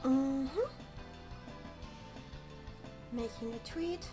Mm-hmm. Making a tweet.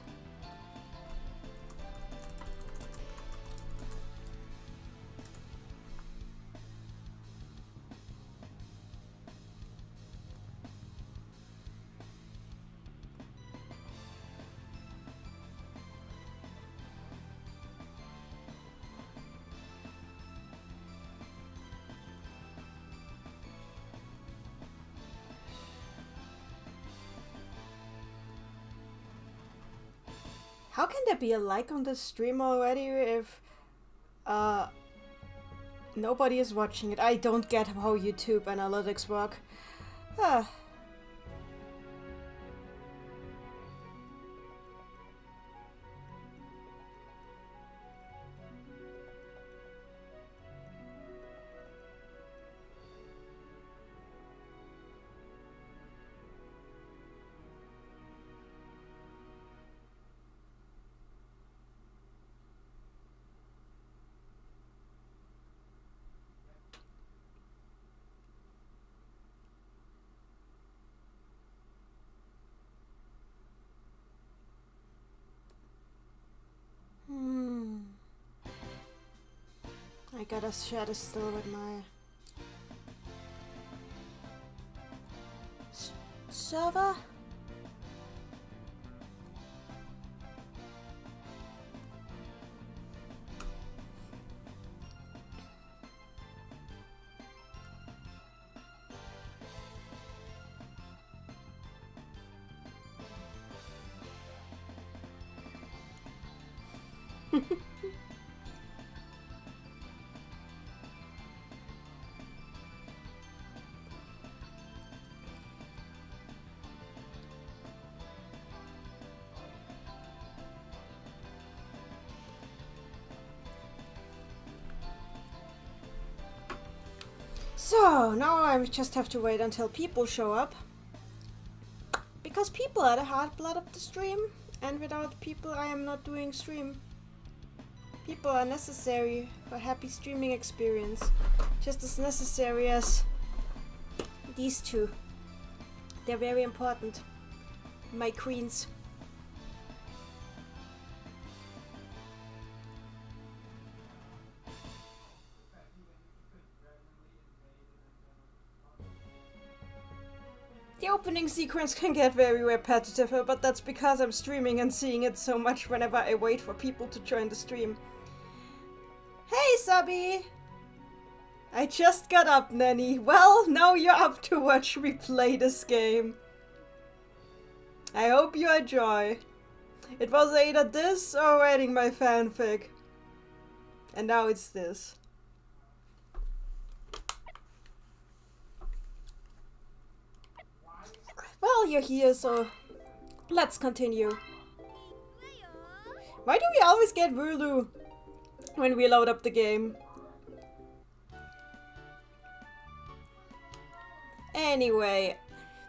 How can there be a like on the stream already if nobody is watching it? I don't get how YouTube analytics work. Ah. I gotta share this still with my server. So, now I just have to wait until people show up. Because people are the heartblood of the stream, and without people I am not doing stream. People are necessary for a happy streaming experience. Just as necessary as these two. They're very important. My queens. The opening sequence can get very repetitive, but that's because I'm streaming and seeing it so much whenever I wait for people to join the stream. Hey, Subby! I just got up, Nanny. Well, now you're up to watch me play this game. I hope you enjoy. It was either this or writing my fanfic. And now it's this. Well, you're here, so let's continue. Why do we always get Vulu when we load up the game? Anyway,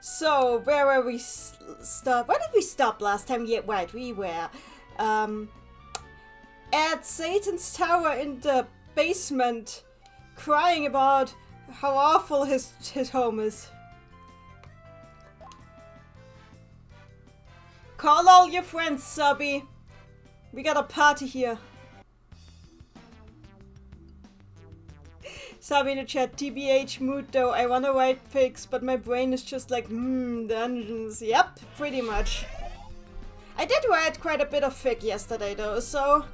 so where were we stop? Where did we stop last time? Yeah, right, we were at Satan's tower in the basement, crying about how awful his home is. Call all your friends, Subby. We got a party here. Subby in the chat, TBH mood though. I wanna write fics, but my brain is just like, dungeons. Yep, pretty much. I did write quite a bit of fic yesterday though, so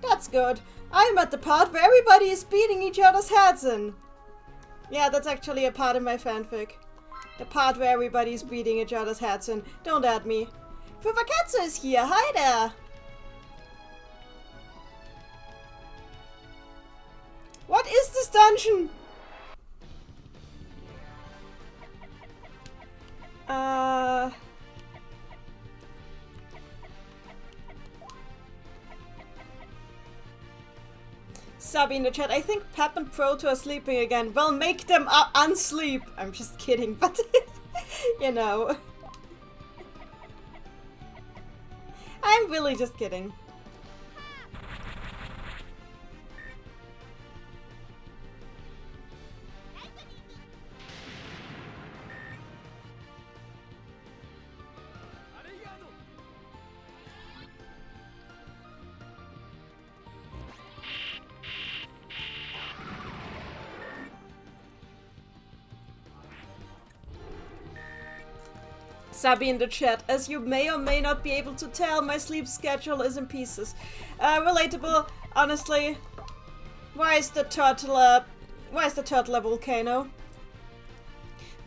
that's good. I'm at the part where everybody is beating each other's heads in. Yeah, that's actually a part of my fanfic. The part where everybody is beating each other's heads in. Don't add me. Fufakatsu is here. Hi there. What is this dungeon? Subby in the chat, I think Pep and Proto are sleeping again. Well, make them unsleep. I'm just kidding, but you know. I'm really just kidding. Sabi in the chat, as you may or may not be able to tell, my sleep schedule is in pieces. Relatable, honestly. Why is the turtle a volcano?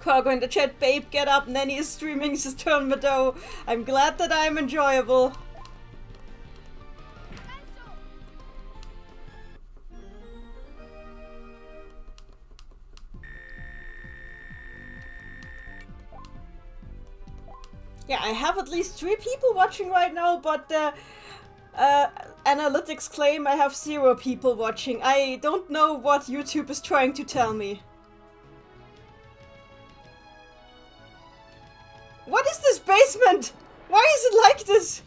Corgo in the chat, babe, get up, Nanny is streaming Saturn Madou. I'm glad that I'm enjoyable. Yeah, I have at least 3 people watching right now, but analytics claim I have 0 people watching. I don't know what YouTube is trying to tell me. What is this basement? Why is it like this?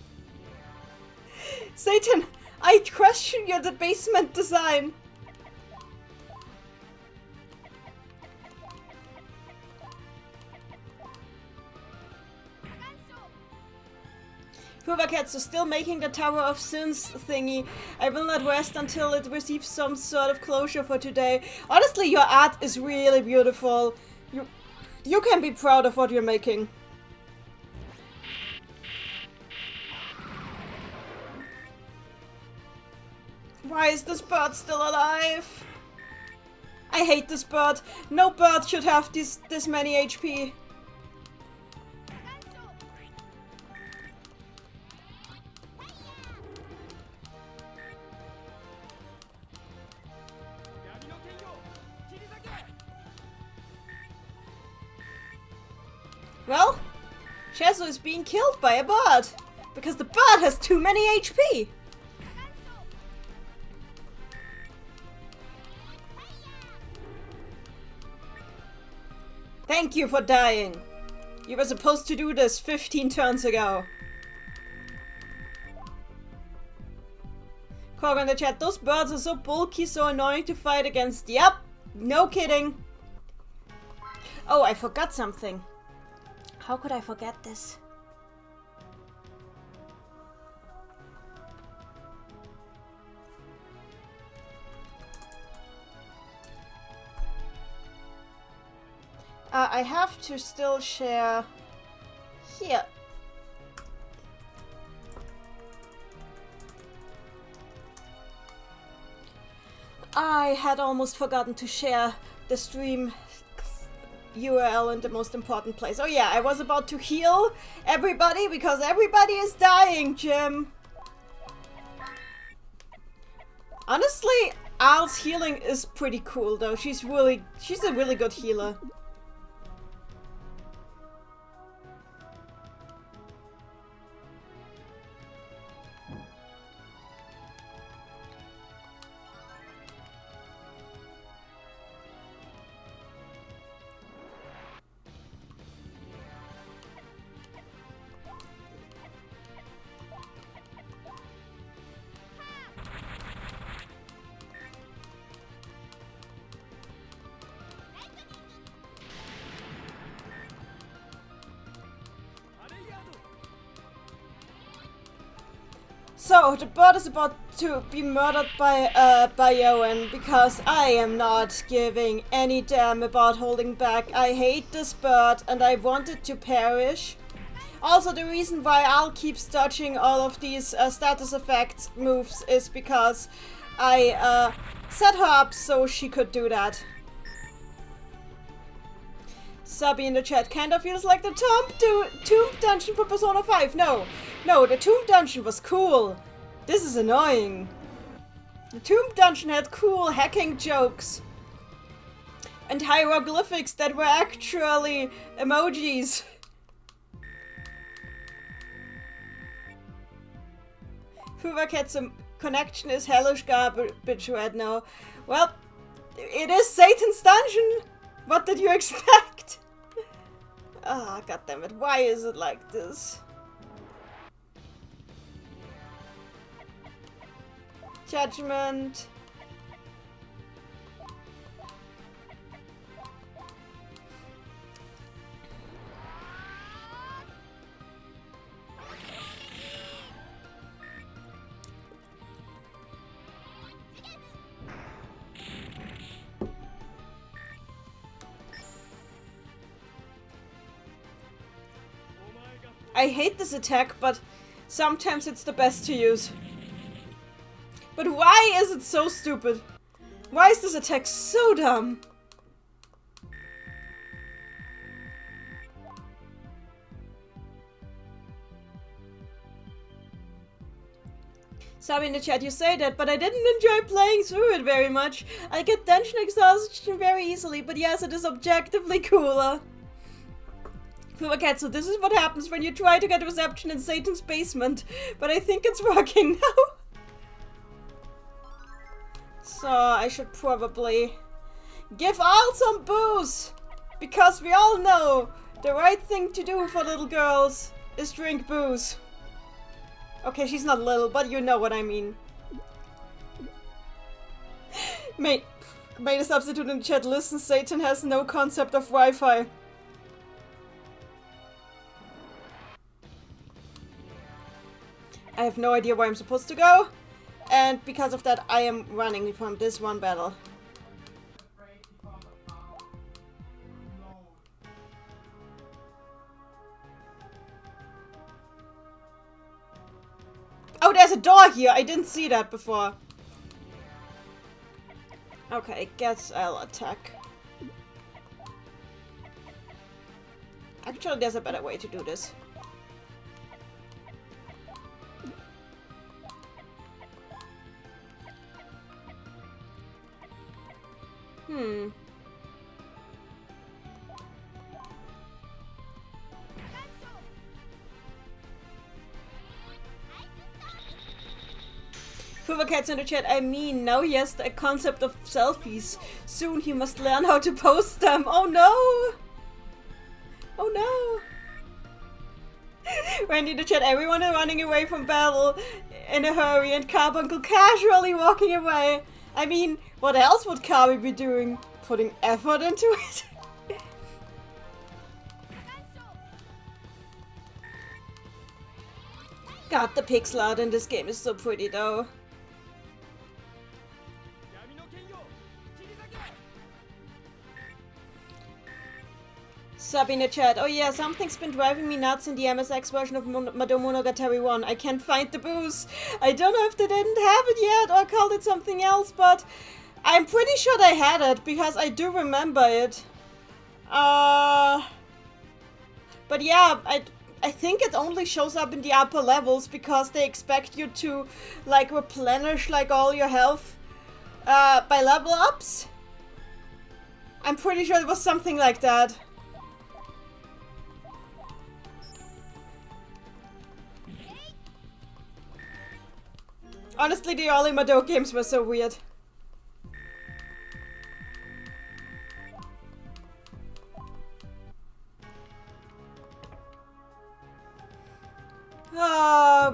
Satan, I question your basement design. Cats are still making the Tower of Sins thingy. I will not rest until it receives some sort of closure for today. Honestly, your art is really beautiful. You can be proud of what you're making. Why is this bird still alive? I hate this bird. No bird should have this many HP. Well, Chezo is being killed by a bird because the bird has too many HP. Thank you for dying. You were supposed to do this 15 turns ago. Korg in the chat, those birds are so bulky, so annoying to fight against. Yep, no kidding. Oh, I forgot something. How could I forget this? I have to still share here. I had almost forgotten to share the stream URL in the most important place. Oh yeah, I was about to heal everybody because everybody is dying, Jim. Honestly, Al's healing is pretty cool though. She's a really good healer. So, the bird is about to be murdered by Yoan because I am not giving any damn about holding back. I hate this bird and I want it to perish. Also, the reason why Al keeps dodging all of these status effect moves is because I set her up so she could do that. Subby in the chat kind of feels like the tomb dungeon for Persona 5. No, the tomb dungeon was cool. This is annoying. The tomb dungeon had cool hacking jokes. And hieroglyphics that were actually emojis. Fuvaket's connection is hellish garbage right now. Well, it is Satan's dungeon. What did you expect? Ah, goddammit, why is it like this? Judgment. I hate this attack, but sometimes it's the best to use. But why is it so stupid? Why is this attack so dumb? Sabi in the chat, you say that, but I didn't enjoy playing through it very much. I get tension exhaustion very easily, but yes, it is objectively cooler. So this is what happens when you try to get reception in Satan's basement, but I think it's working now. So I should probably give all some booze, because we all know the right thing to do for little girls is drink booze. Okay, she's not little, but you know what I mean. Made a substitute in the chat. Listen, Satan has no concept of Wi-Fi. I have no idea where I'm supposed to go, and because of that, I am running from this one battle. Oh, there's a door here! I didn't see that before. Okay, I guess I'll attack. Actually, there's a better way to do this. Cats in the chat, I mean, now he has the concept of selfies. Soon he must learn how to post them. Oh no! Oh no! Randy in the chat, everyone is running away from battle in a hurry and Carbuncle casually walking away. I mean, what else would Carby be doing? Putting effort into it? God, the pixel art in this game is so pretty though. Sub in the chat. Oh yeah, something's been driving me nuts in the MSX version of Madou Monogatari 1. I can't find the booze. I don't know if they didn't have it yet or called it something else, but I'm pretty sure they had it because I do remember it. But yeah, I think it only shows up in the upper levels because they expect you to like replenish like all your health by level ups. I'm pretty sure it was something like that. Honestly, the early Madou games were so weird.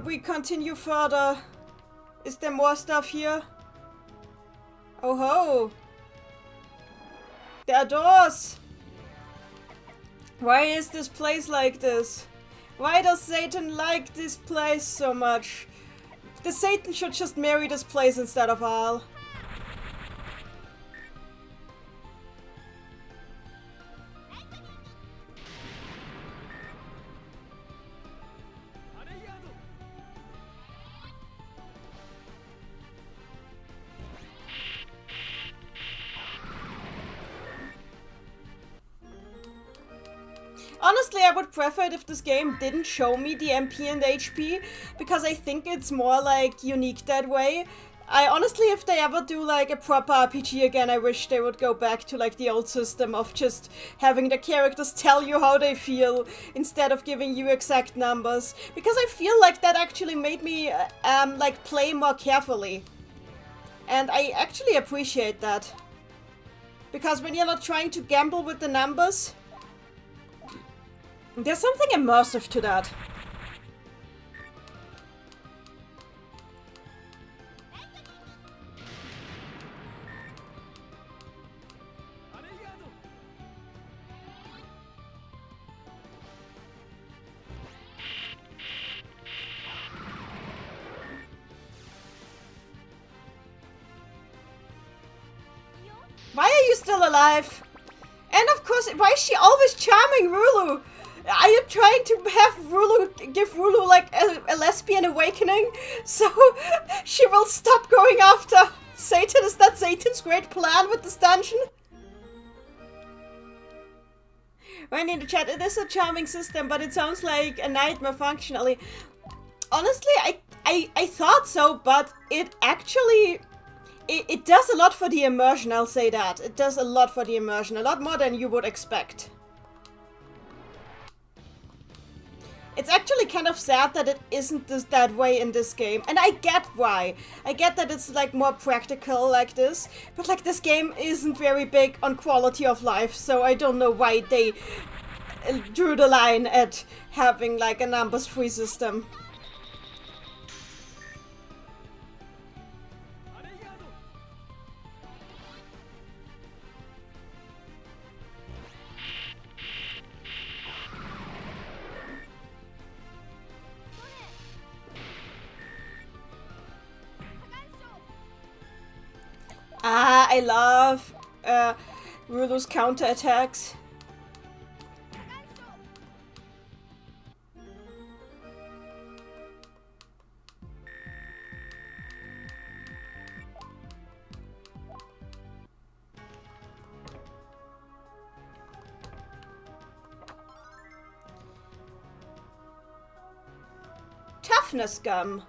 We continue further. Is there more stuff here? Oh ho! There are doors! Why is this place like this? Why does Satan like this place so much? The Satan should just marry this place instead of Al. Honestly, I would prefer it if this game didn't show me the MP and the HP, because I think it's more like unique that way. I honestly, if they ever do like a proper RPG again, I wish they would go back to like the old system of just having the characters tell you how they feel instead of giving you exact numbers, because I feel like that actually made me like play more carefully. And I actually appreciate that. Because when you're not trying to gamble with the numbers, there's something immersive to that. Why are you still alive? And of course, why is she always charming Rulu? Are you trying to give Rulu like a lesbian awakening? So she will stop going after Satan? Is that Satan's great plan with this dungeon? When in the chat, it is a charming system, but it sounds like a nightmare functionally. Honestly, I thought so, but it actually... It does a lot for the immersion, I'll say that. It does a lot for the immersion, a lot more than you would expect. It's actually kind of sad that it isn't that way in this game, and I get why. I get that it's like more practical like this, but like this game isn't very big on quality of life, so I don't know why they drew the line at having like a numbers-free system. Ah, I love Rulu's counterattacks. Toughness gum.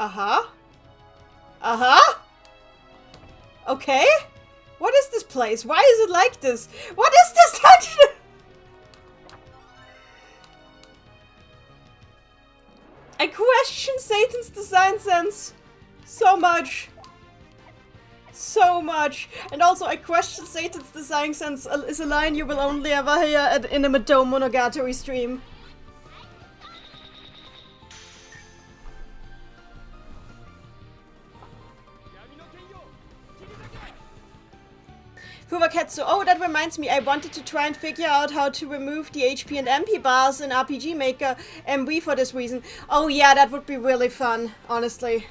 Uh-huh. Uh-huh. Okay. What is this place? Why is it like this? What is this dungeon? I question Satan's design sense so much. So much. And also I question Satan's design sense is a line you will only ever hear in a Madou Monogatari stream. Fuvaketsu. Oh, that reminds me, I wanted to try and figure out how to remove the HP and MP bars in RPG Maker MV for this reason. Oh yeah, that would be really fun, honestly.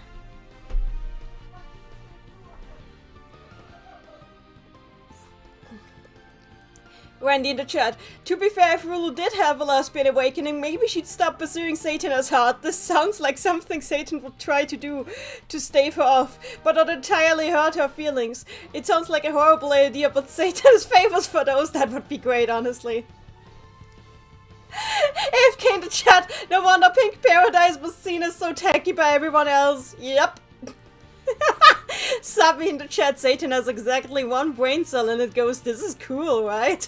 Randy in the chat. To be fair, if Rulu did have a lesbian awakening, maybe she'd stop pursuing Satan as hard. This sounds like something Satan would try to do to stave her off, but not entirely hurt her feelings. It sounds like a horrible idea, but Satan is famous for those. That would be great, honestly. AFK in the chat. No wonder Pink Paradise was seen as so tacky by everyone else. Yep. Sabi in the chat. Satan has exactly one brain cell and it goes, this is cool, right?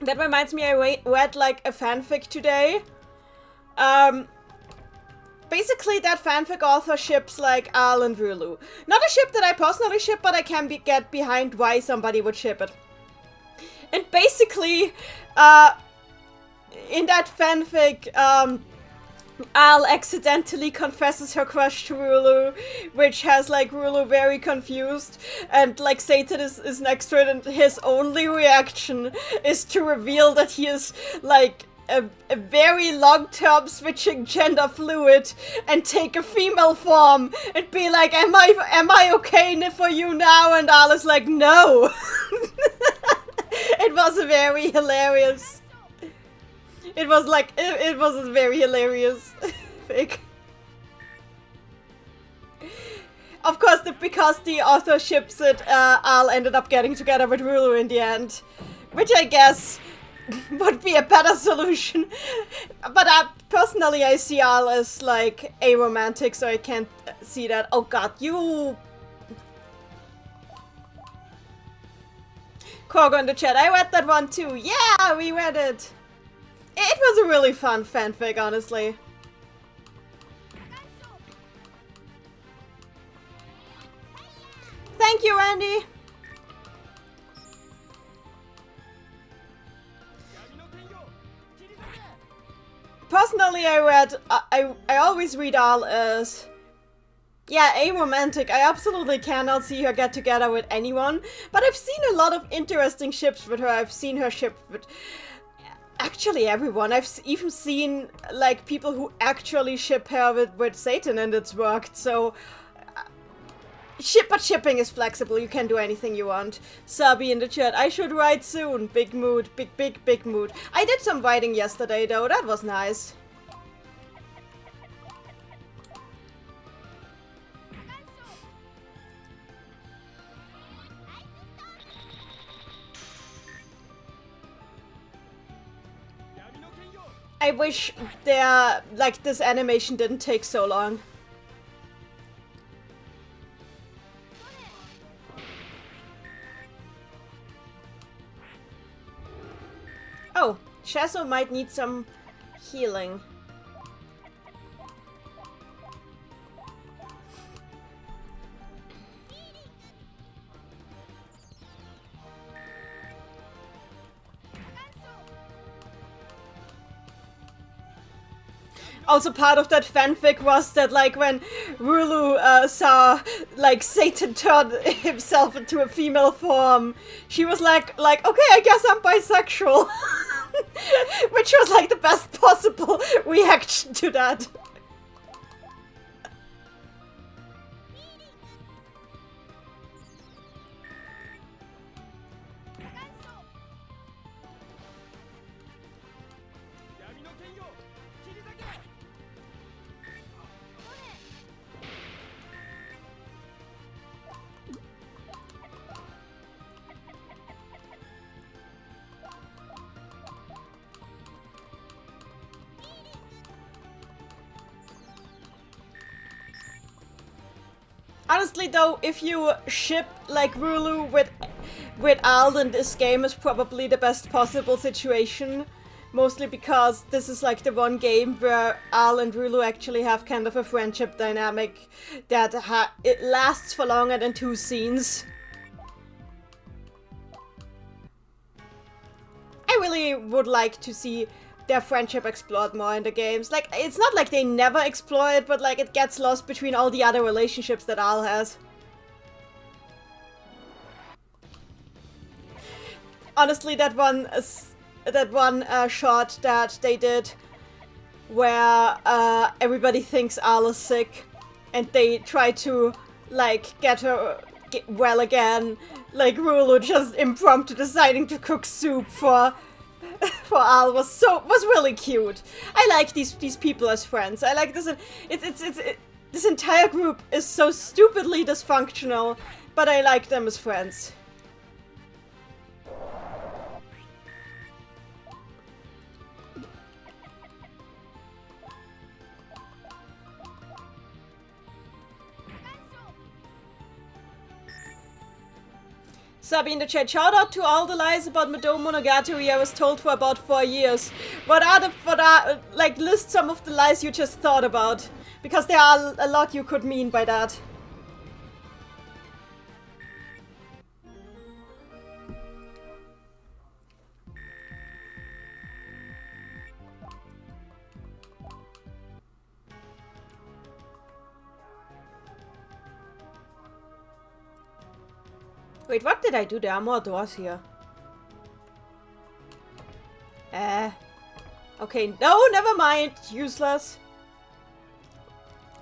That reminds me, I read like a fanfic today. Basically that fanfic author ships like Al and Rulu. Not a ship that I personally ship, but I can get behind why somebody would ship it. And basically, in that fanfic, Al accidentally confesses her crush to Rulu, which has like Rulu very confused, and like Satan is next to it, and his only reaction is to reveal that he is like a very long-term switching gender fluid and take a female form and be like, am I okay for you now? And Al is like, no. It was very hilarious. It was like, it was a very hilarious fic. Of course, because the author ships it, Al ended up getting together with Rulu in the end. Which I guess would be a better solution. But personally, I see Al as like aromantic, so I can't see that. Oh god, you... Korgo in the chat, I read that one too. Yeah, we read it. It was a really fun fanfic, honestly. Thank you, Randy! Personally, I always read Al as... Yeah, aromantic. I absolutely cannot see her get together with anyone, but I've seen a lot of interesting ships with her. I've seen her ship with actually everyone. I've even seen, like, people who actually ship her with Satan, and it's worked, so... but shipping is flexible, you can do anything you want. Sabi in the chat, I should write soon. Big mood, big mood. I did some writing yesterday though, that was nice. I wish this animation didn't take so long. Oh, Shazo might need some healing. Also, part of that fanfic was that, like, when Rulu saw, like, Satan turn himself into a female form, she was like, okay, I guess I'm bisexual. Which was, like, the best possible reaction to that. Honestly though, if you ship like Rulu with Al, then this game is probably the best possible situation. Mostly because this is like the one game where Al and Rulu actually have kind of a friendship dynamic that it lasts for longer than 2 scenes. I really would like to see their friendship explored more in the games. Like, it's not like they never explore it, but like it gets lost between all the other relationships that Al has. Honestly, that one shot that they did where everybody thinks Al is sick and they try to like get her well again, like Rulu just impromptu deciding to cook soup for Al was really cute. I like these people as friends. I like this. This entire group is so stupidly dysfunctional, but I like them as friends. Sabi in the chat, shout out to all the lies about Madou Monogatari I was told for about 4 years. What are, like, list some of the lies you just thought about. Because there are a lot you could mean by that. Wait, what did I do? There are more doors here. Okay, no, never mind. Useless.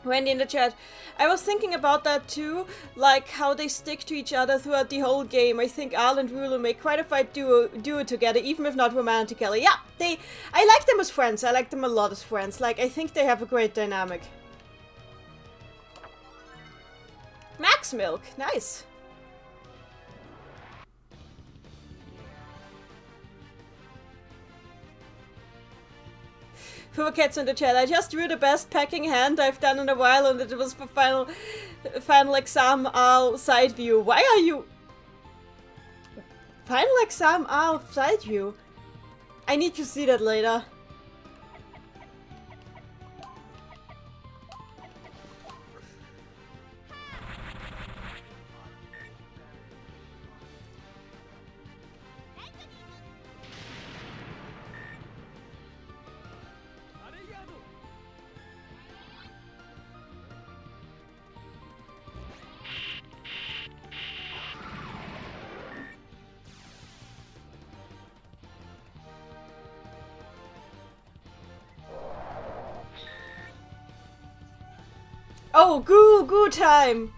Wendy in the chat. I was thinking about that too, like how they stick to each other throughout the whole game. I think Al and Rulu make quite a fine duo together, even if not romantically. Yeah, I like them as friends. I like them a lot as friends. Like, I think they have a great dynamic. Max Milk, nice. Poor Cats in the chat. I just drew the best packing hand I've done in a while, and it was for final exam Al side view. Why are you... Final exam Al side view? I need to see that later. Oh, goo time!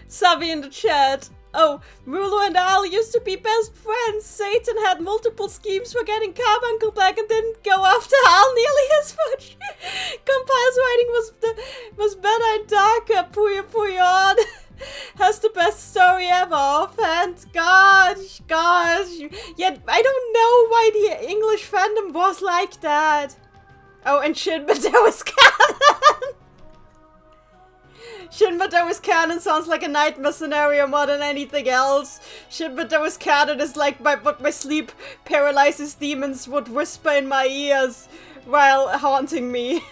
Savi in the chat. Oh, Rulo and Al used to be best friends. Satan had multiple schemes for getting Carbuncle back and didn't go after Al nearly as much. Compile's writing was better and darker. Puyo Puyon has the best story ever. Offhand, gosh. Yet I don't know why the English fandom was like that. Oh, and Shin Madou is canon. Shin Madou is canon sounds like a nightmare scenario more than anything else. Shin Madou is canon is like what my sleep paralysis demons would whisper in my ears while haunting me.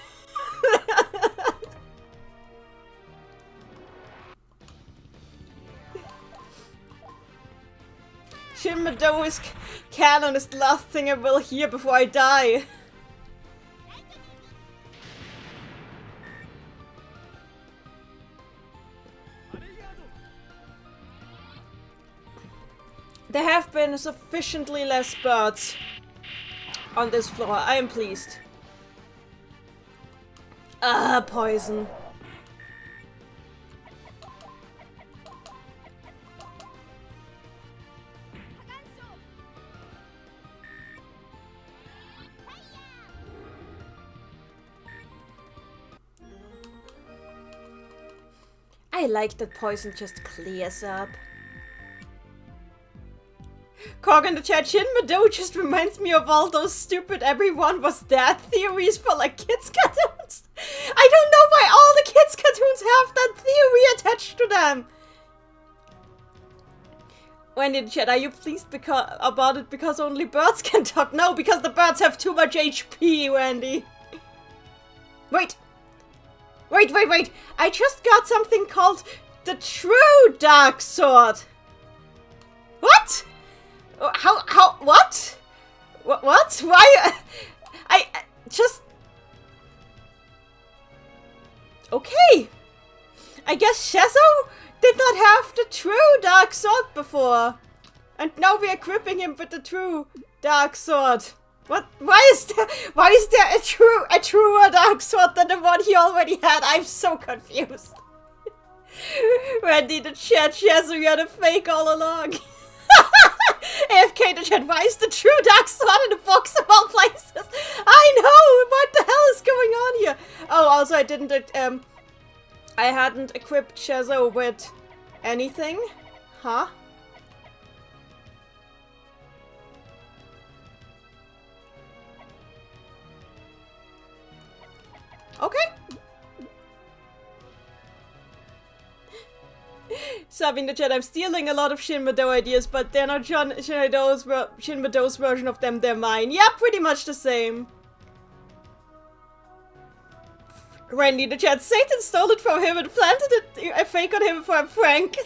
Shin Madou is canon is the last thing I will hear before I die. There have been sufficiently less birds on this floor. I am pleased. Ah, poison. I like that poison just clears up. Cog in the chat, Shin Madou just reminds me of all those stupid everyone was dead theories for like kids cartoons. I don't know why all the kids cartoons have that theory attached to them. Wendy in the chat, are you pleased about it because only birds can talk? No, because the birds have too much HP, Wendy. Wait. I just got something called the True Dark Sword. What? What? What? Why? I just... Okay. I guess Shezo did not have the True Dark Sword before. And now we are equipping him with the True Dark Sword. What? Why is there a truer Dark Sword than the one he already had? I'm so confused. Randy the chat, Shezo, you had a fake all along. AFK the chat, why is the True Dark Sword in a box of all places? I know! What the hell is going on here? Oh, also I hadn't equipped Shezo with anything. Huh? Okay. Sabi in the chat, I'm stealing a lot of Shin Madou ideas, but they're not Shin Madou's version of them, they're mine. Yeah, pretty much the same. Randy in the chat, Satan stole it from him and planted a fake on him for a prank.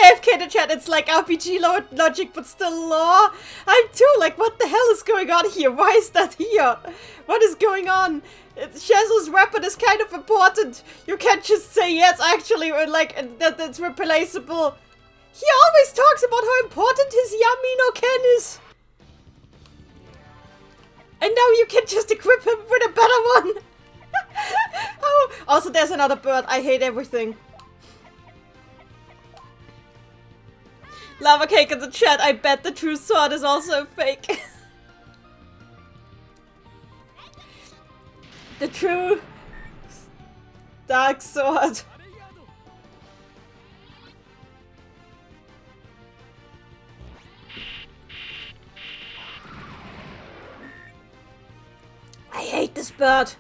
AFK in the chat, it's like RPG logic, but still law. I'm too, like, what the hell is going on here? Why is that here? What is going on? Shezo's weapon is kind of important. You can't just say yes, actually, or like, that it's replaceable. He always talks about how important his Yami no Ken is. And now you can just equip him with a better one. Oh, also there's another bird. I hate everything. Lava Cake in the chat, I bet the True Sword is also a fake. The True Dark Sword. I hate this bird.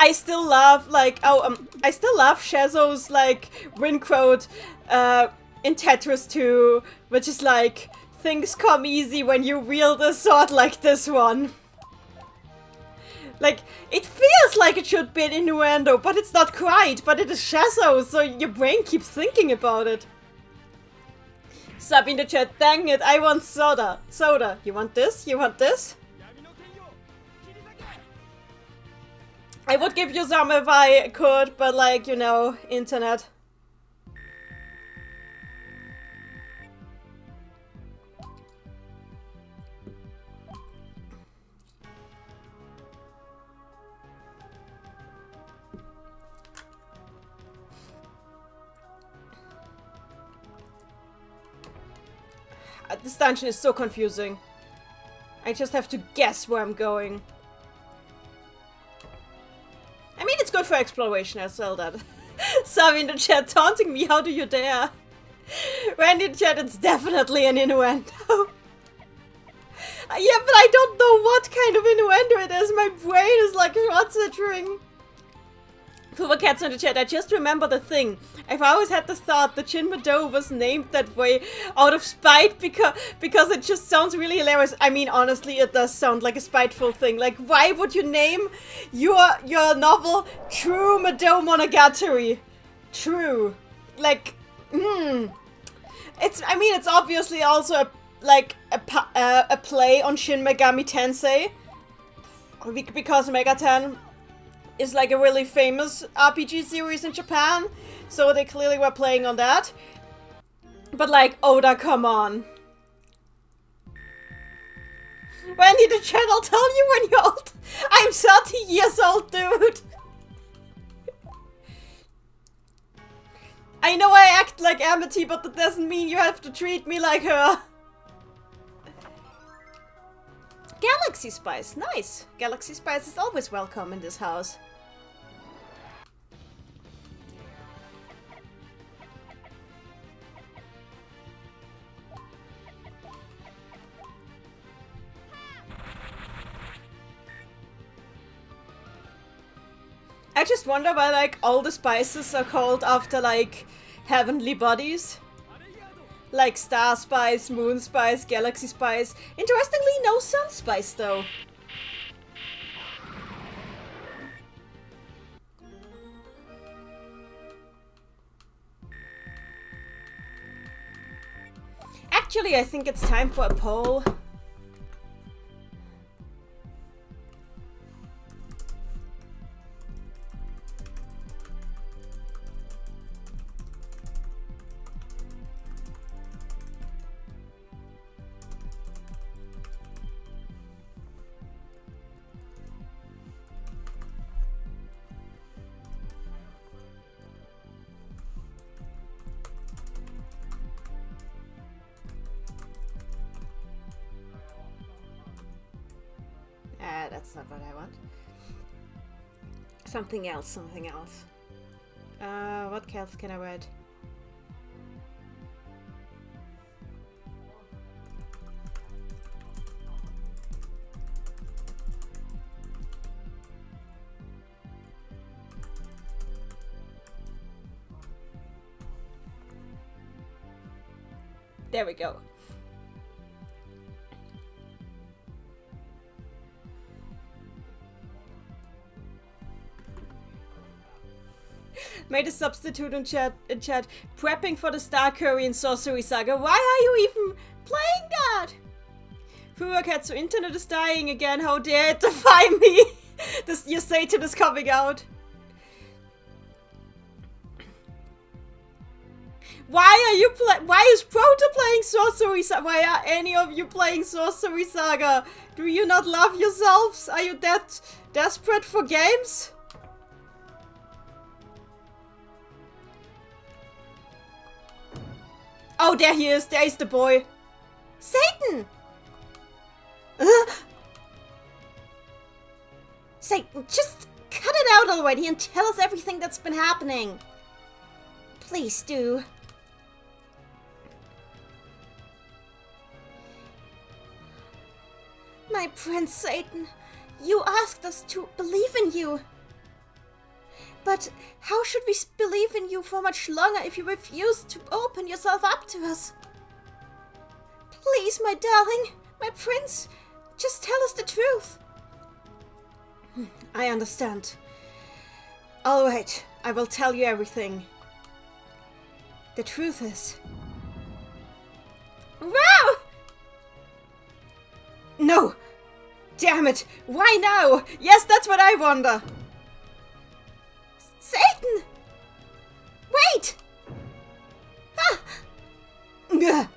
I still love, like, I still love Shezo's, like, win quote, in Tetris 2, which is like, things come easy when you wield a sword like this one. Like, it feels like it should be an innuendo, but it's not quite, but it is Shezo, so your brain keeps thinking about it. Sub in the chat, dang it, I want soda. Soda, you want this? You want this? I would give you some if I could, but like, you know, internet. This dungeon is so confusing. I just have to guess where I'm going. I mean, it's good for exploration as well, that. Savi in the chat taunting me, how do you dare? Randy in the chat, it's definitely an innuendo. Yeah, but I don't know what kind of innuendo it is. My brain is like concentrating. For the cats in the chat, I just remember the thing. I've always had the thought that Saturn Madou was named that way out of spite because it just sounds really hilarious. I mean, honestly, it does sound like a spiteful thing. Like, why would you name your novel True Madou Monogatari? True. Like, It's, I mean, it's obviously also a play on Shin Megami Tensei. Because Megaten is like a really famous RPG series in Japan, so they clearly were playing on that. But like, Oda, come on. Wendy the chat, I'll tell you when you're old. I'm 30 years old, dude. I know I act like Amity, but that doesn't mean you have to treat me like her. Galaxy Spice, nice. Galaxy Spice is always welcome in this house. I just wonder why, like, all the spices are called after, like, heavenly bodies. Like Star Spice, Moon Spice, Galaxy Spice. Interestingly, no Sun Spice, though. Actually, I think it's time for a poll. That's not what I want. Something else, something else. What else can I read? There we go. Made a substitute in chat. Prepping for the Star Curry and Sorcery Saga. Why are you even playing that? Furakatsu, internet is dying again. How dare it defy me? Your Satan is coming out. Why is Prota playing Sorcery Saga? Why are any of you playing Sorcery Saga? Do you not love yourselves? Are you that desperate for games? Oh, there he is. There is the boy. Satan! Satan, just cut it out already and tell us everything that's been happening. Please do. My Prince Satan, you asked us to believe in you. But how should we believe in you for much longer if you refuse to open yourself up to us? Please, my darling, my prince, just tell us the truth. I understand. All right, I will tell you everything. The truth is... Wow! No! Damn it! Why now? Yes, that's what I wonder! Satan! Wait! Ah! Ugh.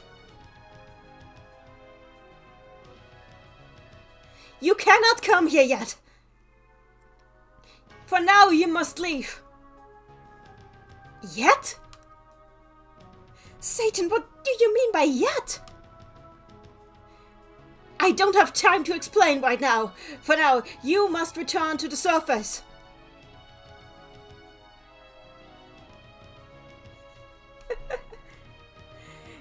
You cannot come here yet. For now, you must leave. Yet? Satan, what do you mean by yet? I don't have time to explain right now. For now, you must return to the surface.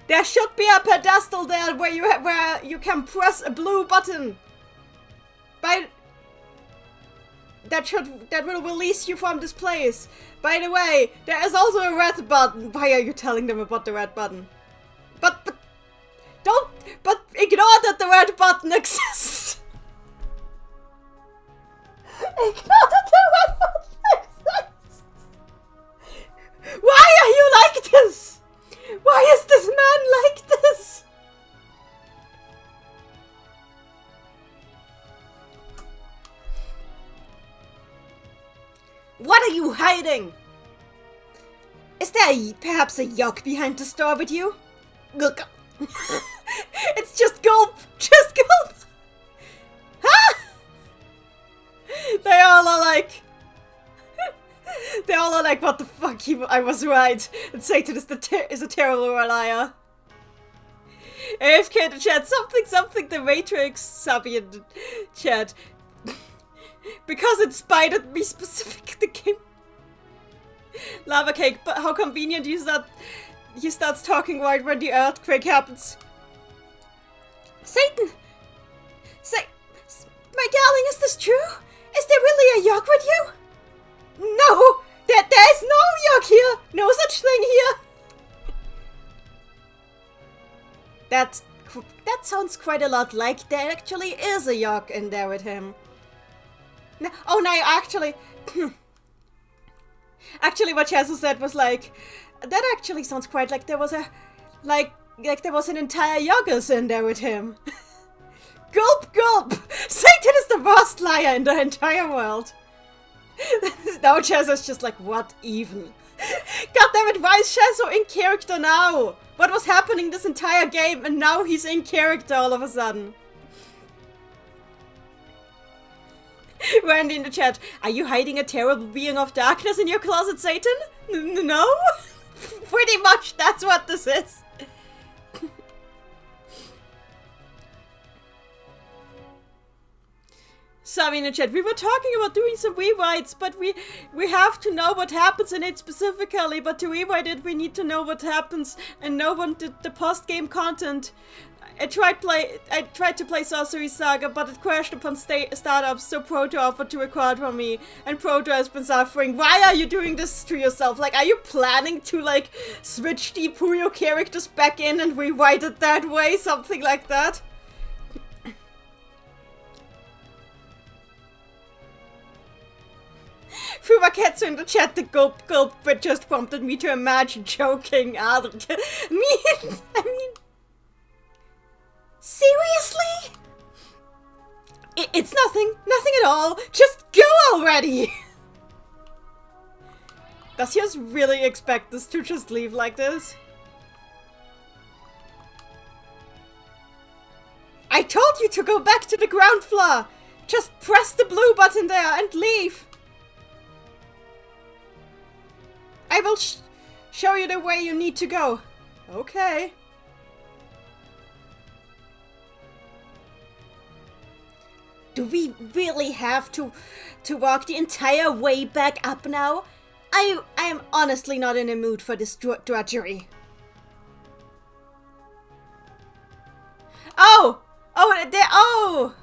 There should be a pedestal there where you can press a blue button. That will release you from this place. By the way, there is also a red button. Why are you telling them about the red button? But ignore that the red button exists. Ignore that the red button exists. Why are you like this? Why is this man like this? What are you hiding? Is there perhaps a yuck behind the store with you? Look. It's just gulp. Just gulp. Huh? They all are like, what the fuck? I was right. And Satan is a terrible liar. AFK in the chat. Something. The Matrix. Sabi in the chat. Because it spited me specific the game. Lava cake, but how convenient he starts talking right when the earthquake happens. Satan! My darling, is this true? Is there really a yuck with you? No! There is no yuck here! No such thing here! That sounds quite a lot like there actually is a yuck in there with him. No, oh no, actually... Actually, what Chesu said was like, that actually sounds quite like there was a, like there was an entire Yoggers in there with him. Gulp, gulp! Satan is the worst liar in the entire world. Now Chesu's just like, what even? Goddammit, why is Chesu in character now? What was happening this entire game and now he's in character all of a sudden? Randy in the chat, are you hiding a terrible being of darkness in your closet, Satan? No? Pretty much that's what this is. Sabi in the chat, we were talking about doing some rewrites, but we have to know what happens in it specifically, but to rewrite it we need to know what happens, and no one did the post-game content. I tried to play Sorcery Saga, but it crashed upon startups, so Proto offered to record for me, and Proto has been suffering. Why are you doing this to yourself? Like, are you planning to, like, switch the Puyo characters back in and rewrite it that way? Something like that? Fumaketsu in the chat, the gulp gulp, but just prompted me to imagine joking. I mean... Seriously? It's nothing at all. Just go already. Does he just really expect us to just leave like this? I told you to go back to the ground floor. Just press the blue button there and leave. I will show you the way you need to go. Okay. Do we really have to walk the entire way back up now? I am honestly not in the mood for this drudgery. Oh! Oh, there, oh!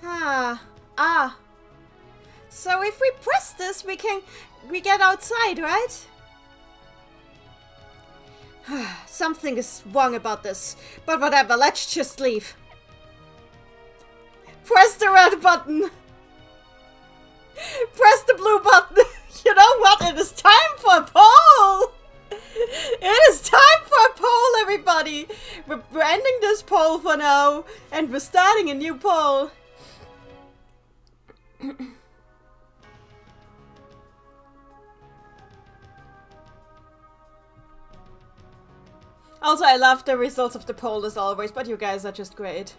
Ah. So if we press this, we get outside, right? Something is wrong about this. But whatever, let's just leave. Press the red button! Press the blue button! You know what? It is time for a poll! It is time for a poll, everybody! We're ending this poll for now, and we're starting a new poll. Also, I love the results of the poll as always, but you guys are just great.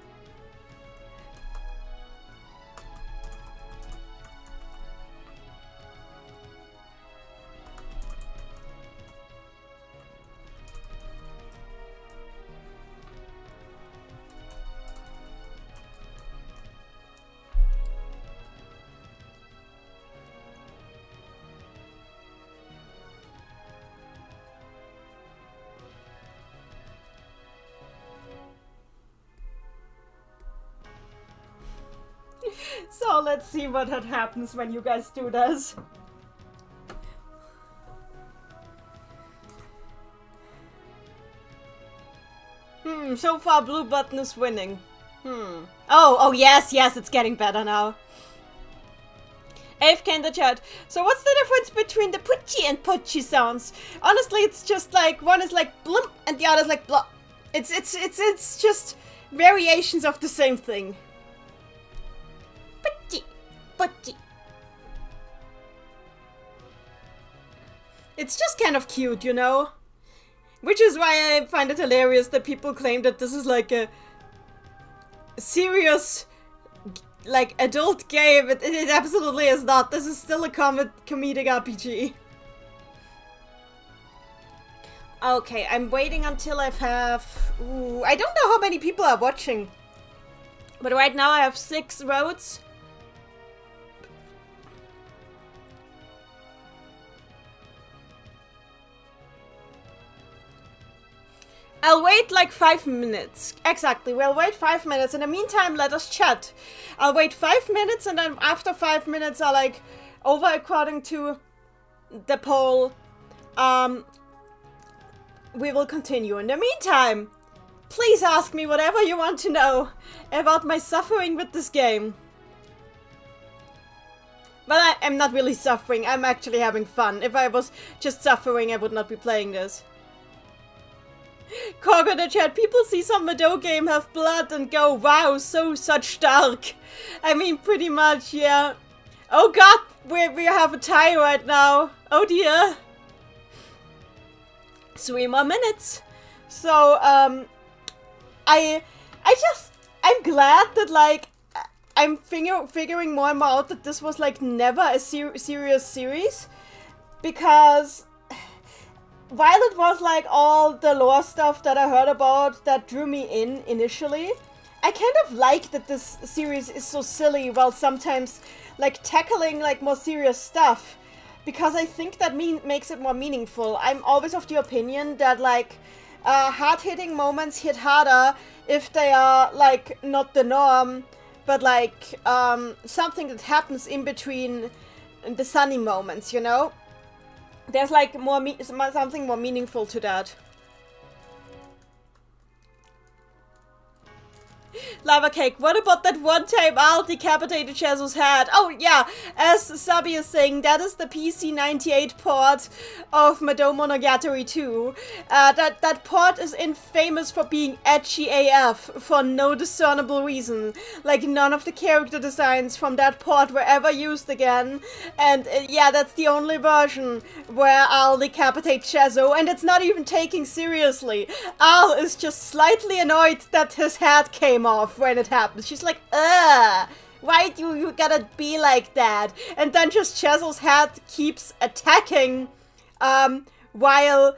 So let's see what happens when you guys do this. So far blue button is winning. Oh yes, it's getting better now. AFK in the chat. So what's the difference between the putchi and pochi sounds? Honestly, it's just like one is like blump and the other is like blah. It's just variations of the same thing. Putchi, pochi. It's just kind of cute, you know? Which is why I find it hilarious that people claim that this is like a serious, like, adult game. It absolutely is not. This is still a comedic RPG. Okay, I'm waiting until I have... Ooh, I don't know how many people are watching. But right now I have 6 votes. I'll wait like 5 minutes. Exactly, we'll wait 5 minutes. In the meantime, let us chat. I'll wait 5 minutes and then after 5 minutes I'll like, over according to the poll, we will continue. In the meantime, please ask me whatever you want to know about my suffering with this game. But I'm not really suffering, I'm actually having fun. If I was just suffering, I would not be playing this. Cog in the chat, people see some Madou game have blood and go, wow, such dark. I mean, pretty much, yeah. Oh god, we have a tie right now. Oh dear. 3 more minutes. So, I'm glad that, like, I'm figuring more and more out that this was, like, never a serious series. Because... while it was like all the lore stuff that I heard about that drew me in initially, I kind of like that this series is so silly while sometimes like tackling like more serious stuff, because I think that makes it more meaningful. I'm always of the opinion that like hard-hitting moments hit harder if they are like not the norm, but like something that happens in between the sunny moments, you know? There's like something more meaningful to that. Lava Cake, what about that one time Al decapitated Jesus' head? Oh yeah, as Sabi is saying, that is the PC 98 port of Madou Monogatari 2. That port is infamous for being edgy AF for no discernible reason. Like none of the character designs from that port were ever used again. And yeah, that's the only version where Al decapitates Shazo, and it's not even taken seriously. Al is just slightly annoyed that his head came off when it happens. She's like, ugh, why do you gotta be like that? And then just Chazel's head keeps attacking while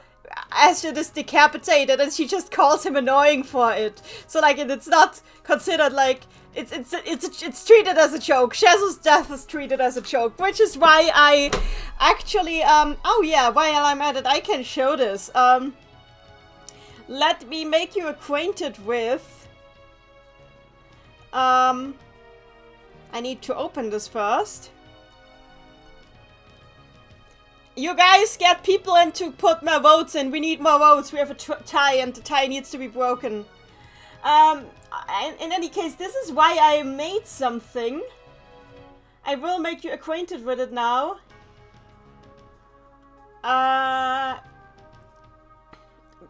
Astrid is decapitated, and she just calls him annoying for it. So like it's not considered like it's treated as a joke. Chazel's death is treated as a joke, which is why I actually oh yeah, while I'm at it, I can show this. Let me make you acquainted with I need to open this first. You guys get people in to put more votes in. We need more votes. We have a tie and the tie needs to be broken. In any case, this is why I made something. I will make you acquainted with it now.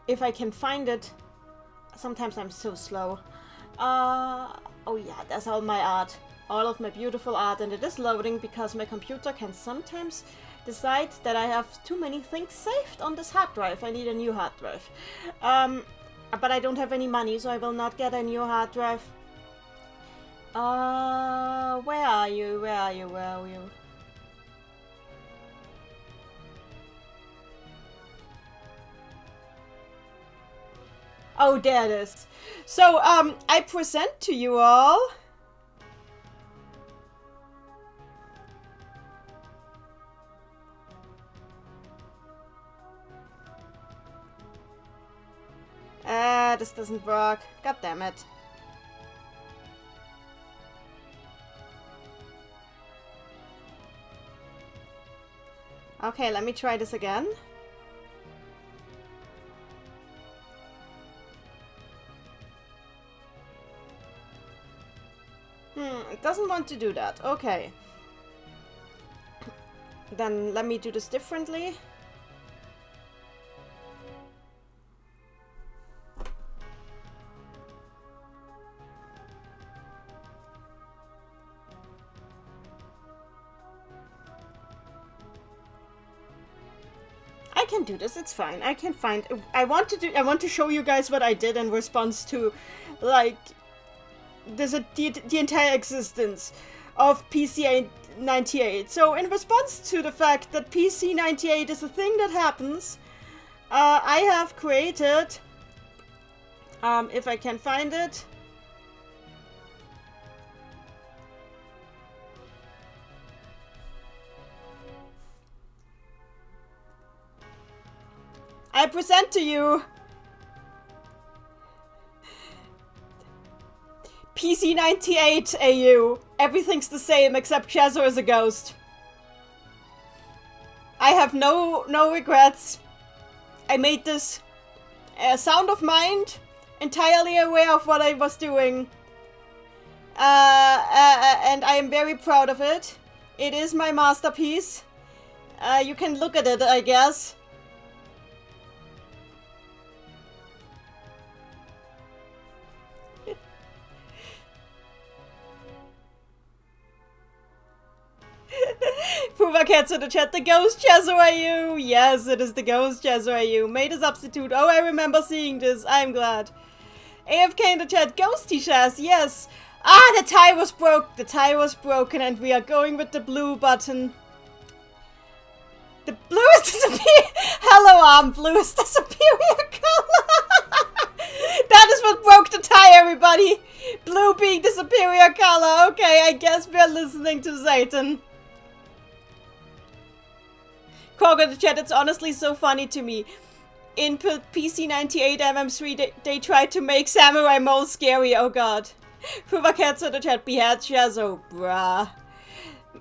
If I can find it. Sometimes I'm so slow. Oh yeah, that's all my art. All of my beautiful art, and it is loading because my computer can sometimes decide that I have too many things saved on this hard drive. I need a new hard drive. But I don't have any money, so I will not get a new hard drive. Where are you? Where are you? Where are you? Oh, there it is. So, I present to you all this doesn't work. God damn it. Okay, let me try this again. It doesn't want to do that. Okay. Then let me do this differently. I can do this, it's fine. I can find... I want to show you guys what I did in response to, like, the entire existence of PC98. So, in response to the fact that PC98 is a thing that happens, I have created, if I can find it, I present to you PC98 AU. Everything's the same except Chazo is a ghost. I have no regrets. I made this sound of mind, entirely aware of what I was doing. And I am very proud of it. It is my masterpiece. You can look at it, I guess. Puma Cats in the chat, the ghost Chazo. Yes, it is the ghost Chazo. Made a substitute. Oh, I remember seeing this. I'm glad. AFK in the chat, ghosty Chaz, yes. Ah, the tie was broke. The tie was broken and we are going with the blue button. The blue is disappearing. Hello, blue is the superior color. That is what broke the tie, everybody. Blue being the superior color. Okay, I guess we're listening to Satan. Korg in the chat, it's honestly so funny to me. In PC98 MM3, they tried to make Samurai Mole scary, oh god. Puma Cats in the chat, behead Chazo, bruh.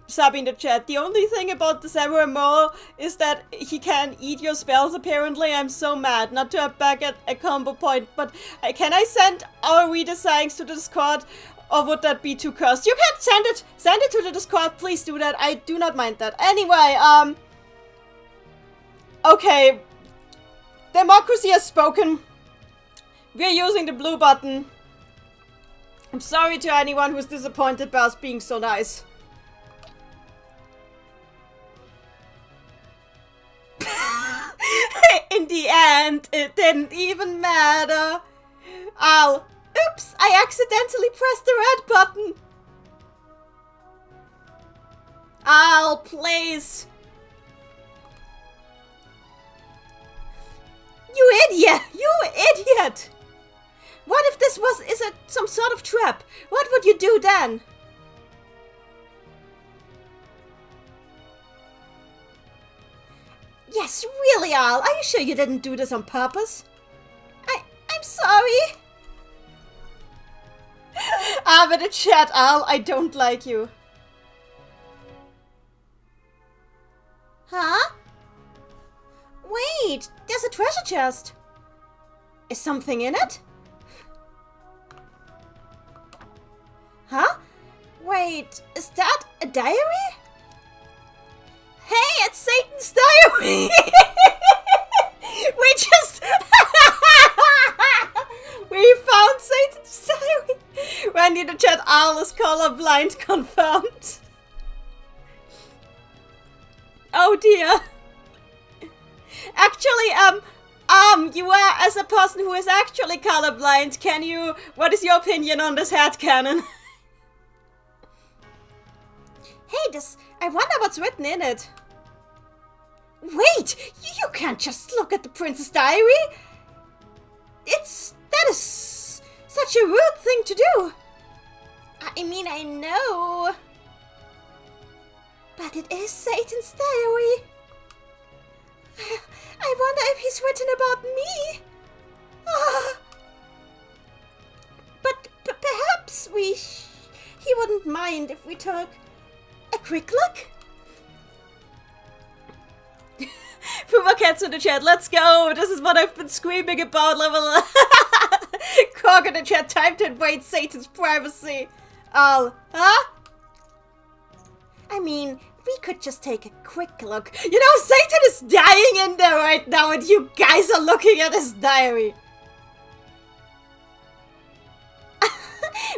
Sabi in the chat, the only thing about the Samurai Mole is that he can eat your spells apparently. I'm so mad not to have back at a combo point, but can I send our redesigns to the Discord? Or would that be too cursed? You can send it to the Discord, please do that. I do not mind that. Anyway, okay. Democracy has spoken. We're using the blue button. I'm sorry to anyone who's disappointed by us being so nice. In the end, it didn't even matter. Oops, I accidentally pressed the red button. Please. You idiot! You idiot! What if this is some sort of trap? What would you do then? Yes, really, Al. Are you sure you didn't do this on purpose? I'm sorry. But in chat, Al, I don't like you. Huh? Wait, there's a treasure chest. Is something in it? Huh? Wait, is that a diary? Hey, it's Satan's diary! We just... we found Satan's diary! Randy in the chat, Al is colorblind confirmed. Oh dear. Actually, you are, as a person who is actually colorblind, what is your opinion on this headcanon? Hey, I wonder what's written in it. Wait, you can't just look at the prince's diary. That is such a rude thing to do. I mean, I know. But it is Satan's diary. I wonder if he's written about me. But perhaps he wouldn't mind if we took a quick look. Puma Cats in the chat, let's go! This is what I've been screaming about, level... Cork in the chat, time to invade Satan's privacy. Huh? I mean, we could just take a quick look. You know, Satan is dying in there right now and you guys are looking at his diary.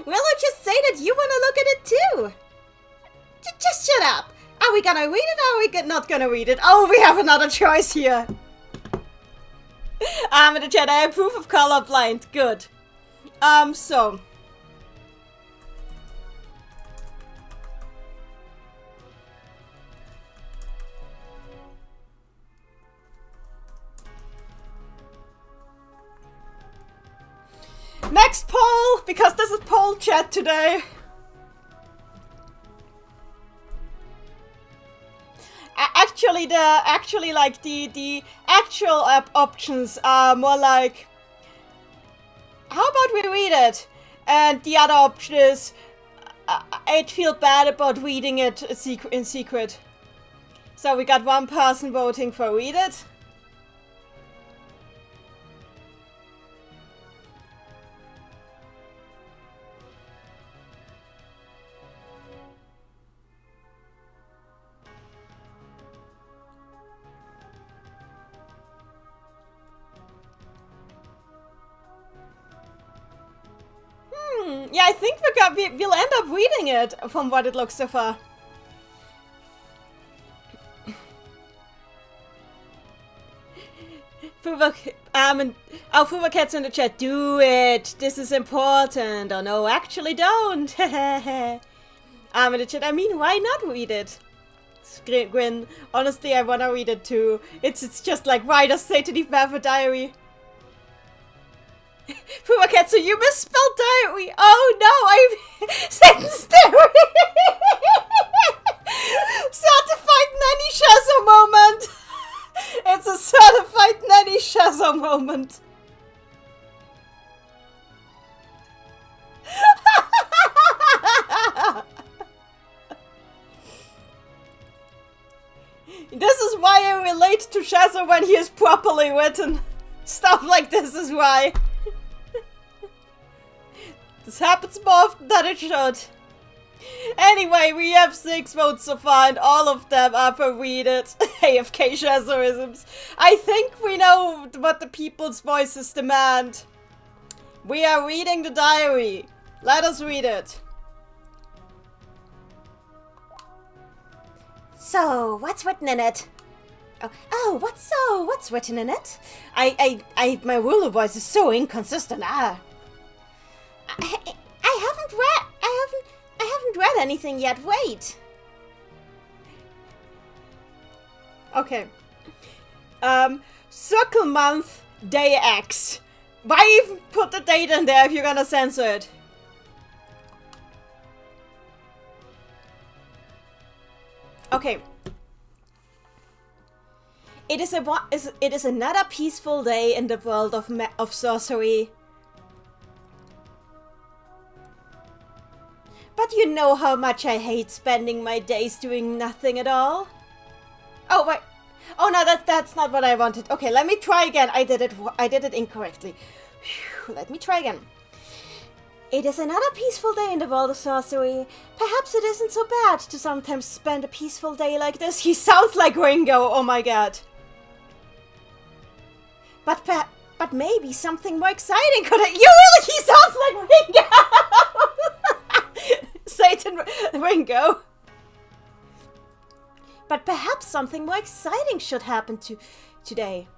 Will I just say that you want to look at it too? Just shut up. Are we gonna read it or are we not gonna read it? Oh, we have another choice here. In the chat, I approve of colorblind. Good. So. Next poll, because this is poll chat today. Actually, like the actual options are more like, how about we read it? And the other option is, I'd feel bad about reading it in secret. So we got one person voting for read it. Yeah, I think we'll end up reading it from what it looks so far. Fuba Cats in the chat, do it! This is important! Oh no, actually don't! In the chat, I mean, why not read it? Grin, honestly, I wanna read it too. It's just like, why does Satan even have a diary? Puma Cat, so you misspelled diary! Oh no, I Satan's diary! Certified Nanny Shazo moment! It's a certified Nanny Shazo moment! This is why I relate to Shazo when he is properly written. Stuff like this is why. This happens more often than it should. Anyway, we have 6 votes so far and all of them are for read it. AFK Shazoisms. I think we know what the people's voices demand. We are reading the diary. Let us read it. So, what's written in it? What's written in it? My ruler voice is so inconsistent. I haven't read anything yet. Wait. Okay. Circle month, day X. Why even put the date in there if you're gonna censor it? Okay. It is another peaceful day in the world of sorcery. But you know how much I hate spending my days doing nothing at all. Oh wait. Oh no, that's not what I wanted. Okay, let me try again. I did it incorrectly. Whew, let me try again. It is another peaceful day in the world of sorcery. Perhaps it isn't so bad to sometimes spend a peaceful day like this. He sounds like Ringo. Oh my god. But maybe something more exciting could have— he sounds like Ringo! Satan Ringo. But perhaps something more exciting should happen today.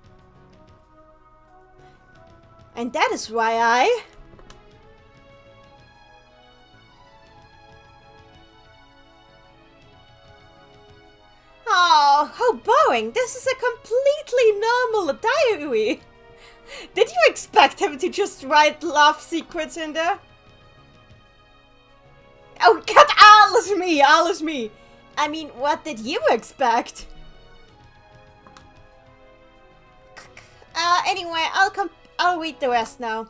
And that is why I— Oh, how boring. This is a completely normal diary. Did you expect him to just write love secrets in there? Oh, cut! Alles me! I mean, what did you expect? Anyway, I'll read the rest now.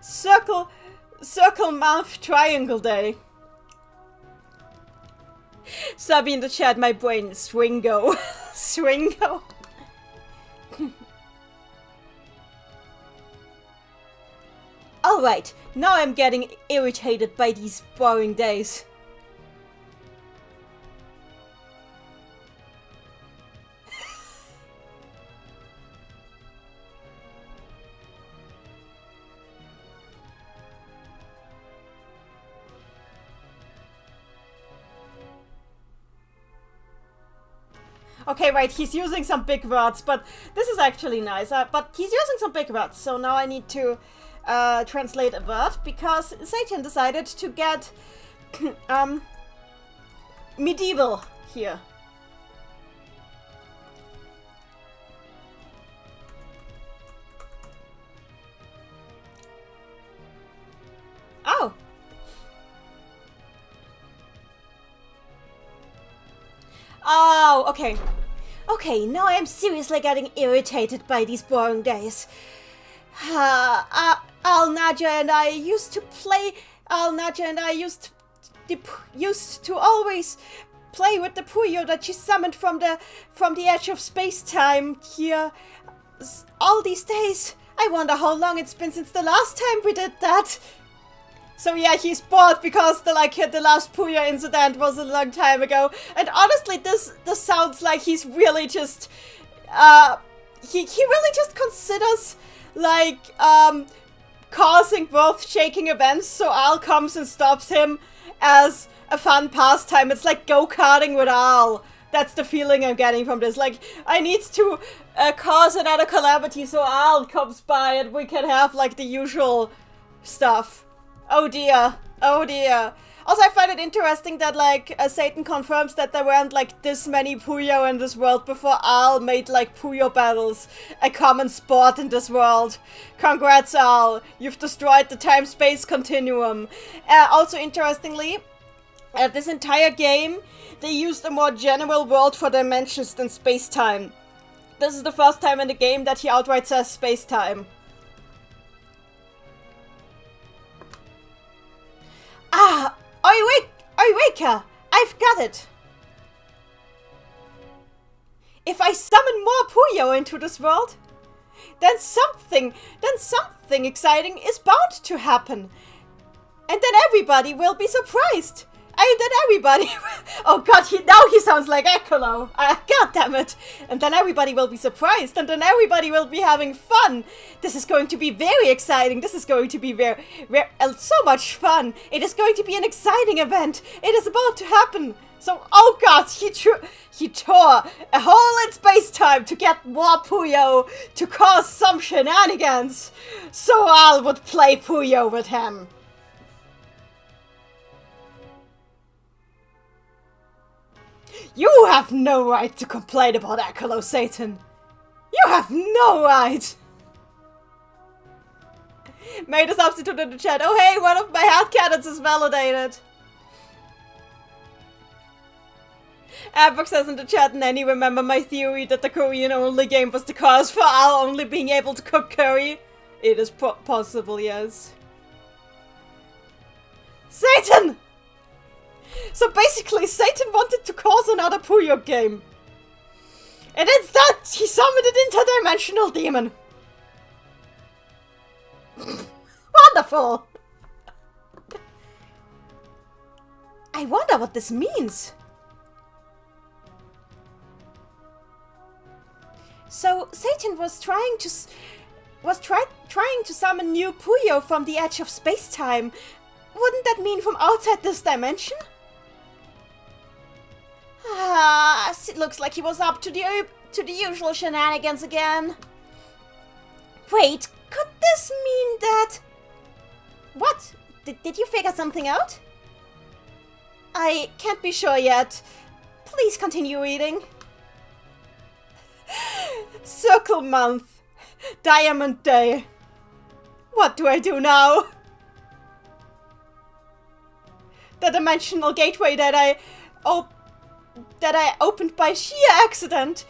Circle month triangle day. Sabi in the chat, my brain, Swingo. Swingo. Alright, now I'm getting irritated by these boring days. Okay, right, he's using some big words, but this is actually nice. But he's using some big words, so now I need to translate a word, because Satan decided to get medieval here. Oh! Oh, okay. Okay, now I'm seriously getting irritated by these boring days. Alnaja and I used to play. Alnaja and I used to always play with the Puyo that she summoned from the edge of space-time here. All these days. I wonder how long it's been since the last time we did that. So yeah, he's bored because the last Puyo incident was a long time ago. And honestly, this sounds like he's really just he really just considers like causing world-shaking events, so Al comes and stops him as a fun pastime. It's like go-karting with Al. That's the feeling I'm getting from this. Like, I need to cause another calamity so Al comes by and we can have like the usual stuff. Oh dear. Oh dear. Also, I find it interesting that, like, Satan confirms that there weren't, like, this many Puyo in this world before Al made, like, Puyo battles a common sport in this world. Congrats, Al. You've destroyed the time-space continuum. Also, interestingly, this entire game, they used a more general word for dimensions than space-time. This is the first time in the game that he outright says space-time. Ah! Oiweka! I've got it! If I summon more Puyo into this world, then something exciting is bound to happen. And then everybody will be surprised. And then everybody... Oh god, now he sounds like Ekolo. God damn it. And then everybody will be surprised. And then everybody will be having fun. This is going to be very exciting. This is going to be so much fun. It is going to be an exciting event. It is about to happen. So, oh god, he tore a hole in space-time to get more Puyo to cause some shenanigans. So Al would play Puyo with him. You have no right to complain about Ekolo, Satan. You have no right. Made a substitute in the chat. Oh hey, one of my headcanons is validated. Abrook says in the chat, Nanny, remember my theory that the Korean-only game was the cause for Al only being able to cook curry? It is possible, yes. Satan! So basically, Satan wanted to cause another Puyo game. And instead, he summoned an interdimensional demon. Wonderful! I wonder what this means. So, Satan was trying to summon new Puyo from the edge of space-time. Wouldn't that mean from outside this dimension? Ah, it looks like he was up to the usual shenanigans again. Wait, could this mean that... What? Did you figure something out? I can't be sure yet. Please continue reading. Circle month. Diamond day. What do I do now? The dimensional gateway that I opened by sheer accident.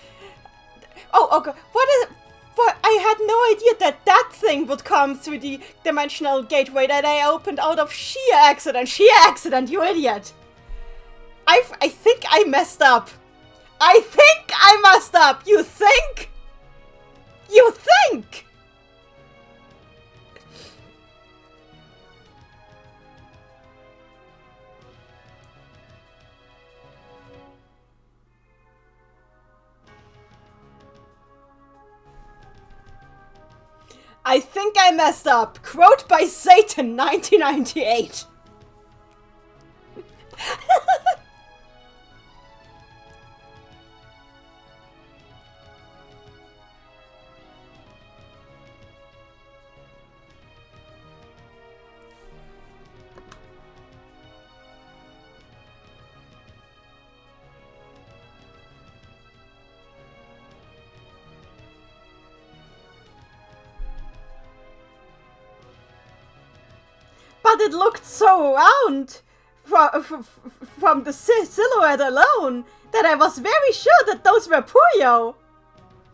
Oh, okay. What is it? What? I had no idea that thing would come through the dimensional gateway that I opened out of sheer accident. Sheer accident, you idiot. I think I messed up. I think I messed up. You think? You think? I think I messed up. Quote by Satan, 1998. But it looked so round from the silhouette alone that I was very sure that those were Puyo.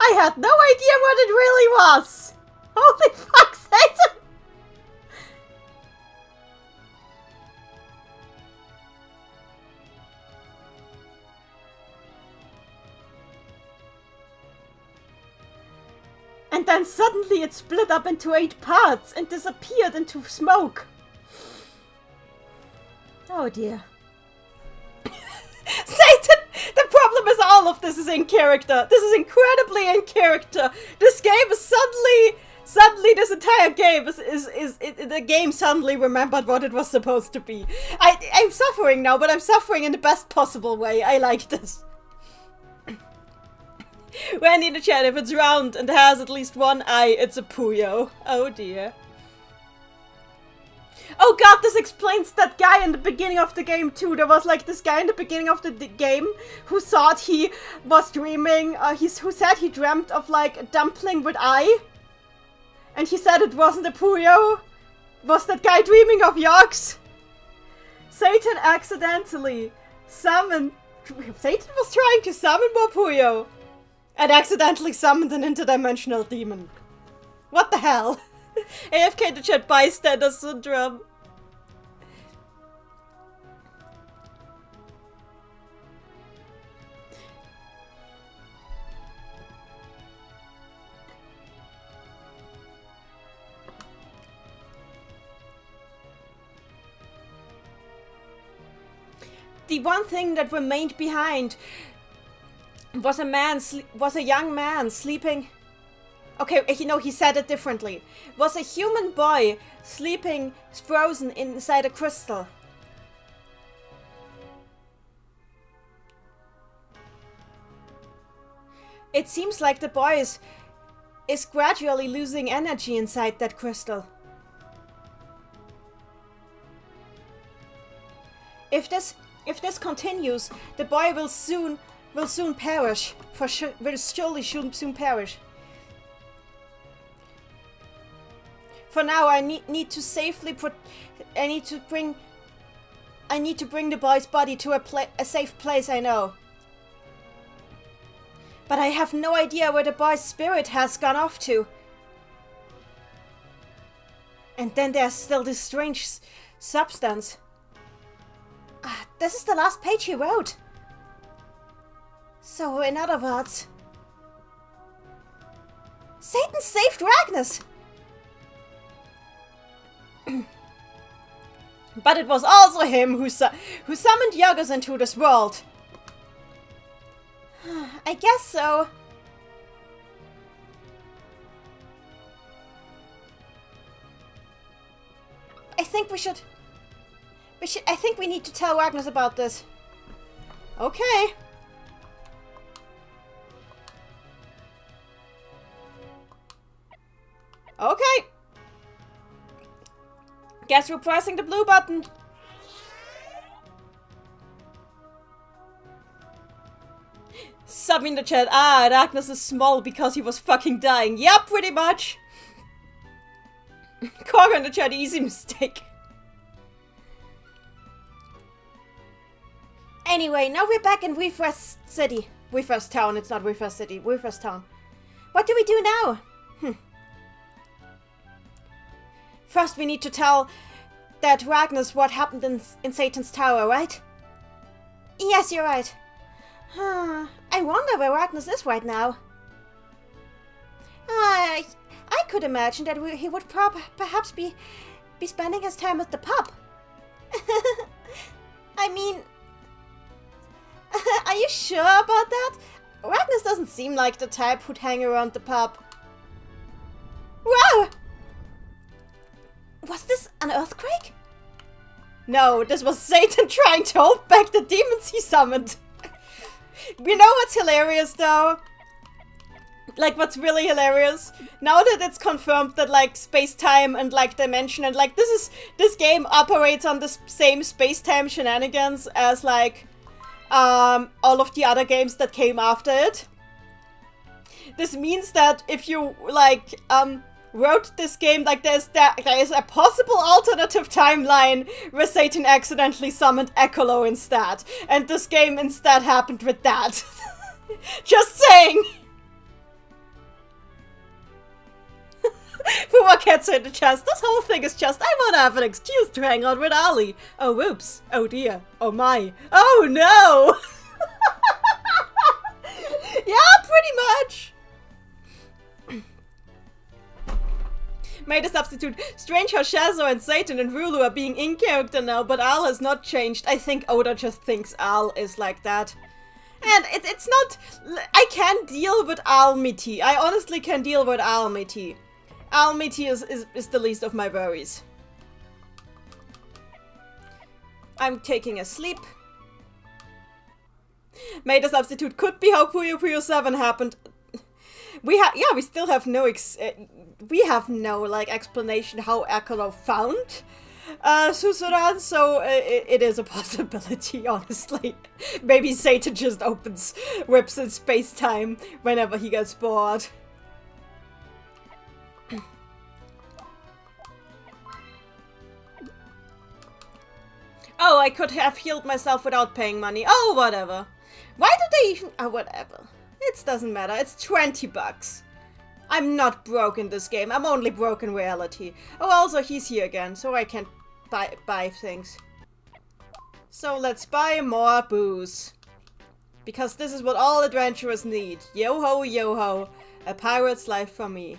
I had no idea what it really was. Holy fuck, Satan! And then suddenly it split up into 8 parts and disappeared into smoke. Oh dear. Satan! The problem is all of this is in character. This is incredibly in character. This game is suddenly this entire game the game suddenly remembered what it was supposed to be. I'm suffering now, but I'm suffering in the best possible way. I like this. Wendy in the chat, if it's round and has at least one eye, it's a Puyo. Oh dear. Oh god, this explains that guy in the beginning of the game too. There was like this guy in the beginning of the game who thought he was dreaming, who said he dreamt of like a dumpling with eye. And he said it wasn't a Puyo. Was that guy dreaming of Yogs? Satan accidentally summoned... Satan was trying to summon more Puyo. And accidentally summoned an interdimensional demon. What the hell? AFK to chat bystander syndrome. The one thing that remained behind was a young man sleeping. Okay, he said it differently. Was a human boy sleeping frozen inside a crystal. It seems like the boy is gradually losing energy inside that crystal. If this continues, the boy will soon perish. Will surely soon perish. For now, I need to safely I need to bring the boy's body to a safe place I know. But I have no idea where the boy's spirit has gone off to. And then there's still this strange substance. This is the last page he wrote. So, in other words, Satan saved Ragnus. But it was also him who summoned Yoggers into this world. I guess so. I think we need to tell Ragnus about this. Okay. Okay. Guess we're pressing the blue button. Sub in the chat. Ragnus is small because he was fucking dying. Yeah, pretty much. Korg in the chat, easy mistake. Anyway, now we're back in Refresh City. Refresh Town, it's not Refresh City. Refresh Town. What do we do now? First we need to tell that Ragnus what happened in Satan's tower, right? Yes, you're right. I wonder where Ragnus is right now. I could imagine that he would perhaps be spending his time at the pub. I mean, are you sure about that? Ragnus doesn't seem like the type who'd hang around the pub. Whoa! Was this an earthquake? No, this was Satan trying to hold back the demons he summoned. You know what's hilarious though? Like, what's really hilarious? Now that it's confirmed that, like, space-time and, like, dimension and, like, this game operates on the same space-time shenanigans as, like, all of the other games that came after it. This means that if you, like, wrote this game, like, there is a possible alternative timeline where Satan accidentally summoned Ecolo instead. And this game instead happened with that. Just saying! Puma gets in the chest. This whole thing is just, I want to have an excuse to hang out with Ali. Oh, whoops. Oh, dear. Oh, my. Oh, no! Yeah, pretty much. Made a substitute. Strange how Shazo and Satan and Rulu are being in character now, but Al has not changed. I think Oda just thinks Al is like that. And it's not... I can deal with Almity. I honestly can deal with Almity. Almity is the least of my worries. I'm taking a sleep. Made a substitute. Could be how Puyo Puyo 7 happened. We still have no like explanation how Ekolo found Susuran, so it is a possibility, honestly. Maybe Satan just whips in space-time whenever he gets bored. Oh, I could have healed myself without paying money. Oh, whatever. Why did they even... Oh, whatever. It doesn't matter. It's 20 bucks. I'm not broke in this game. I'm only broke in reality. Oh, also, he's here again, so I can buy things. So let's buy more booze. Because this is what all adventurers need. Yo-ho, yo-ho. A pirate's life for me.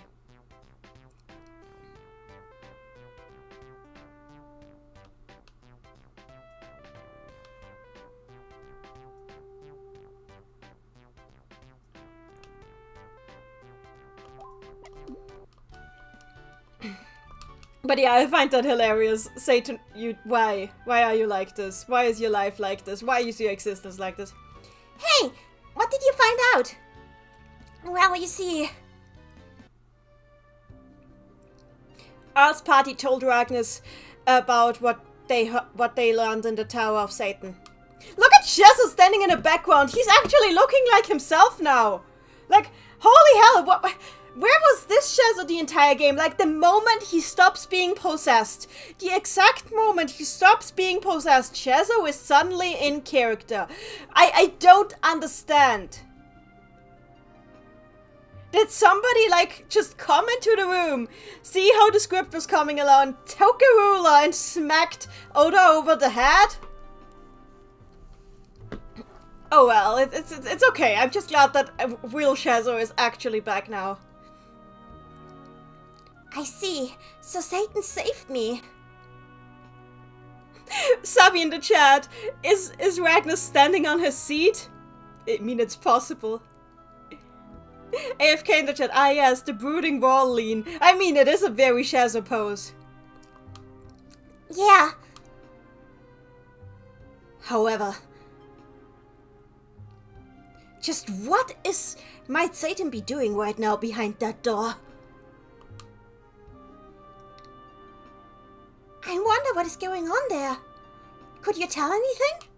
But yeah, I find that hilarious. Satan, why? Why are you like this? Why is your life like this? Why is your existence like this? Hey, what did you find out? Well, you see... Arl's party told Ragnus about what they learned in the Tower of Satan. Look at Shazo standing in the background. He's actually looking like himself now. Like, holy hell, what... Where was this Shazo the entire game? Like, the moment he stops being possessed, the exact moment he stops being possessed, Shazo is suddenly in character. I don't understand. Did somebody, like, just come into the room, see how the script was coming along, took a ruler and smacked Oda over the head? Oh well, it's okay. I'm just glad that real Shazo is actually back now. I see. So Satan saved me. Sabi in the chat, is Ragnus standing on his seat? I mean, it's possible. AFK in the chat, ah yes, the brooding wall lean. I mean, it is a very Shazo pose. Yeah. However, just what might Satan be doing right now behind that door? I wonder what is going on there. Could you tell anything?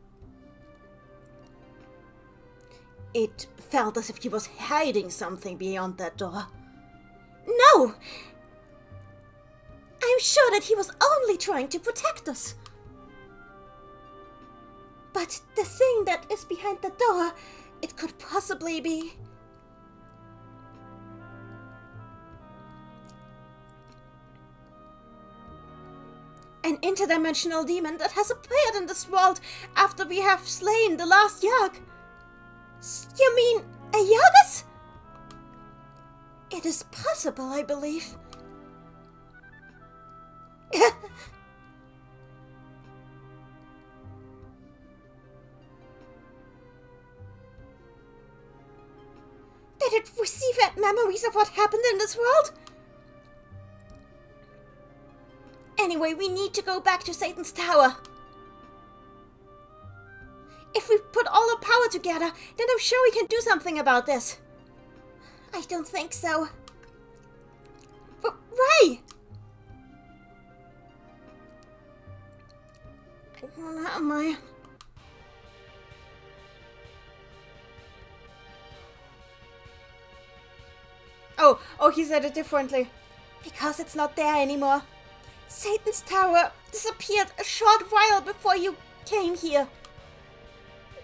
It felt as if he was hiding something beyond that door. No! I'm sure that he was only trying to protect us. But the thing that is behind the door, it could possibly be... An interdimensional demon that has appeared in this world after we have slain the last Yarg. You mean a Yargus? It is possible, I believe. Did it receive memories of what happened in this world? Anyway, we need to go back to Satan's Tower. If we put all our power together, then I'm sure we can do something about this. I don't think so. But why? Where am I? Oh, he said it differently. Because it's not there anymore. Satan's Tower disappeared a short while before you came here.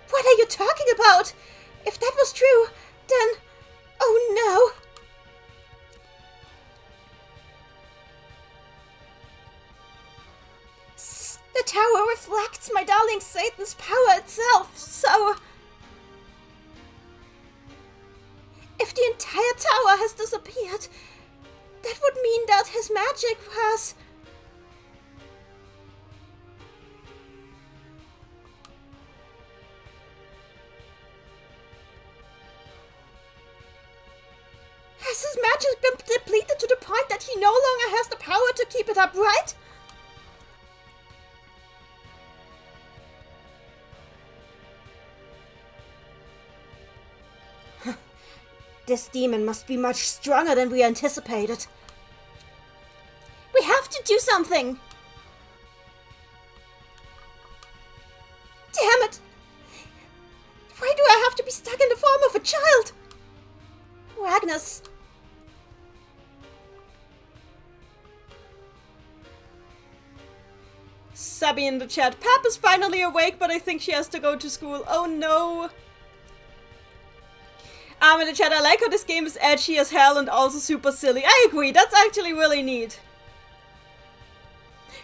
What are you talking about? If that was true, then... Oh no! The tower reflects my darling Satan's power itself, so... If the entire tower has disappeared, that would mean that his magic was... Has his magic been depleted to the point that he no longer has the power to keep it upright? This demon must be much stronger than we anticipated. We have to do something! Damn it! Why do I have to be stuck in the form of a child? Ragnus. Subby in the chat. Pap is finally awake, but I think she has to go to school. Oh no. In the chat, I like how this game is edgy as hell and also super silly. I agree, that's actually really neat.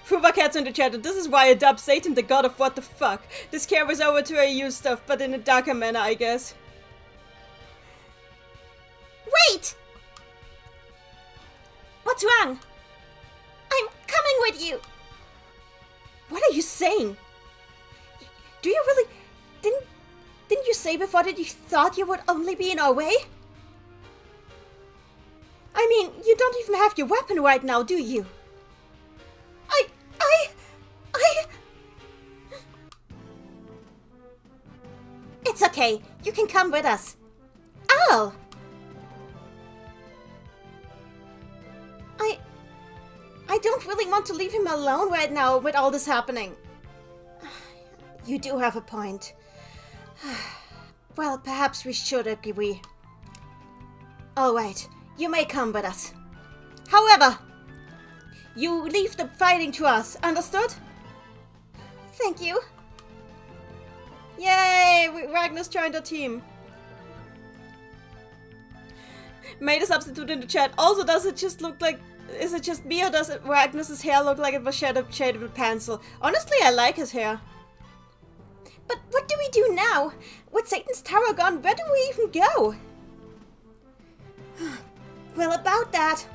Fuba Cat's in the chat, and this is why I dub Satan the god of what the fuck. This carries over to AU stuff, but in a darker manner, I guess. Wait! What's wrong? I'm coming with you! What are you saying? Do you really... Didn't you say before that you thought you would only be in our way? I mean, you don't even have your weapon right now, do you? It's okay. You can come with us. Al! I don't really want to leave him alone right now with all this happening. You do have a point. Well, perhaps we should agree. Alright, you may come with us. However, you leave the fighting to us, understood? Thank you. Yay! Ragnus joined our team. Made a substitute in the chat. Also, does it just look like... Is it just me or does Ragnus' hair look like it was shaded with pencil? Honestly, I like his hair. But what do we do now? With Satan's Tower gone, where do we even go? Well, about that...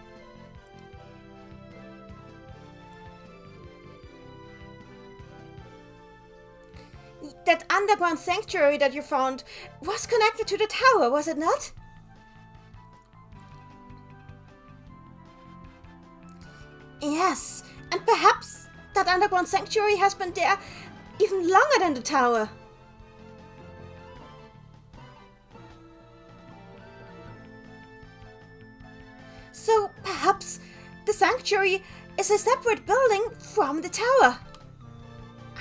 That underground sanctuary that you found was connected to the tower, was it not? Yes, and perhaps that underground sanctuary has been there even longer than the tower. So perhaps the sanctuary is a separate building from the tower.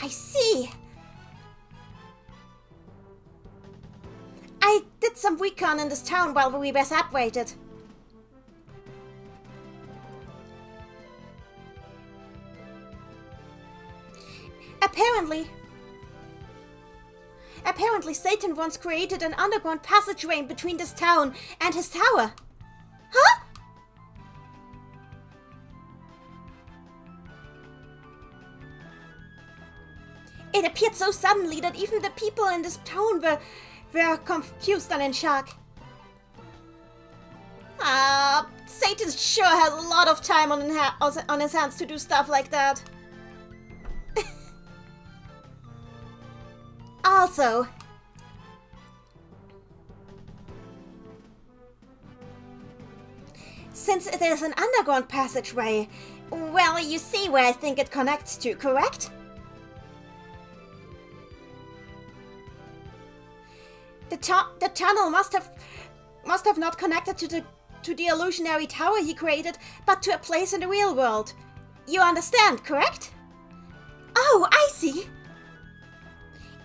I see. I did some recon in this town while we were separated. Apparently Satan once created an underground passageway between this town and his tower. Huh? It appeared so suddenly that even the people in this town were confused and in shock. Satan sure has a lot of time on his hands to do stuff like that. Also, since it is an underground passageway, well, you see where I think it connects to, correct? The tunnel must have not connected to the illusionary tower he created, but to a place in the real world. You understand, correct? Oh, I see.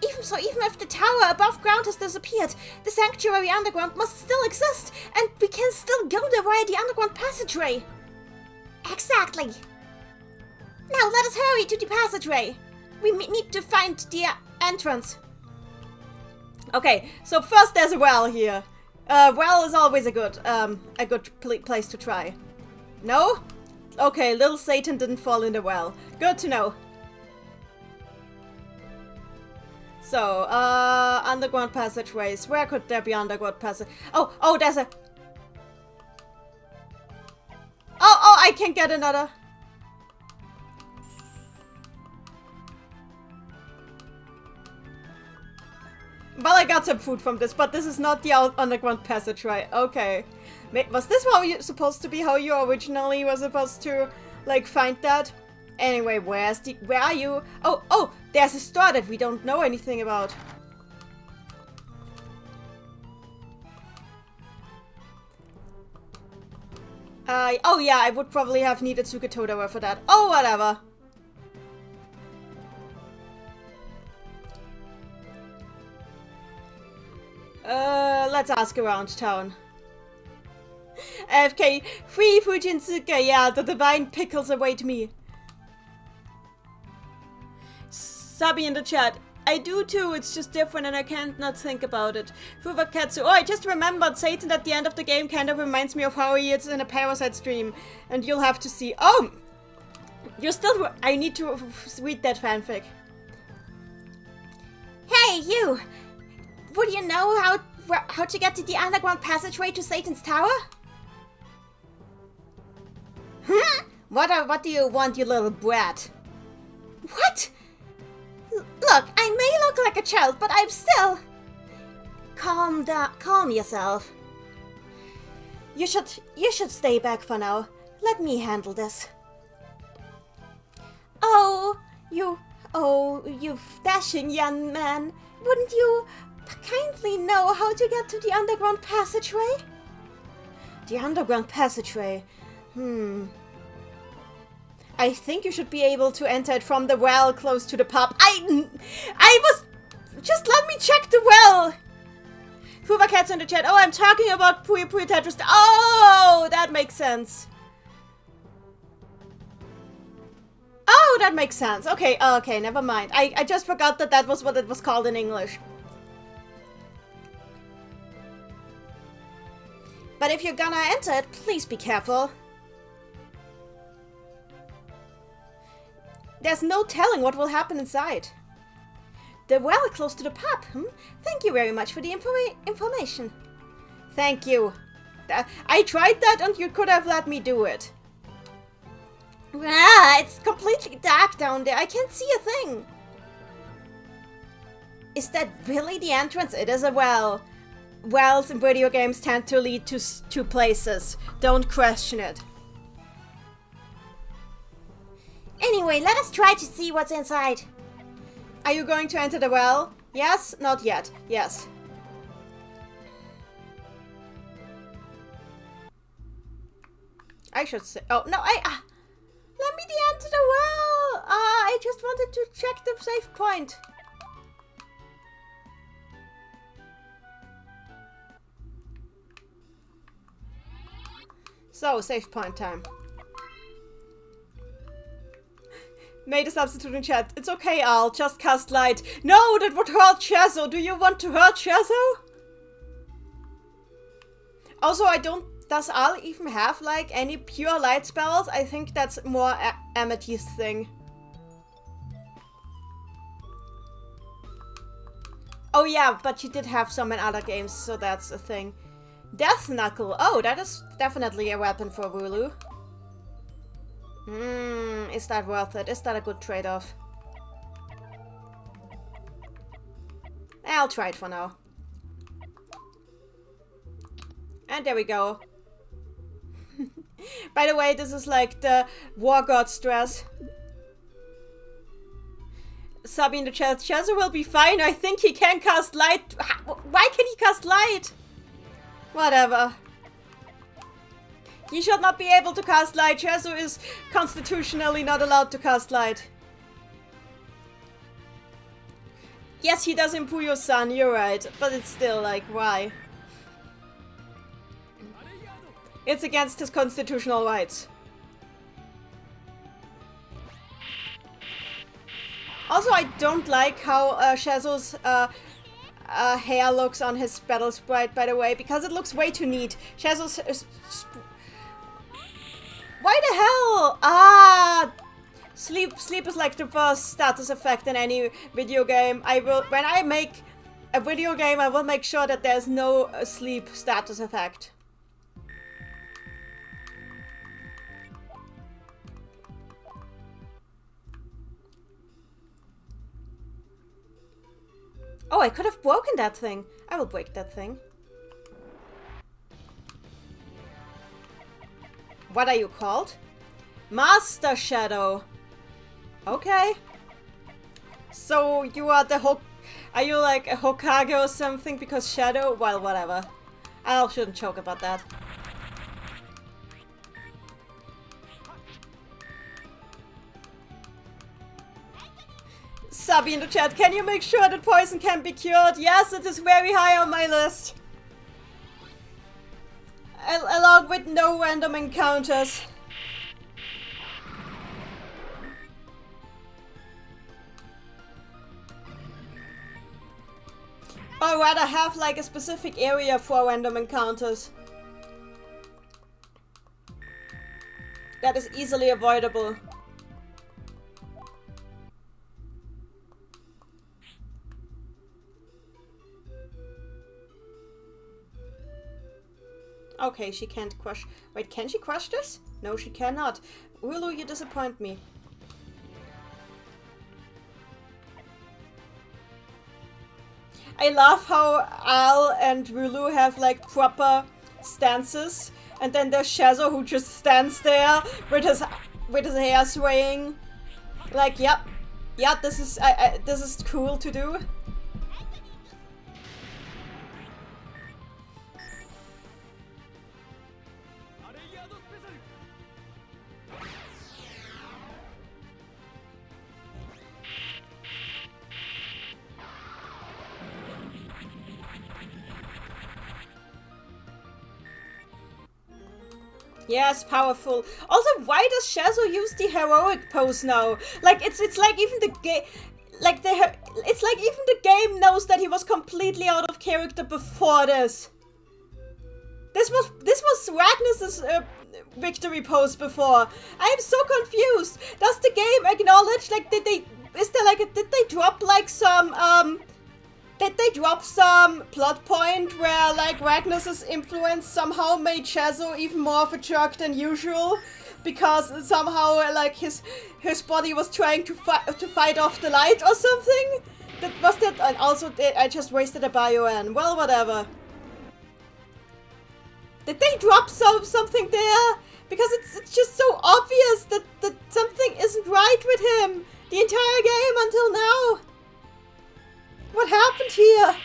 Even if the tower above ground has disappeared, the sanctuary underground must still exist, and we can still go there via the underground passageway. Exactly. Now let us hurry to the passageway. We need to find the entrance. Okay, so first there's a well here. Well is always a good place to try. No? Okay, little Satan didn't fall in the well. Good to know. So, underground passageways. Where could there be underground passage? Oh, there's a... Oh, I can get another. Well, I got some food from this, but this is not the underground passageway. Okay. Was this how you supposed to be? How you originally were supposed to, like, find that? Anyway, where are you? Oh, there's a store that we don't know anything about. Oh yeah, I would probably have needed Sugatodawa for that. Oh, whatever. Let's ask around town. AFK, free Fujinsuke, yeah, the divine pickles await me. Sabi in the chat, I do too, it's just different and I can't not think about it. Fuvakatsu, oh, I just remembered Satan at the end of the game kind of reminds me of how he is in a Parasite stream. And you'll have to see. Oh! I need to read that fanfic. Hey, you! Would you know how to get to the underground passageway to Satan's tower? What do you want, you little brat? What? Look, I may look like a child, but I'm still... Calm down. Calm yourself. You should stay back for now. Let me handle this. Oh, you dashing young man. Wouldn't you kindly know how to get to the underground passageway? The underground passageway? I think you should be able to enter it from the well close to the pub. Just let me check the well! Fuvakat's in the chat. Oh, I'm talking about Puyo Puyo Tetris. Oh, that makes sense. Oh, that makes sense. Okay, never mind. I just forgot that was what it was called in English. But if you're gonna enter it, please be careful. There's no telling what will happen inside. The well close to the pub. Thank you very much for the information. Thank you. I tried that and you could have let me do it. It's completely dark down there. I can't see a thing. Is that really the entrance? It is a well. Wells in video games tend to lead to places. Don't question it. Anyway, let us try to see what's inside. Are you going to enter the well? Yes? Not yet. Yes. I should say... Oh, no, let me enter the well! I just wanted to check the save point. So, save point time. Made a substitute in chat. It's okay, Al. Just cast light. No, that would hurt Chazo. Do you want to hurt Chazo? Also, does Al even have, like, any pure light spells? I think that's more Amethyst thing. Oh yeah, but she did have some in other games, so that's a thing. Death Knuckle. Oh, that is definitely a weapon for Wooloo. Is that worth it? Is that a good trade-off? I'll try it for now. And there we go. By the way, this is like the War God's dress. Sabi in the chat, Shazo will be fine. I think he can cast light. Why can he cast light? Whatever. He should not be able to cast light. Shazo is constitutionally not allowed to cast light. Yes, he does in Puyo-san, you're right. But it's still like, why? It's against his constitutional rights. Also, I don't like how Shazo's hair looks on his battle sprite, by the way, because it looks way too neat. Shazo's... why the hell? Ah! Sleep is like the first status effect in any video game. When I make a video game, I will make sure that there's no sleep status effect. Oh, I could have broken that thing. I will break that thing. What are you called? Master Shadow. Okay. So you are the are you like a Hokage or something because Shadow? Well, whatever. I shouldn't joke about that. Sabi in the chat, can you make sure that poison can be cured? Yes, it is very high on my list. Along with no random encounters. Or rather have like a specific area for random encounters. That is easily avoidable. Okay, she can't crush... Wait, can she crush this? No, she cannot. Wooloo, you disappoint me. I love how Al and Wooloo have like proper stances, and then there's Shazo who just stands there with his hair swaying. Like, yep, this is cool to do. Yes, powerful. Also, why does Shazo use the heroic pose now? Like, it's like even the game, it's like even the game knows that he was completely out of character before this. This was Ragnus's victory pose before. I am so confused. Does the game acknowledge, like, did they drop like some did they drop some plot point where, like, Ragnus's influence somehow made Shazo even more of a jerk than usual? Because somehow, like, his body was trying to fight off the light or something? And also, I just wasted a bio-N. Well, whatever. Did they drop something there? Because it's just so obvious that something isn't right with him the entire game until now. What happened here?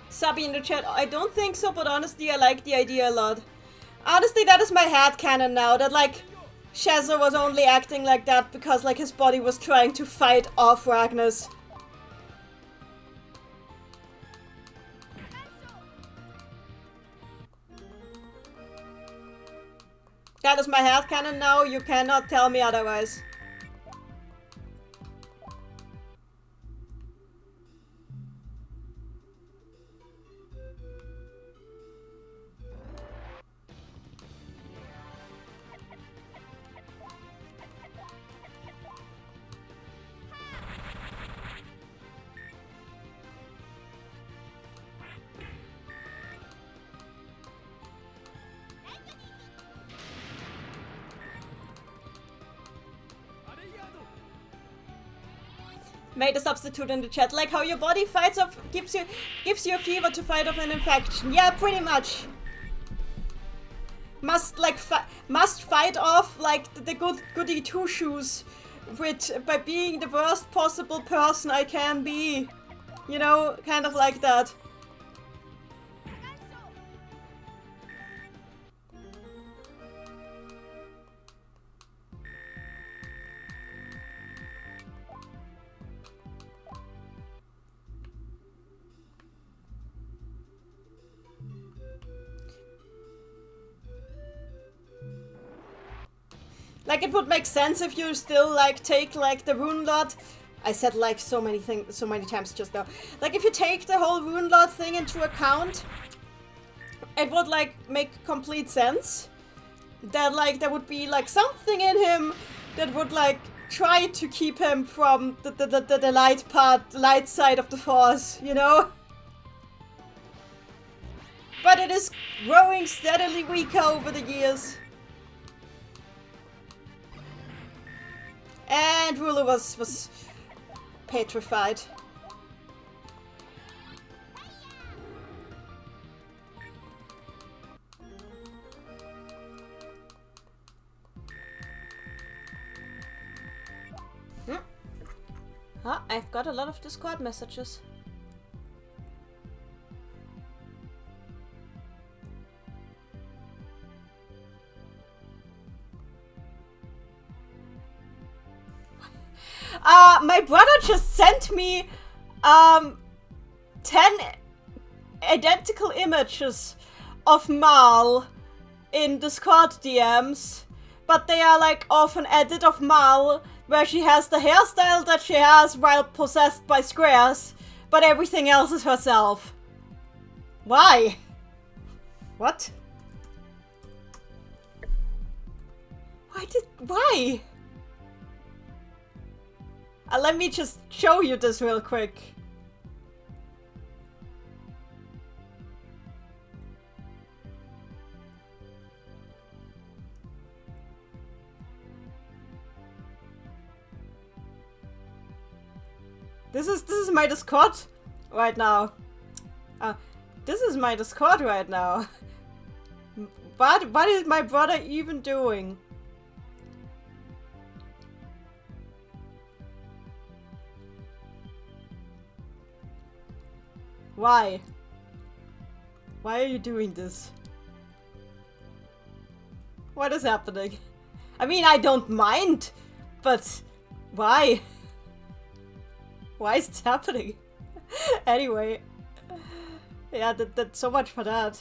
Sabi in the chat, I don't think so, but honestly I like the idea a lot. Honestly, that is my headcanon now, that like Shazo was only acting like that because like his body was trying to fight off Ragnus. That is my headcanon now, you cannot tell me otherwise. Made a substitute in the chat. Like how your body fights off, gives you a fever to fight off an infection. Yeah, pretty much. Must fight off like the goody two shoes by being the worst possible person I can be. You know, kind of like that. Like, it would make sense if you still, like, take, like, the rune lot. I said, like, so many times just now. Like, if you take the whole rune lot thing into account, it would, like, make complete sense. That, like, there would be, like, something in him that would, like, try to keep him from the light side of the Force, you know? But it is growing steadily weaker over the years. And Ruler was petrified. Huh? I've got a lot of Discord messages. My brother just sent me 10 identical images of Mal in Discord DMs, but they are like of an edit of Mal where she has the hairstyle that she has while possessed by squares, but everything else is herself. Why? What? Why? Let me just show you this real quick. This is my Discord right now. This is my Discord right now. What is my brother even doing? Why? Why are you doing this? What is happening? I mean, I don't mind, but why? Why is it happening? Anyway. Yeah, that's so much for that.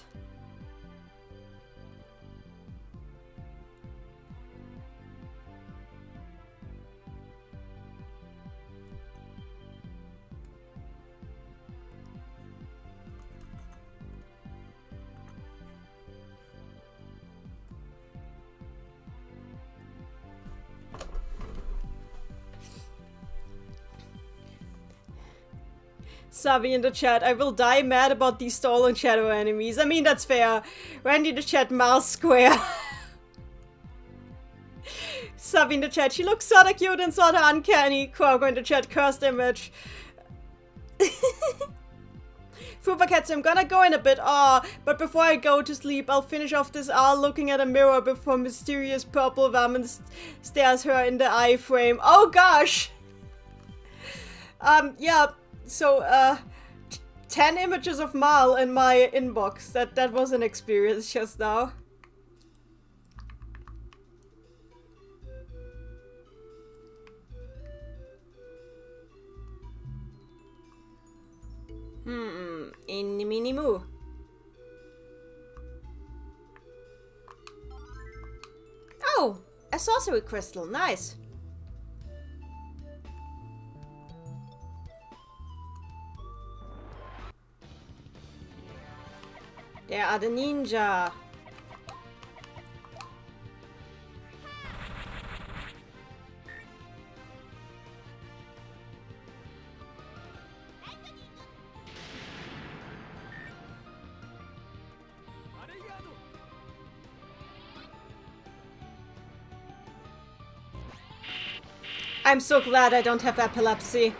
Savi in the chat, I will die mad about these stolen shadow enemies. I mean, that's fair. Randy in the chat, Mars Square. Savi in the chat, she looks sorta cute and sorta uncanny. Quago in the chat, cursed image. Fubercats, I'm gonna go in a bit. But before I go to sleep, I'll finish off this hour looking at a mirror before mysterious purple vermin stares her in the eye frame. Oh gosh! Yeah. So, 10 images of Mal in my inbox. That was an experience just now. Inni mini moo. Oh, a sorcery crystal. Nice. There are the ninja. I'm so glad I don't have epilepsy.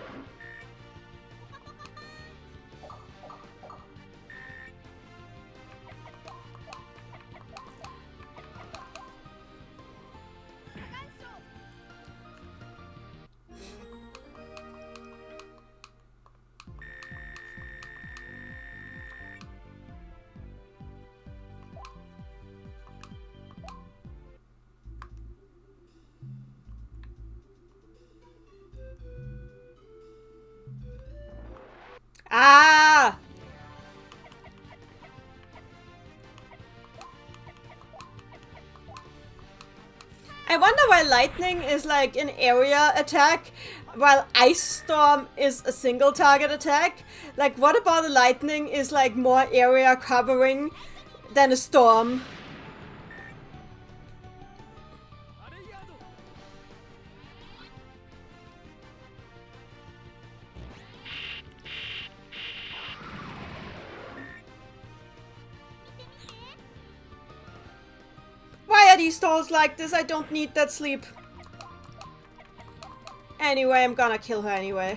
why lightning is like an area attack, while ice storm is a single target attack? Like, what about the lightning is like more area covering than a storm? Why are these stalls like this? I don't need that sleep. Anyway, I'm gonna kill her anyway.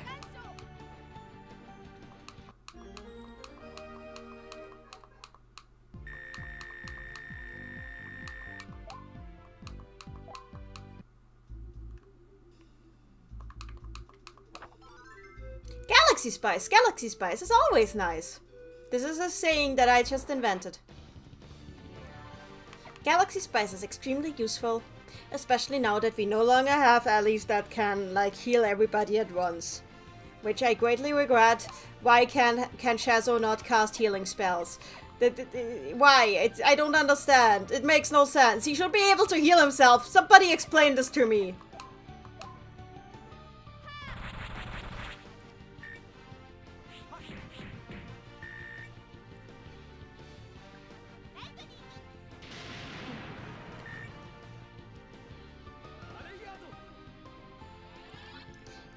Galaxy Spice! Galaxy Spice is always nice. This is a saying that I just invented. Galaxy Spice is extremely useful, especially now that we no longer have allies that can, like, heal everybody at once. Which I greatly regret. Why can Shazo not cast healing spells? Why? I don't understand. It makes no sense. He should be able to heal himself. Somebody explain this to me.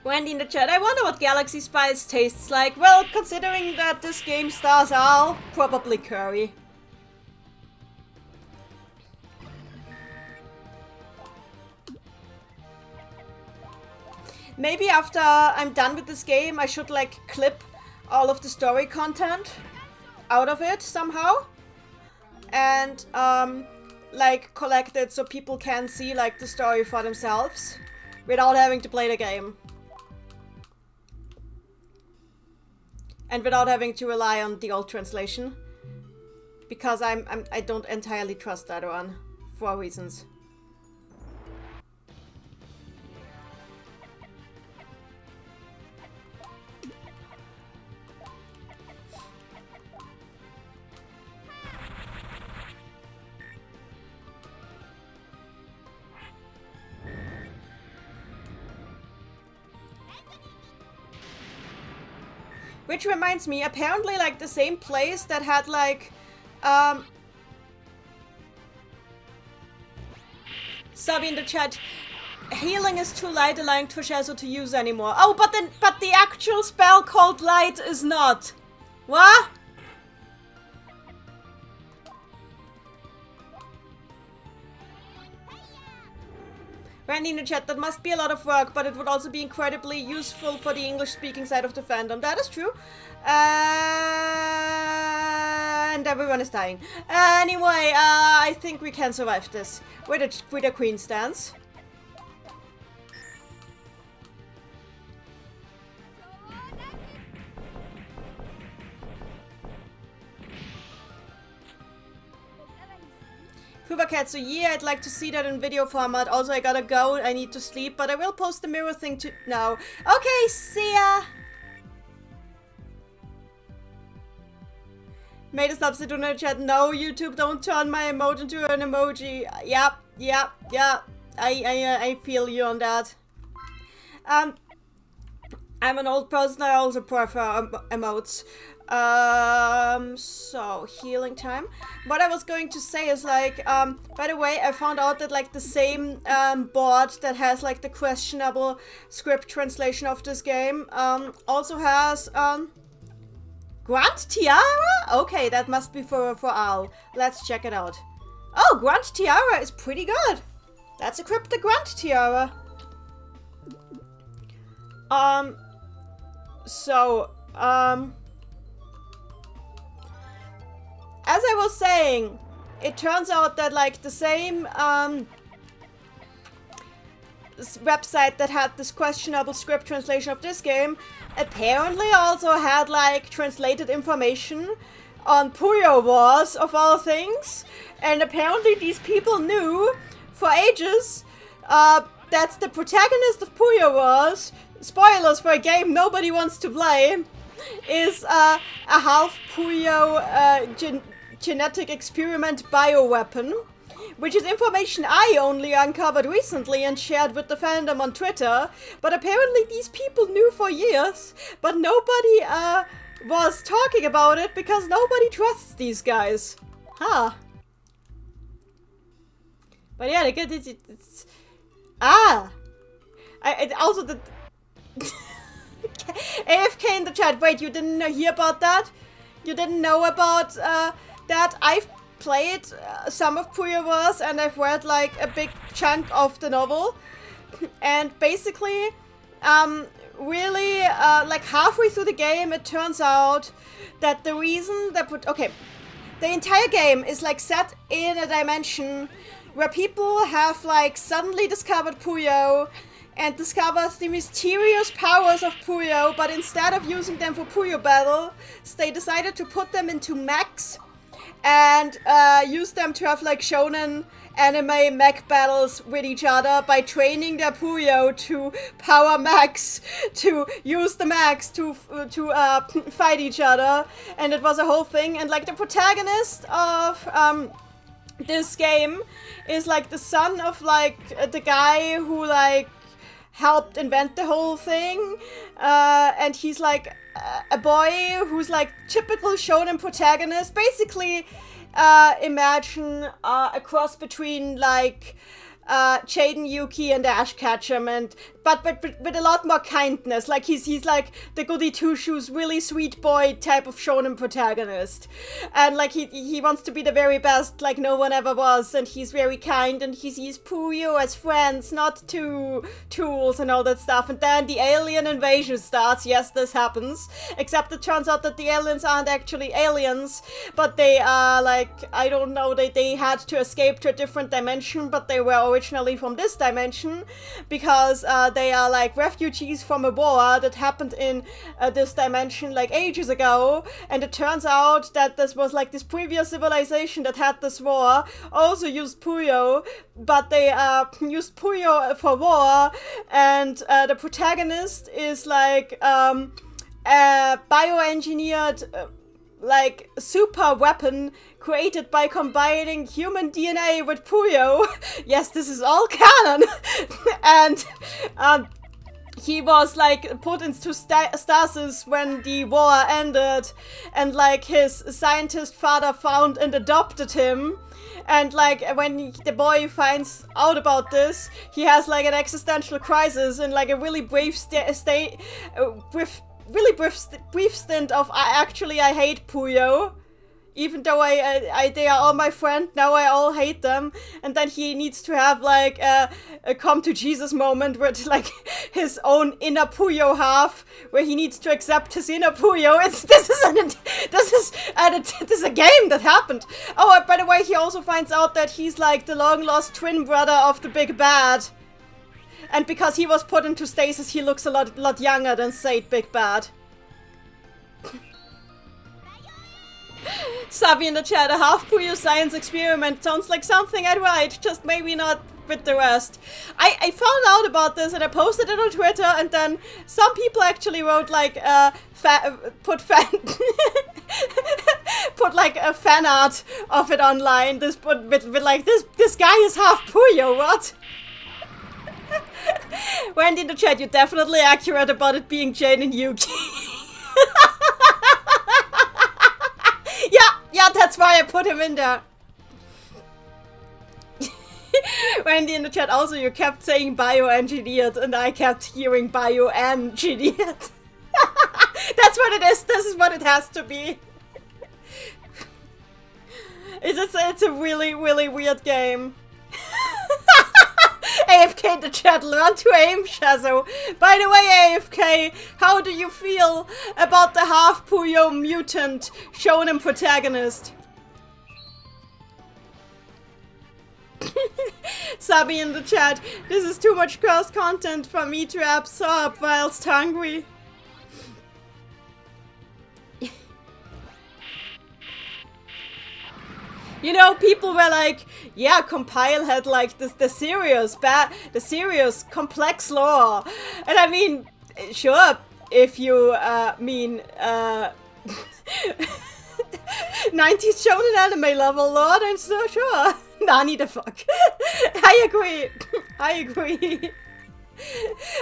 Wendy in the chat, I wonder what Galaxy Spice tastes like. Well, considering that this game stars Al, probably curry. Maybe after I'm done with this game, I should like clip all of the story content out of it somehow. And like collect it so people can see like the story for themselves without having to play the game. And without having to rely on the old translation. Because I don't entirely trust that one. For reasons. Which reminds me, apparently like the same place that had like Sabi in the chat, healing is too light a language for Shazo to use anymore. Oh, but the actual spell called light is not. What? Randy in the chat, that must be a lot of work, but it would also be incredibly useful for the English-speaking side of the fandom. That is true. And everyone is dying. Anyway, I think we can survive this with a queen stance. Fubakatsu, yeah, I'd like to see that in video format. Also, I gotta go, I need to sleep, but I will post the mirror thing to now. Okay, see ya! Made a substitute in the chat. No, YouTube, don't turn my emote into an emoji. Yep. I feel you on that. I'm an old person, I also prefer emotes. So healing time. What I was going to say is like, by the way, I found out that like the same board that has like the questionable script translation of this game also has Grunt Tiara? Okay, that must be for Al. Let's check it out. Oh, Grunt Tiara is pretty good. Let's equip the Grunt Tiara. As I was saying, it turns out that like the same website that had this questionable script translation of this game apparently also had like translated information on Puyo Wars of all things, and apparently these people knew for ages that the protagonist of Puyo Wars, spoilers for a game nobody wants to play, is a half Puyo genetic experiment bioweapon, which is information I only uncovered recently and shared with the fandom on Twitter, but apparently these people knew for years, but nobody was talking about it because nobody trusts these guys. Huh. But yeah, it's also the AFK in the chat. Wait, you didn't hear about that? You didn't know about that? I've played some of Puyo Wars and I've read like a big chunk of the novel, and basically, really, like halfway through the game, it turns out that the reason that the entire game is like set in a dimension where people have like suddenly discovered Puyo and discovered the mysterious powers of Puyo, but instead of using them for Puyo battles, they decided to put them into mechs and use them to have like shonen anime mech battles with each other by training their Puyo to power mechs, to use the mechs to fight each other. And it was a whole thing. And like the protagonist of this game is like the son of like the guy who like helped invent the whole thing, and he's like a boy who's like typical shonen protagonist. Basically, imagine a cross between like Jaden Yuki and Ash Ketchum, but with a lot more kindness. Like he's like the goody two shoes, really sweet boy type of shonen protagonist, and like he wants to be the very best, like no one ever was, and he's very kind, and he sees Puyo as friends, not two tools and all that stuff. And then the alien invasion starts. Yes, this happens, except it turns out that the aliens aren't actually aliens, but they are like, I don't know, they had to escape to a different dimension, but they were originally from this dimension because they are like refugees from a war that happened in this dimension like ages ago. And it turns out that this was like this previous civilization that had this war also used Puyo, but they used Puyo for war. And the protagonist is like a bioengineered like super weapon created by combining human DNA with Puyo. Yes, this is all canon. And he was like put into stasis when the war ended, and like his scientist father found and adopted him. And like when the boy finds out about this, he has like an existential crisis and like a really brief brief stint of I hate Puyo. Even though they are all my friend, now I all hate them. And then he needs to have like a come to Jesus moment with like his own inner Puyo half, where he needs to accept his inner Puyo. This is a game that happened. Oh, by the way, he also finds out that he's like the long lost twin brother of the big bad. And because he was put into stasis, he looks a lot younger than Said Big Bad. Sabi in the chat, a half Puyo science experiment sounds like something I'd write, just maybe not with the rest. I found out about this and I posted it on Twitter, and then some people actually wrote like put like a fan art of it online. With like this guy is half Puyo, what? Wendy in the chat, you're definitely accurate about it being Jane and Yuki. Yeah, that's why I put him in there. Wendy in the chat, also you kept saying bioengineered and I kept hearing bioengineered. That's what it is. This is what it has to be. It's a really, really weird game. AFK in the chat, learn to aim, Shazo. By the way, AFK, how do you feel about the half Puyo mutant shonen protagonist? Sabi in the chat, this is too much cursed content for me to absorb whilst hungry. You know, people were like, yeah, Compile had like the serious complex lore. And I mean, sure, if you mean 90s shonen anime level lore, then so sure. Nani the fuck. I agree. I agree.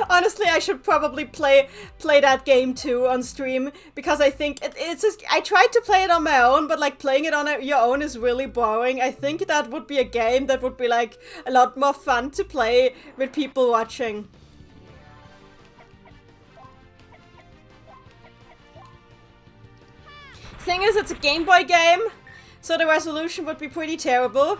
Honestly, I should probably play that game too on stream, because I think it's just, I tried to play it on my own, but like playing it on your own is really boring. I think that would be a game that would be like a lot more fun to play with people watching. Thing is, it's a Game Boy game, so the resolution would be pretty terrible.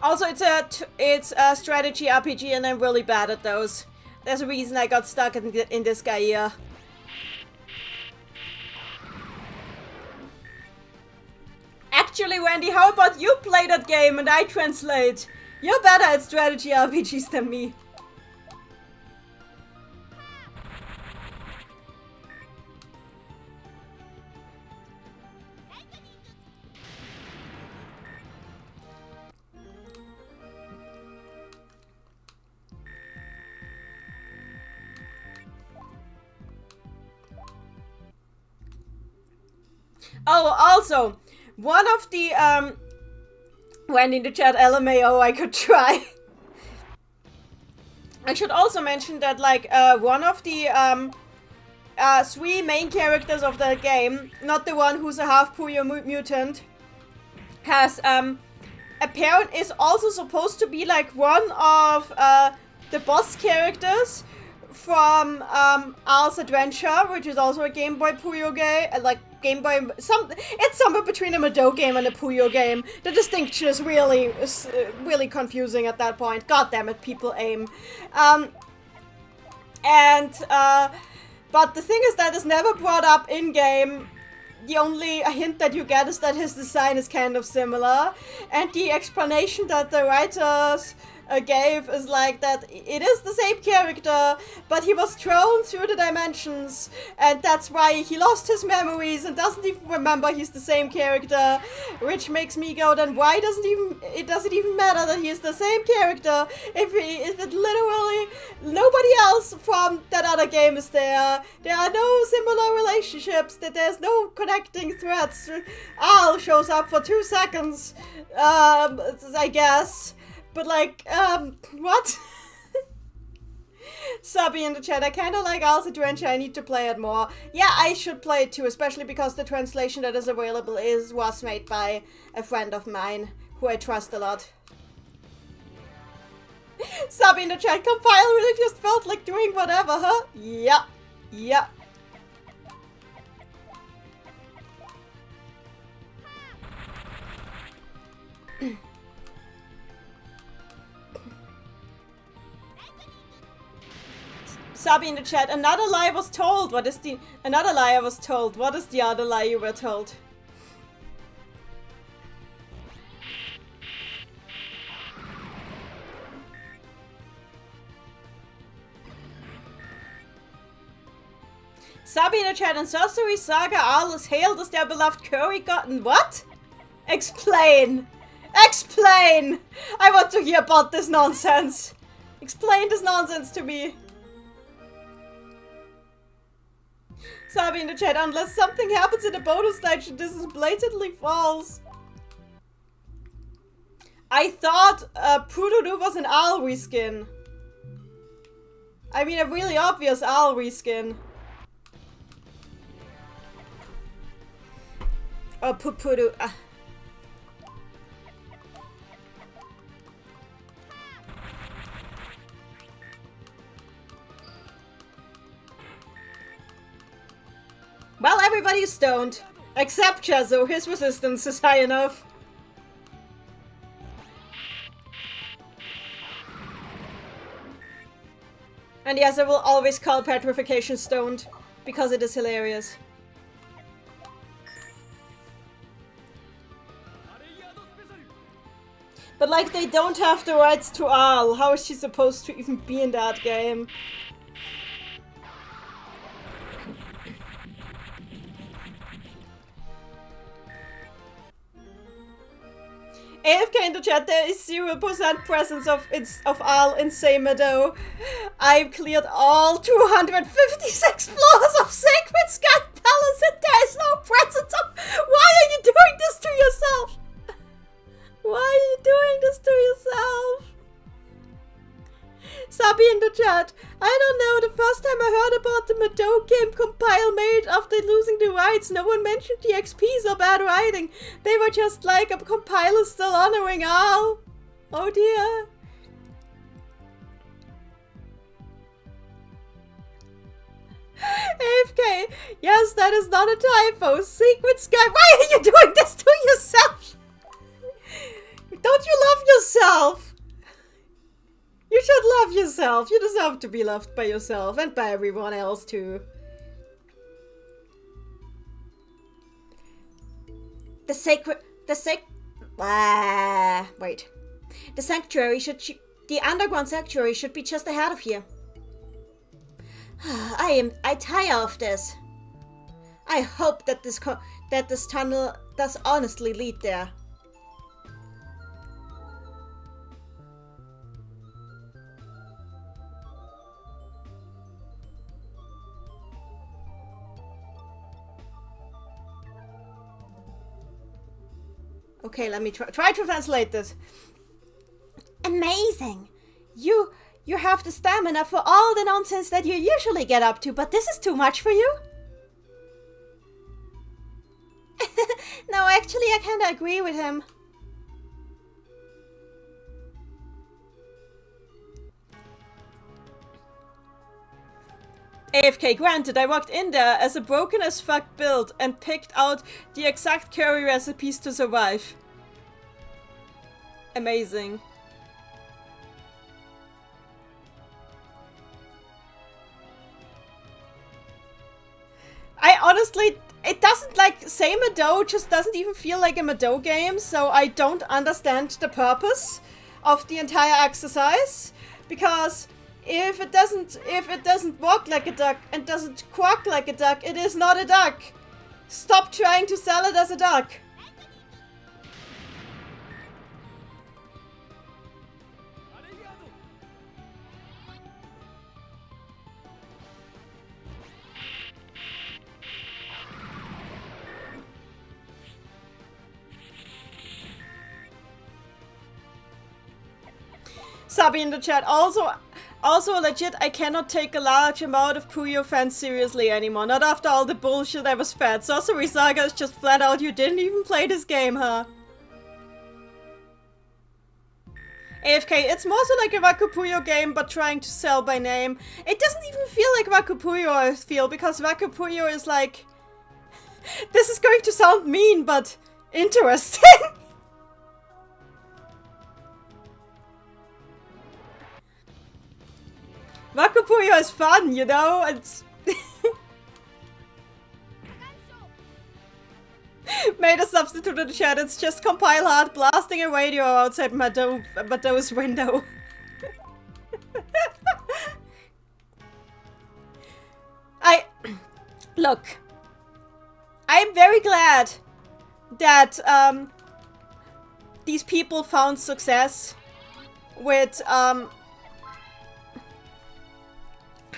Also, it's a strategy RPG, and I'm really bad at those. There's a reason I got stuck in this guy here. Actually, Wendy, how about you play that game and I translate? You're better at strategy RPGs than me. Oh, also, one of the, went in the chat, LMAO, I could try. I should also mention that, like, one of the, 3 main characters of the game, not the one who's a half Puyo mutant, has, is also supposed to be, like, one of, the boss characters from, Al's Adventure, which is also a Game Boy Puyo game, like, Game Boy, it's somewhere between a Madou game and a Puyo game. The distinction is really confusing at that point. God damn it, people aim. But the thing is that it's never brought up in-game. The only hint that you get is that his design is kind of similar. And the explanation that the writers gave is like that it is the same character, but he was thrown through the dimensions, and that's why he lost his memories and doesn't even remember he's the same character, which makes me go, then why does it even matter that he is the same character if it literally nobody else from that other game is there are no similar relationships, that there's no connecting threads. Al shows up for 2 seconds, I guess. But like, what? Subby in the chat, I kinda like Al's Adventure, I need to play it more. Yeah, I should play it too, especially because the translation that is available was made by a friend of mine, who I trust a lot. Subby in the chat, compile really just felt like doing whatever, huh? Yeah. Yeah. Sabi in the chat, another lie was told. Another lie I was told. What is the other lie you were told? Sabi in the chat, and Sorcery Saga Al is hailed as their beloved curry gotten. What? Explain! Explain! I want to hear about this nonsense. Explain this nonsense to me. Sabi in the chat, unless something happens in the bonus stage, this is blatantly false. I thought Prududu was an Al reskin. I mean, a really obvious Al reskin. Oh, Pupudu. Well, everybody's stoned. Except Chazo, his resistance is high enough. And yes, I will always call petrification stoned, because it is hilarious. But like, they don't have the rights to Al. How is she supposed to even be in that game? AFK in the chat, there is 0% presence of Al in Saturn Madou. I've cleared all 256 floors of Sacred Sky Palace and there is no presence of... Why are you doing this to yourself? Why are you doing this to yourself? Sabi in the chat, I don't know, the first time I heard about the Madou game compile made after losing the rights, no one mentioned the XPs or bad writing. They were just like, a compiler still honoring Al. Oh dear. AFK, yes, that is not a typo. Secret Sky, why are you doing this to yourself? Don't you love yourself? You should love yourself. You deserve to be loved by yourself and by everyone else too. The sanctuary the underground sanctuary should be just ahead of here. I tire of this. I hope that this tunnel does honestly lead there. Okay, let me try to translate this. Amazing! You have the stamina for all the nonsense that you usually get up to, but this is too much for you? No, actually, I kinda agree with him. AFK, granted, I walked in there as a broken as fuck build and picked out the exact curry recipes to survive. Amazing. I honestly, it doesn't like, say Madou just doesn't even feel like a Madou game, so I don't understand the purpose of the entire exercise, because if it doesn't walk like a duck and doesn't quack like a duck, it is not a duck. Stop trying to sell it as a duck. Sabi in the chat, also legit, I cannot take a large amount of Puyo fans seriously anymore. Not after all the bullshit I was fed. Sorcery Saga is just flat out, you didn't even play this game, huh? AFK, it's more so like a Waku Puyo game, but trying to sell by name. It doesn't even feel like Waku Puyo, I feel, because Waku Puyo is like... This is going to sound mean, but interesting. Waku Puyo is fun, you know? It's made a substitute in the chat, it's just compile hard blasting a radio outside Madou's window. Look, I'm very glad that these people found success with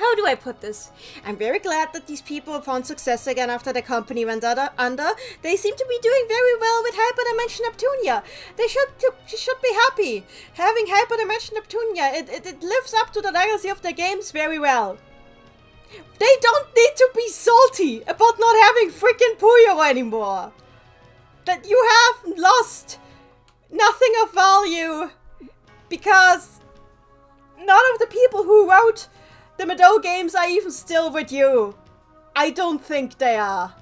how do I put this? I'm very glad that these people found success again after the company went under. They seem to be doing very well with Hyperdimension Neptunia. They should be happy. Having Hyperdimension Neptunia, it lives up to the legacy of the games very well. They don't need to be salty about not having freaking Puyo anymore. That you have lost nothing of value because none of the people who wrote the Madou games are even still with you. I don't think they are.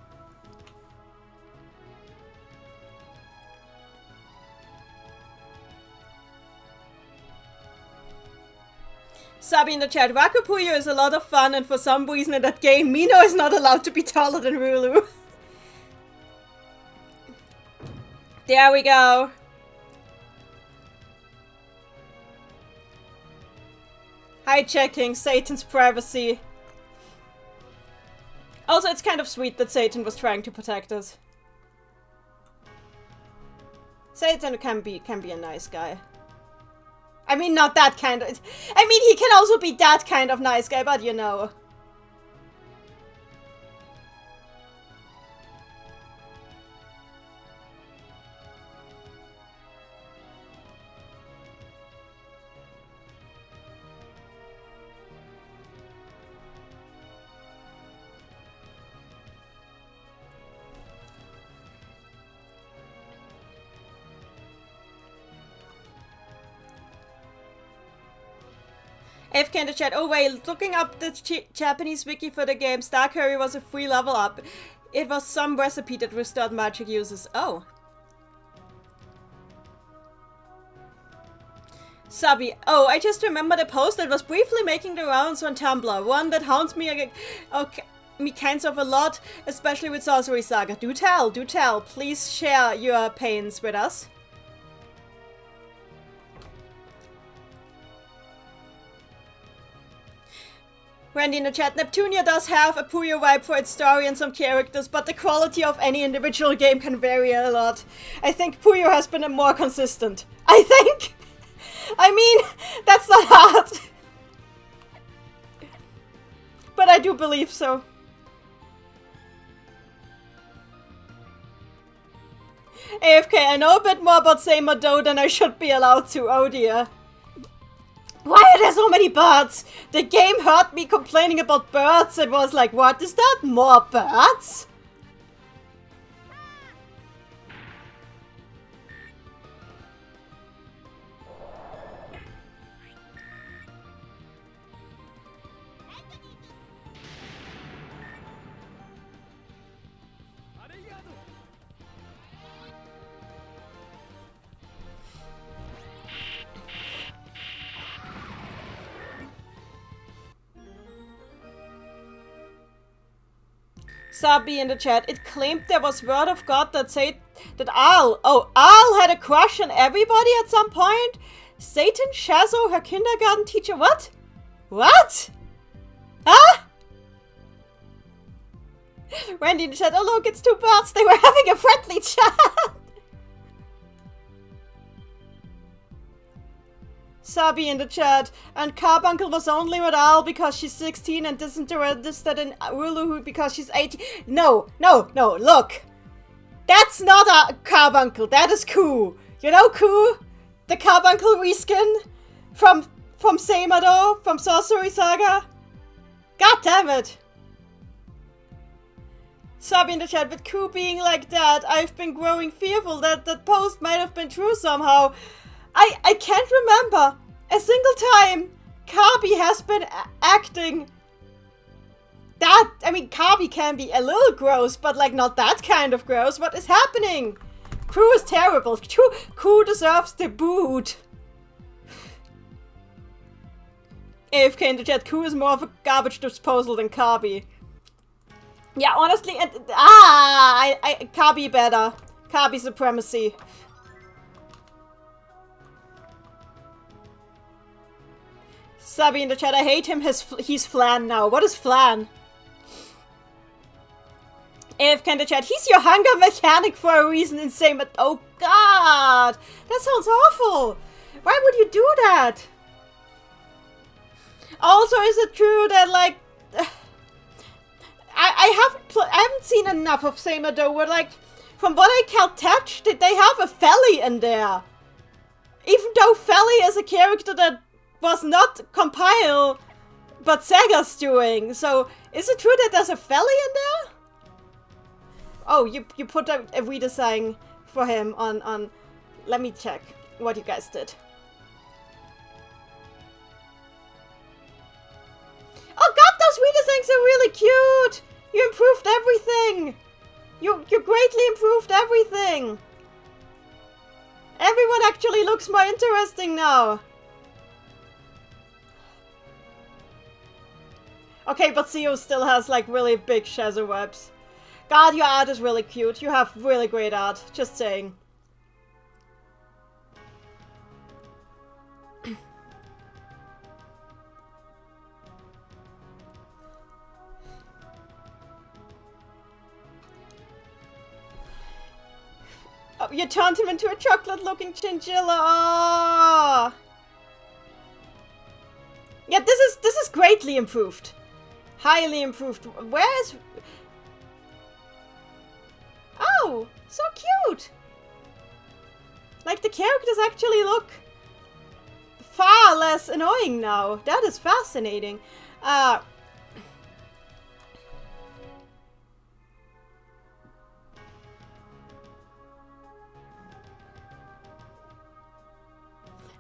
Sabi in the chat, Waku Puyo is a lot of fun and for some reason in that game, Mino is not allowed to be taller than Rulu. There we go. Hijacking Satan's privacy. Also, it's kind of sweet that Satan was trying to protect us. Satan can be a nice guy. I mean, not that kind of... I mean, he can also be that kind of nice guy, but you know. AFK in the chat. Oh wait, looking up the Japanese wiki for the game, Star Curry was a free level up. It was some recipe that restored magic uses. Oh. Sabi. Oh, I just remembered a post that was briefly making the rounds on Tumblr. One that haunts me me kinds of a lot, especially with Sorcery Saga. Do tell, do tell. Please share your pains with us. Randy in the chat, Neptunia does have a Puyo vibe for its story and some characters, but the quality of any individual game can vary a lot. I think Puyo has been more consistent. I think! I mean, that's not hard. But I do believe so. AFK, I know a bit more about Saturn Madou than I should be allowed to, oh dear. Why are there so many birds? The game heard me complaining about birds and was like, what is that? More birds? Sabi in the chat, it claimed there was word of God that said that Al had a crush on everybody at some point? Satan, Shazo, her kindergarten teacher, what? What? Huh? Randy in the chat, oh look, it's two birds, they were having a friendly chat! Sabi in the chat, and Carbuncle was only with Al because she's 16 and isn't registered in Ulu because she's 18. No, look. That's not a Carbuncle, that is Ku. You know Ku? The Carbuncle reskin from Saturn Madou, from Sorcery Saga? God damn it. Sabi in the chat, with Ku being like that, I've been growing fearful that that post might have been true somehow. I can't remember a single time Kabi has been acting that. I mean, Kabi can be a little gross, but like not that kind of gross. What is happening? Ku is terrible. Ku deserves the boot. AFK in the chat, Ku is more of a garbage disposal than Kabi. Yeah, honestly, Kabi better. Kabi supremacy. Sabi in the chat, I hate him, he's flan now. What is flan? AFK in the chat, he's your hunger mechanic for a reason in same. Oh god! That sounds awful! Why would you do that? Also, is it true that, like... I haven't seen enough of Saturn Madou where, like, from what I can touch, did they have a Feli in there? Even though Feli is a character that was not compiled, but Sega's doing. So, is it true that there's a Feli in there? Oh, you put a redesign for him on... Let me check what you guys did. Oh god, those redesigns are really cute! You improved everything! You greatly improved everything! Everyone actually looks more interesting now! Okay, but Zio still has, like, really big shadow webs. God, your art is really cute. You have really great art. Just saying. Oh, you turned him into a chocolate-looking chinchilla. Oh. Yeah, this is greatly improved. Highly improved. Where is... Oh, so cute. Like, the characters actually look far less annoying now. That is fascinating.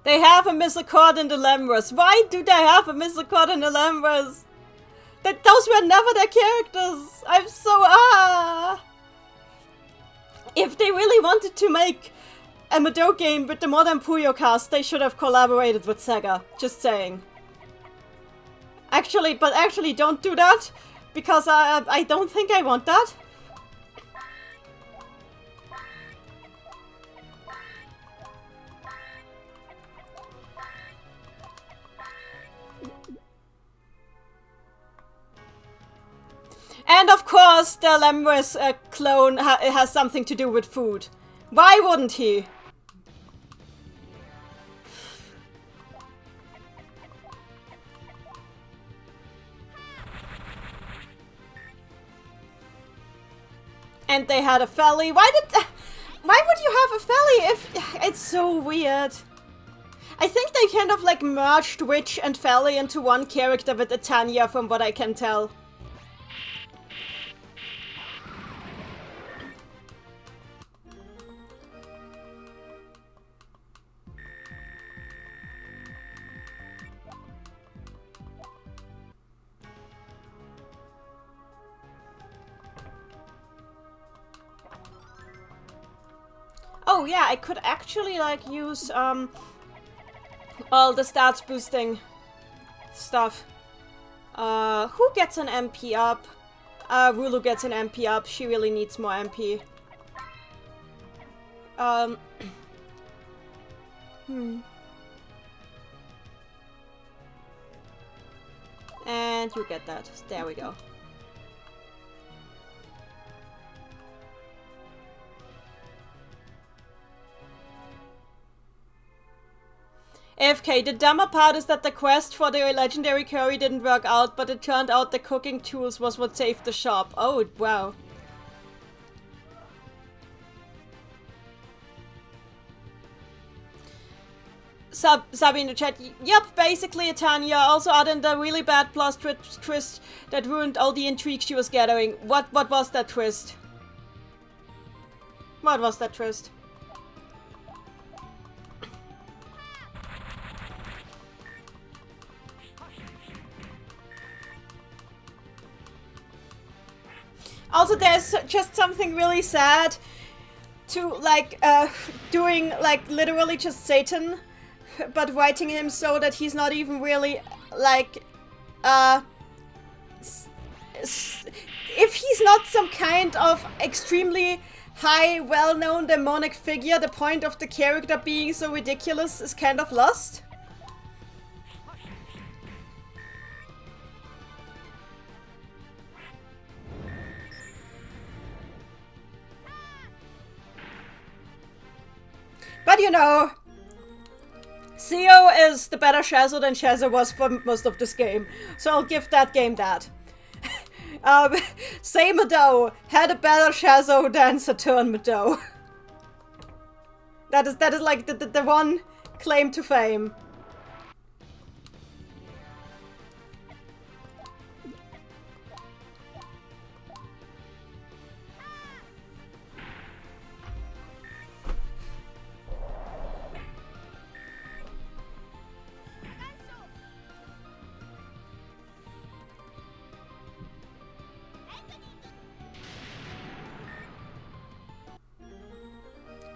They have a misaccord in the Lambras. Why do they have a misaccord in the Lambras? Those were never their characters. I'm so If they really wanted to make a Madou game with the modern Puyo cast, they should have collaborated with Sega. Just saying. Actually, don't do that, because I don't think I want that. And of course, the Lambras clone has something to do with food. Why wouldn't he? And they had a felly. Why would you have a felly if... It's so weird. I think they kind of like merged witch and felly into one character with Etania, from what I can tell. Oh yeah, I could actually like use all the stats boosting stuff. Who gets an MP up? Rulu gets an MP up. She really needs more MP. And you get that. There we go. AFK, the dumber part is that the quest for the legendary curry didn't work out, but it turned out the cooking tools was what saved the shop. Oh, wow. Sabi in the chat, yep, basically Etania, also other than the really bad plus twist that ruined all the intrigue she was gathering. What was that twist? What was that twist? Also, there's just something really sad to, like, doing, like, literally just Satan, but writing him so that he's not even really, like, if he's not some kind of extremely high, well-known demonic figure, the point of the character being so ridiculous is kind of lost. But you know, Zio is the better Shazo than Shazo was for most of this game, so I'll give that game that. Say Madou had a better Shazo than Saturn Madou. That is like the one claim to fame.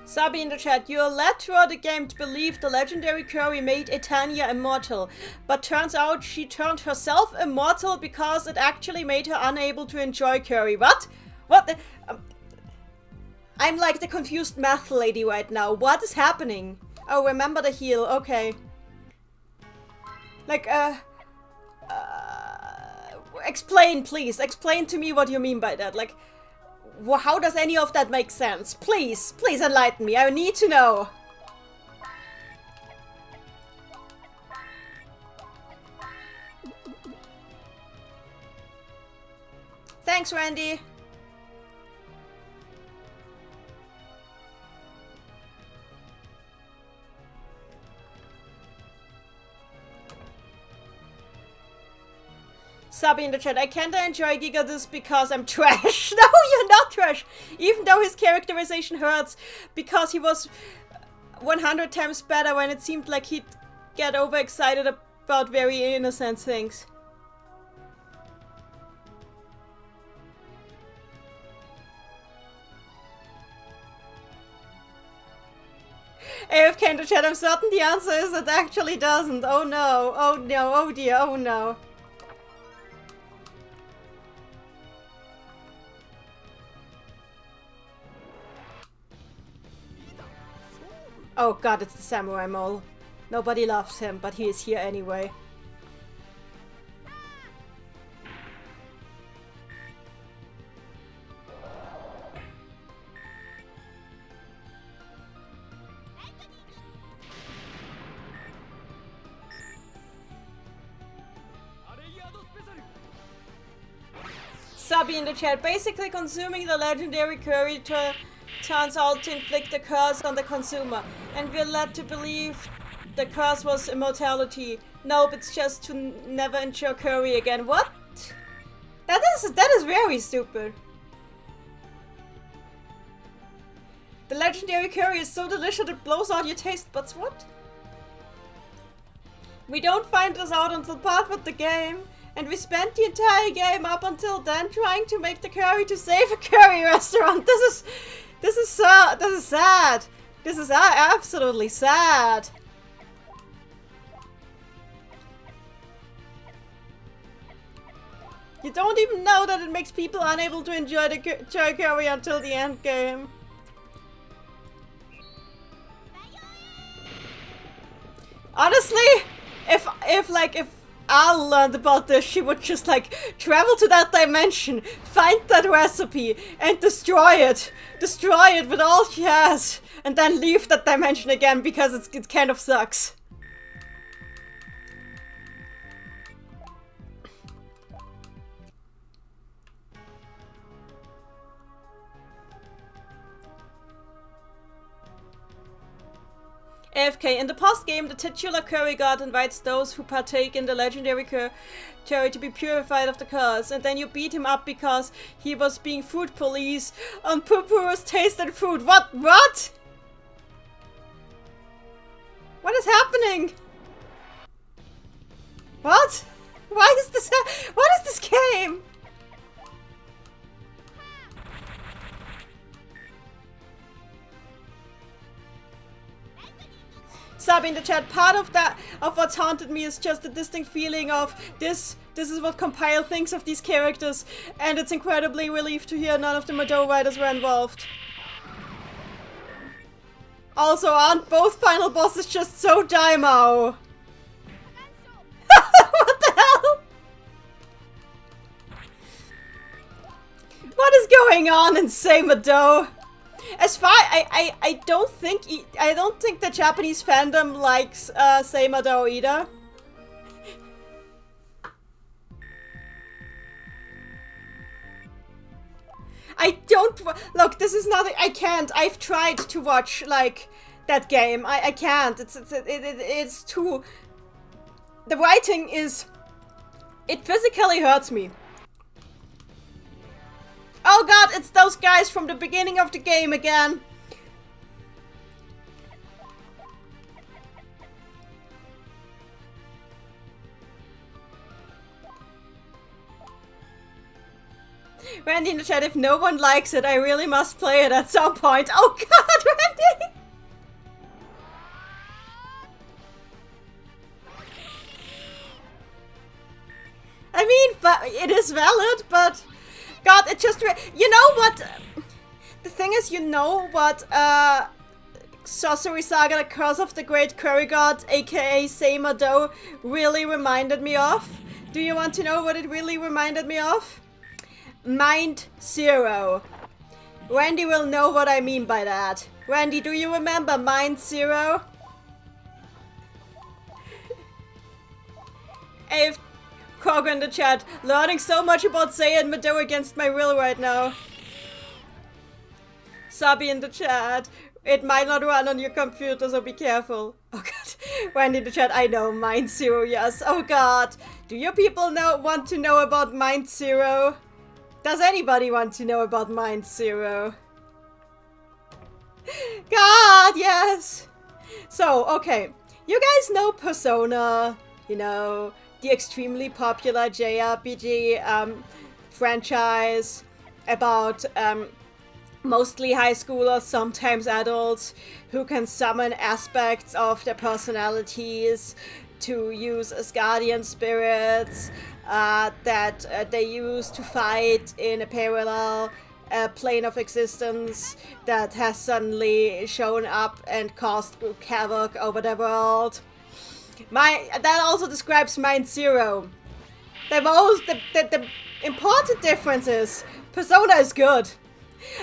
Sabi in the chat, you're led throughout the game to believe the legendary curry made Etania immortal, but turns out she turned herself immortal because it actually made her unable to enjoy curry. What? What? I'm like the confused math lady right now. What is happening? Oh, remember the heal. Okay. Like, explain, please. Explain to me what you mean by that. Like, How does any of that make sense? Please, please enlighten me. I need to know. Thanks, Randy. Subby in the chat, I can't enjoy Gigadus because I'm trash. No, you're not trash. Even though his characterization hurts, because he was 100 times better when it seemed like he'd get overexcited about very innocent things. AFK in the chat, I'm certain the answer is it actually doesn't. Oh no, oh no, oh dear, oh no. Oh god, it's the samurai mole. Nobody loves him, but he is here anyway. Subby in the chat, basically consuming the legendary curry turns out to inflict a curse on the consumer, and we're led to believe the curse was immortality. Nope, it's just to never enjoy curry again. What? That is very stupid. The legendary curry is so delicious it blows out your taste buds. What? We don't find this out until part of the game, and we spent the entire game up until then trying to make the curry to save a curry restaurant. This is sad. This is absolutely sad. You don't even know that it makes people unable to enjoy the curry until the end game. Honestly, if Al learned about this, she would just like travel to that dimension, find that recipe, and destroy it. Destroy it with all she has, and then leave that dimension again because it kind of sucks. AFK, in the post-game, the titular curry god invites those who partake in the legendary curry to be purified of the curse, and then you beat him up because he was being food police on Purpur's taste and food. What? What? What is happening? What? Why is this? What is this game? Sub in the chat, part of what's haunted me is just the distinct feeling of this is what Compile thinks of these characters, and it's incredibly relieved to hear none of the Madou writers were involved. Also, aren't both final bosses just so daimao? What the hell? What is going on in Say Madou? As far I don't think the Japanese fandom likes Say Madou either. I don't look. This is not. I can't. I've tried to watch like that game. I can't. It's too. The writing is. It physically hurts me. Oh god, it's those guys from the beginning of the game again. Randy in the chat, if no one likes it, I really must play it at some point. Oh god, Randy! I mean, but it is valid, but... God, it just... You know what? The thing is, you know what Sorcery Saga, The Curse of the Great Curry God, aka Say Madou, really reminded me of? Do you want to know what it really reminded me of? Mind Zero. Randy will know what I mean by that. Randy, do you remember Mind Zero? If Kroger in the chat, learning so much about Saturn Madou against my will right now. Sabi in the chat, it might not run on your computer, so be careful. Oh god, Randy in the chat, I know, Mind Zero, yes. Oh god, do your people want to know about Mind Zero? Does anybody want to know about Mind Zero? God, yes! So, okay, you guys know Persona, you know, the extremely popular JRPG franchise about mostly high schoolers, sometimes adults, who can summon aspects of their personalities to use as guardian spirits that they use to fight in a parallel plane of existence that has suddenly shown up and caused havoc over the world. That also describes Mind Zero. The important difference is Persona is good.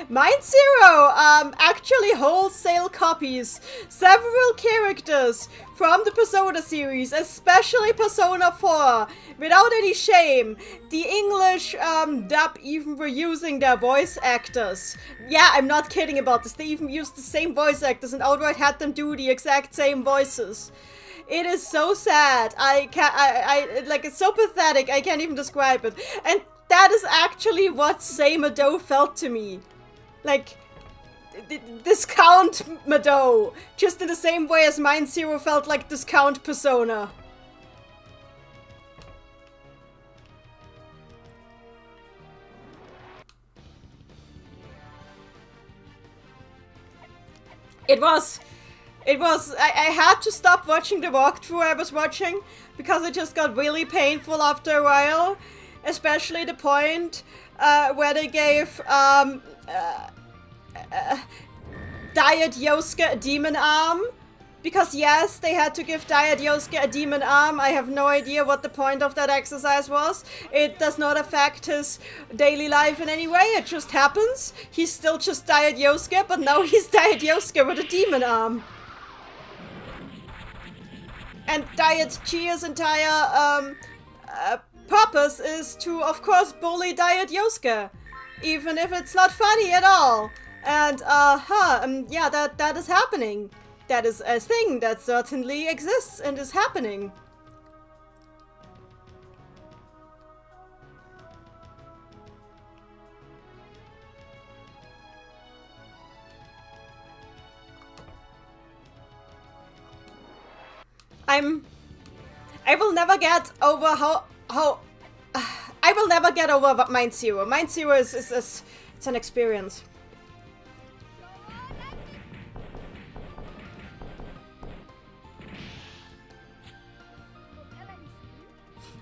Mind Zero actually wholesale copies several characters from the Persona series, especially Persona 4, without any shame. The English dub even were using their voice actors. Yeah, I'm not kidding about this. They even used the same voice actors and outright had them do the exact same voices. It is so sad. Like, it's so pathetic. I can't even describe it. And that is actually what Saturn Madou felt to me. Like, discount Madou. Just in the same way as Mind Zero felt like discount Persona. I had to stop watching the walkthrough I was watching because it just got really painful after a while. Especially the point where they gave Diet Yosuke a demon arm. Because yes, they had to give Diet Yosuke a demon arm. I have no idea what the point of that exercise was. It does not affect his daily life in any way. It just happens. He's still just Diet Yosuke, but now he's Diet Yosuke with a demon arm. And Diet Chia's entire purpose is to, of course, bully Diet Yosuke. Even if it's not funny at all. And, yeah, that is happening. That is a thing that certainly exists and is happening. I will never get over I will never get over Mind Zero. Mind Zero is it's an experience.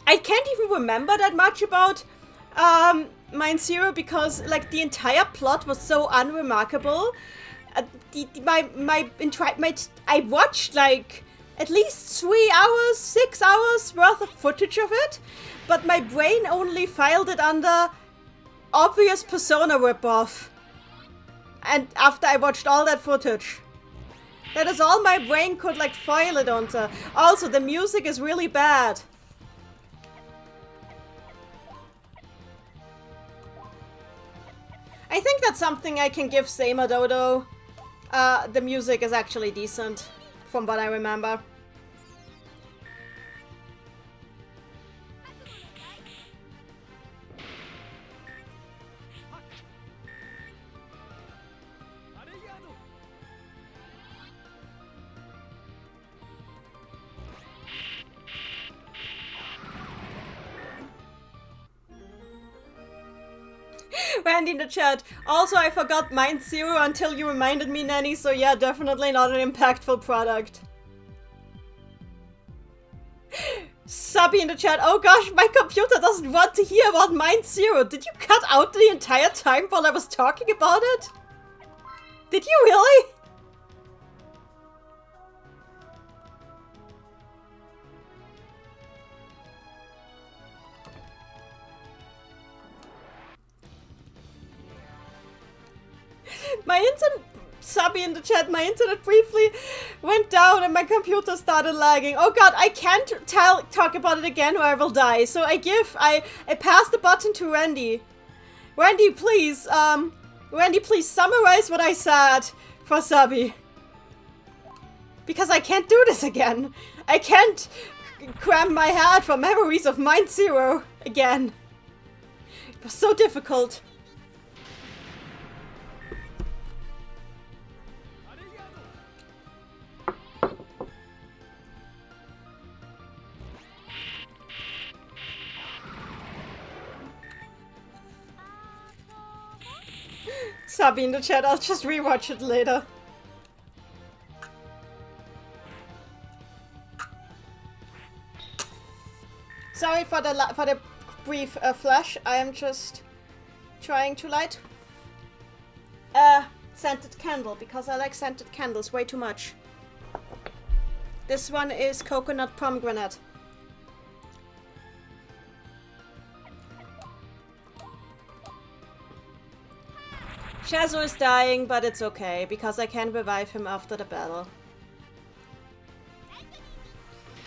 I can't even remember that much about Mind Zero because, like, the entire plot was so unremarkable. I watched, like, at least 3 hours, 6 hours worth of footage of it, but my brain only filed it under obvious Persona ripoff. And after I watched all that footage. That is all my brain could, like, file it onto. Also, the music is really bad. I think that's something I can give Saturn Madou though. The music is actually decent, from what I remember. Randy in the chat. Also, I forgot Mind Zero until you reminded me, Nanny, so yeah, definitely not an impactful product. Subby in the chat. Oh gosh, my computer doesn't want to hear about Mind Zero. Did you cut out the entire time while I was talking about it? Did you really? my internet... Subby in the chat, my internet briefly went down and my computer started lagging. Oh god, I can't talk about it again or I will die. So I pass the button to Randy. Randy, please summarize what I said for Subby. Because I can't do this again. I can't cram my head for memories of Mind Zero again. It was so difficult. Subby in the chat, I'll just rewatch it later. Sorry for the brief flash. I am just trying to light scented candle because I like scented candles way too much. This one is coconut pomegranate. Shazo is dying, but it's okay, because I can revive him after the battle.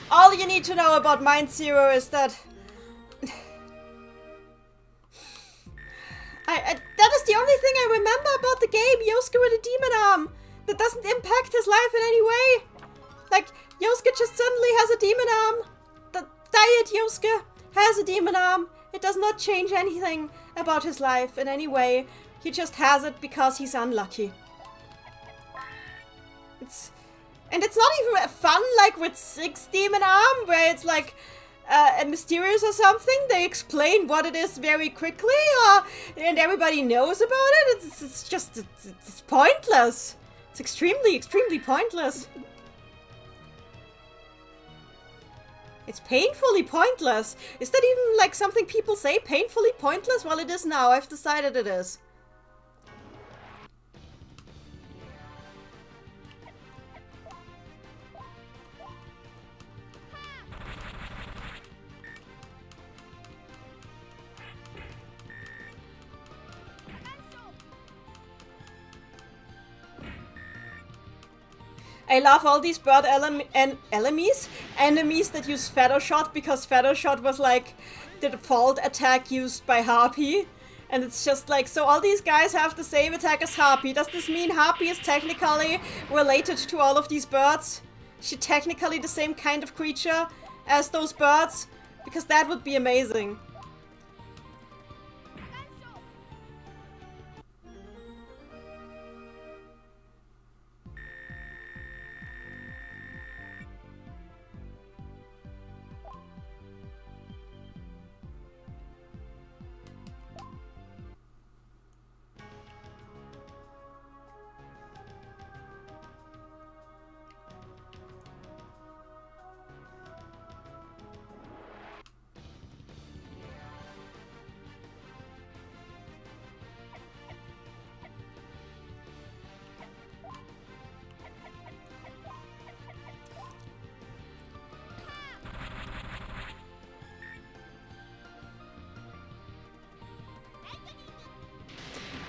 All you need to know about Mind Zero is that... that is the only thing I remember about the game, Yosuke with a demon arm. That doesn't impact his life in any way. Like, Yosuke just suddenly has a demon arm. The diet Yosuke has a demon arm. It does not change anything about his life in any way. He just has it because he's unlucky. It's not even fun like with 6 Demon Arm, where it's like mysterious or something. They explain what it is very quickly, and everybody knows about it. It's pointless. It's extremely pointless. It's painfully pointless. Is that even like something people say? Painfully pointless? Well, it is now. I've decided it is. I love all these bird enemies that use Feather Shot, because Feather Shot was like the default attack used by Harpy. And it's just like, so all these guys have the same attack as Harpy. Does this mean Harpy is technically related to all of these birds? Is she technically the same kind of creature as those birds? Because that would be amazing.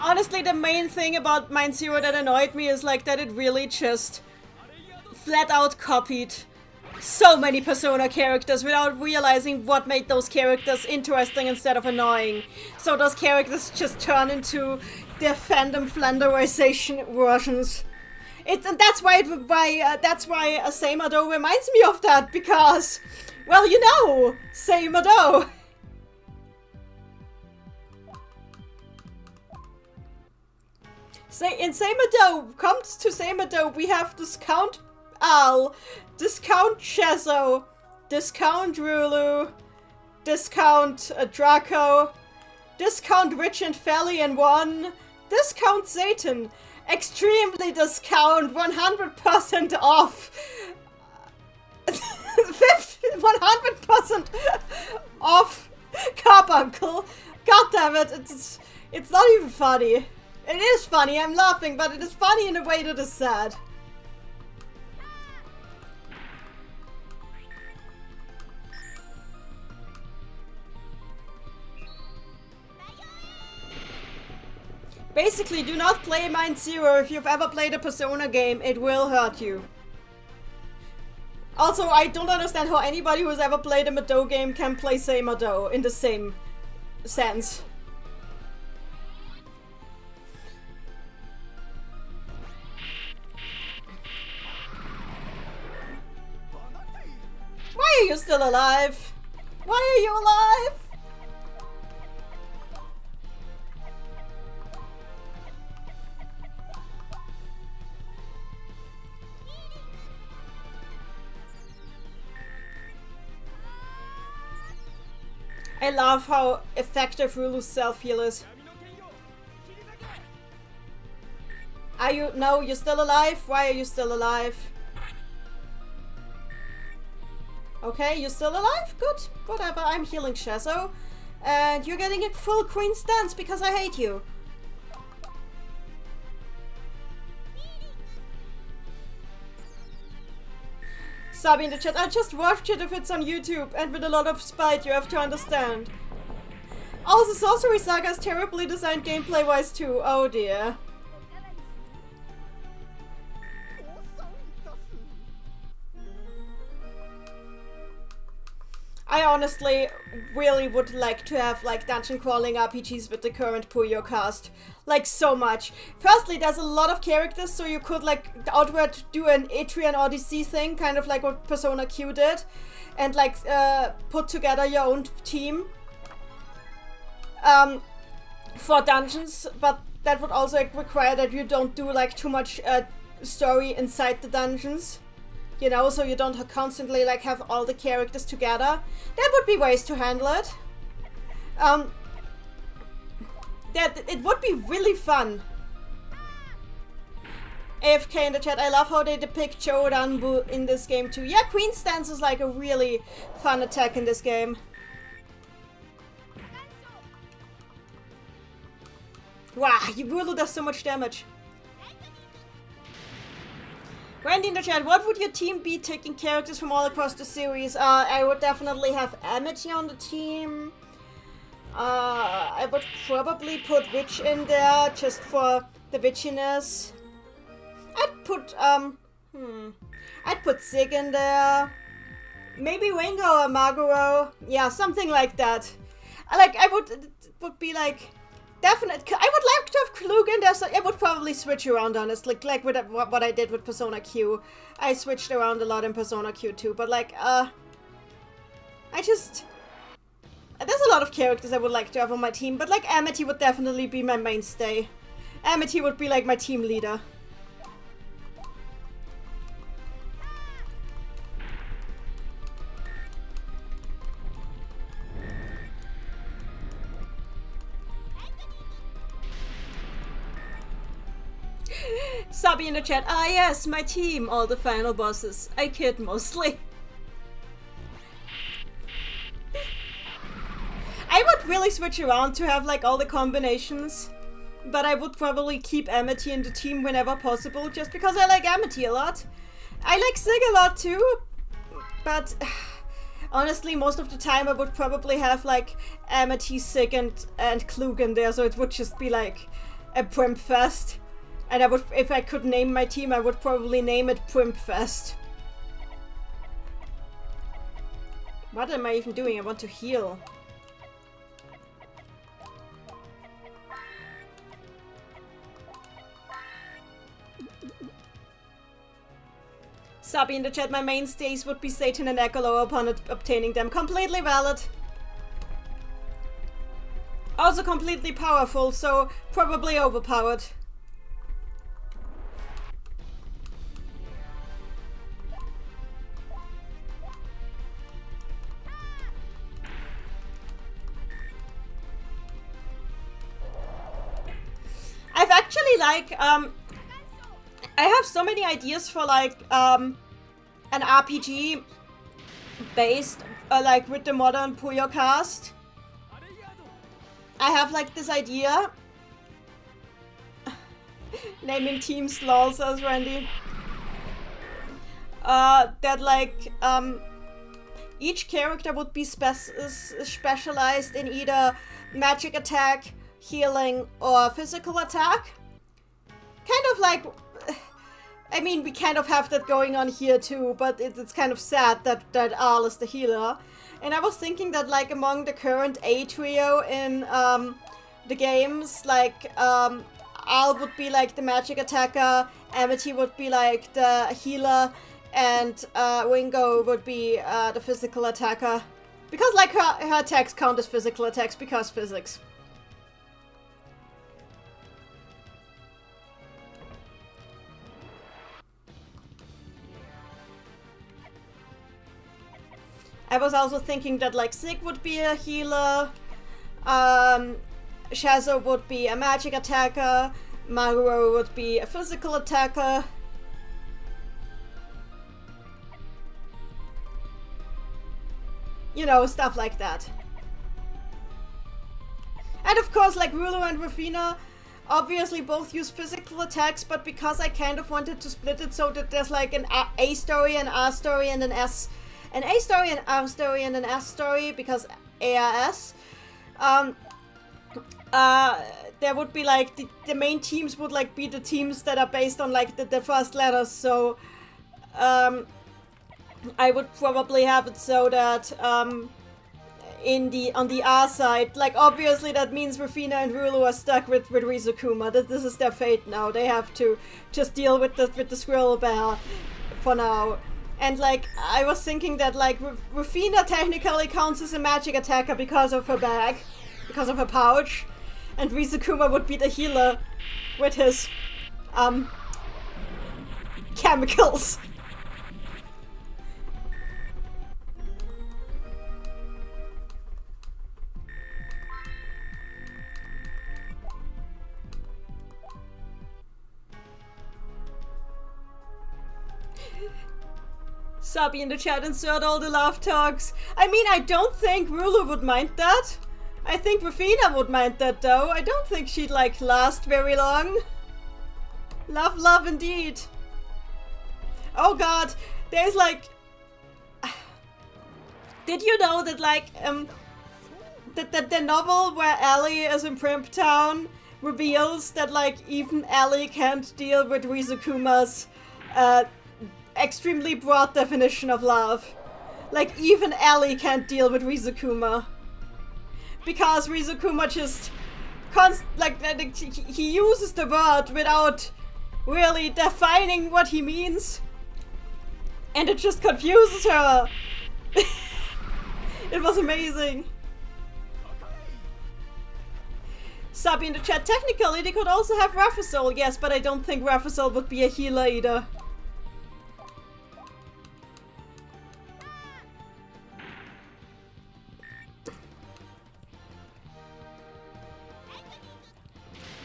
Honestly, the main thing about Mind Zero that annoyed me is like that it really just flat out copied so many Persona characters without realizing what made those characters interesting instead of annoying. So those characters just turn into their fandom flanderization versions. And that's why Saturn Madou reminds me of that, because, well, you know, Saturn Madou. In Saturn Madou, comes to Saturn Madou, we have Discount Al, Discount Shazo, Discount Rulu, Discount Draco, Discount Rich and Felly in 1, Discount Satan, Extremely Discount, 100% off, 100% off Carbuncle. God damn it, it's not even funny. It is funny, I'm laughing, but it is funny in a way that is sad. Basically, do not play Mind Zero. If you've ever played a Persona game, it will hurt you. Also, I don't understand how anybody who's ever played a Madou game can play say Madou in the same sense. Why are you still alive? Why are you alive? I love how effective Rulu's self-heal is. Are you- no, you're still alive? Why are you still alive? Okay, you're still alive? Good. Whatever, I'm healing Shazo. And you're getting a full queen stance because I hate you. Sabi in the chat, I just watched it if it's on YouTube, and with a lot of spite, you have to understand. Also, Sorcery Saga is terribly designed gameplay-wise too. Oh dear. I honestly really would like to have like dungeon crawling RPGs with the current Puyo cast. Like so much. Firstly, there's a lot of characters, so you could like outright do an Atrian Odyssey thing, kind of like what Persona Q did. And like put together your own team. For dungeons, but that would also require that you don't do like too much story inside the dungeons. You know, so you don't constantly like have all the characters together. There would be ways to handle it. That it would be really fun. AFK in the chat, I love how they depict Chodanbu in this game too. Yeah, Queen Stance is like a really fun attack in this game. Wow, Rulu does so much damage. Randy in the chat, what would your team be taking characters from all across the series? I would definitely have Amity on the team. I would probably put Witch in there just for the witchiness. I'd put Zig in there. Maybe Ringo or Maguro. Yeah, something like that. Like, it would be like... Definitely, I would like to have Klug in there, so I would probably switch around, honestly, like with what I did with Persona Q. I switched around a lot in Persona Q too, but like, there's a lot of characters I would like to have on my team, but like Amity would definitely be my mainstay. Amity would be like my team leader. Sabi in the chat, ah yes, my team, all the final bosses. I kid mostly. I would really switch around to have like all the combinations, but I would probably keep Amity in the team whenever possible, just because I like Amity a lot. I like Zig a lot too, but honestly, most of the time I would probably have like Amity, Zig, and Klug in there, so it would just be like a Primp Fest. And I would, if I could name my team, I would probably name it Primp Fest. What am I even doing? I want to heal. Sabi in the chat, my mainstays would be Satan and Echolo upon obtaining them. Completely valid. Also completely powerful, so probably overpowered. I've actually like, I have so many ideas for like, an RPG based, like with the modern Puyo cast. I have like this idea. Naming teams lol, says Randy. That like, each character would be specialized in either magic attack, healing or physical attack. Kind of like, I mean, we kind of have that going on here too, but it's kind of sad that Al is the healer. And I was thinking that like among the current A trio in the games, like Al would be like the magic attacker, Amity would be like the healer, and Ringo would be the physical attacker. Because like her attacks count as physical attacks because physics. I was also thinking that like Sig would be a healer, Shazo would be a magic attacker, Maruo would be a physical attacker. You know, stuff like that. And of course, like Rulu and Rafina obviously both use physical attacks, but because I kind of wanted to split it so that there's like an A story, an R story, and an A story, an R story, and an S story, because ARS, there would be like, the main teams would like be the teams that are based on like the first letters, so, I would probably have it so that, on the R side, like obviously that means Rafina and Rulu are stuck with Rizukuma. This is their fate now. They have to just deal with the squirrel bear for now. And like, I was thinking that like Rafina technically counts as a magic attacker because of her bag, because of her pouch, and Rizukuma would be the healer with his chemicals. Sabi in the chat, insert all the love talks. I mean, I don't think Rulu would mind that. I think Rafina would mind that though. I don't think she'd like last very long. Love, love indeed. Oh god, there's like... Did you know that like, that the novel where Ellie is in Primptown reveals that like even Ellie can't deal with Rizukuma's, extremely broad definition of love. Like, even Ellie can't deal with Rizukuma. Because Rizukuma just... he uses the word without really defining what he means. And it just confuses her. It was amazing. Sabi in the chat, technically they could also have Raphael, yes, but I don't think Raphael would be a healer either.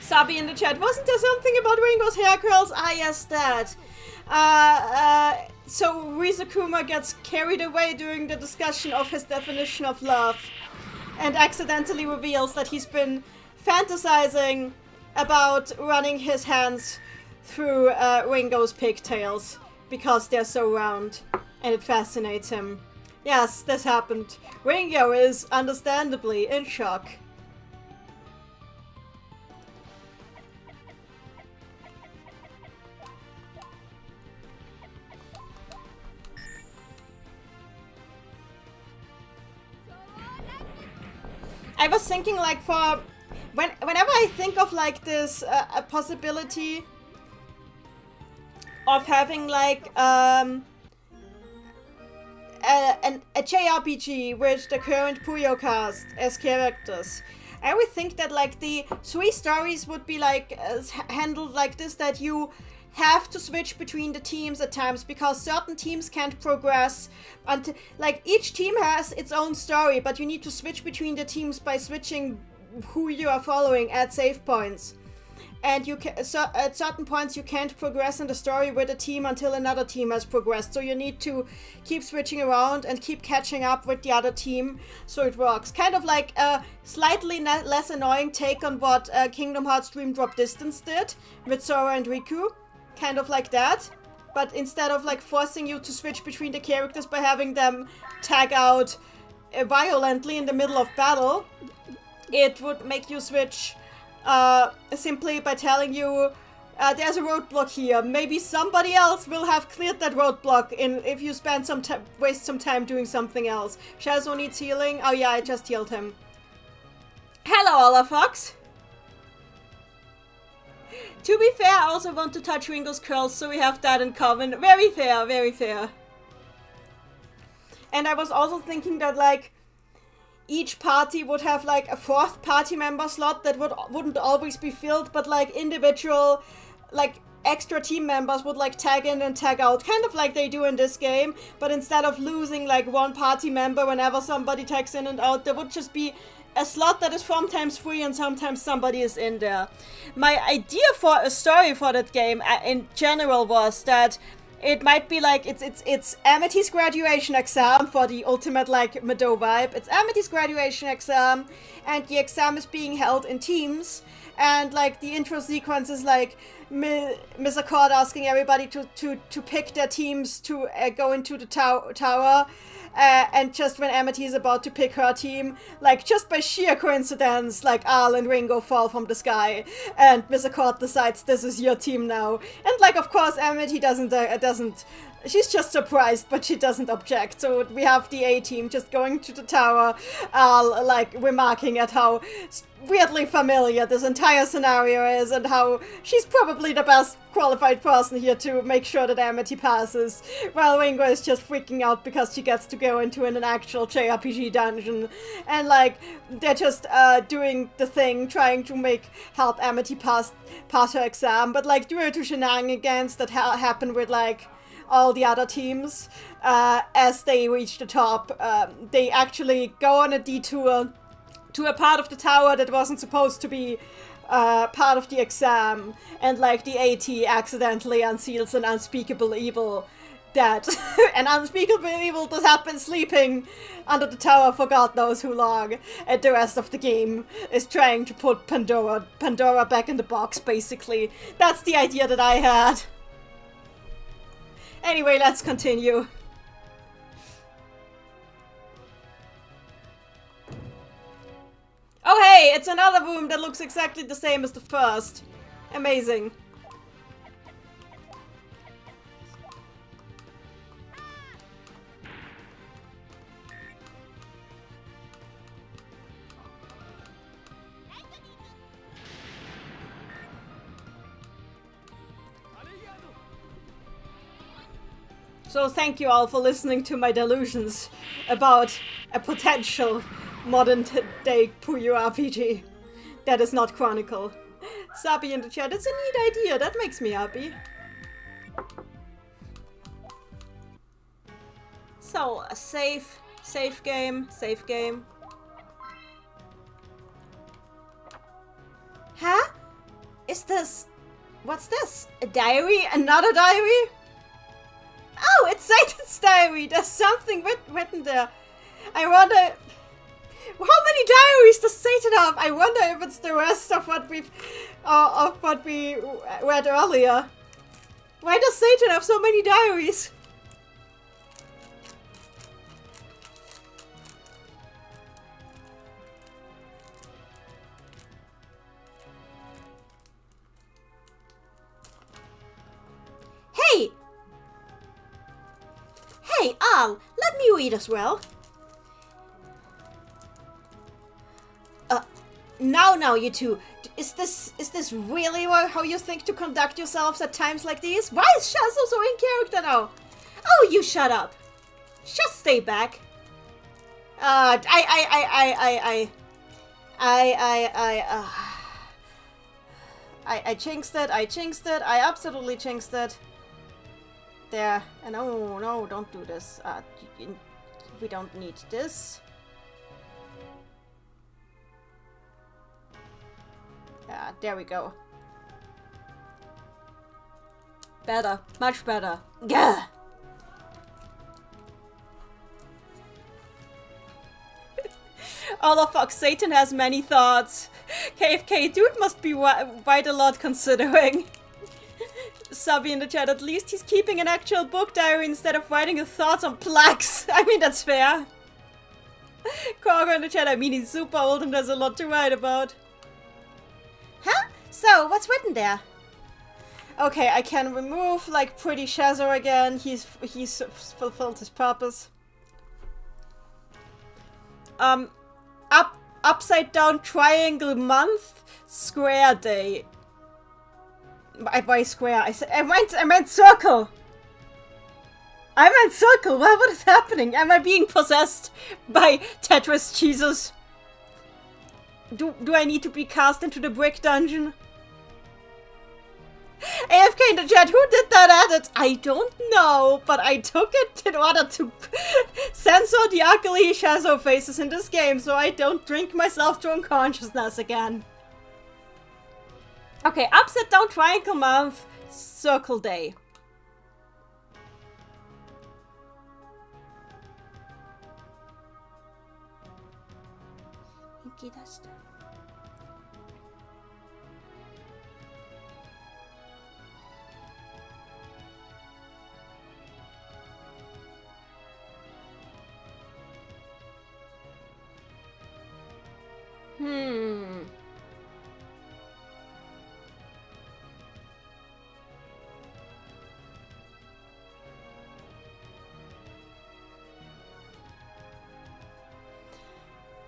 Sabi in the chat, wasn't there something about Ringo's hair curls? Ah, yes, that. So Rizukuma gets carried away during the discussion of his definition of love and accidentally reveals that he's been fantasizing about running his hands through Ringo's pigtails because they're so round and it fascinates him. Yes, this happened. Ringo is understandably in shock. I was thinking like for whenever I think of like this a possibility of having like a JRPG with the current Puyo cast as characters, I would think that like the 3 stories would be like handled like this, that you have to switch between the teams at times because certain teams can't progress until like each team has its own story, but you need to switch between the teams by switching who you are following at save points. And you can, so at certain points you can't progress in the story with a team until another team has progressed. So you need to keep switching around and keep catching up with the other team so it works. Kind of like a slightly less annoying take on what Kingdom Hearts Dream Drop Distance did with Sora and Riku. Kind of like that, but instead of like forcing you to switch between the characters by having them tag out violently in the middle of battle, it would make you switch simply by telling you there's a roadblock here. Maybe somebody else will have cleared that roadblock if you spend waste some time doing something else. Shazo needs healing. Oh yeah, I just healed him. Hello, Olafox. To be fair, I also want to touch Ringo's curls, so we have that in common. Very fair, very fair. And I was also thinking that, like, each party would have, like, a 4th party member slot that wouldn't always be filled, but, like, individual, like, extra team members would, like, tag in and tag out, kind of like they do in this game, but instead of losing, like, 1 party member whenever somebody tags in and out, there would just be a slot that is sometimes free and sometimes somebody is in there. My idea for a story for that game in general was that it might be like it's Amity's graduation exam for the ultimate like Madou vibe. It's Amity's graduation exam, and the exam is being held in teams. And like the intro sequence is like Miss Accord asking everybody to pick their teams to go into the tower. And just when Amity is about to pick her team, like just by sheer coincidence, like Al and Ringo fall from the sky, and Miss Accord decides this is your team now. And like, of course, Amity doesn't. She's just surprised, but she doesn't object. So we have the A team just going to the tower, like remarking at how weirdly familiar this entire scenario is, and how she's probably the best qualified person here to make sure that Amity passes, while Ringo is just freaking out because she gets to go into an actual JRPG dungeon, and like they're just doing the thing, trying to help Amity pass her exam, but like due to shenanigans that happen with like all the other teams, as they reach the top, they actually go on a detour to a part of the tower that wasn't supposed to be part of the exam, and like the AT accidentally unseals an unspeakable evil that has been sleeping under the tower for God knows who long, and the rest of the game is trying to put Pandora back in the box, basically. That's the idea that I had. Anyway, let's continue. Oh hey, it's another room that looks exactly the same as the first. Amazing. So thank you all for listening to my delusions about a potential modern-day Puyo RPG that is not Chronicle. Sabi in the chat, it's a neat idea, that makes me happy. So, a safe game. Huh? What's this? A diary? Another diary? Oh, it's Satan's diary! There's something written there. I wonder... How many diaries does Satan have? I wonder if it's the rest of what we read earlier. Why does Satan have so many diaries? Hey! Hey, Al, let me read as well. Now, you two. Is this really how you think to conduct yourselves at times like these? Why is Shazo so in character now? Oh, you shut up. Just stay back. I jinxed it. I absolutely jinxed it. There. No, don't do this. We don't need this. There we go. Better. Much better. Gah! Oh fuck, Satan has many thoughts. KFK, dude must be quite a lot considering. Sabi in the chat, at least he's keeping an actual book diary instead of writing his thoughts on plaques. I mean, that's fair. Korgo in the chat, I mean, he's super old and there's a lot to write about. Huh? So, what's written there? Okay, I can remove, like, Pretty Shazo again. He's fulfilled his purpose. Upside down triangle month, square day. By square, I meant circle. I meant circle. What is happening? Am I being possessed by Tetris Jesus? Do I need to be cast into the brick dungeon? AFK in the chat, who did that edit? I don't know, but I took it in order to censor the ugly Shazo faces in this game, so I don't drink myself to unconsciousness again. Okay, upside down triangle month, circle day.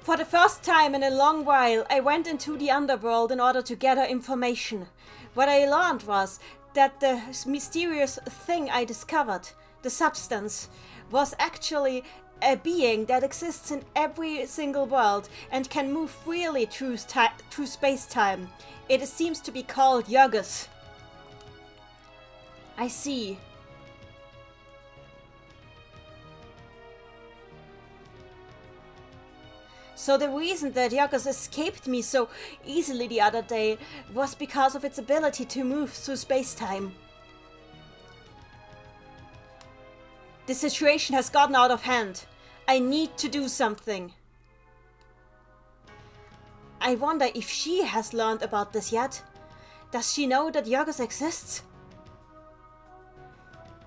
For the first time in a long while, I went into the underworld in order to gather information. What I learned was that the mysterious thing I discovered, the substance, was actually a being that exists in every single world and can move freely through space-time. It seems to be called Yurgus. I see. So the reason that Yurgus escaped me so easily the other day was because of its ability to move through space-time. The situation has gotten out of hand. I need to do something. I wonder if she has learned about this yet. Does she know that Yurgus exists?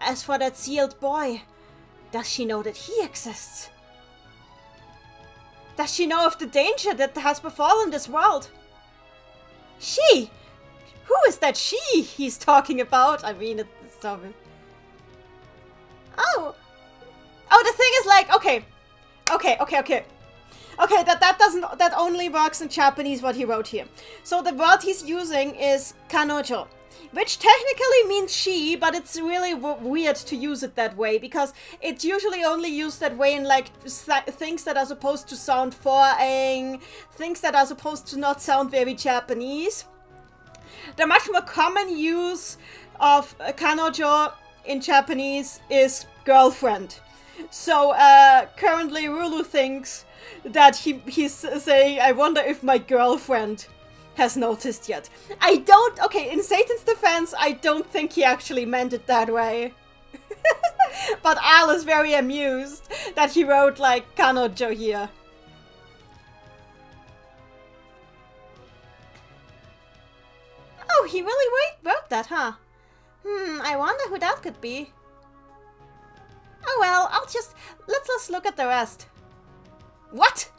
As for that sealed boy, does she know that he exists? Does she know of the danger that has befallen this world? She! Who is that she he's talking about? I mean, it's something. Oh, the thing is like, okay, that only works in Japanese, what he wrote here. So the word he's using is kanojo, which technically means she, but it's really weird to use it that way, because it's usually only used that way in like things that are supposed to sound foreign, things that are supposed to not sound very Japanese. The much more common use of kanojo in Japanese is girlfriend. So currently Rulu thinks that he's saying, I wonder if my girlfriend has noticed yet. Okay, in Satan's defense, I don't think he actually meant it that way. But Al is very amused that he wrote like kanojo here. Oh, he really wrote that, huh? I wonder who that could be. Oh well, let's just look at the rest. What?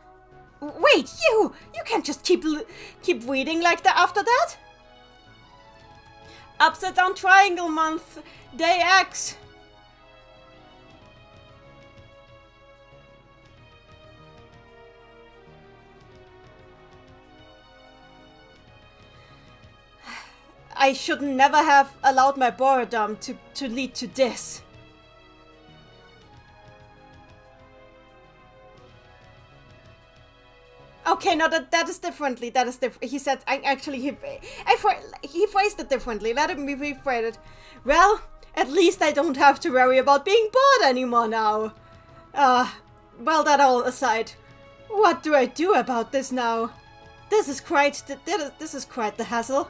Wait, you can't just keep reading like that after that? Upside down triangle month, day X. I should never have allowed my boredom to lead to this. Okay, no, that is differently. That is different. He said, he phrased it differently. Let him rephrase it. Well, at least I don't have to worry about being bored anymore now. Well, that all aside, what do I do about this now? This is quite the hassle.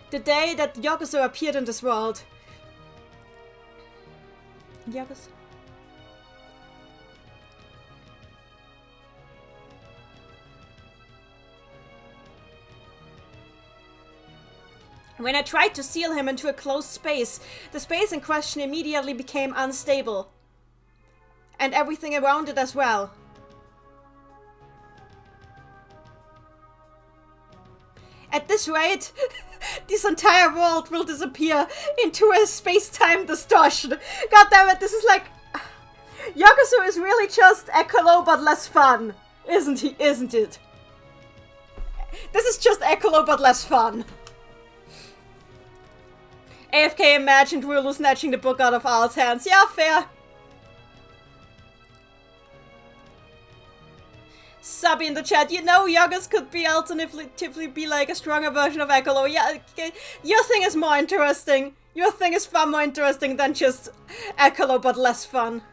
The day that Yakuza appeared in this world. Yakuza. When I tried to seal him into a closed space, the space in question immediately became unstable. And everything around it as well. At this rate, this entire world will disappear into a space-time distortion. God damn it, this is like... Yakuza is really just Ekolo but less fun. Isn't he? Isn't it? This is just Ekolo but less fun. AFK imagined Rulu snatching the book out of Al's hands. Yeah, fair. Subby in the chat, you know Yagas could be alternatively be like a stronger version of Ekolo. Yeah, your thing is more interesting. Your thing is far more interesting than just Ekolo but less fun.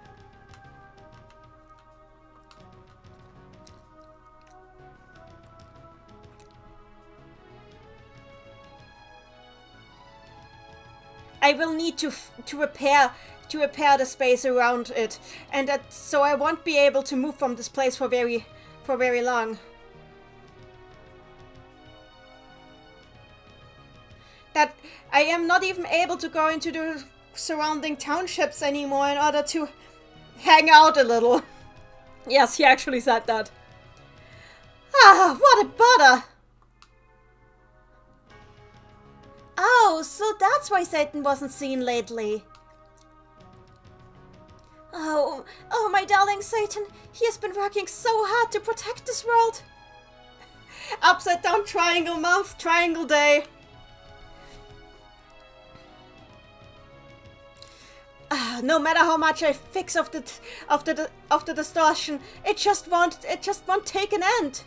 I will need to repair the space around it, and so I won't be able to move from this place for very long. That I am not even able to go into the surrounding townships anymore in order to hang out a little. Yes, he actually said that. Ah, what a bother! Oh, so that's why Satan wasn't seen lately. Oh, my darling Satan, he has been working so hard to protect this world. Upside down triangle month, triangle day. No matter how much I fix of the distortion, it just won't take an end.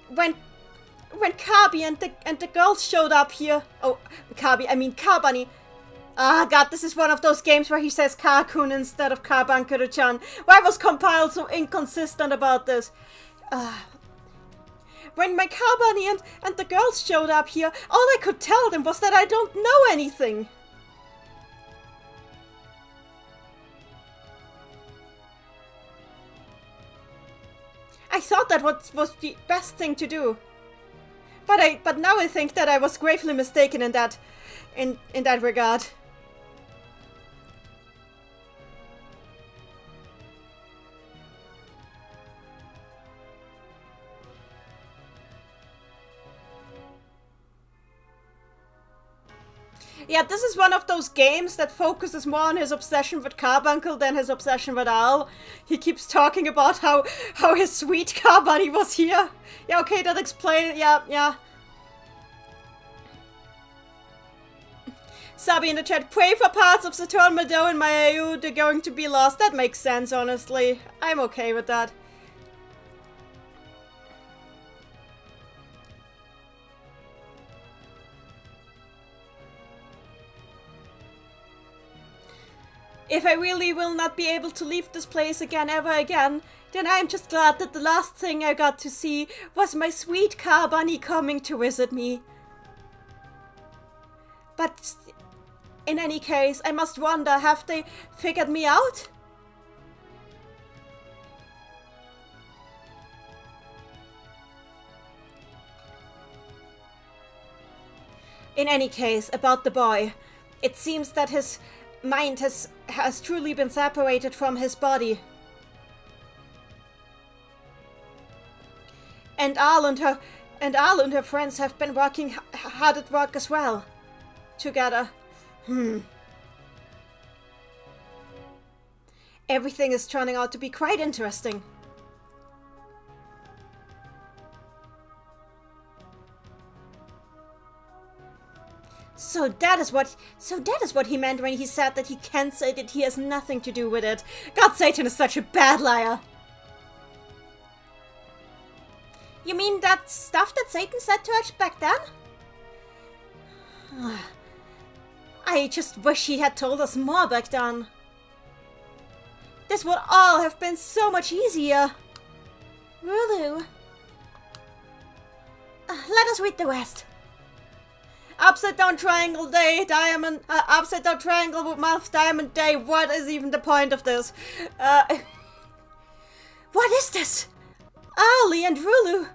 When Kabi and the girls showed up here... Oh, Kabi, I mean Kabani. Ah, God, this is one of those games where he says Kakun instead of Kabankuru-chan. Why was Compile so inconsistent about this? When my Kabani and the girls showed up here, all I could tell them was that I don't know anything. I thought that was the best thing to do. But now I think that I was gravely mistaken in that regard. Yeah, this is one of those games that focuses more on his obsession with Carbuncle than his obsession with Al. He keeps talking about how his sweet car buddy was here. Yeah, okay, that explains... Yeah. Sabi in the chat, pray for parts of Saturn Madou and my AU, they're going to be lost. That makes sense, honestly. I'm okay with that. If I really will not be able to leave this place ever again, then I'm just glad that the last thing I got to see was my sweet car bunny coming to visit me. But in any case, I must wonder, have they figured me out? In any case, about the boy, it seems that his mind has truly been separated from his body. And Al and her friends have been working hard at work as well. Together. Everything is turning out to be quite interesting. So that is what he meant when he said that he can't say that he has nothing to do with it. God, Satan is such a bad liar. You mean that stuff that Satan said to us back then? I just wish he had told us more back then. This would all have been so much easier. Rulu. Let us read the rest. Upside down triangle day, diamond, upside down triangle month, diamond day. What is even the point of this? What is this? Ali and Rulu.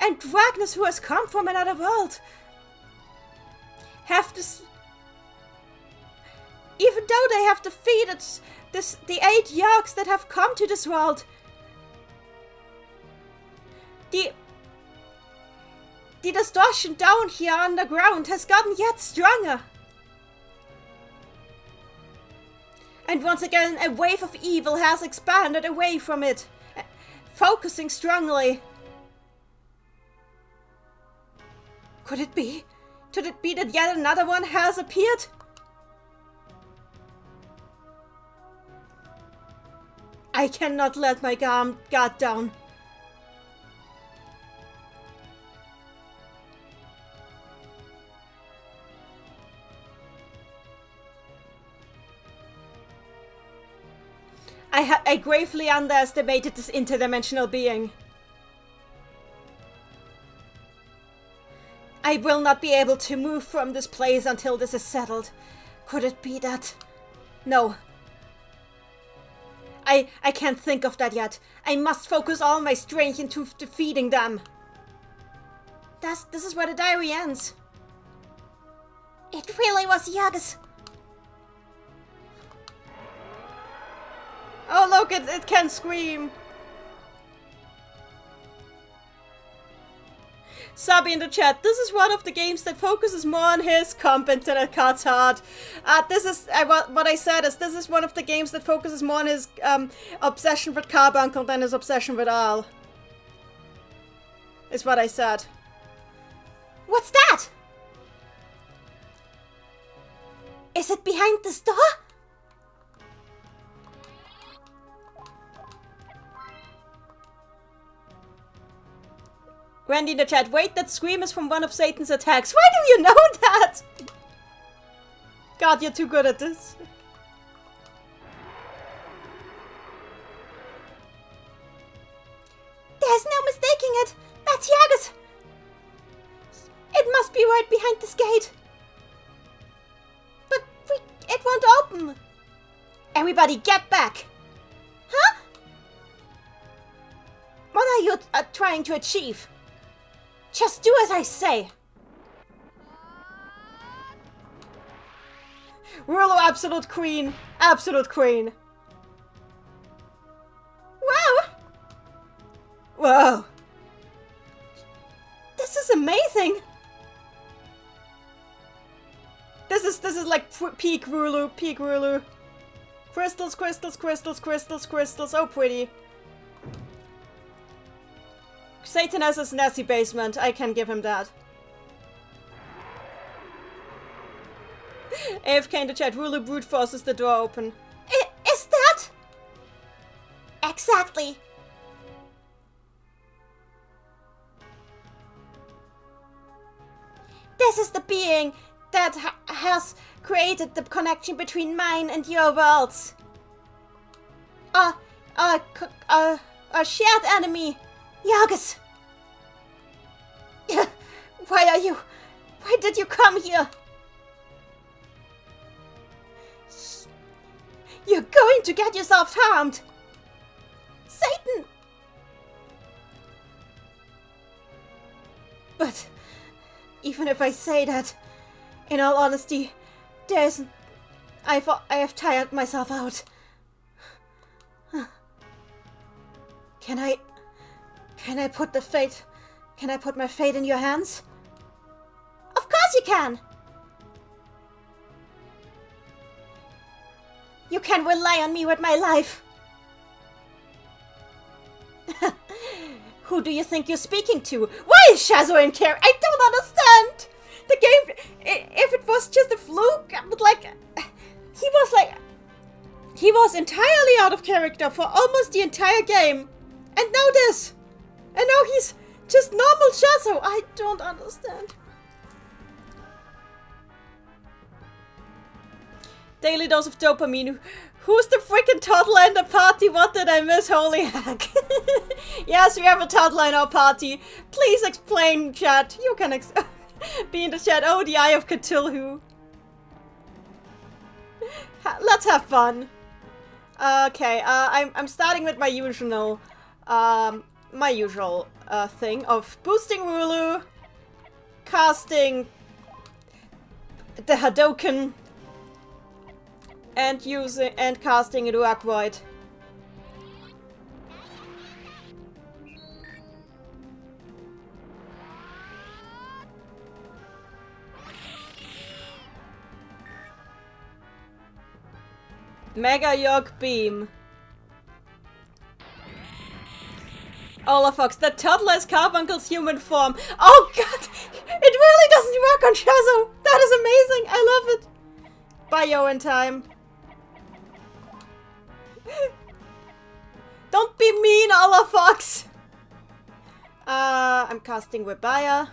And Ragnus, who has come from another world. Have this... Even though they have defeated the 8 Yarks that have come to this world, the distortion down here underground has gotten yet stronger. And once again, a wave of evil has expanded away from it, focusing strongly. Could it be? Could it be that yet another one has appeared? I cannot let my guard down. I gravely underestimated this interdimensional being. I will not be able to move from this place until this is settled. Could it be that? No. I can't think of that yet. I must focus all my strength into defeating them. This is where the diary ends. It really was Yagus. Oh look, it can scream. Sabi in the chat, this is one of the games that focuses more on his comp than at Kat's heart. This is what I said is this is one of the games that focuses more on his obsession with Carbuncle than his obsession with Al. Is what I said. What's that? Is it behind this door? Randy in the chat, wait, that scream is from one of Satan's attacks. Why do you know that? God, you're too good at this. There's no mistaking it. That's Yagus. It must be right behind this gate. But it won't open. Everybody get back. Huh? What are you trying to achieve? Just do as I say. Rulu, absolute queen. Absolute queen. Wow. Whoa. This is amazing. This is like peak Rulu, peak Rulu. Crystals, crystals, crystals, crystals, crystals. Oh, pretty. Satan has his nasty basement. I can give him that. AFK in the chat. Rulu brute forces the door open. Is that? Exactly. This is the being that has created the connection between mine and your worlds. A shared enemy. Yagus! Why did you come here? You're going to get yourself harmed! Satan! But even if I say that, in all honesty, I have tired myself out. Can I put my fate in your hands? Of course you can! You can rely on me with my life. Who do you think you're speaking to? Why is Shazo in care? I don't understand! The game, if it was just a fluke, but he was entirely out of character for almost the entire game. And now this! And now he's just normal Shazo. I don't understand. Daily dose of dopamine. Who's the freaking toddler in the party? What did I miss? Holy heck. Yes, we have a toddler in our party. Please explain, chat. You can be in the chat. Oh, the Eye of Cthulhu. Let's have fun. Okay, I'm starting with my usual thing of boosting Rulu, casting the Hadoken, and using and casting a Ruach Void. Mega York Beam. Olafox, the toddler is Carbuncle's human form. Oh god! It really doesn't work on Shazo! That is amazing! I love it! Bio in time. Don't be mean, Olafox! I'm casting Webaya.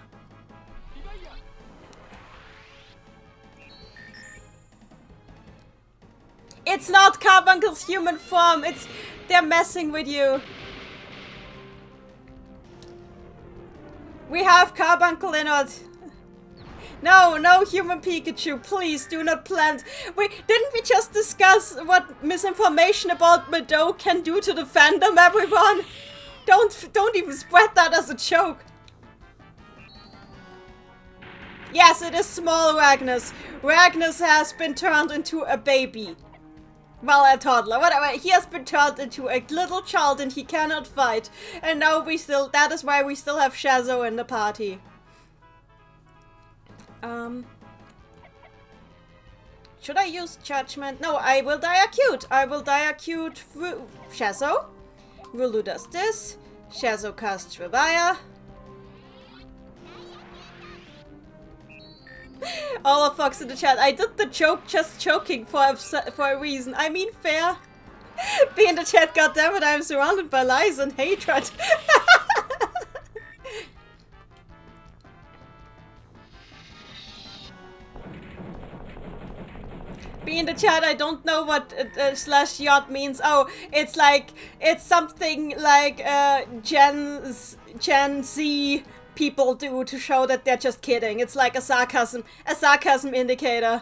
It's not Carbuncle's human form! They're messing with you. We have Carbuncle in it. No, no human Pikachu, please do not plant. Didn't we just discuss what misinformation about Madou can do to the fandom, everyone? Don't even spread that as a joke. Yes, it is small Ragnus. Ragnus has been turned into a baby. Well, a toddler, whatever. He has been turned into a little child and he cannot fight. And now that is why we still have Shazo in the party. Should I use Judgment? No, I will Diacute. I will Diacute Shazo. Rulu does this. Shazo casts Revire. Olafox in the chat. I did the joke just joking for a reason. I mean, fair. Be in the chat, goddammit, I am surrounded by lies and hatred. Be in the chat, I don't know what slash yacht means. Oh, it's something like Gen Z people do to show that they're just kidding. It's like a sarcasm indicator.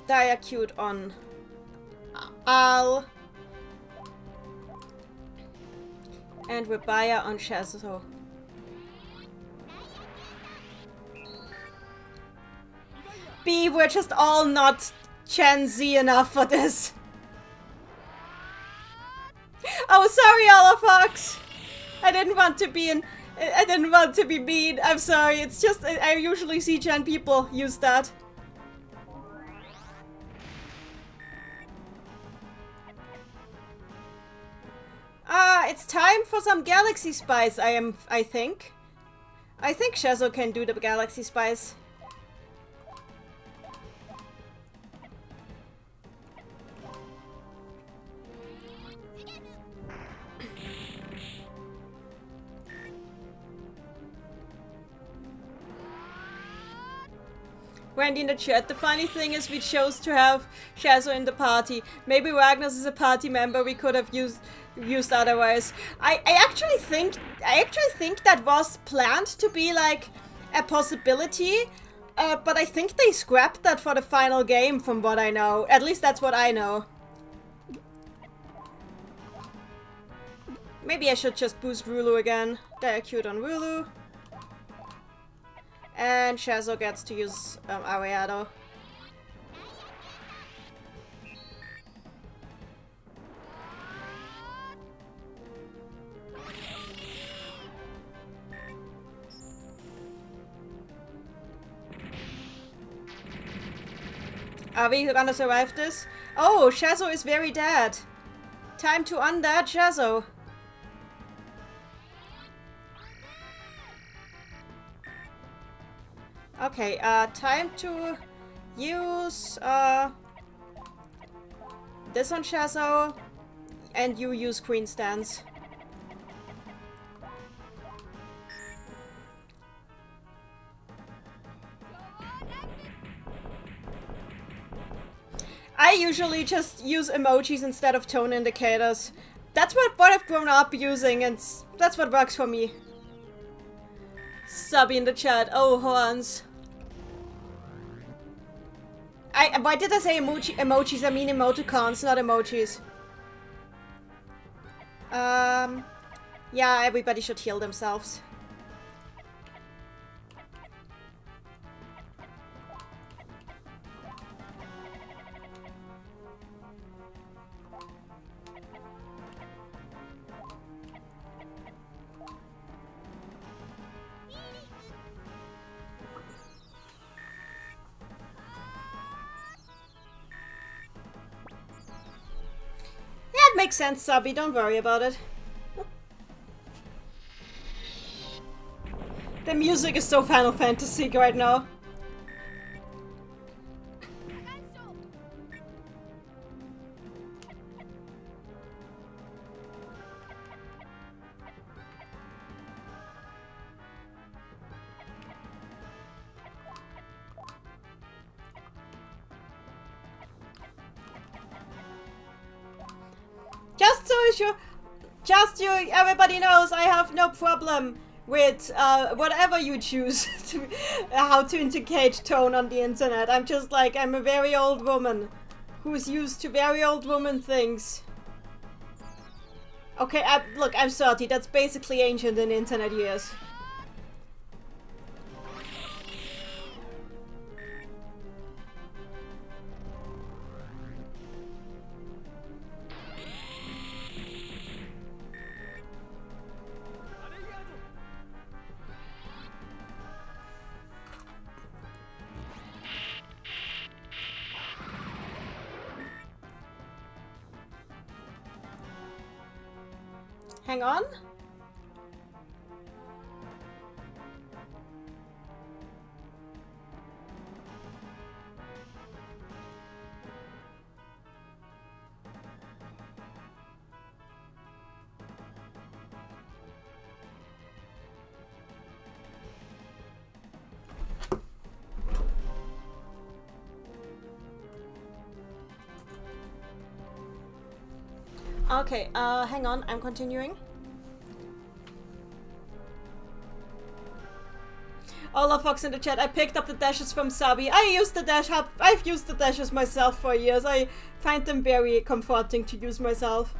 Diacute on Al and Webaya on Shazo. B, we're just all not Gen Z enough for this. Oh, sorry, Olafox. I didn't want to be mean. I'm sorry. It's just I usually see Gen people use that. It's time for some Galaxy Spice. I think Shazo can do the Galaxy Spice. Randy in the chat. The funny thing is we chose to have Shazo in the party. Maybe Ragnus is a party member we could have used otherwise. I actually think that was planned to be like a possibility, but I think they scrapped that for the final game from what I know. At least that's what I know. Maybe I should just boost Rulu again. Diacute on Rulu. And Shazo gets to use Ariado. Are we gonna survive this? Oh, Shazo is very dead. Time to undead Shazo. Okay, time to use this on Shazo, and you use Queen Stance. I usually just use emojis instead of tone indicators. That's what I've grown up using, and that's what works for me. Subby in the chat. Oh, horns. Why did I say emojis? I mean emoticons, not emojis. Yeah, everybody should heal themselves. makes sense, Sabi. Don't worry about it. The music is so Final Fantasy right now. Just so everybody knows, I have no problem with whatever you choose to how to indicate tone on the internet. I'm just like, I'm a very old woman who's used to very old woman things. Okay, look, I'm 30. That's basically ancient in internet years. Hang on. Okay, hang on, I'm continuing. Olaf Fox in the chat, I picked up the dashes from Sabi. I've used the dashes myself for years. I find them very comforting to use myself.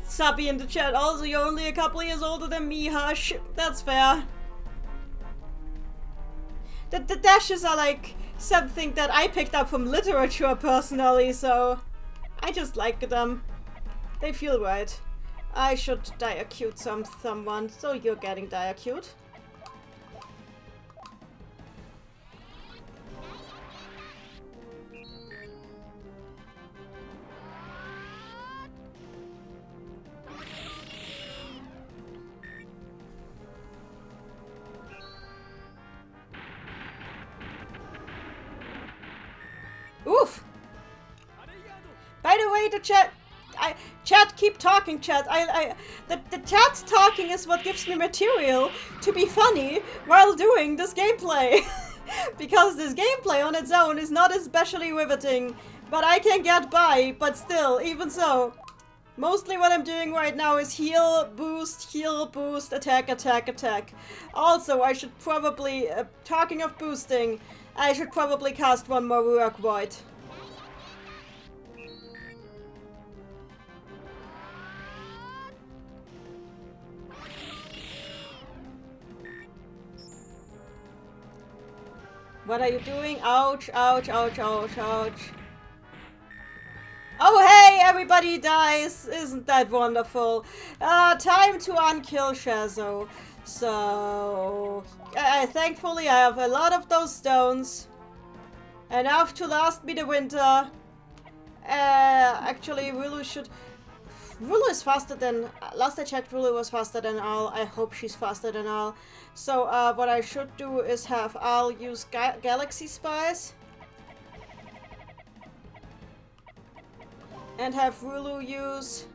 Sabi in the chat, also you're only a couple years older than me, hush. That's fair. The dashes are like something that I picked up from literature personally, so I just like them. They feel right. I should diacute someone, so you're getting diacute. Oof! By the way, the chat... Chat, keep talking, chat. The chat talking is what gives me material to be funny while doing this gameplay. Because this gameplay on its own is not especially riveting, but I can get by, but still, even so. Mostly what I'm doing right now is heal, boost, attack, attack, attack. Also, I should probably, talking of boosting, I should probably cast one more Ruach Void. What are you doing? Ouch, ouch, ouch, ouch, ouch. Oh hey, everybody dies! Isn't that wonderful? Time to unkill Shazo. So... thankfully I have a lot of those stones. Enough to last me the winter. Actually, Rulu should... Rulu is faster than... Last I checked, Rulu was faster than Al. I hope she's faster than Al. So, what I should do is have Al use Galaxy Spies. And have Rulu use...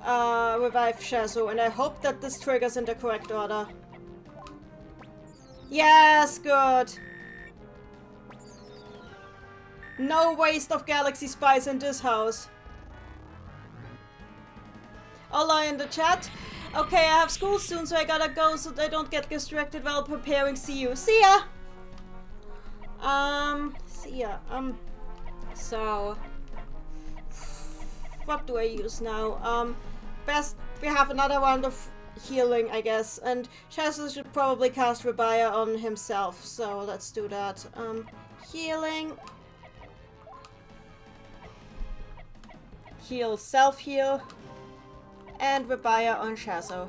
Revive Shazo. And I hope that this triggers in the correct order. Yes, good. No waste of Galaxy Spies in this house. Hola in the chat. Okay, I have school soon, so I gotta go so I don't get distracted while preparing. See you. See ya! See ya. So... What do I use now? Best we have another round of healing, I guess. And Shazo should probably cast Rebaya on himself, so let's do that. Healing. Heal, self-heal. And Rebaya on Shazo.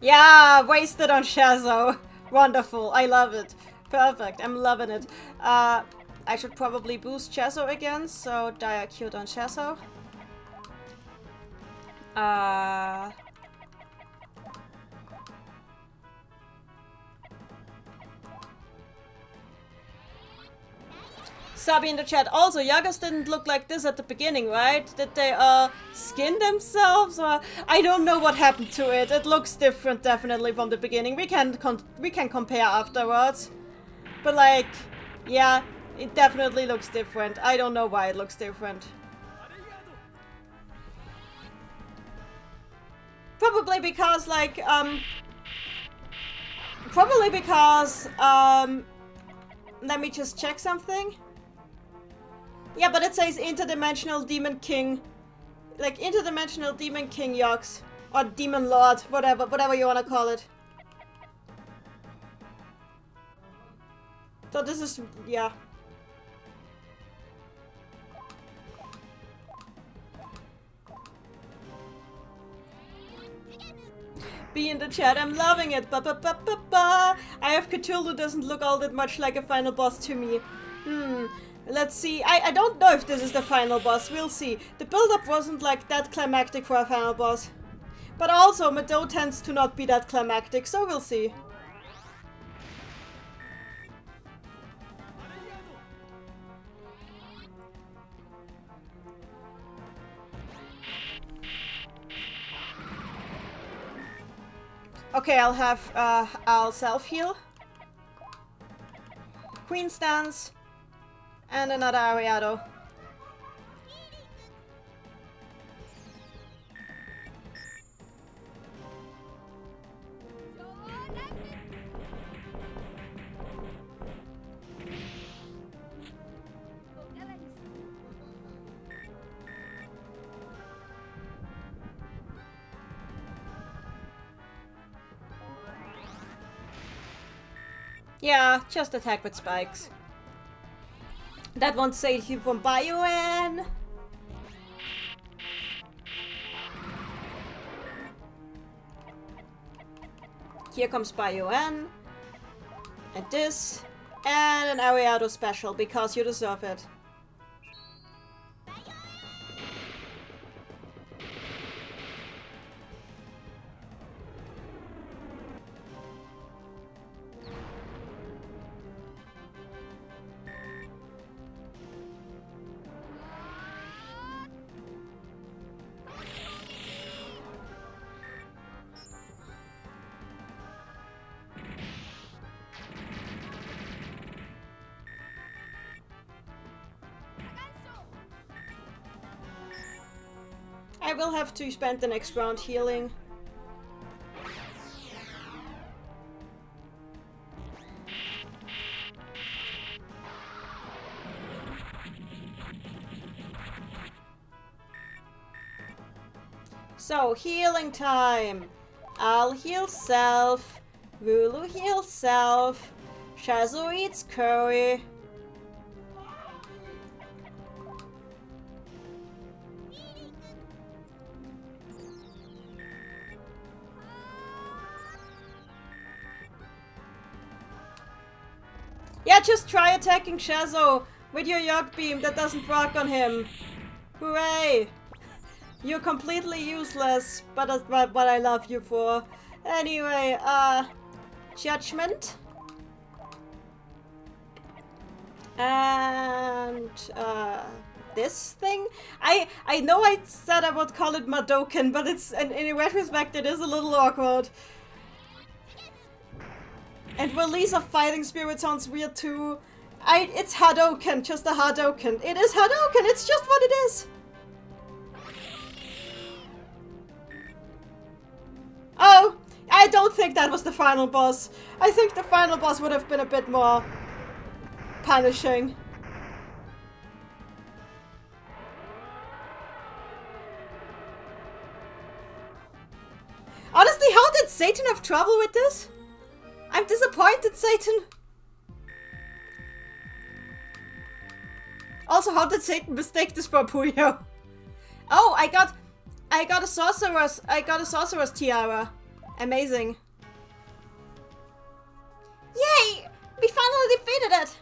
Yeah, wasted on Shazo. Wonderful, I love it. Perfect, I'm loving it. I should probably boost Shazo again, so Dire Cute on Shazo. Sabi in the chat, also, Yagas didn't look like this at the beginning, right? Did they, skin themselves, or... I don't know what happened to it. It looks different, definitely, from the beginning. We can compare afterwards. But, like, yeah, it definitely looks different. I don't know why it looks different. Probably because, like, let me just check something. Yeah, but it says Interdimensional Demon King. Like, Interdimensional Demon King Yox. Or Demon Lord, whatever you wanna call it. So this is, yeah. Be in the chat, I'm loving it. Ba ba ba ba ba. I have Cthulhu doesn't look all that much like a final boss to me. Let's see. I don't know if this is the final boss. We'll see. The build-up wasn't like that climactic for a final boss. But also, Madou tends to not be that climactic, so we'll see. Okay, I'll self-heal. Queen stance. And another Ariado. Yeah, just attack with spikes. That won't save you from Bioan. Here comes Bioan. And this. And an Ariado special, because you deserve it. I will have to spend the next round healing. So, healing time. I'll heal self. Vulu heals self. Shazo eats curry. Yeah, just try attacking Shazo with your Yog Beam that doesn't rock on him. Hooray! You're completely useless, but that's what I love you for. Anyway, Judgment. And, this thing? I know I said I would call it Madoken, but it's, in retrospect, it is a little awkward. And Release of Fighting Spirit sounds weird too. It's Hadoken, just a Hadoken. It is Hadoken, it's just what it is. Oh, I don't think that was the final boss. I think the final boss would have been a bit more punishing. Honestly, how did Satan have trouble with this? I'm disappointed, Satan. Also, how did Satan mistake this for Puyo? Oh, I got a sorcerer's tiara. Amazing. Yay! We finally defeated it!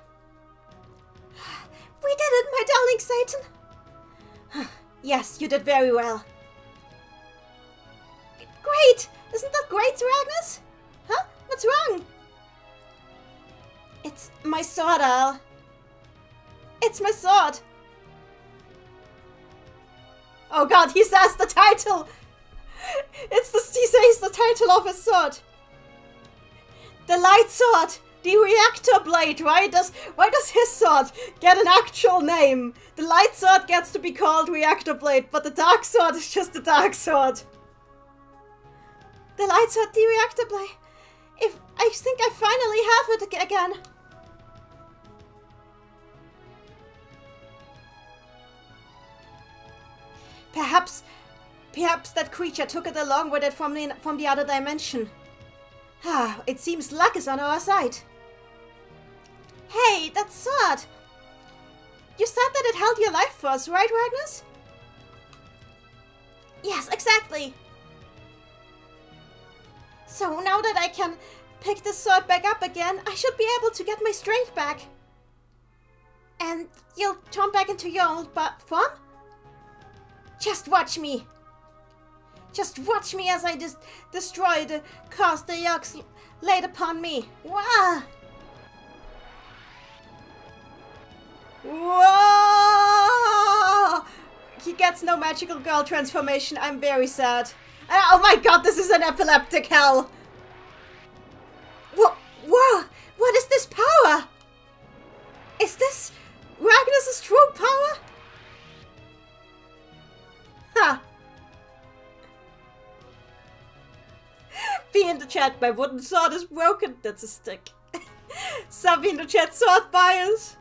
We did it, my darling Satan! Yes, you did very well. Great! Isn't that great, Ragnus? Huh? What's wrong? It's my sword, Al. It's my sword! Oh god, he says the title! He says the title of his sword. The light sword! The reactor blade! Why does his sword get an actual name? The light sword gets to be called reactor blade, but the dark sword is just the dark sword. The light sword, the reactor blade. I think I finally have it again. Perhaps that creature took it along with it from the other dimension. It seems luck is on our side. Hey, that sword! You said that it held your life force, right, Ragnus? Yes, exactly. So now that I can pick the sword back up again, I should be able to get my strength back. And you'll turn back into your old form? Just watch me. Just watch me as I destroy the curse the yokes laid upon me. Wah! Whoa! He gets no magical girl transformation. I'm very sad. Oh my god, this is an epileptic hell. Whoa! What is this power? Is this Ragnus' true power? Ha! Be in the chat, my wooden sword is broken. That's a stick. Subby in the chat, sword bias.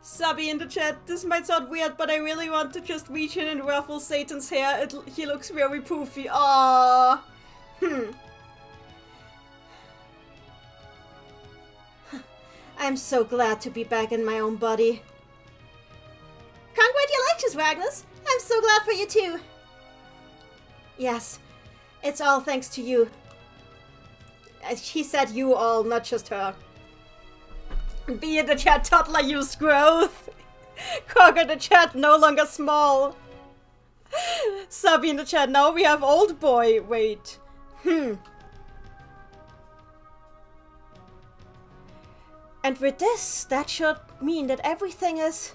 Subby in the chat, this might sound weird, but I really want to just reach in and ruffle Satan's hair. He looks very poofy. Aww. I'm so glad to be back in my own body. Congratulations, Ragnus. I'm so glad for you too. Yes, it's all thanks to you. She said you all, not just her. Be in the chat, toddler used growth. Cog in the chat, no longer small. Subby in the chat, now we have old boy. Wait. And with this, that should mean that everything is...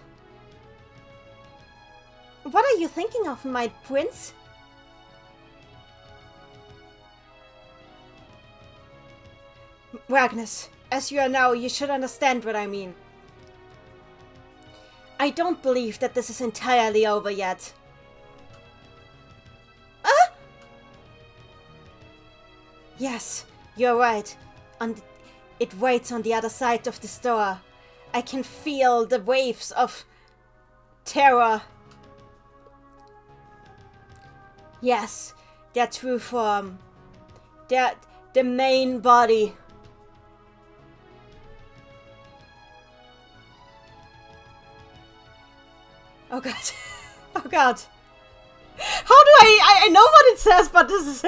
What are you thinking of, my prince? Ragnus, as you are now, you should understand what I mean. I don't believe that this is entirely over yet. Yes, you're right. It waits on the other side of this door. I can feel the waves of terror. Yes, their true form. The main body. Oh god. Oh god. How do I know what it says, but this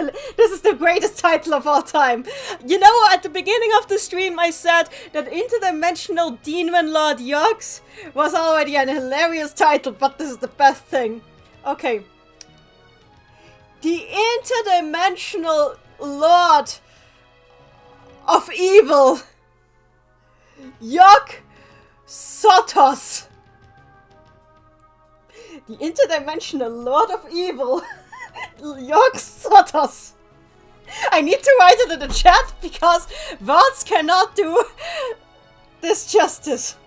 is the greatest title of all time. You know, at the beginning of the stream I said that Interdimensional Demon Lord Yox was already an hilarious title, but this is the best thing. Okay. The Interdimensional Lord of Evil. Yok Sotos. The Interdimensional Lord of Evil, Yok Sotos. I need to write it in the chat because words cannot do this justice.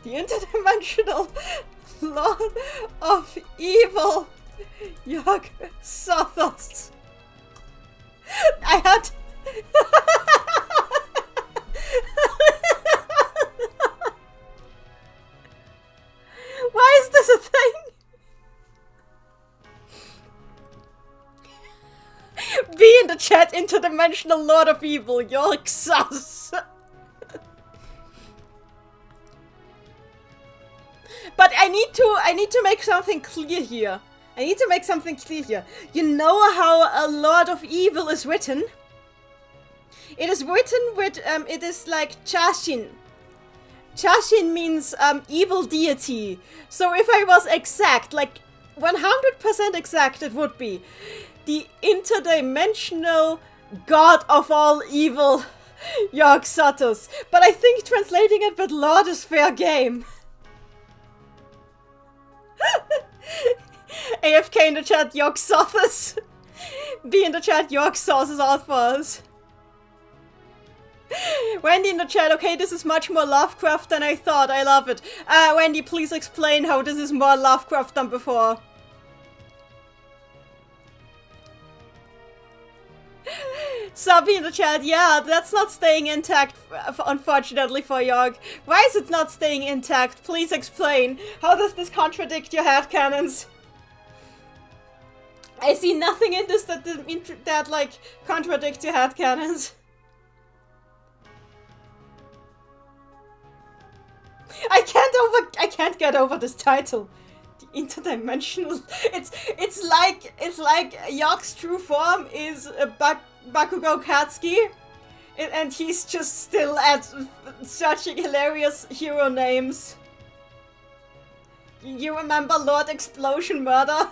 The Interdimensional Lord of Evil, Yok Sotos. I had... Why is this a thing? Be in the chat, Interdimensional Lord of Evil, York sus. But I need to make something clear here. You know how a Lord of Evil is written? It is written with, it is like Chashin. Chashin means, evil deity. So if I was exact, like 100% exact, it would be the interdimensional god of all evil, Yog-Sothoth. But I think translating it with Lord is fair game. AFK in the chat, Yog-Sothoth. B in the chat, Yog-Sothoth is out for us. Wendy in the chat, okay, this is much more Lovecraft than I thought. I love it. Wendy, please explain how this is more Lovecraft than before. Sabi in the chat, yeah, that's not staying intact, unfortunately, for Yogg. Why is it not staying intact? Please explain. How does this contradict your headcanons? I see nothing in this that like, contradicts your headcanons. I can't get over this title. The interdimensional. It's like Yogg's true form is Bakugo Katsuki, and he's just still at searching hilarious hero names. You remember Lord Explosion Murder?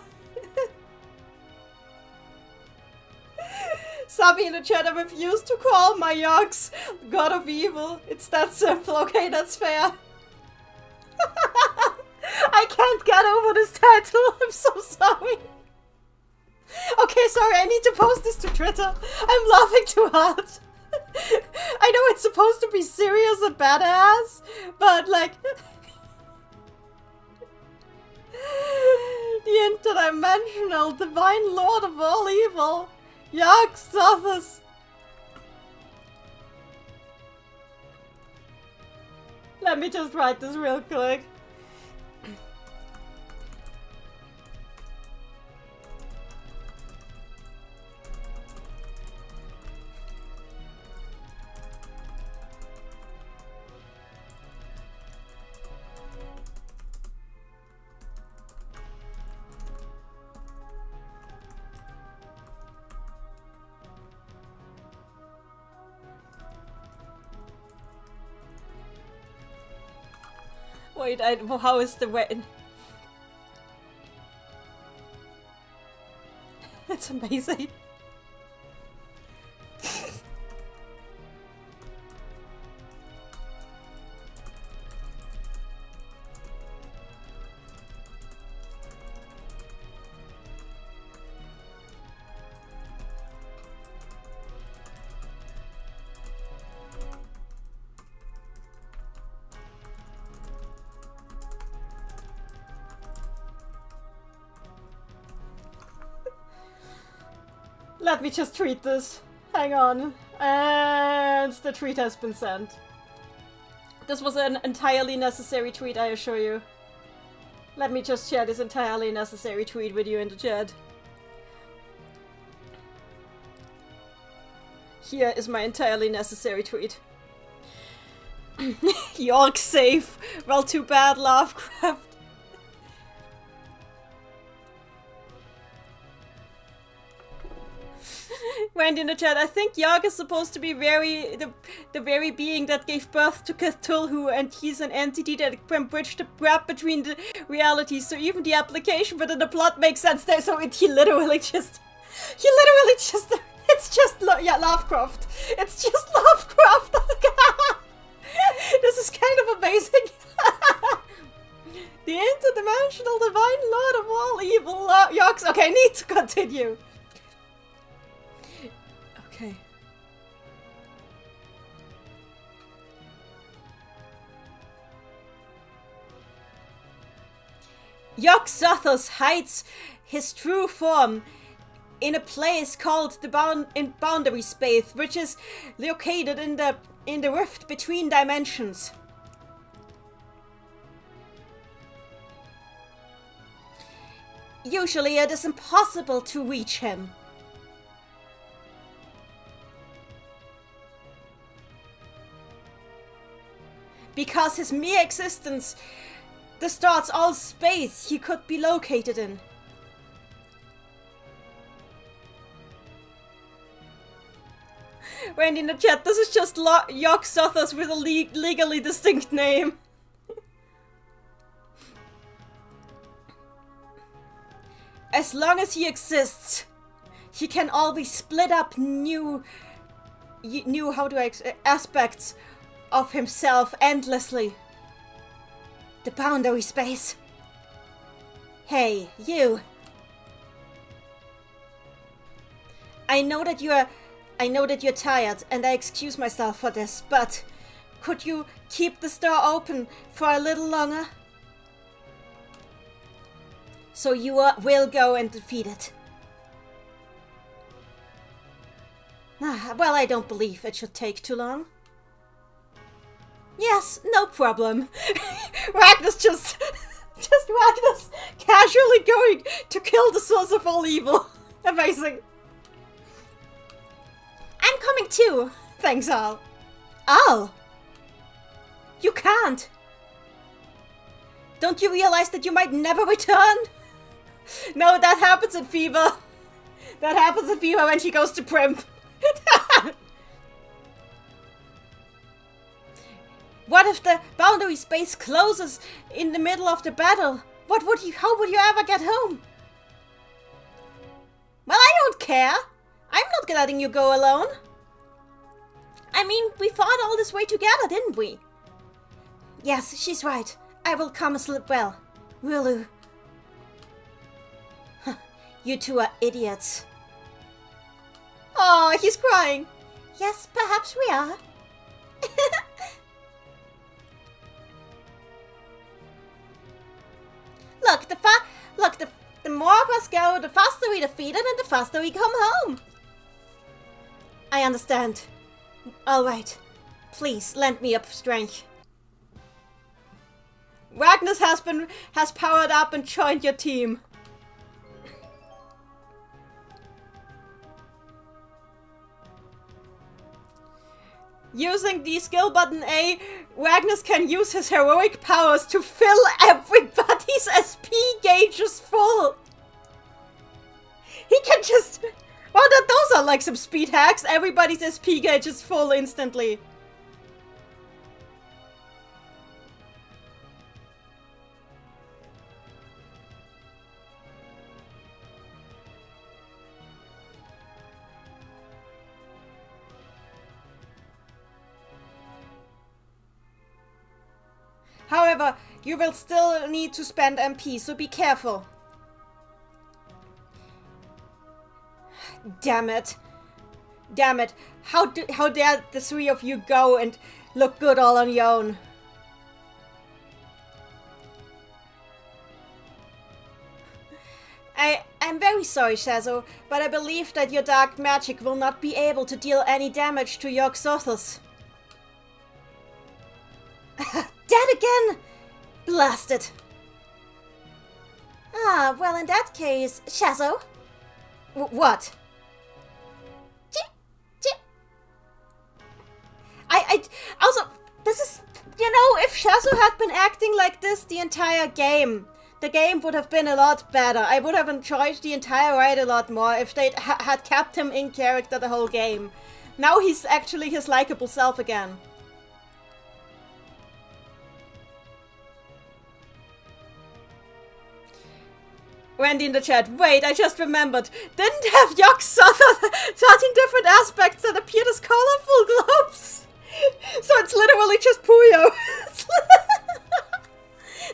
Sabi in the chat, I refuse to call my Yogs God of Evil. It's that simple. Okay, that's fair. I can't get over this title. I'm so sorry. Okay, sorry, I need to post this to Twitter. I'm laughing too hard. I know it's supposed to be serious and badass, but like... the interdimensional divine lord of all evil, Yog-Sothoth. Let me just write this real quick. Wait, how is the way? It's amazing. Let me just tweet this. Hang on. And the tweet has been sent. This was an entirely necessary tweet, I assure you. Let me just share this entirely necessary tweet with you in the chat. Here is my entirely necessary tweet. York safe. Well, too bad, Lovecraft. Wendy in the chat, I think Yogg is supposed to be the very being that gave birth to Cthulhu, and he's an entity that can bridge the gap between the realities, so even the application within the plot makes sense there, so he literally just, it's just, yeah, Lovecraft. It's just Lovecraft. This is kind of amazing. The interdimensional divine lord of all evil Yogs. Okay, I need to continue. Okay. Yog-Sothoth hides his true form in a place called the boundary space, which is located in the rift between dimensions. Usually it is impossible to reach him. Because his mere existence distorts all space he could be located in. Randy in the chat, this is just Yog-Sothoth with a legally distinct name. As long as he exists, he can always split up new aspects of himself endlessly. The boundary space. Hey, you. I know that you're tired, and I excuse myself for this, but could you keep the door open for a little longer? So you will go and defeat it. Well, I don't believe it should take too long. Yes, no problem. Ragnus just Ragnus casually going to kill the source of all evil. Amazing. I'm coming too. Thanks, Al. Al! You can't. Don't you realize that you might never return? No, that happens in Fever. That happens in Fever when she goes to Primp. What if the boundary space closes in the middle of the battle? How would you ever get home? Well, I don't care. I'm not letting you go alone. I mean, we fought all this way together, didn't we? Yes, she's right. I will come as well. Rulu. You two are idiots. Oh, he's crying. Yes, perhaps we are. Look, the more of us go, the faster we defeat it and the faster we come home. I understand. All right. Please, lend me up strength. Ragnus has powered up and joined your team. Using the skill button A, Ragnus can use his heroic powers to fill everybody's SP gauges full. He can just... Well, those are like some speed hacks. Everybody's SP gauge is full instantly. However, you will still need to spend MP, so be careful. Damn it. Damn it. How dare the three of you go and look good all on your own? I'm very sorry, Shazo, but I believe that your dark magic will not be able to deal any damage to Yog-Sothoth. Dead again! Blasted! Ah, well in that case, Shazo? What? I also, this is, you know, if Shazo had been acting like this the entire game, the game would have been a lot better. I would have enjoyed the entire ride a lot more if they had kept him in character the whole game. Now he's actually his likable self again. Randy in the chat, wait, I just remembered. Didn't have Yog-Sothoth 13 different aspects that appeared as colorful globes? So it's literally just Puyo.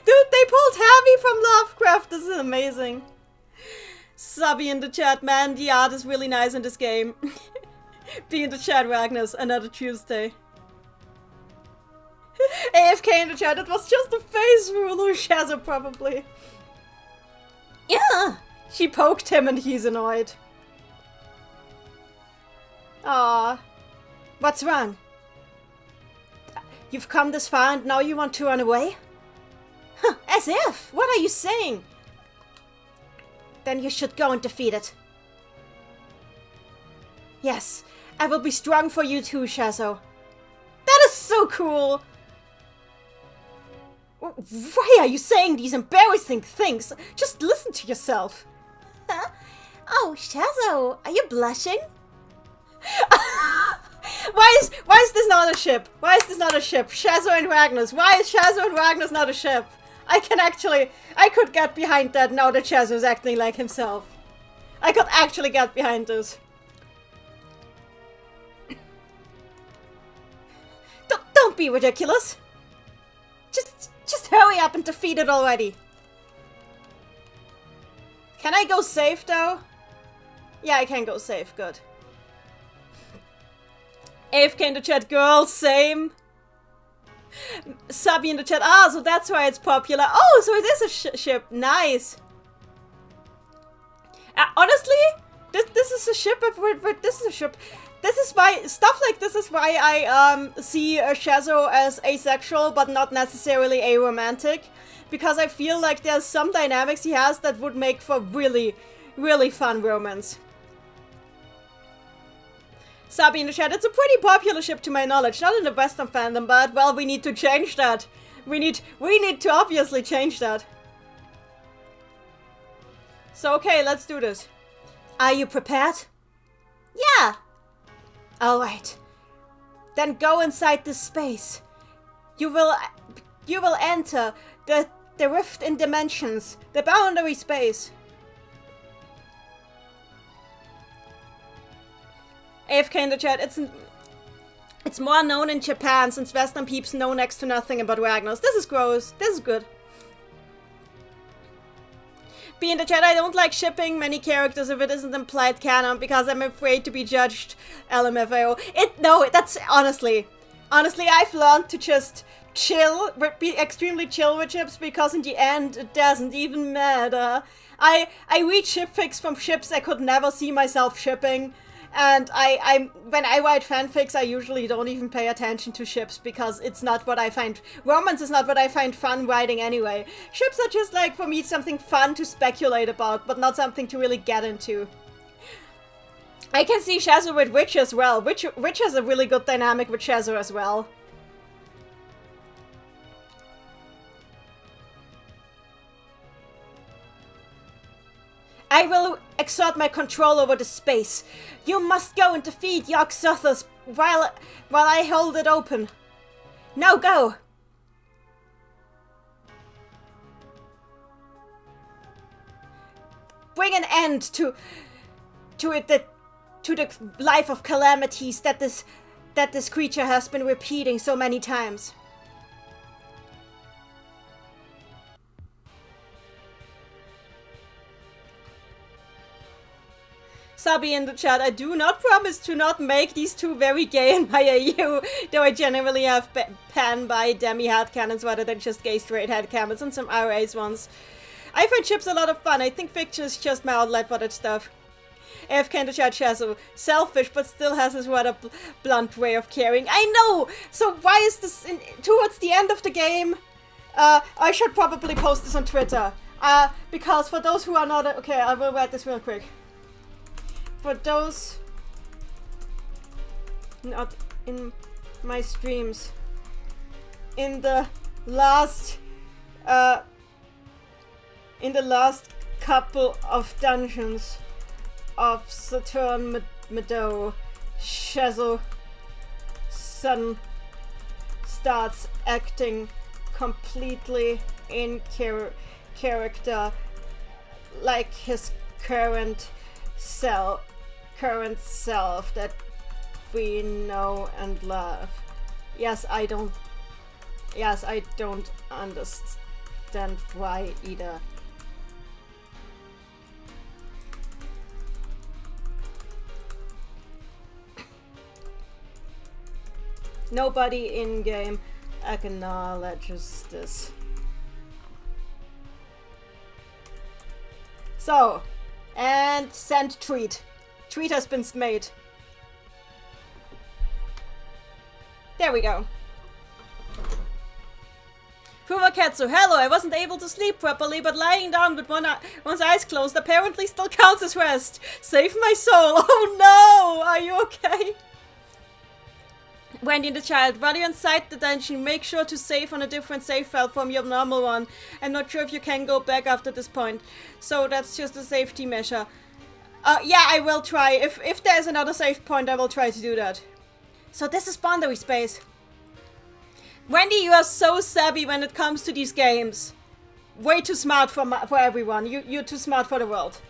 Dude, they pulled Heavy from Lovecraft. This is amazing. Subby in the chat, man, the art is really nice in this game. Be in the chat, Ragnus, another Tuesday. AFK in the chat, it was just a face Rulu Shazo probably. Yeah, she poked him and he's annoyed. Ah, what's wrong? You've come this far and now you want to run away? Huh, as if! What are you saying? Then you should go and defeat it. Yes, I will be strong for you too, Shazo. That is so cool! Why are you saying these embarrassing things? Just listen to yourself. Huh? Oh, Shazo, are you blushing? Why is this not a ship? Why is this not a ship? Shazo and Ragnus. Why is Shazo and Ragnus not a ship? I could get behind that now that Shazo is acting like himself. I could actually get behind this. Don't be ridiculous. Just hurry up and defeat it already. Can I go safe though? Yeah, I can go safe. Good. AFK in the chat, girls, same. Subby in the chat. Ah, so that's why it's popular. Oh, so it is a ship. Nice. Honestly, this is a ship. This is a ship. This is why stuff like this is why I see Shazo as asexual, but not necessarily aromantic, because I feel like there's some dynamics he has that would make for really, really fun romance. Sabi in the chat, it's a pretty popular ship to my knowledge, not in the Western fandom, but well, we need to change that. We need to obviously change that. So okay, let's do this. Are you prepared? Yeah. Alright. Then go inside this space. You will enter the rift in dimensions, the boundary space. AFK in the chat, it's more known in Japan, since Western peeps know next to nothing about Ragnus. This is gross. This is good. B in the chat, I don't like shipping many characters if it isn't implied canon, because I'm afraid to be judged. LMFAO. No, that's honestly, I've learned to just chill, be extremely chill with ships, because in the end, it doesn't even matter. I read ship fics from ships I could never see myself shipping. And when I write fanfics, I usually don't even pay attention to ships, because it's not what I find, romance is not what I find fun writing anyway. Ships are just like, for me, something fun to speculate about, but not something to really get into. I can see Shazo with Witch as well. Witch has a really good dynamic with Shazo as well. I will exert my control over the space. You must go and defeat Yogg-Sothoth while I hold it open. Now go! Bring an end to the life of calamities that this creature has been repeating so many times. Sabi in the chat, I do not promise to not make these two very gay in my AU, though I generally have pan by demi headcanons rather than just gay straight headcanons and some RAs ones. I find ships a lot of fun. I think fiction is just my outlet for that stuff. AFK in the chat, Shazo, selfish but still has his rather blunt way of caring. I know! So why is this towards the end of the game? I should probably post this on Twitter. Because for those who are not... Okay, I will write this real quick. For those not in my streams, in the last couple of dungeons of Saturn Madou, Shazo suddenly starts acting completely in character, like his current self that we know and love. Yes, I don't understand why either. Nobody in-game acknowledges this. So, and send tweet. Tweet has been made. There we go. Fumaketsu, hello, I wasn't able to sleep properly, but lying down with one's eyes closed apparently still counts as rest. Save my soul. Oh no! Are you okay? Wendy the child, while you're inside the dungeon, make sure to save on a different save file from your normal one. I'm not sure if you can go back after this point. So that's just a safety measure. Yeah, I will try. If there's another save point, I will try to do that. So this is boundary space. Wendy, you are so savvy when it comes to these games. Way too smart for everyone. You're too smart for the world.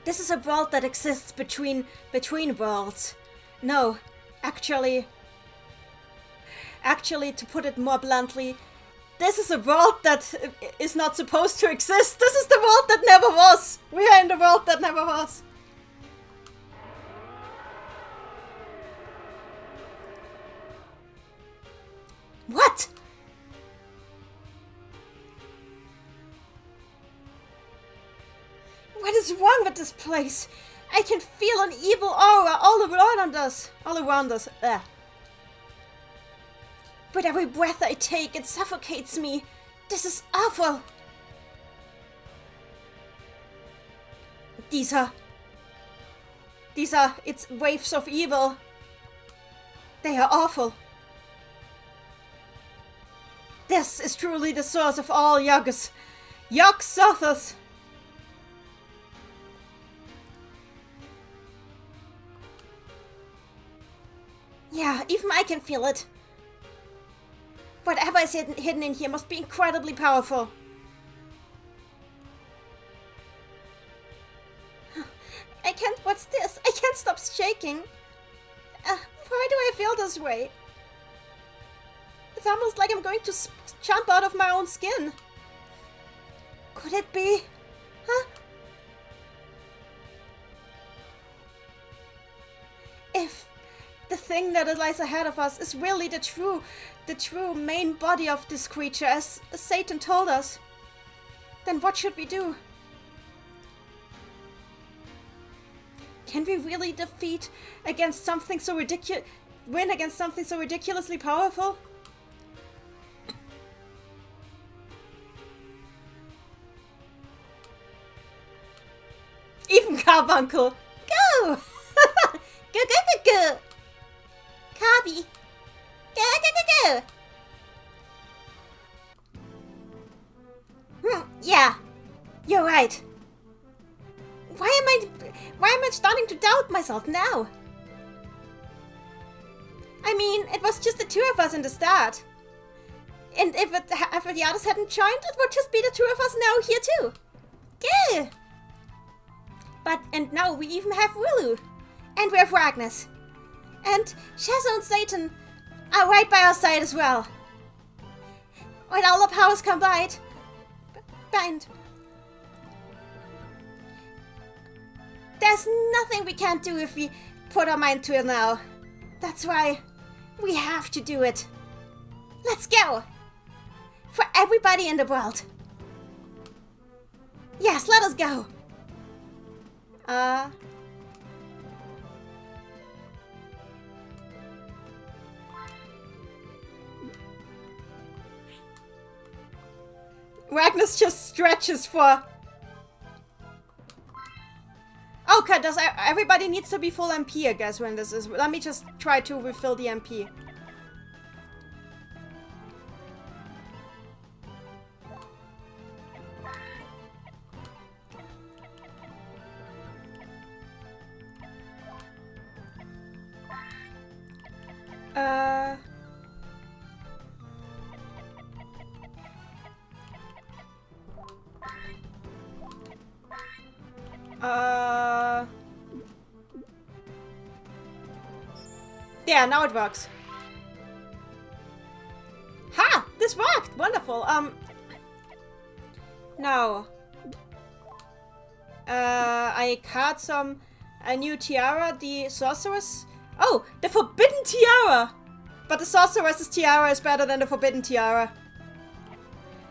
This is a world that exists between worlds. No, actually, to put it more bluntly, this is a world that is not supposed to exist. This is the world that never was. We are in the world that never was. What? What is wrong with this place? I can feel an evil aura all around us. Ugh. With every breath I take, it suffocates me. This is awful. These are, it's waves of evil. They are awful. This is truly the source of all Yogs. Yog-Sothoth. Yeah, even I can feel it. Whatever is hidden in here must be incredibly powerful. I can't, what's this? I can't stop shaking. Why do I feel this way? It's almost like I'm going to jump out of my own skin. Could it be? Huh? If the thing that lies ahead of us is really the true main body of this creature, as Satan told us, then what should we do? Can we really defeat against something so win against something so ridiculously powerful? Even Carbuncle! Go! Go, go, go, go! Carby! Go, go, go, go! Yeah, you're right. Why am I starting to doubt myself now? I mean, it was just the two of us in the start. And if the others hadn't joined, it would just be the two of us now here too. Yeah. And now we even have Willu. And we have Ragnus. And Shazo and Satan are right by our side as well. With all the powers combined. There's nothing we can't do if we put our mind to it now. That's why we have to do it. Let's go! For everybody in the world. Yes, let us go. Ragnus just stretches for... Okay, everybody needs to be full MP, I guess, when this is... Let me just try to refill the MP. Yeah, now it works. Ha! This worked! Wonderful. Now. I caught a new tiara, the sorceress. Oh, the forbidden tiara! But the sorceress's tiara is better than the forbidden tiara.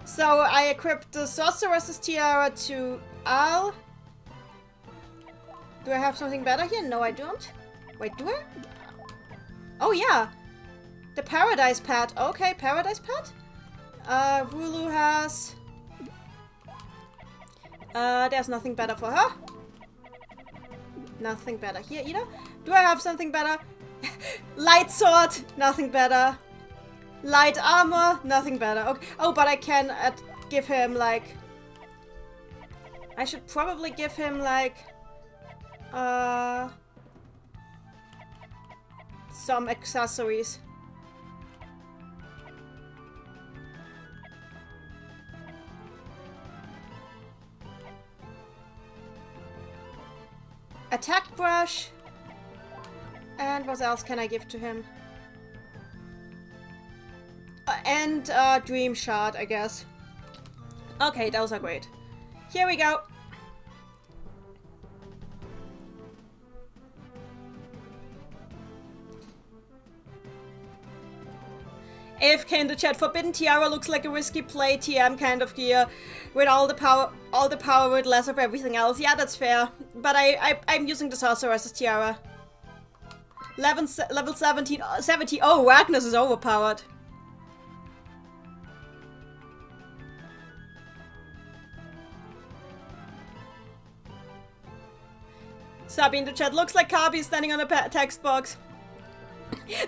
So I equipped the sorceress's tiara to Al. Do I have something better here? No, I don't. Wait, do I? Oh, yeah. The Paradise Pet. Okay, Paradise Pet. Vulu has... there's nothing better for her. Nothing better here either. Do I have something better? Light sword. Nothing better. Light armor. Nothing better. Okay. Oh, but I can give him like... I should probably give him like... some accessories. Attack brush. And what else can I give to him? And dream shard, I guess. Okay, those are great. Here we go. AFK in the chat. Forbidden Tiara looks like a risky play TM kind of gear. With all the power with less of everything else. Yeah, that's fair. But I'm using the Sorceress's Tiara. Level 17. 70. Oh, Ragnus is overpowered. Sabi in the chat. Looks like Kabi is standing on a text box.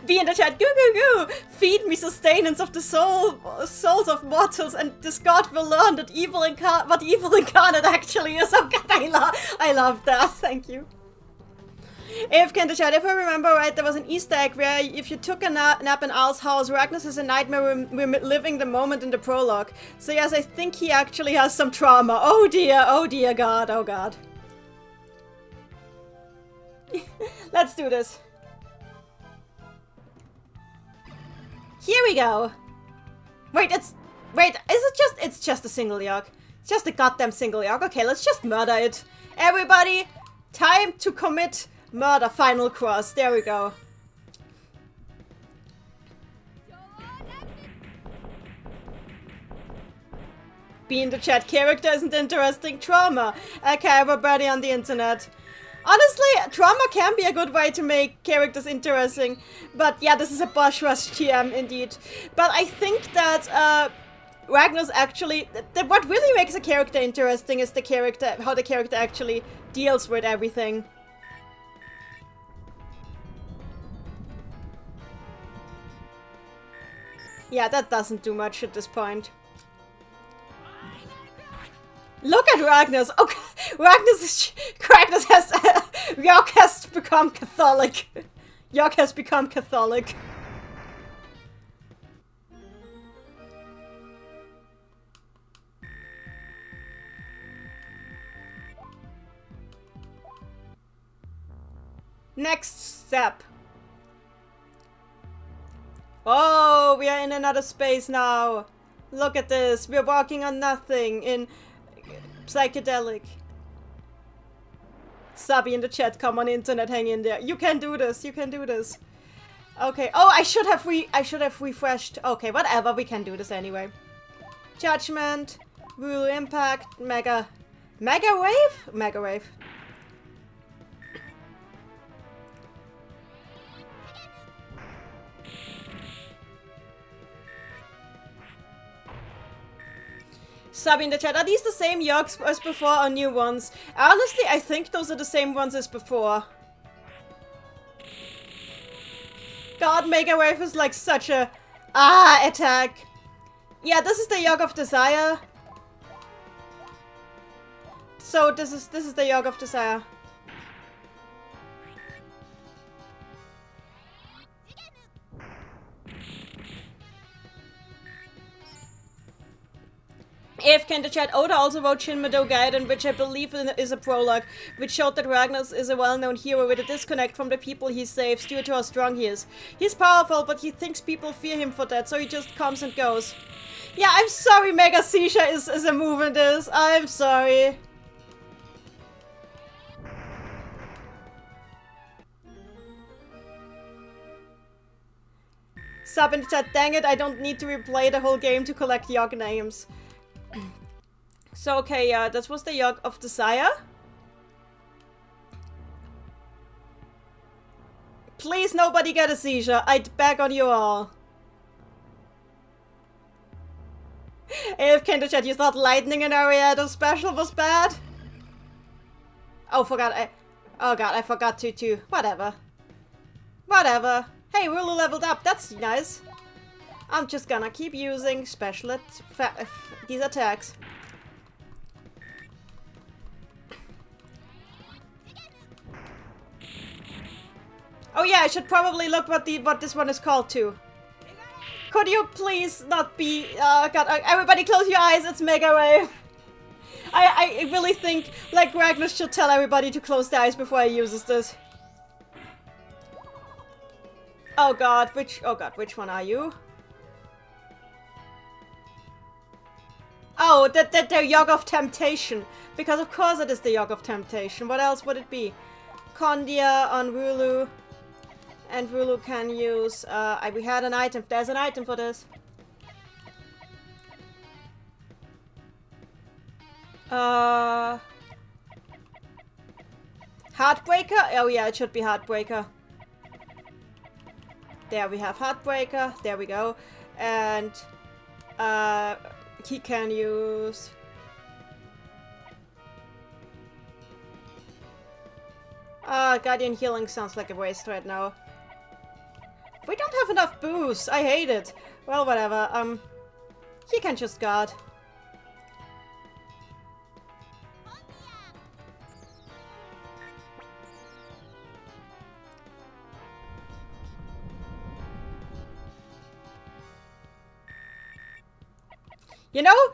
Be in the chat. Goo goo goo. Feed me sustenance of the souls of mortals, and this god will learn that what evil incarnate actually is. Oh god, I love that. Thank you. AFK in the chat. If I remember right, there was an Easter egg where if you took a nap in Al's house, Ragnus has a nightmare reliving the moment in the prologue. So yes, I think he actually has some trauma. Oh dear god, oh god. Let's do this. Here we go. Wait, it's just a single yog. It's just a goddamn single yog. Okay, let's just murder it. Everybody, time to commit murder. Final cross. There we go. Be in the chat. Character isn't interesting. Trauma. Okay, everybody on the internet. Honestly, trauma can be a good way to make characters interesting. But yeah, this is a boss rush TM indeed. But I think that Ragnus actually... what really makes a character interesting is how the character actually deals with everything. Yeah, that doesn't do much at this point. Look at Ragnus! Oh, Ragnus has... York has become Catholic. York has become Catholic. Next step. Oh, we are in another space now. Look at this. We're walking on nothing in psychedelic. Sabi in the chat, come on internet, hang in there. You can do this, you can do this. Okay, oh, I should have refreshed. Okay, whatever, we can do this anyway. Judgment, Rule Impact, Mega Wave? Mega Wave. Sabi in the chat, are these the same Yorks as before or new ones? Honestly, I think those are the same ones as before. God, Mega Wave is like such a... attack. Yeah, this is the York of Desire. So this is the York of Desire. AFK in the chat, Oda also wrote Shin Madou Gaiden, which I believe is a prologue, which showed that Ragnus is a well-known hero with a disconnect from the people he saves due to how strong he is. He's powerful, but he thinks people fear him for that, so he just comes and goes. Yeah, I'm sorry Mega Seizure is a move in this. I'm sorry. Sub in the chat, dang it, I don't need to replay the whole game to collect York names. So, okay, yeah, that was the York of Desire. Please, nobody get a seizure. I'd beg on you all. AFK in the chat, you thought lightning in Ariado special was bad? Oh, oh god, I forgot to too. Whatever. Whatever. Hey, Rulu leveled up. That's nice. I'm just gonna keep using these attacks. Oh yeah, I should probably look what this one is called too. Could you please not be... God, everybody close your eyes, it's Mega Wave. I really think, like, Ragnus should tell everybody to close their eyes before he uses this. Oh god, which one are you? Oh, the Yog of Temptation. Because of course it is the Yog of Temptation. What else would it be? Kondia on Rulu. And Rulu can use, we had an item. There's an item for this. Heartbreaker? Oh yeah, it should be Heartbreaker. There we have Heartbreaker. There we go. And, he can use... Guardian Healing sounds like a waste right now. We don't have enough boost. I hate it. Well, whatever. He can just guard. You know,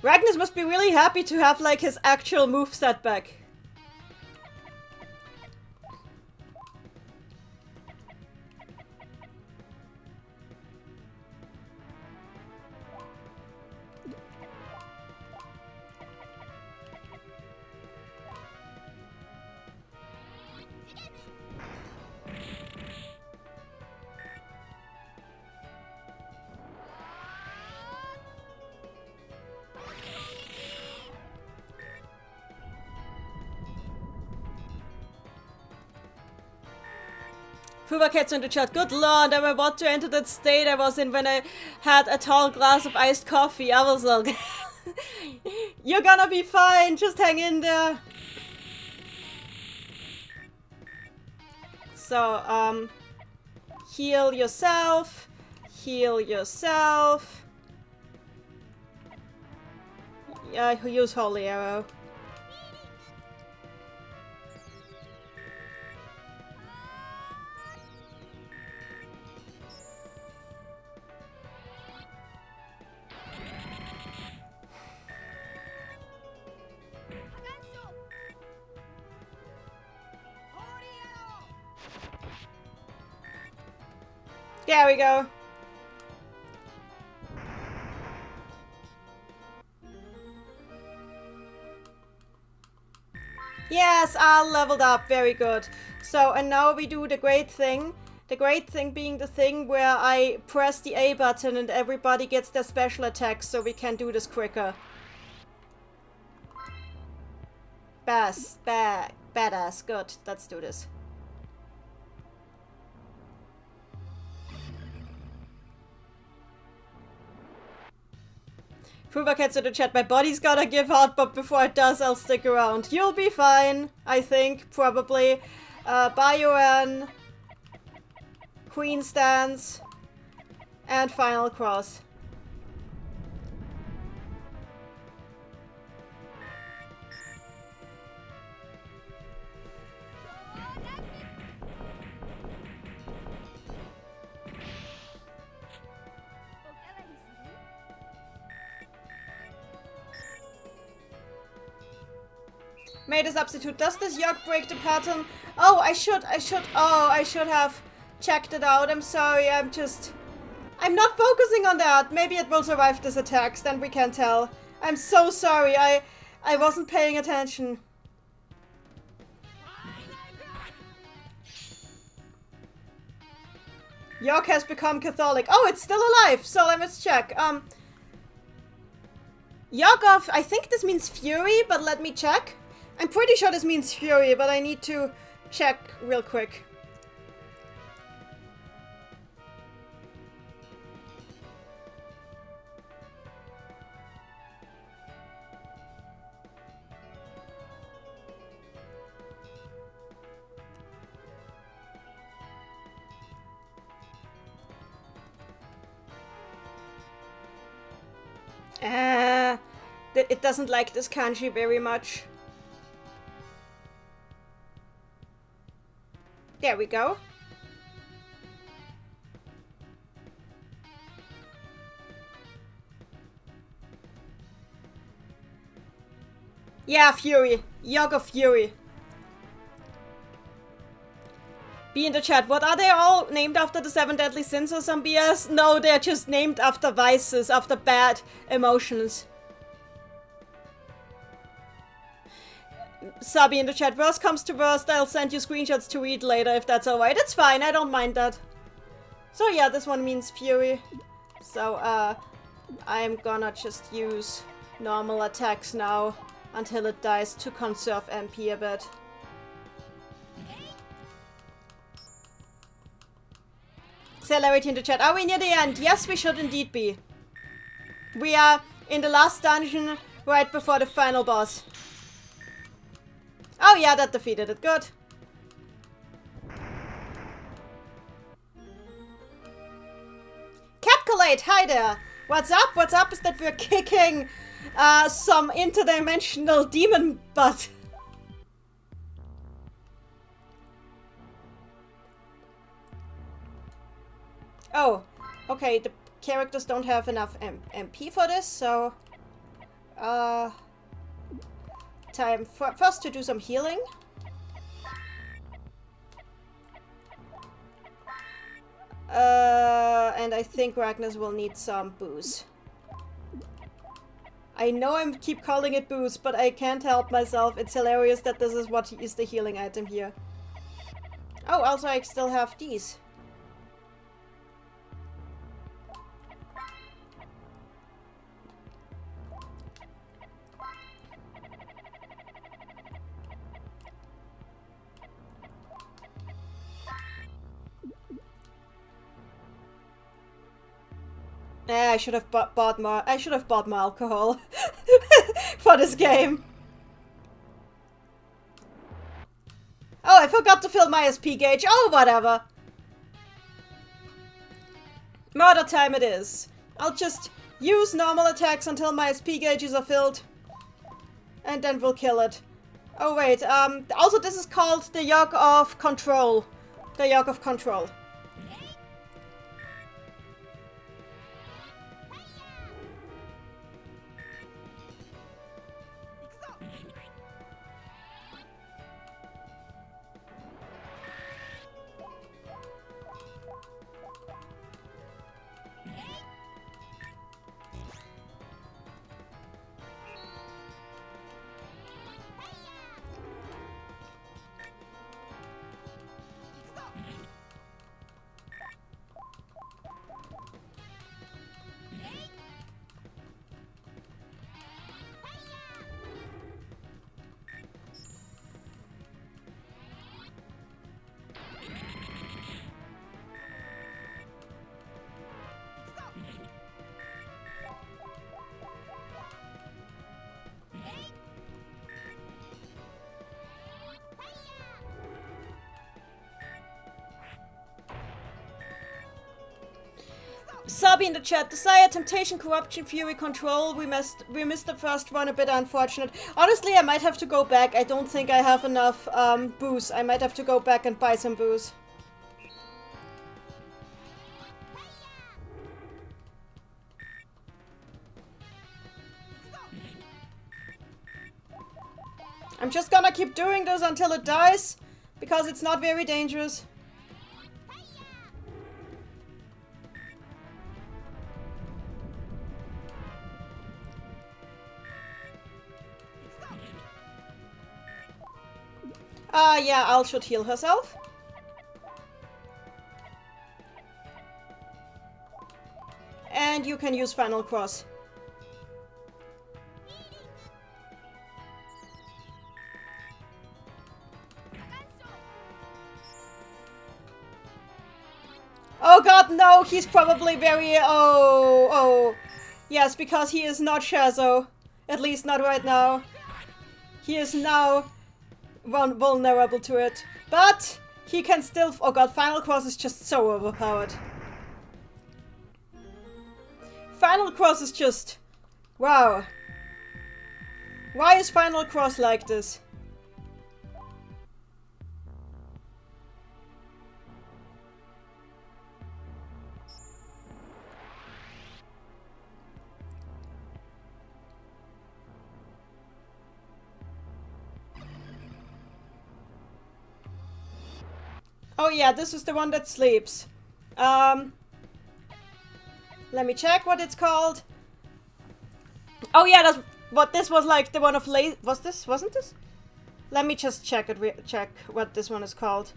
Ragnus must be really happy to have, like, his actual moveset back. Fuba in the chat. Good lord, I'm about to enter that state I was in when I had a tall glass of iced coffee. I was like, you're gonna be fine, just hang in there. So, heal yourself. Heal yourself. Yeah, use Holy Arrow. There we go. Yes, I leveled up. Very good. So, and now we do the great thing. The great thing being the thing where I press the A button and everybody gets their special attacks so we can do this quicker. Badass. Good. Let's do this. Fuba in the chat. My body's gotta give out, but before it does, I'll stick around. You'll be fine, I think, probably. Bioan, Queen Stance, and Final Cross. Made a substitute. Does this Yog break the pattern? Oh, I should have checked it out. I'm sorry, I'm not focusing on that. Maybe it will survive this attack, then we can tell. I'm so sorry, I wasn't paying attention. Yog has become Catholic. Oh, it's still alive, so let's check. Yog of, I think this means Fury, but let me check. I'm pretty sure this means Fury, but I need to check real quick. It doesn't like this kanji very much. There we go. Yeah, Fury. Yog of Fury. Be in the chat. What are they all named after the 7 deadly sins or some BS? No, they're just named after vices, after bad emotions. Sabi in the chat. Worst comes to worst, I'll send you screenshots to read later if that's alright. It's fine, I don't mind that. So yeah, this one means Fury. So, I'm gonna just use normal attacks now until it dies to conserve MP a bit. Celerity in the chat. Are we near the end? Yes, we should indeed be. We are in the last dungeon right before the final boss. Oh yeah, that defeated it. Good. Capculate, hi there. What's up? What's up is that we're kicking some interdimensional demon butt. Oh, okay, the characters don't have enough MP for this, so... time for first to do some healing. And I think Ragnus will need some booze. I know I keep calling it booze, but I can't help myself. It's hilarious that this is what is the healing item here. Oh, also I still have these. I should have bought more. I should have bought more alcohol for this game. Oh, I forgot to fill my SP gauge. Oh, whatever. Murder time it is. I'll just use normal attacks until my SP gauges are filled, and then we'll kill it. Oh wait. Also, this is called the Yog of Control. The Yog of Control. Sabi in the chat. Desire, Temptation, Corruption, Fury, Control. We missed the first one, a bit unfortunate. Honestly, I might have to go back. I don't think I have enough booze. I might have to go back and buy some booze. I'm just gonna keep doing this until it dies, because it's not very dangerous. Yeah, Al should heal herself. And you can use Final Cross. Oh god, no! He's probably very... Oh. Yes, because he is not Shazo. At least not right now. He is now vulnerable to it. But he can still... Oh god, Final Cross is just so overpowered. Final Cross is just Wow. Why is Final Cross like this? Oh yeah, this is the one that sleeps. Let me check what it's called. Oh yeah, that's what this was like. The one of wasn't this? Let me just check what this one is called.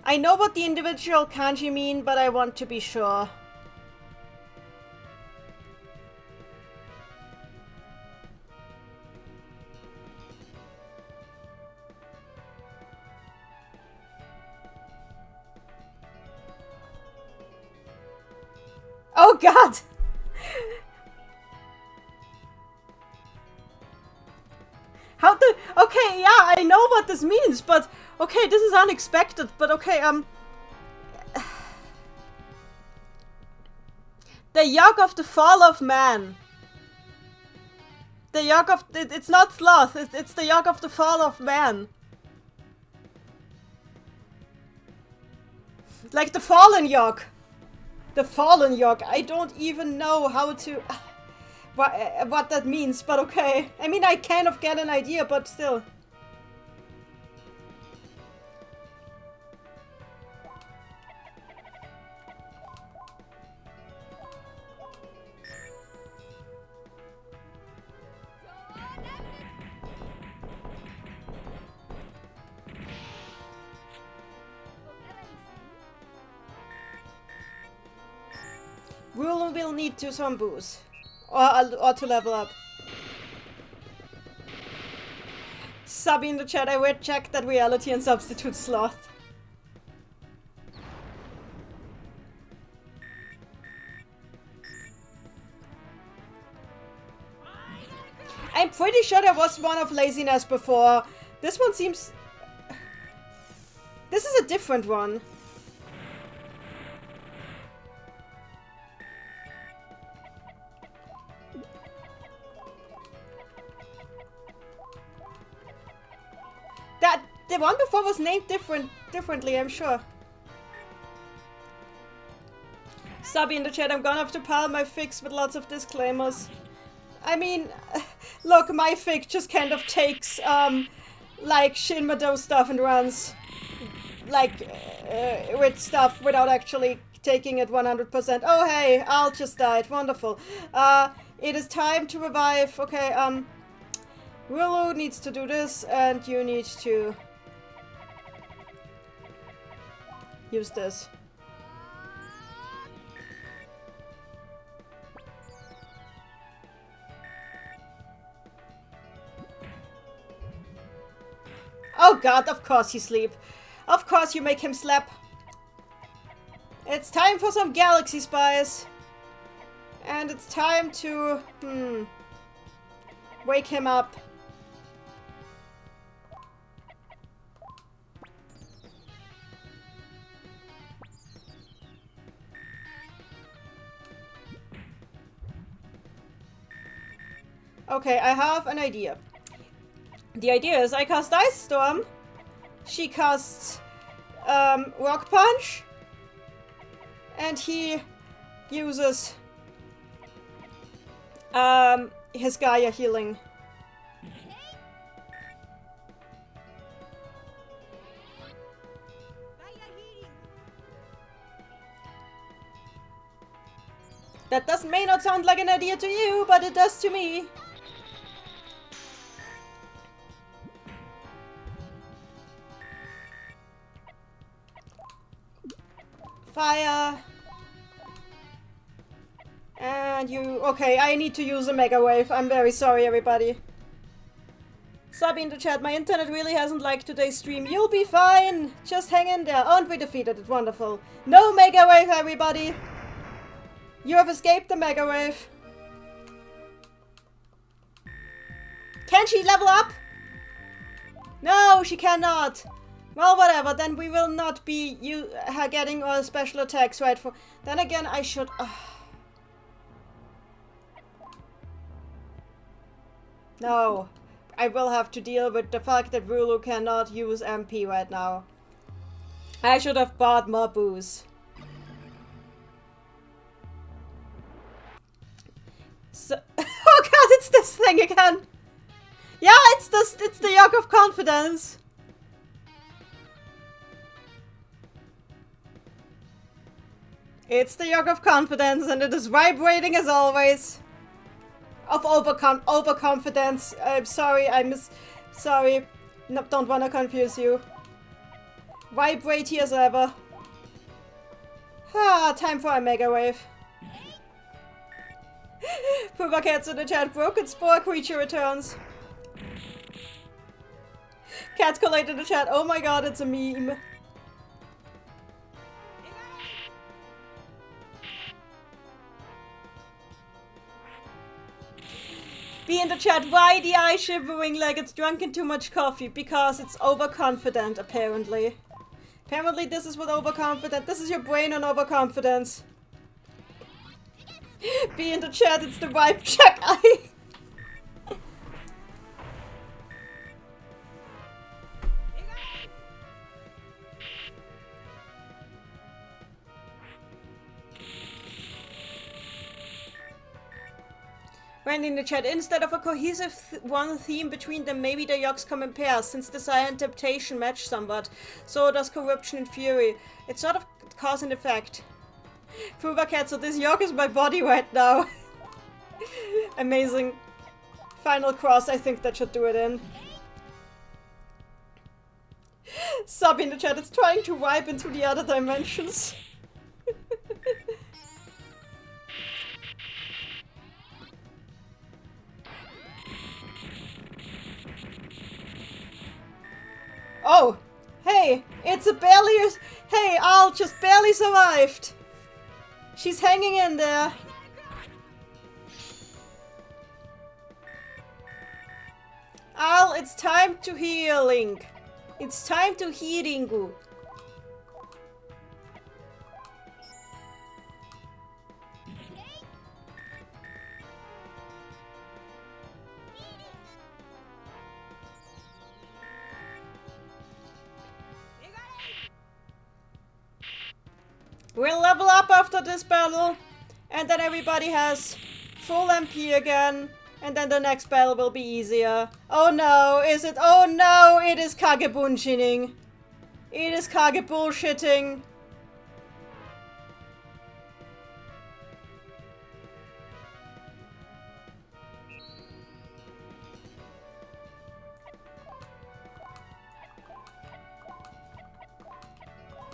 I know what the individual kanji mean, but I want to be sure. Oh god! Okay, yeah, I know what this means, but okay, this is unexpected, but okay, the yoke of the fall of man. The yoke of it's not sloth, it's the yoke of the fall of man. Like the fallen yoke. The fallen yoke. I don't even know how to what that means, but okay. I mean, I kind of get an idea, but still. Rule will need to some boost. Or to level up. Subby in the chat, I would check that reality and substitute sloth. I'm pretty sure there was one of laziness before. This one seems... This is a different one. The one before was named differently, I'm sure. Subby in the chat, I'm gonna have to pile my fics with lots of disclaimers. I mean, look, my fic just kind of takes, like, Shin Madou stuff and runs, like, with stuff without actually taking it 100%. Oh, hey, Al just died. Wonderful. It is time to revive. Okay, Willow needs to do this, and you need to use this. Oh god, of course he sleep. Of course you make him slap. It's time for some galaxy spies. And it's time to, wake him up. Okay, I have an idea. The idea is I cast Ice Storm, she casts Rock Punch, and he uses his Gaia healing. That may not sound like an idea to you, but it does to me. Fire. And you... Okay, I need to use a Mega Wave. I'm very sorry, everybody. Subby in the chat, my internet really hasn't liked today's stream. You'll be fine. Just hang in there. Oh, and we defeated it. Wonderful. No Mega Wave, everybody. You have escaped the Mega Wave. Can she level up? No, she cannot. Well, whatever, then we will not be her getting all special attacks, right? Then again, I should... No. I will have to deal with the fact that Rulu cannot use MP right now. I should have bought more booze. So oh god, it's this thing again! Yeah, it's the yoke of confidence! It's the yoke of confidence, and it is vibrating as always. Of overconfidence. I'm sorry, sorry. No, don't wanna confuse you. Vibrate here as ever. Ah, time for a mega wave. Puma Cats in the chat. Broken spore creature returns. Cats collate in the chat. Oh my god, it's a meme. Be in the chat. Why the eye shivering like it's drunken too much coffee? Because it's overconfident, apparently. Apparently this is what overconfident. This is your brain on overconfidence. Be in the chat. It's the vibe check eye. Randy in the chat, instead of a cohesive one theme between them, maybe the yokes come in pairs, since desire and temptation match somewhat. So does corruption and fury. It's sort of cause and effect. Fuba Cat, so this yoke is my body right now. Amazing. Final cross, I think that should do it in. Sub in the chat, it's trying to wipe into the other dimensions. Oh! Hey! It's a barely... Hey, Al just barely survived! She's hanging in there. Al, it's time to healing. It's time to healing. We'll level up after this battle, and then everybody has full MP again, and then the next battle will be easier. Oh no, is it? Oh no, it is Kage Bunshining. It is Kage bullshitting.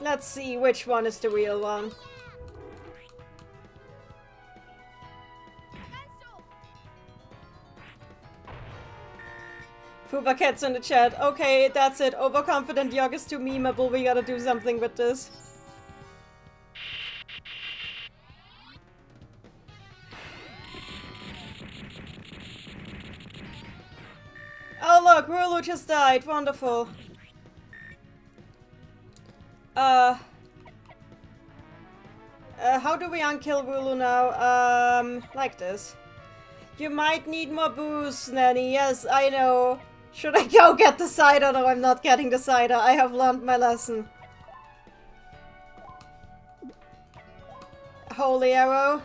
Let's see which one is the real one. Fuba Cat's in the chat. Okay, that's it. Overconfident Yogg is too memeable. We gotta do something with this. Oh look, Rulu just died. Wonderful. How do we unkill Rulu now? Like this. You might need more booze, Nanny. Yes, I know. Should I go get the cider? No, I'm not getting the cider. I have learned my lesson. Holy arrow.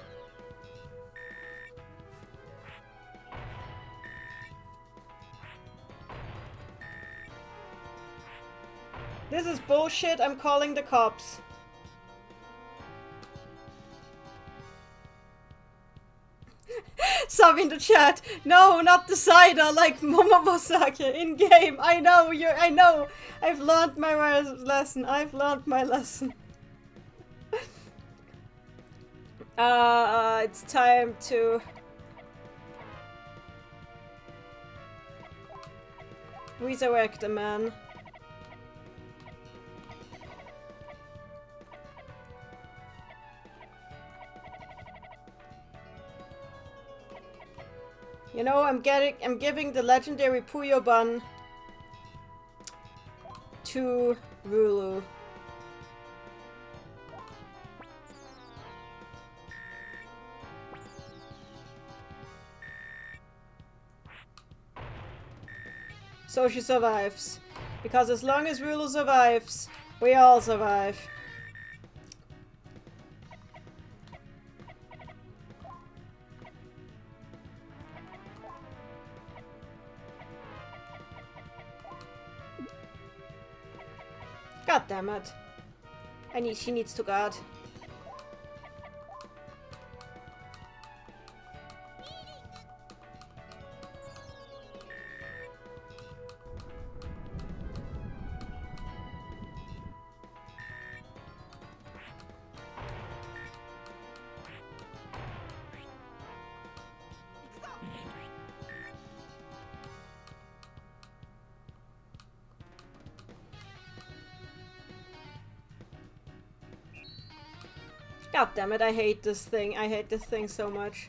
This is bullshit. I'm calling the cops. Sub in the chat. No, not the cider, like Momomosake in game. I know, I know. I've learned my lesson. I've learned my lesson. It's time to resurrect a man. You know, I'm giving the legendary Puyo Bun to Rulu. so she survives. Because as long as Rulu survives, we all survive. God damn it. She needs to guard. God damn it, I hate this thing. I hate this thing so much.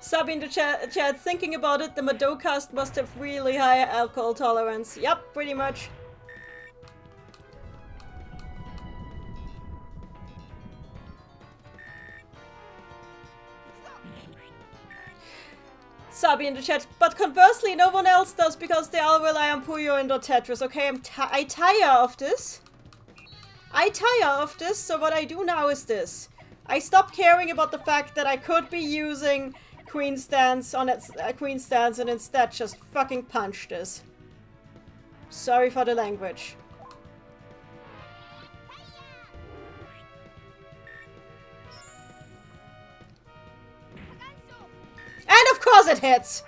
Sub in the chat, thinking about it, the Madou cast must have really high alcohol tolerance. Yep, pretty much. Sabi in the chat, but conversely, no one else does because they all rely on Puyo and or Tetris. Okay, I tire of this. I tire of this, so what I do now is this. I stop caring about the fact that I could be using Queen Stance on its Queen Stance and instead just fucking punch this. Sorry for the language. And of course it hits!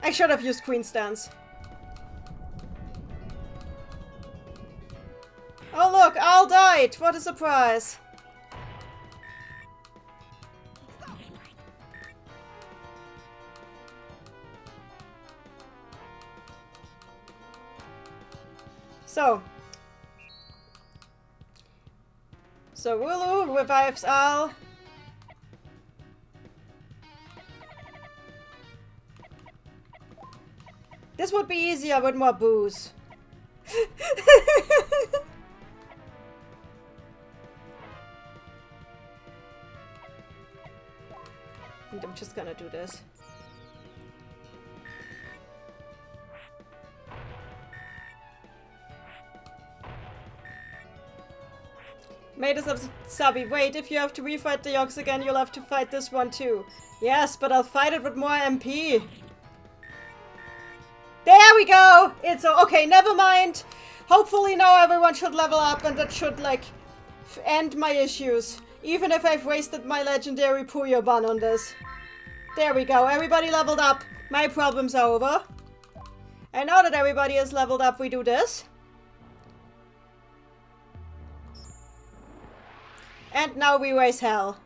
I should have used Queen Stance. Oh look, Al died! What a surprise! So Rulu revives Al. This would be easier with more booze. And I'm just gonna do this. Made us up, Sabi. Wait, if you have to refight the Yogs again, you'll have to fight this one too. Yes, but I'll fight it with more MP. There we go! It's okay, never mind. Hopefully now everyone should level up and that should, like, end my issues. Even if I've wasted my legendary Puyo Ban on this. There we go, everybody leveled up. My problem's over. And now that everybody is leveled up, we do this. And now we raise hell.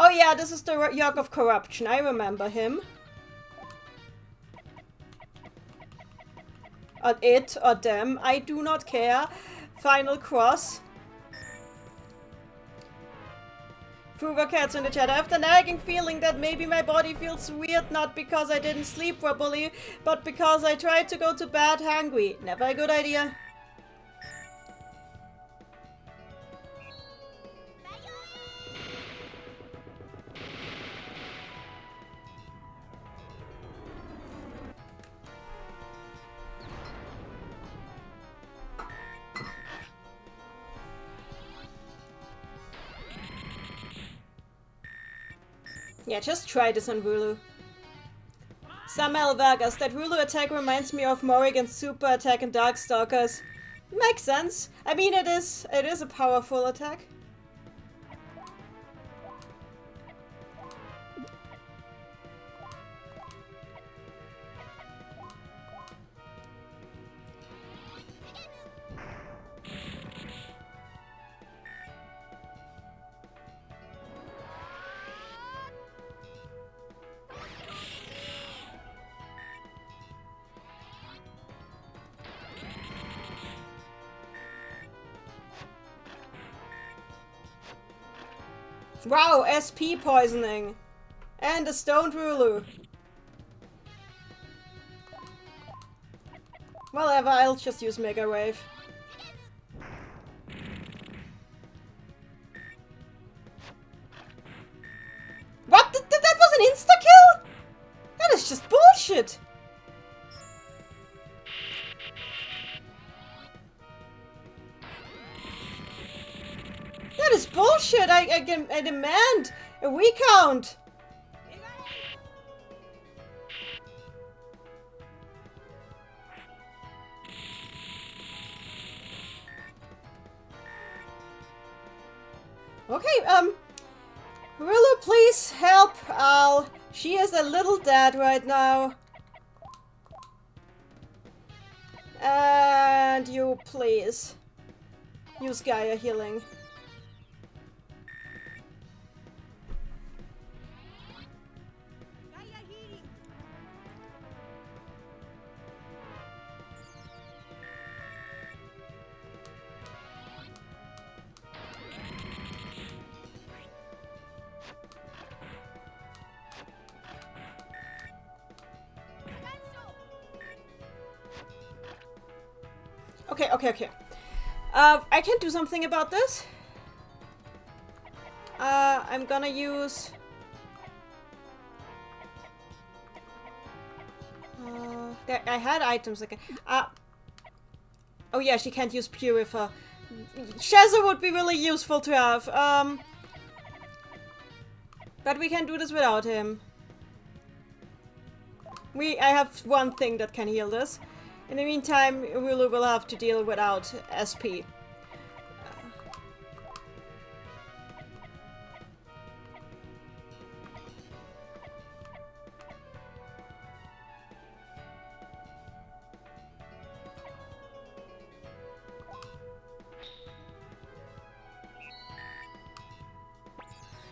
Oh yeah, this is the Yog of Corruption. I remember him. Or it, or them. I do not care. Final cross. Fruva Cats in the chat. I have the nagging feeling that maybe my body feels weird not because I didn't sleep properly, but because I tried to go to bed hungry. Never a good idea. Yeah, just try this on Rulu. Samuel Vargas, that Rulu attack reminds me of Morrigan's super attack in Darkstalkers. Makes sense. I mean, it is a powerful attack. Wow, SP poisoning. And a stoned Rulu. Whatever, I'll just use Mega Wave. What? That was an insta-kill? That is just bullshit! That is bullshit! I demand a recount! Okay, Rulu, please help Al. She is a little dead right now. And you, please. Use Gaia healing. Okay. I can do something about this. I'm gonna use... there, I had items again. Oh yeah, she can't use Purifier. Shazza would be really useful to have. But we can do this without him. I have one thing that can heal this. In the meantime, Rulu will have to deal without SP.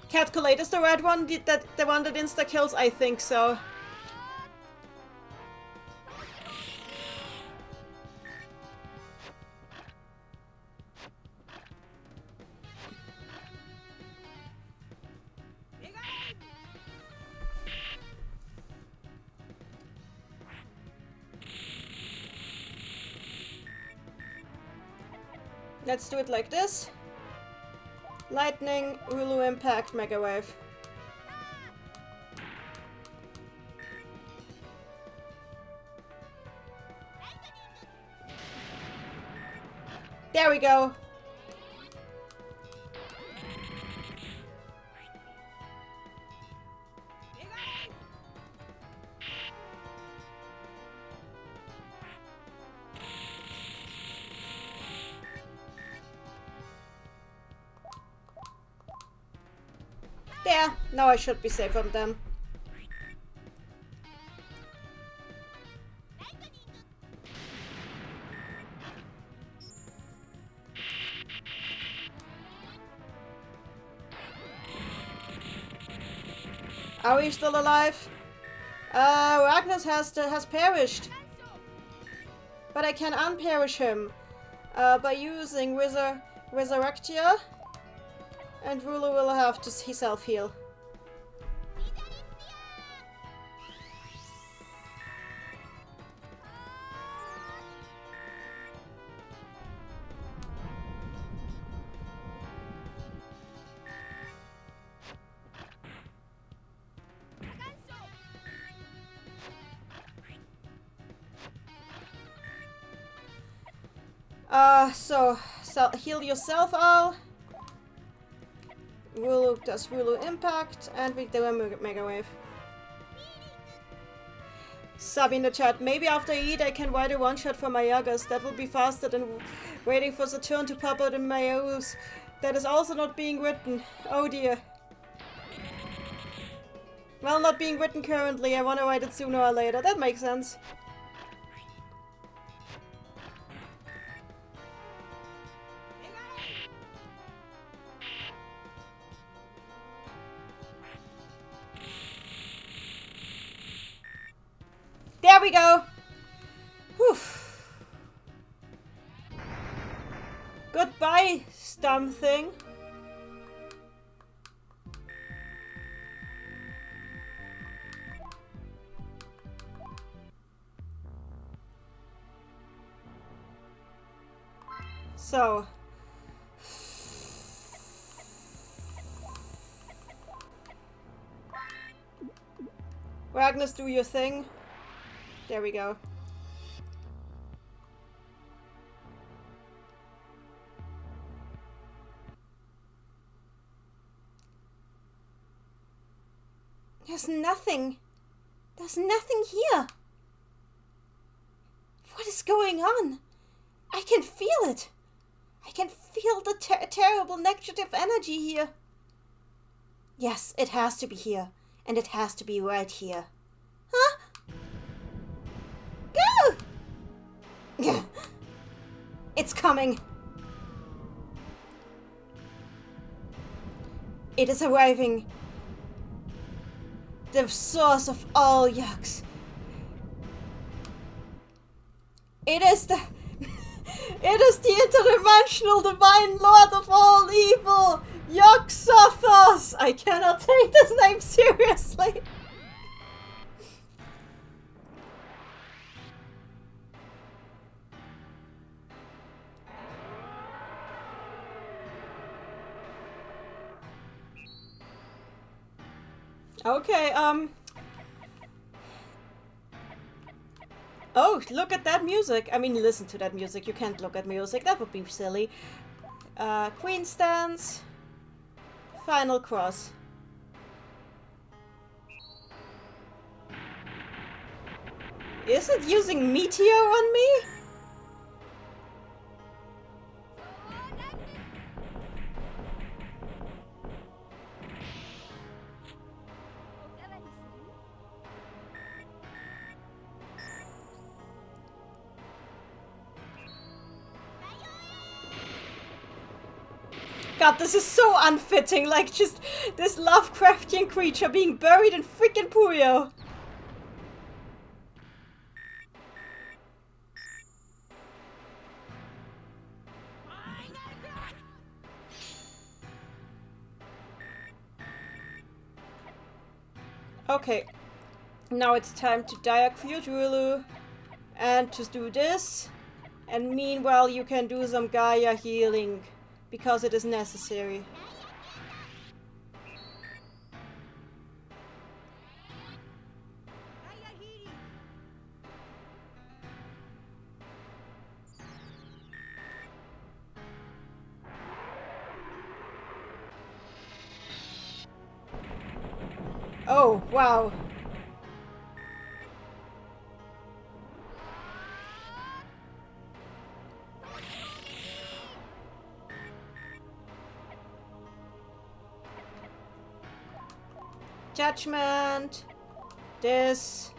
Catculate is the red one, the one that insta-kills? I think so. Let's do it like this. Lightning, Rulu Impact, Mega Wave. There we go. There, now I should be safe from them. Are we still alive? Ragnus has perished. But I can unperish him by using Resurrectia. And Rulu will have to self-heal. So heal yourself, Al. Rulu does Rulu Impact, and we do a Mega Wave. Sub in the chat, maybe after I eat I can write a one-shot for my Yagas. That will be faster than waiting for Saturn to pop out in my ooze. That is also not being written. Oh dear. Well, not being written currently. I want to write it sooner or later. That makes sense. There we go! Whew. Goodbye, Stump Thing. So. Ragnus, do your thing. There we go. There's nothing. There's nothing here. What is going on? I can feel it. I can feel the terrible negative energy here. Yes, it has to be here. And it has to be right here. Huh? Go! It's coming. It is arriving. The source of all yucks. It is the interdimensional divine lord of all evil, Yog-Sothoth! I cannot take this name seriously. Okay, oh, look at that music. I mean, listen to that music. You can't look at music. That would be silly. Queen stance. Final cross. Is it using Meteor on me? God, this is so unfitting, like just this Lovecraftian creature being buried in freaking Puyo. Okay, now it's time to diacute Rulu and to do this. And meanwhile you can do some Gaia healing. Because it is necessary. Oh, wow. Judgment. This.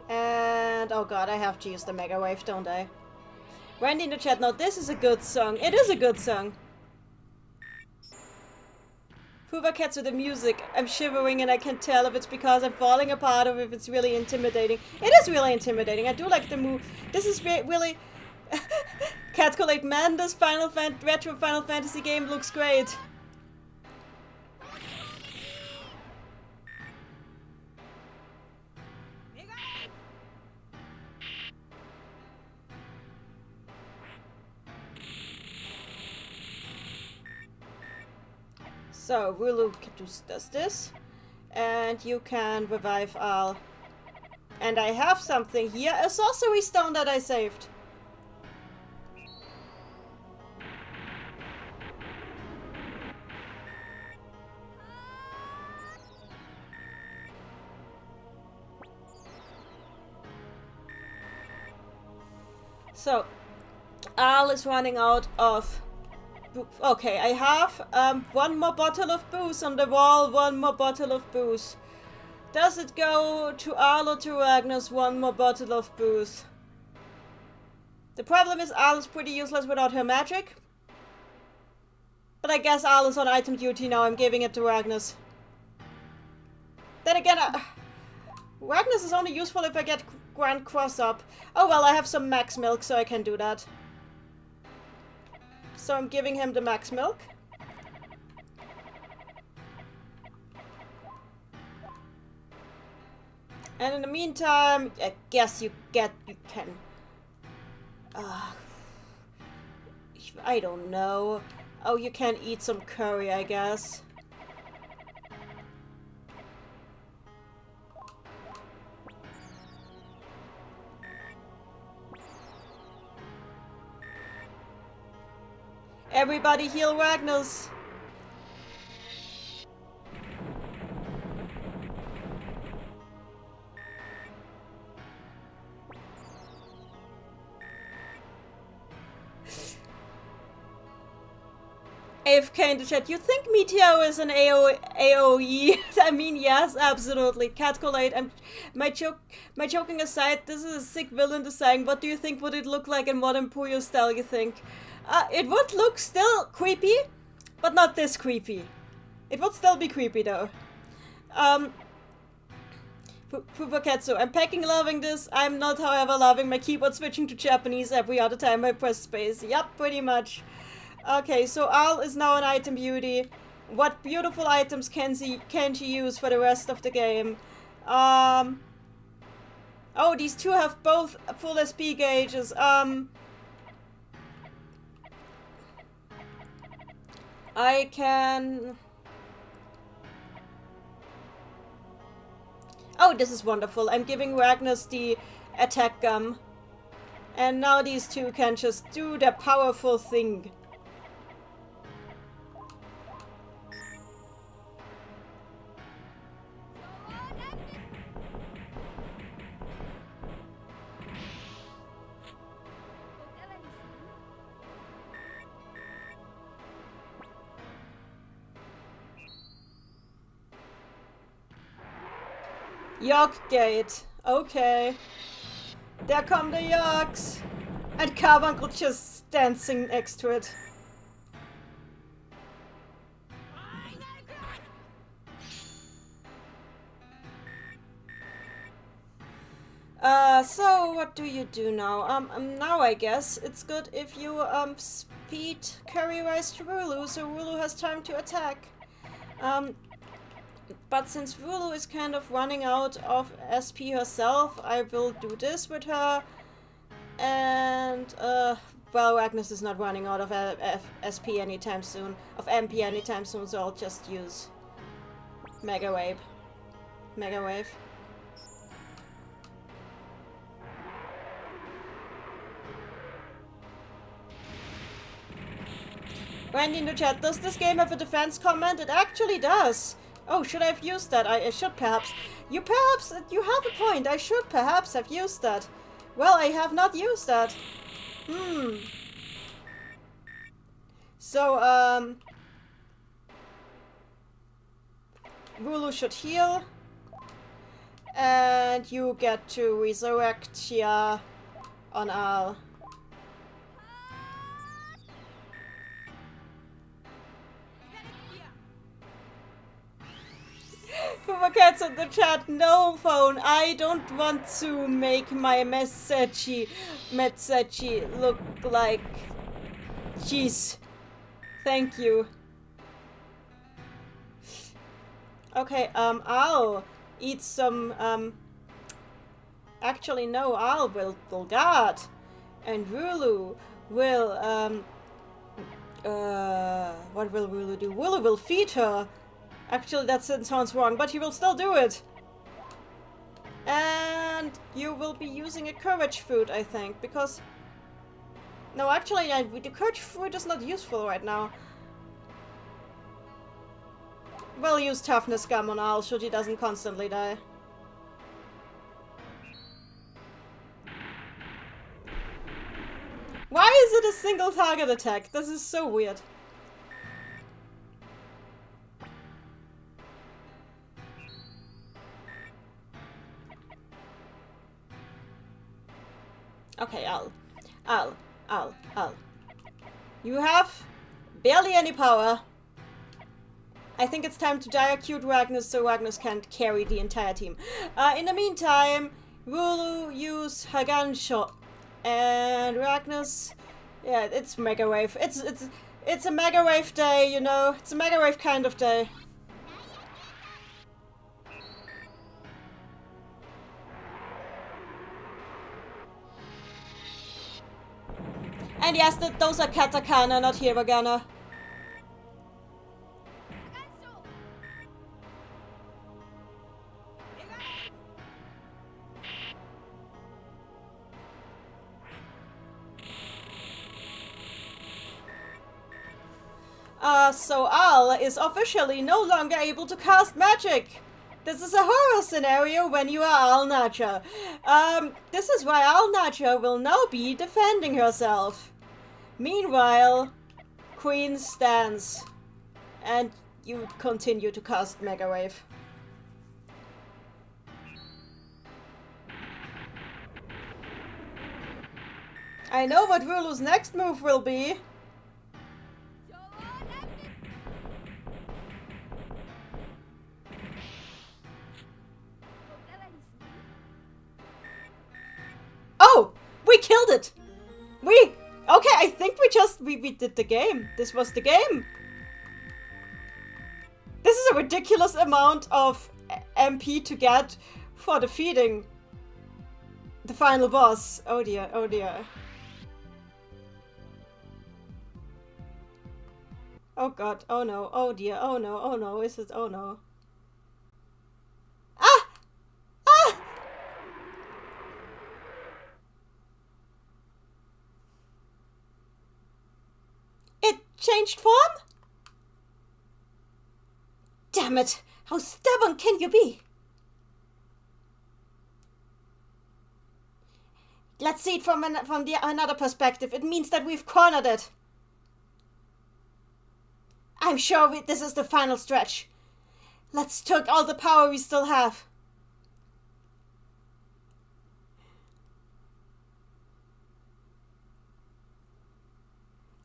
And oh god, I have to use the Mega Wave, don't I? Randy in the chat, no, this is a good song. It is a good song. Hoover cats with the music. I'm shivering and I can tell if it's because I'm falling apart or if it's really intimidating. It is really intimidating. I do like the move. This is really... Cat Collate, man, this retro Final Fantasy game looks great. So, Rulu does this, and you can revive Al. And I have something here, a sorcery stone that I saved. So, Al is running out of... Okay, I have one more bottle of booze on the wall, one more bottle of booze. Does it go to Al or to Ragnus? One more bottle of booze. The problem is Al is pretty useless without her magic. But I guess Al is on item duty now, I'm giving it to Ragnus. Then again, Ragnus is only useful if I get Grand Cross up. Oh well, I have some max milk, so I can do that. So I'm giving him the max milk. And in the meantime, I guess you can... I don't know. Oh, you can eat some curry, I guess. Everybody heal Ragnus! AFK in the chat. You think Meteor is an AOE? I mean, yes, absolutely. Catcolate. My joking aside, this is a sick villain design. What do you think would it look like in modern Puyo style, you think? It would look still creepy, but not this creepy. It would still be creepy though. Fubaketsu, I'm packing loving this. I'm not, however, loving my keyboard switching to Japanese every other time I press space. Yup, pretty much. Okay, so Al is now an item beauty. What beautiful items can she use for the rest of the game? Oh, these two have both full SP gauges. I can... Oh, this is wonderful. I'm giving Ragnus the attack gum. And now these two can just do their powerful thing. York Gate. Okay. There come the Yorks. And Carbuncle just dancing next to it. So what do you do now? Now I guess it's good if you, feed curry rice to Rulu, so Rulu has time to attack. But since Rulu is kind of running out of SP herself, I will do this with her. And, well, Ragnus is not running out of SP anytime soon, of MP anytime soon, so I'll just use Mega Wave. Mega Wave. Randy in the chat, does this game have a defense comment? It actually does. Oh, should I have used that? I should perhaps. You have a point. I should perhaps have used that. Well, I have not used that. So, Rulu should heal. And you get to resurrect Chia on Al. For my cats in the chat, no phone. I don't want to make my messagey look like cheese. Thank you. Okay, I'll eat some, actually no, I'll will guard. And Rulu will, what will Rulu do? Rulu will feed her. Actually, that sounds wrong, but he will still do it. And you will be using a courage fruit, I think, because... No, actually, the courage fruit is not useful right now. We'll use toughness gum on Al, so he doesn't constantly die. Why is it a single target attack? This is so weird. Okay, Al. You have barely any power. I think it's time to diacute Ragnus so Ragnus can't carry the entire team. In the meantime, Rulu use Hagan shot. And Ragnus, yeah, it's Mega Wave. It's a Mega Wave day, you know. It's a Mega Wave kind of day. And yes, those are katakana, not hiragana. So Al is officially no longer able to cast magic. This is a horror scenario when you are Al Nacha. This is why Al Nacha will now be defending herself. Meanwhile, Queen stands. And you continue to cast Mega Wave. I know what Rulu's next move will be. Oh! We killed it! Okay, I think we did the game. This was the game. This is a ridiculous amount of MP to get for defeating the final boss. Oh dear, oh dear. Oh god, oh no, oh dear, oh no, is it, oh no. Ah! Ah! It changed form? Damn it! How stubborn can you be? Let's see it from another perspective. It means that we've cornered it. I'm sure this is the final stretch. Let's take all the power we still have.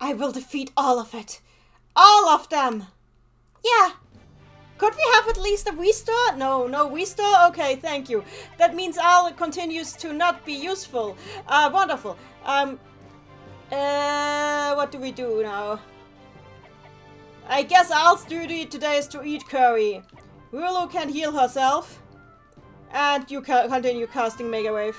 I will defeat all of it. All of them. Yeah. Could we have at least a restore? No, no restore? Okay, thank you. That means Al continues to not be useful. Wonderful. What do we do now? I guess Al's duty today is to eat curry. Rulu can heal herself. And you continue casting Mega Wave.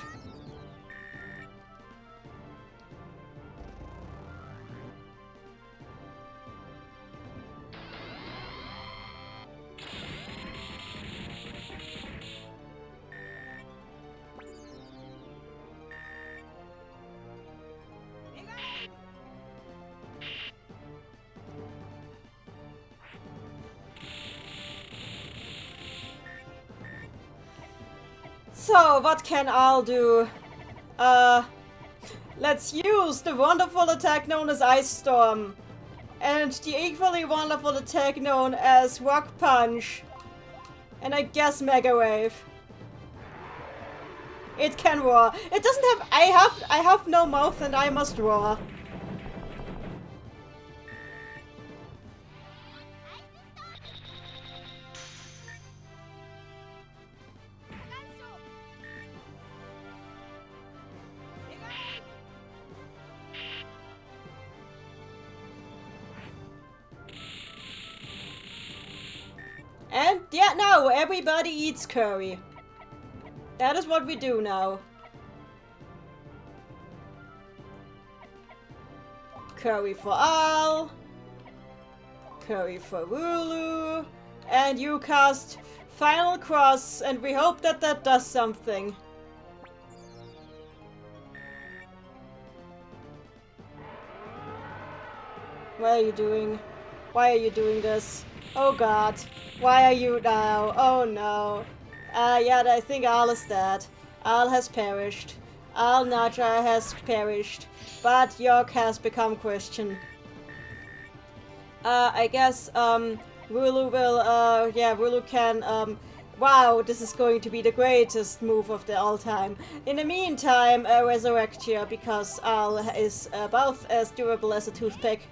So, what can Al do? Let's use the wonderful attack known as Ice Storm. And the equally wonderful attack known as Rock Punch. And I guess Mega Wave. It can roar. It doesn't have... I have no mouth and I must roar. And yeah, now everybody eats curry. That is what we do now. Curry for Al. Curry for Rulu. And you cast Final Cross, and we hope that that does something. What are you doing? Why are you doing this? Oh god. Why are you now? Oh no. Yeah, I think Al is dead. Al has perished. Al Naja has perished. But York has become Christian. I guess, Rulu will, yeah, Rulu can, wow, this is going to be the greatest move of all time. In the meantime, resurrect here, because Al is about as durable as a toothpick.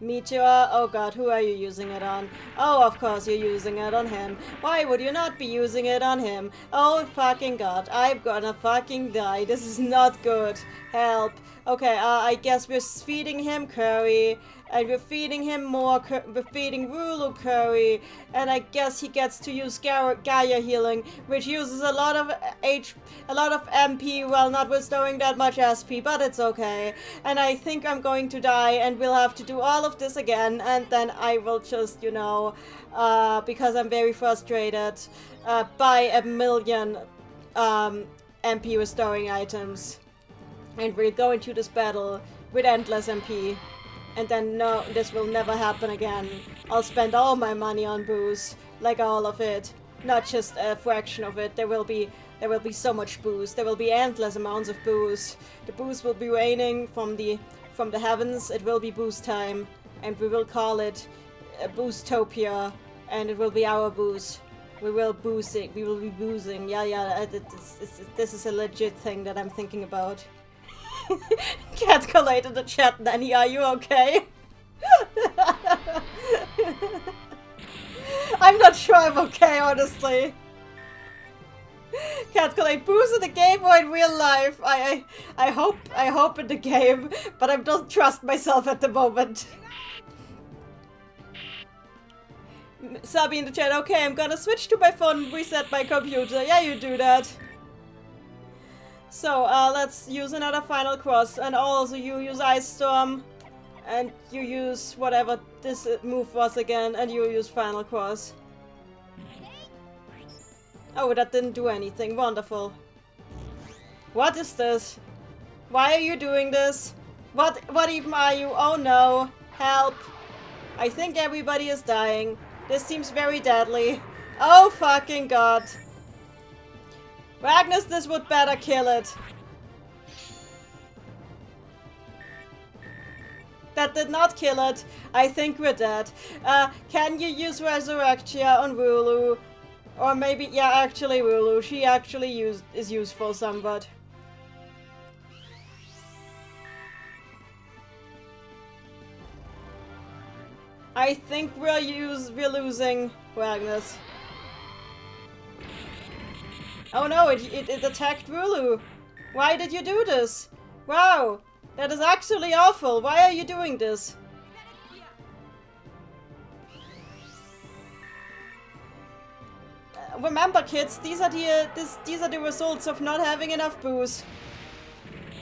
Meteor? Oh god, who are you using it on? Oh, of course you're using it on him. Why would you not be using it on him? Oh fucking god, I'm gonna fucking die. This is not good. Help. Okay, I guess we're feeding him curry, and we're feeding him more we're feeding Rulu curry, and I guess he gets to use Gaia healing, which uses a lot of MP while not restoring that much SP, but it's okay. And I think I'm going to die, and we'll have to do all of this again, and then I will just, you know, because I'm very frustrated, buy a million MP restoring items. And we'll go into this battle with endless MP. And then no, this will never happen again. I'll spend all my money on booze. Like all of it. Not just a fraction of it. There will be so much booze. There will be endless amounts of booze. The booze will be raining from the heavens. It will be booze time. And we will call it Booztopia. And it will be our booze. We will be boozing. Yeah, this is a legit thing that I'm thinking about. Cat collate in the chat, Nanny, are you okay? I'm not sure I'm okay, honestly. Cat collate, booze in the game or in real life? I hope in the game, but I don't trust myself at the moment. Sabi in the chat, okay, I'm gonna switch to my phone and reset my computer. Yeah, you do that. So, let's use another final cross, and also you use Ice Storm, and you use whatever this move was again, and you use final cross. Oh, that didn't do anything. Wonderful. What is this? Why are you doing this? What even are you? Oh no. Help. I think everybody is dying. This seems very deadly. Oh fucking god. Ragnus, this would better kill it. That did not kill it. I think we're dead. Can you use Resurrectia on Rulu? Or maybe, yeah, actually Rulu. She actually is useful somewhat. I think we're losing Ragnus. Oh no, it attacked Rulu. Why did you do this? Wow, that is actually awful. Why are you doing this? Remember, kids, these are the results of not having enough booze.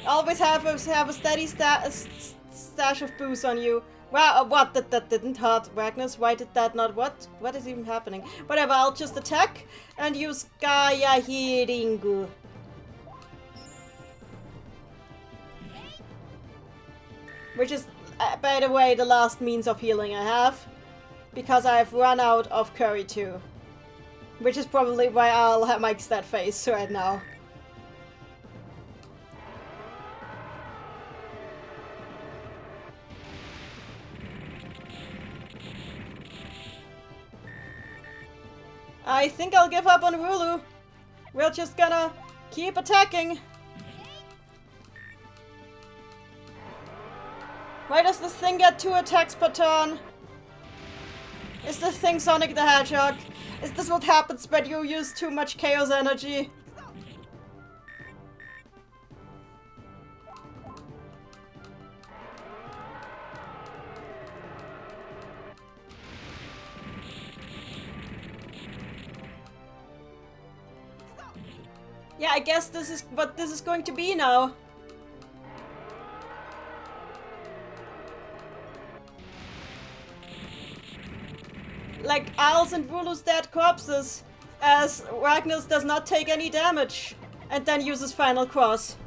Always have a steady stash of booze on you. Wow, what? That didn't hurt Ragnus. Why did that not? What is even happening? Whatever, I'll just attack and use Gaia Healing. Which is, by the way, the last means of healing I have. Because I've run out of curry too. Which is probably why I'll have my that face right now. I think I'll give up on Rulu. We're just gonna keep attacking. Why does this thing get 2 attacks per turn? Is this thing Sonic the Hedgehog? Is this what happens when you use too much chaos energy? Yeah, I guess this is what this is going to be now. Like Owls and Rulu's dead corpses, as Ragnus does not take any damage, and then uses Final Cross.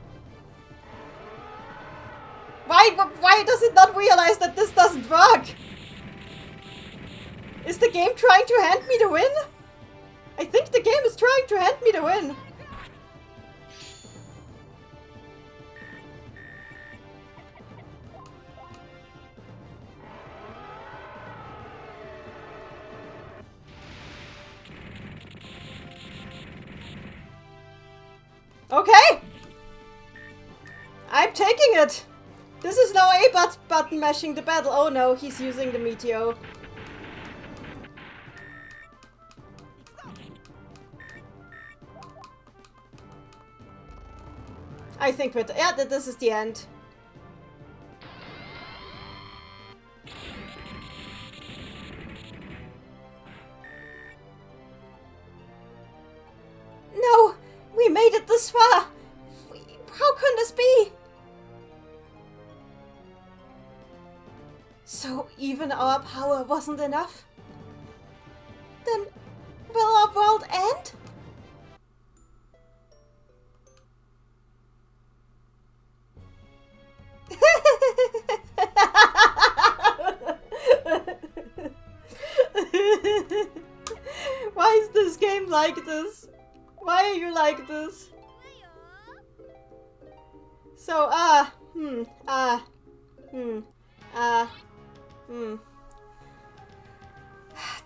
Why does it not realize that this doesn't work? Is the game trying to hand me the win? I think the game is trying to hand me the win. Okay! I'm taking it! This is now a button mashing the battle. Oh no, he's using the Meteor. I think we're... yeah, this is the end. Francois! How can this be? So even our power wasn't enough? Then will our world end? Why is this game like this? Why are you like this? So,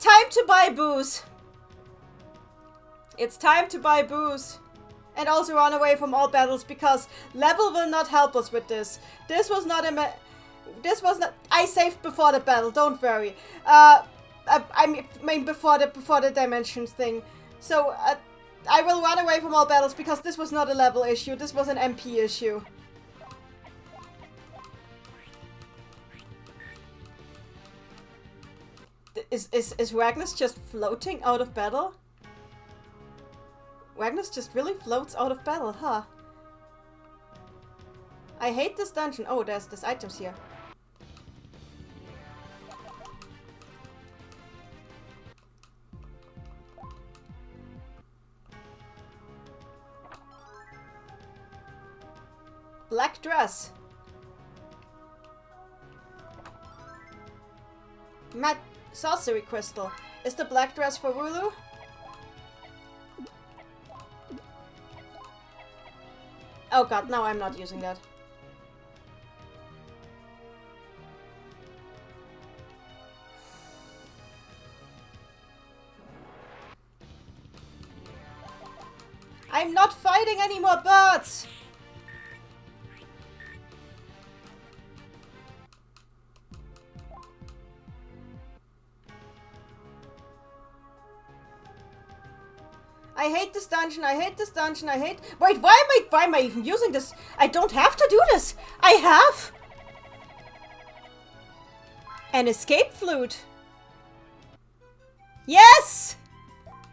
time to buy booze. It's time to buy booze. And also run away from all battles, because level will not help us with this. This was not I saved before the battle, don't worry. I mean before the dimensions thing. So, I will run away from all battles because this was not a level issue. This was an MP issue. Is Ragnus just floating out of battle? Ragnus just really floats out of battle, huh? I hate this dungeon. Oh, there's items here. Black dress. Matte sorcery crystal. Is the black dress for Rulu? Oh god, no, I'm not using that. I'm not fighting any more birds! I hate this dungeon, I hate this dungeon, I hate... Wait, why am I even using this? I don't have to do this! I have! An escape flute! Yes!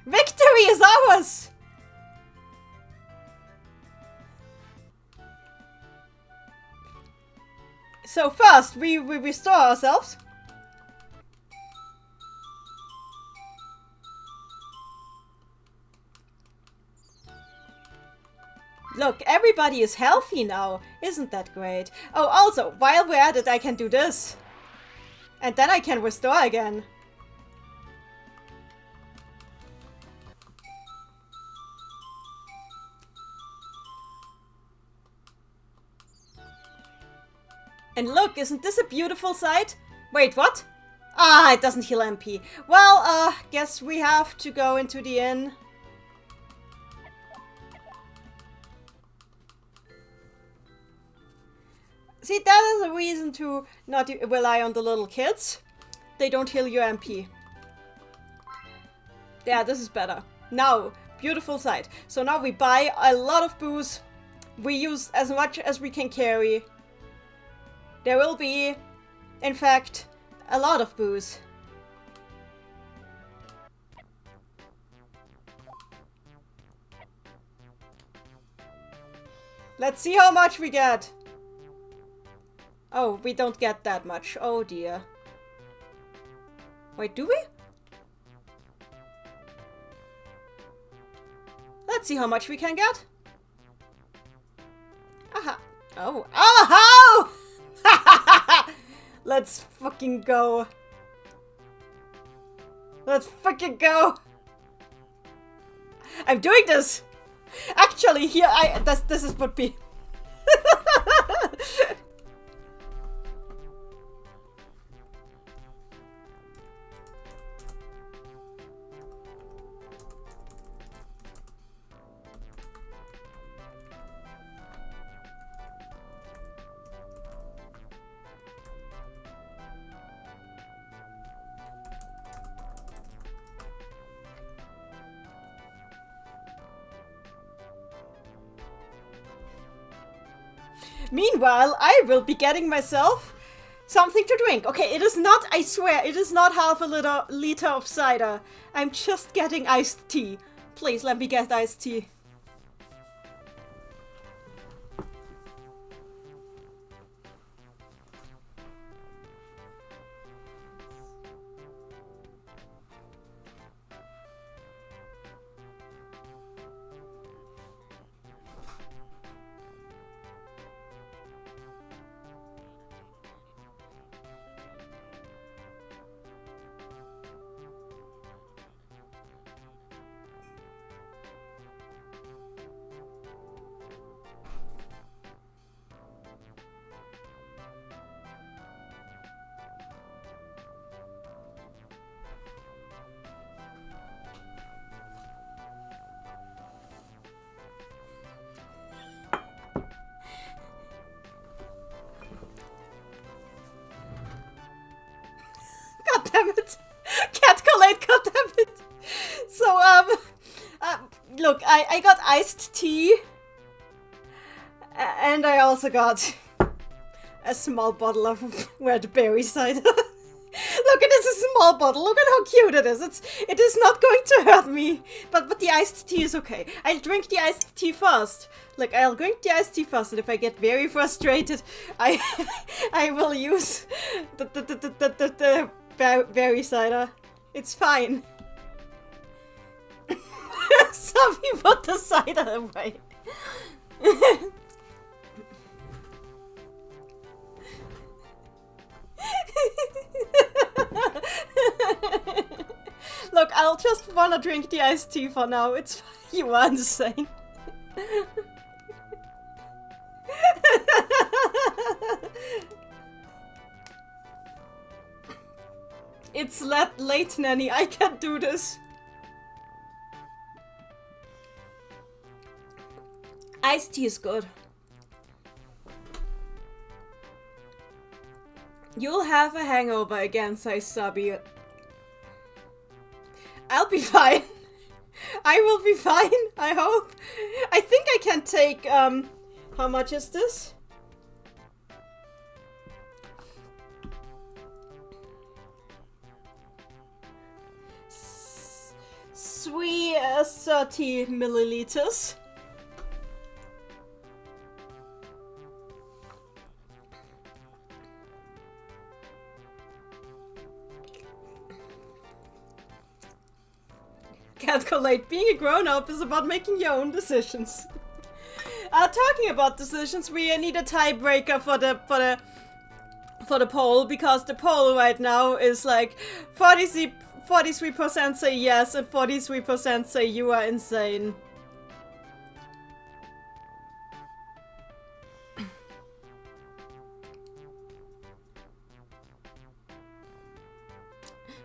Victory is ours! So first, we restore ourselves. Look, everybody is healthy now. Isn't that great? Oh, also, while we're at it, I can do this. And then I can restore again. And look, isn't this a beautiful sight? Wait, what? Ah, it doesn't heal MP. Well, guess we have to go into the inn. See, that is a reason to not rely on the little kids. They don't heal your MP. Yeah, this is better. Now, beautiful sight. So now we buy a lot of booze. We use as much as we can carry. There will be, in fact, a lot of booze. Let's see how much we get. Oh, we don't get that much. Oh dear. Wait, do we? Let's see how much we can get. Aha. Oh. Oh! Let's fucking go. Let's fucking go. I'm doing this. Actually, here this is would be. Meanwhile, I will be getting myself something to drink. Okay, it is not, I swear, it is not half a liter of cider. I'm just getting iced tea. Please, let me get iced tea. Look, I got iced tea. And I also got a small bottle of red berry cider. Look, it is a small bottle. Look at how cute it is. It is not going to hurt me. But the iced tea is okay. I'll drink the iced tea first. Look, I'll drink the iced tea first, and if I get very frustrated, I will use the berry cider. It's fine. Somebody put the cider away. Look, I'll just wanna drink the iced tea for now. It's fine. You are insane. It's late, Nanny. I can't do this. Iced tea is good. You'll have a hangover again, says Sabi. I'll be fine. I will be fine, I hope. I think I can take, how much is this? Sweet 30 milliliters. Can't collate. Being a grown-up is about making your own decisions. Talking about decisions, we need a tiebreaker for the poll, because the poll right now is like 43% say yes and 43% say you are insane.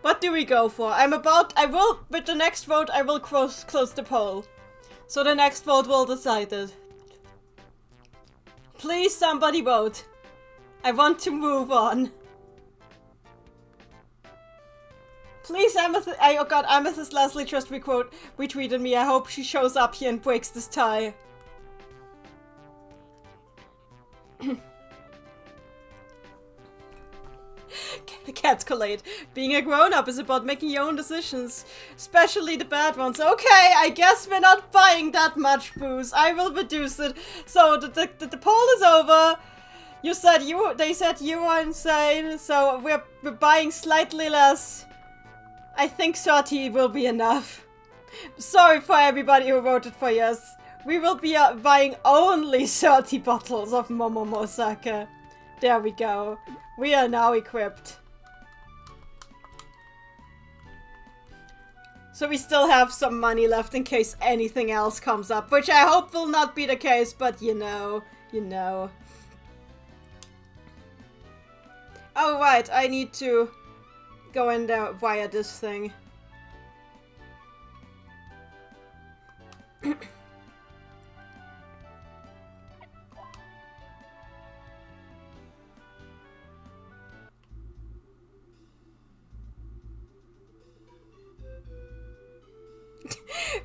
What do we go for? With the next vote, I will close the poll. So the next vote will decide it. Please, somebody vote. I want to move on. Please, Amethyst. Oh god, Amethyst Leslie just retweeted me. I hope she shows up here and breaks this tie. Can't collate. Being a grown-up is about making your own decisions, especially the bad ones. Okay, I guess we're not buying that much booze. I will reduce it. So the poll is over. They said you were insane, so we're buying slightly less. I think 30 will be enough. Sorry for everybody who voted for yes. We will be buying only 30 bottles of Momomo sake. There we go. We are now equipped. So we still have some money left in case anything else comes up, which I hope will not be the case, but you know. Oh right, I need to go in there via this thing.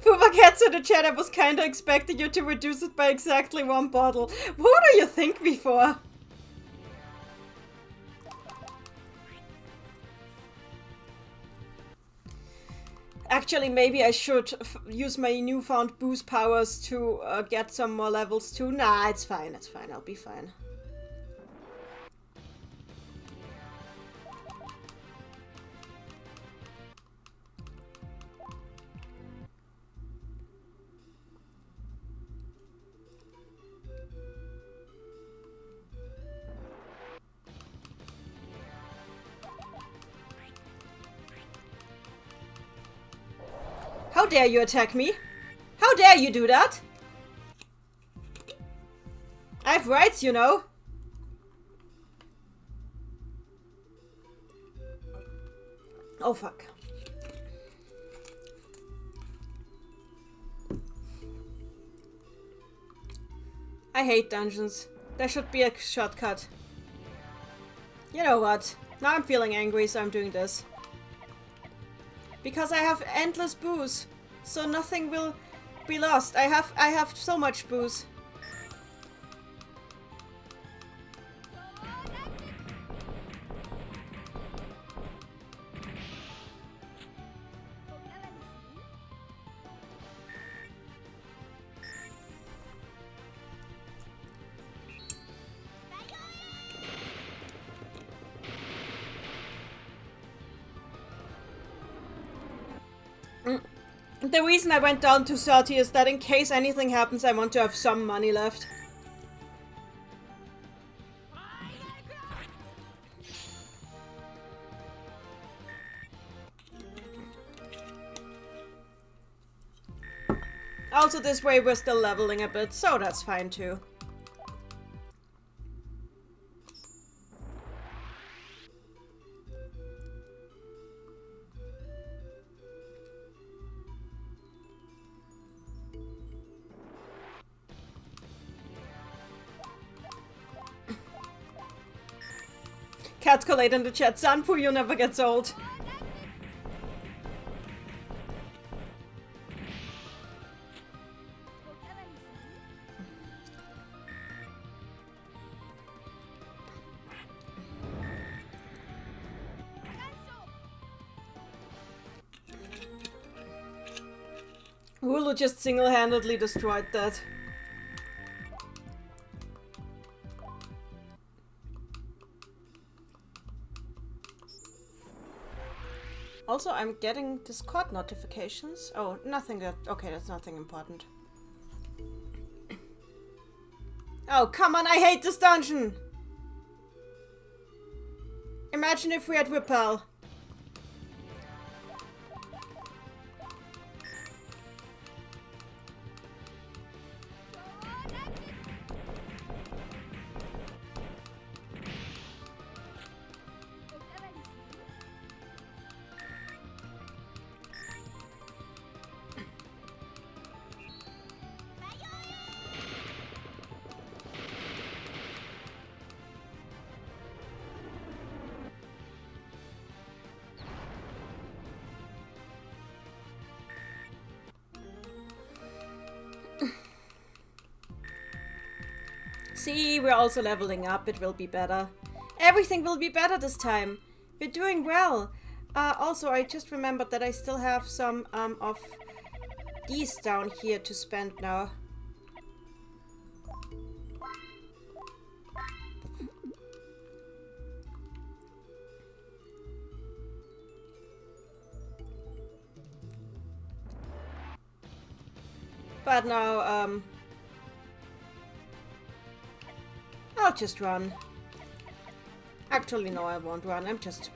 Fuba gets in the chat. I was kinda expecting you to reduce it by exactly 1 bottle. What do you think before? Actually, maybe I should use my newfound boost powers to get some more levels too. Nah, it's fine, I'll be fine. How dare you attack me? How dare you do that? I have rights, you know. Oh fuck. I hate dungeons. There should be a shortcut. You know what? Now I'm feeling angry, so I'm doing this. Because I have endless booze, so nothing will be lost. I have so much booze. The reason I went down to 30 is that in case anything happens, I want to have some money left. Also, this way we're still leveling a bit, so that's fine too. Cat collate in the chat. Sanpuyo never gets old. Hulu just single-handedly destroyed that. Also, I'm getting Discord notifications. Oh, nothing that... Okay, that's nothing important. Oh, come on, I hate this dungeon! Imagine if we had Repel. See, we're also leveling up. It will be better. Everything will be better this time. We're doing well. Also, I just remembered that I still have some of these down here to spend now. But now, I'll just run. Actually, no, I won't run. I'm just...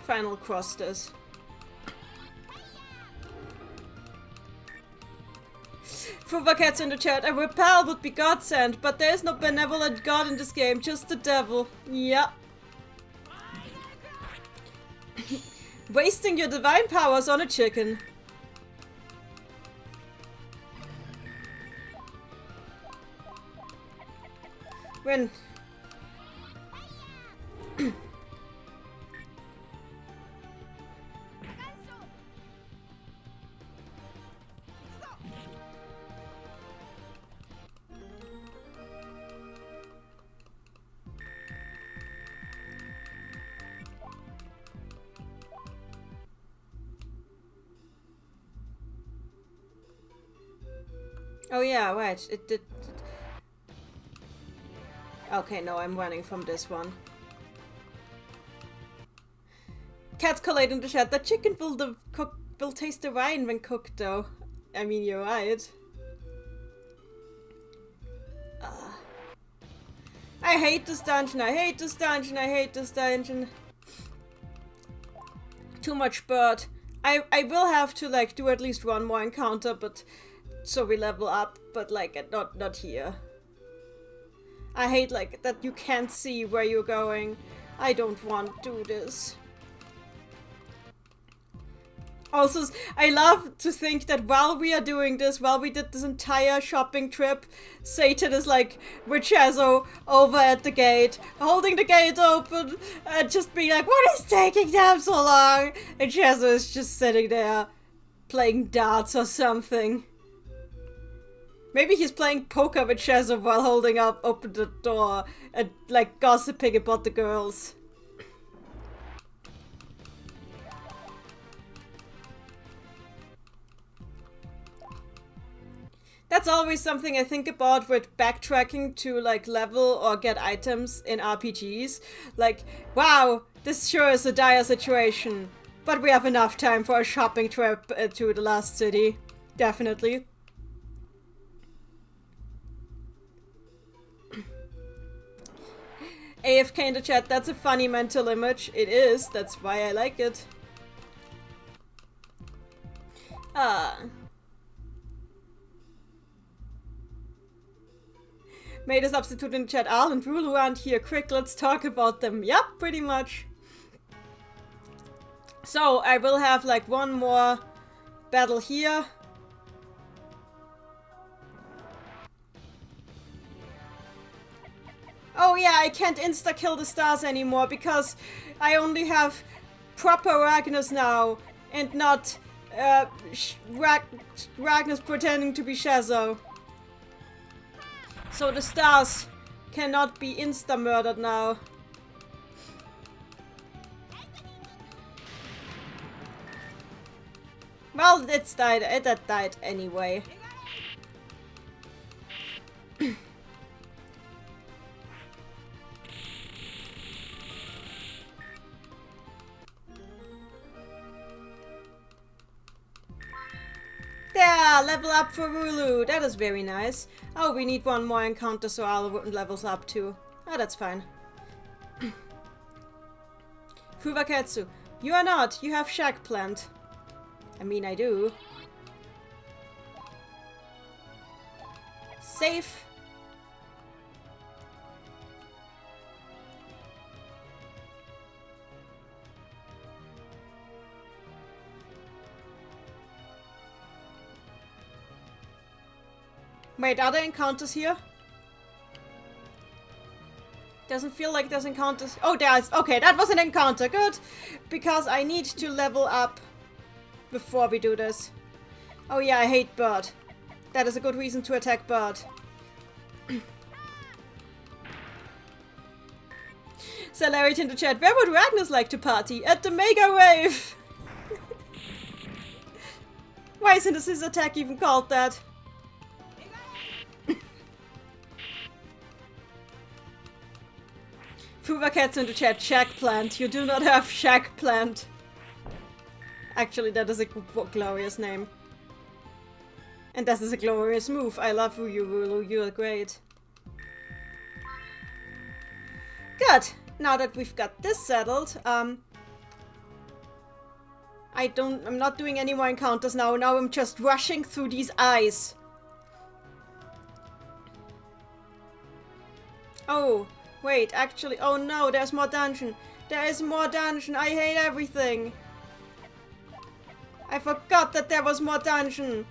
Final cross this. Fuva in the chat. A repel would be godsend, but there is no benevolent god in this game, just the devil. Yeah. Wasting your divine powers on a chicken. When... Oh yeah, right, it did... Okay, no, I'm running from this one. Cats collate in the chat. The chicken will taste the wine when cooked, though. I mean, you're right. I hate this dungeon. I hate this dungeon. I hate this dungeon. Too much bird. I will have to like do at least one more encounter, but so we level up. But like not here. I hate like that you can't see where you're going. I don't want to do this. Also, I love to think that while we are doing this, while we did this entire shopping trip, Satan is like Richezo over at the gate, holding the gate open, and just being like, what is taking them so long? And Chezo is just sitting there, playing darts or something. Maybe he's playing poker with Shazza while holding up open the door and like gossiping about the girls. That's always something I think about with backtracking to like level or get items in RPGs. Like, wow, this sure is a dire situation, but we have enough time for a shopping trip to the last city. Definitely. AFK in the chat, that's a funny mental image. It is, that's why I like it. Made a substitute in the chat. Al and Rulu aren't here. Quick, let's talk about them. Yep, pretty much. So, I will have like one more battle here. Oh yeah, I can't insta-kill the stars anymore because I only have proper Ragnus now and not Ragnus pretending to be Shazzo. So the stars cannot be insta-murdered now. Well, it died anyway. Yeah, level up for Rulu. That is very nice. Oh, we need one more encounter so Al levels up too. Oh, that's fine. Fuvaketsu. You are not. You have Shack Plant. I mean, I do. Safe. Wait, are there encounters here? Doesn't feel like there's encounters. Oh, there's. Okay, that was an encounter. Good. Because I need to level up before we do this. Oh yeah, I hate Bird. That is a good reason to attack Bird. Celerate in the chat. Where would Ragnus like to party? At the Mega Wave! Why isn't this attack even called that? Fuvaketsu in the chat. Shack Plant. You do not have Shack Plant. Actually, that is a glorious name. And that is a glorious move. I love you, Rulu. You are great. Good. Now that we've got this settled, I'm not doing any more encounters now. Now I'm just rushing through these eyes. Oh, wait, actually, oh no, there's more dungeon. There is more dungeon. I hate everything. I forgot that there was more dungeon.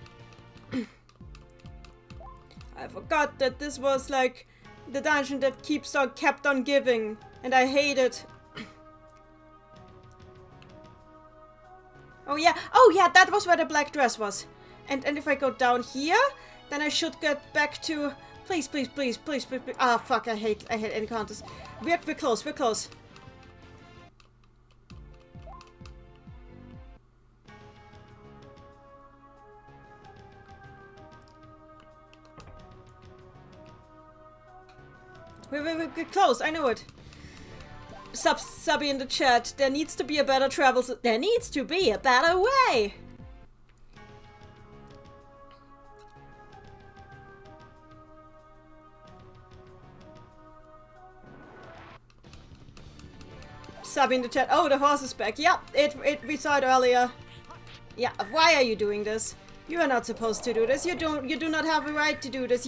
I forgot that this was like the dungeon that kept on giving, and I hate it. Oh yeah, that was where the black dress was. And if I go down here, then I should get back to. Please. Ah, fuck! I hate encounters. We're close. We're close. We're close, I know it. Subby in the chat. There needs to be a better travel. There needs to be a better way. Subby in the chat. Oh, the horse is back. Yep, we saw it earlier. Yeah, why are you doing this? You are not supposed to do this. You do not have a right to do this.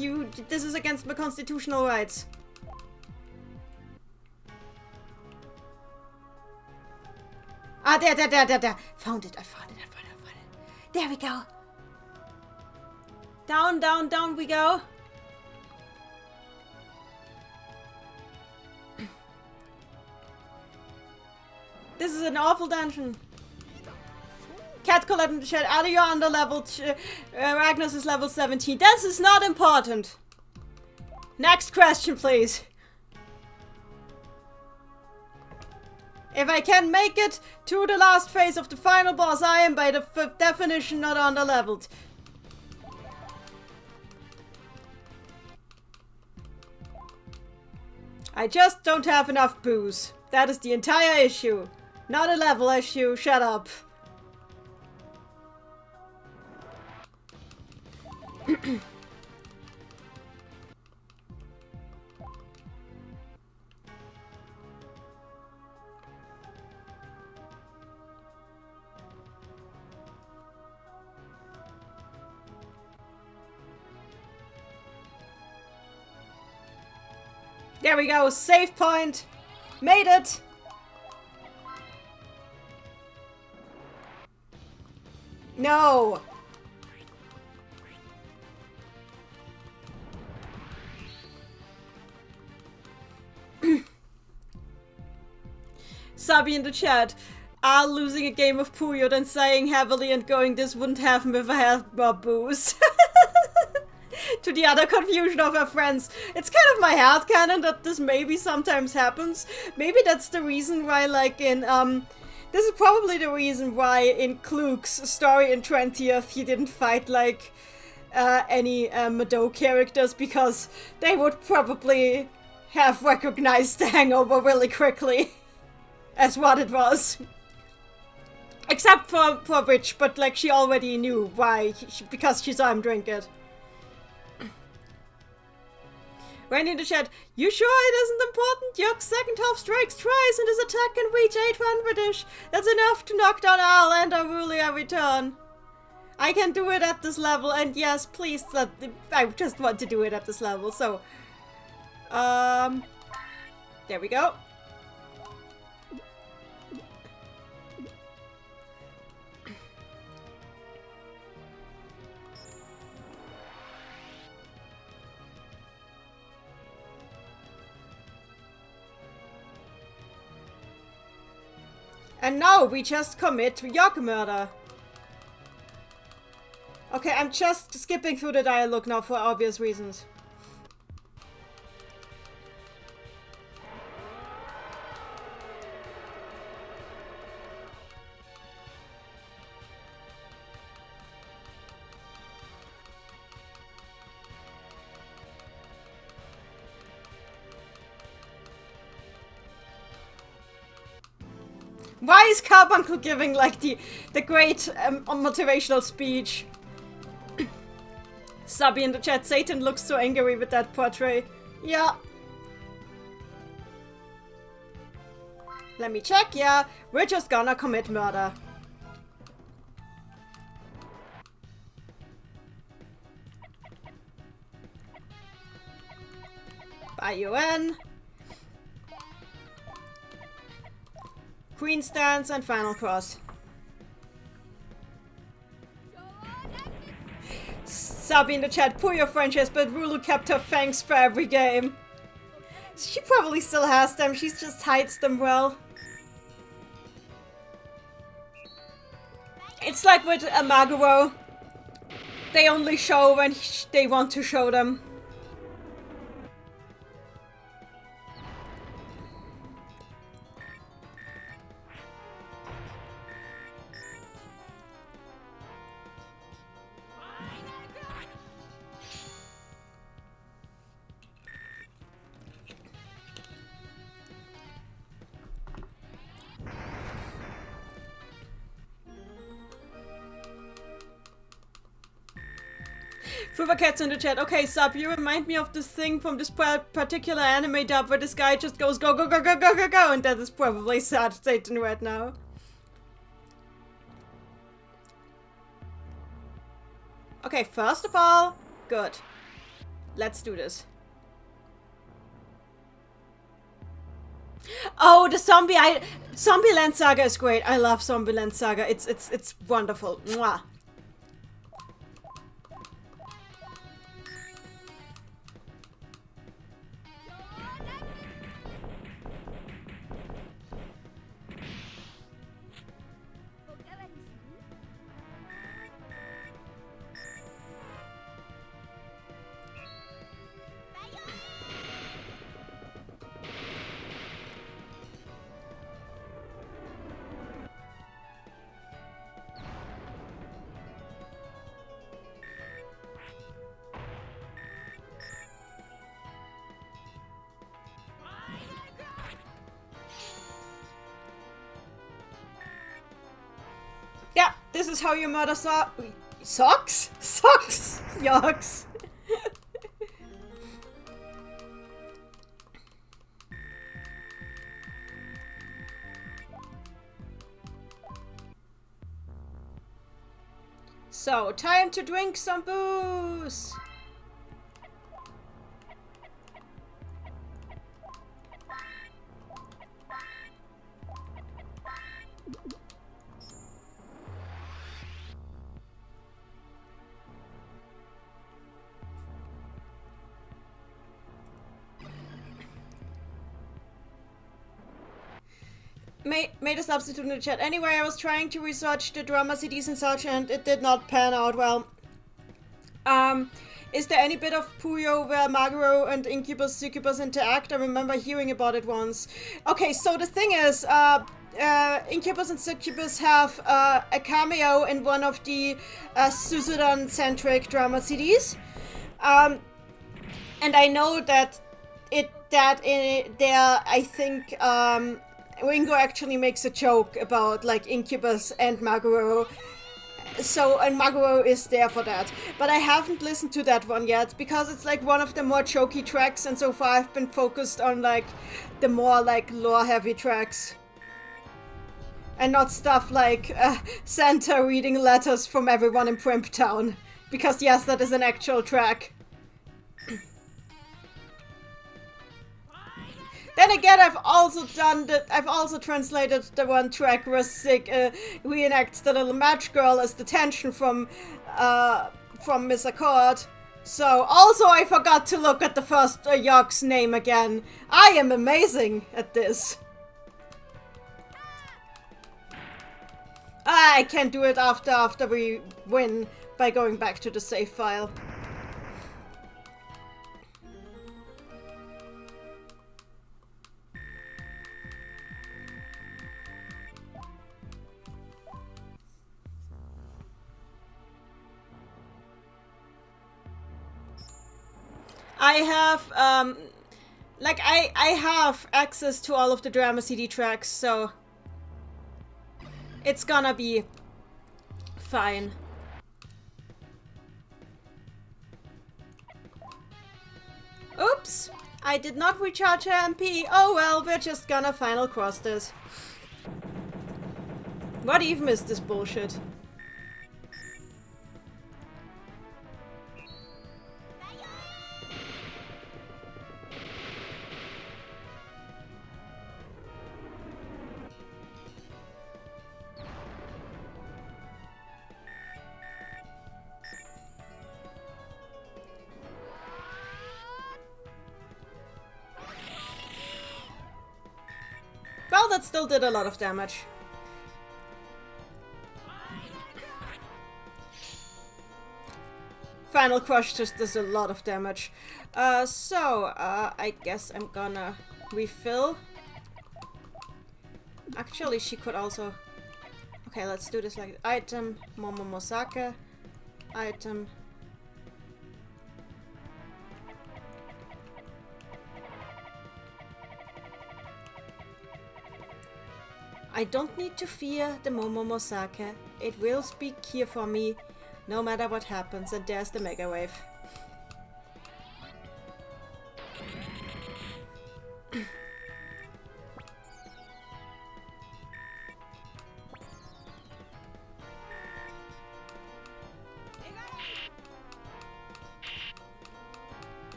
This is against my constitutional rights. Ah, there. Found it. I found it. There we go. Down we go. This is an awful dungeon. Cat Colette in the chat, are you under level... Ragnus is level 17. This is not important. Next question, please. If I can make it to the last phase of the final boss, I am by the definition not under-leveled. I just don't have enough booze. That is the entire issue. Not a level issue, shut up. There we go, save point. Made it. No. Sabi in the chat. Losing a game of Puyo, then sighing heavily and going, this wouldn't happen if I had more booze. To the other confusion of her friends. It's kind of my headcanon that this maybe sometimes happens. Maybe that's the reason why, like, in, this is probably the reason why in Kluk's story in 20th he didn't fight, like, any Madou characters, because they would probably have recognized the hangover really quickly as what it was. Except for Witch, but, like, she already knew why, because she saw him drink it. Randy in the chat, you sure it isn't important? Your second half strikes twice and his attack can reach 800-ish. That's enough to knock down Al and Aruli every turn. I can do it at this level, and yes, please, I just want to do it at this level, so... there we go. And now we just commit to York murder. Okay, I'm just skipping through the dialogue now for obvious reasons. Why is Carbuncle giving, like, the great motivational speech? Sabi in the chat, Satan looks so angry with that portrait. Yeah. Let me check, yeah. We're just gonna commit murder. Buy you in. Queen stance and final cross. Sabi in the chat, poor your friendships, but Rulu kept her fangs for every game. She probably still has them, she just hides them well. It's like with Amaguro. They only show when they want to show them. Cats in the chat. Okay, Sub, you remind me of this thing from this particular anime dub where this guy just goes go go go go go go go, and that is probably Satan right now. Okay, first of all, good. Let's do this. Oh, the Zombieland Saga is great. I love Zombieland Saga. It's wonderful. Mwah. This is how you murder socks? Socks! Yucks. So, time to drink some booze! Made a substitute in the chat. Anyway, I was trying to research the drama CDs and such, and it did not pan out well. Is there any bit of Puyo where Maguro and Incubus Succubus interact? I remember hearing about it once. Okay, so the thing is, Incubus and Succubus have a cameo in one of the Suzuran-centric drama CDs. And I know that there, I think, Ringo actually makes a joke about, like, Incubus and Maguro. So, and Maguro is there for that. But I haven't listened to that one yet, because it's, like, one of the more jokey tracks, and so far I've been focused on, like, the more, like, lore-heavy tracks. And not stuff like Santa reading letters from everyone in Primptown. Because, yes, that is an actual track. Then again, I've also translated the one track where Sig reenacts the little match girl as detention from Miss Accord. So, also I forgot to look at the first York's name again. I am amazing at this. I can do it after we win by going back to the save file. I have, I have access to all of the drama CD tracks, so it's gonna be fine. Oops! I did not recharge her MP. Oh well, we're just gonna final cross this. What even is this bullshit? Well, that still did a lot of damage. Final Crush just does a lot of damage. I guess I'm gonna refill. Actually, she could also... Okay, let's do this like item, Momomosake, item. I don't need to fear the Momomosake. It will speak here for me, no matter what happens. And there's the Mega Wave.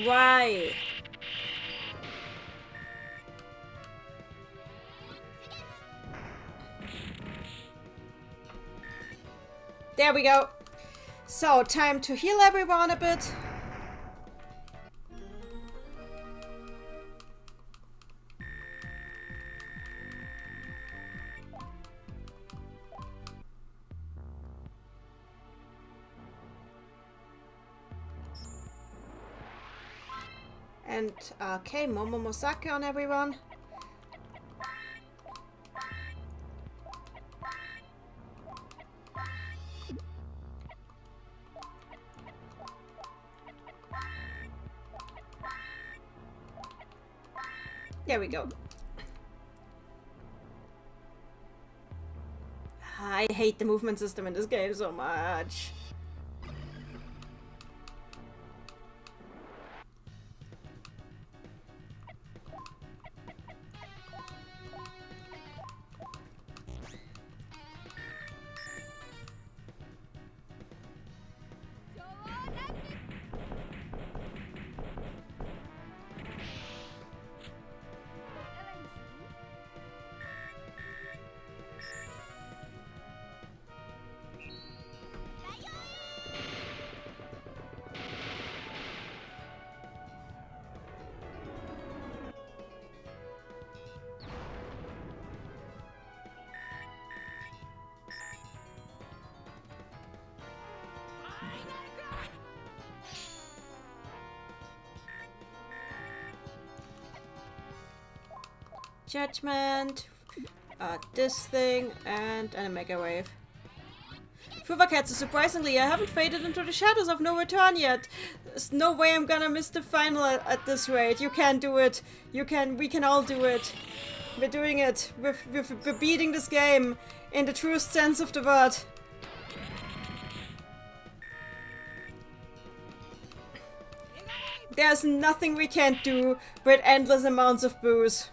Why? There we go. So, time to heal everyone a bit. And, okay, Momomosake on everyone. There we go. I hate the movement system in this game so much. Judgment, this thing, and a Mega Wave. Fuvercats, surprisingly, I haven't faded into the shadows of no return yet. There's no way I'm gonna miss the final at this rate. You can do it. We can all do it. We're doing it. We're beating this game in the truest sense of the word. There's nothing we can't do with endless amounts of booze.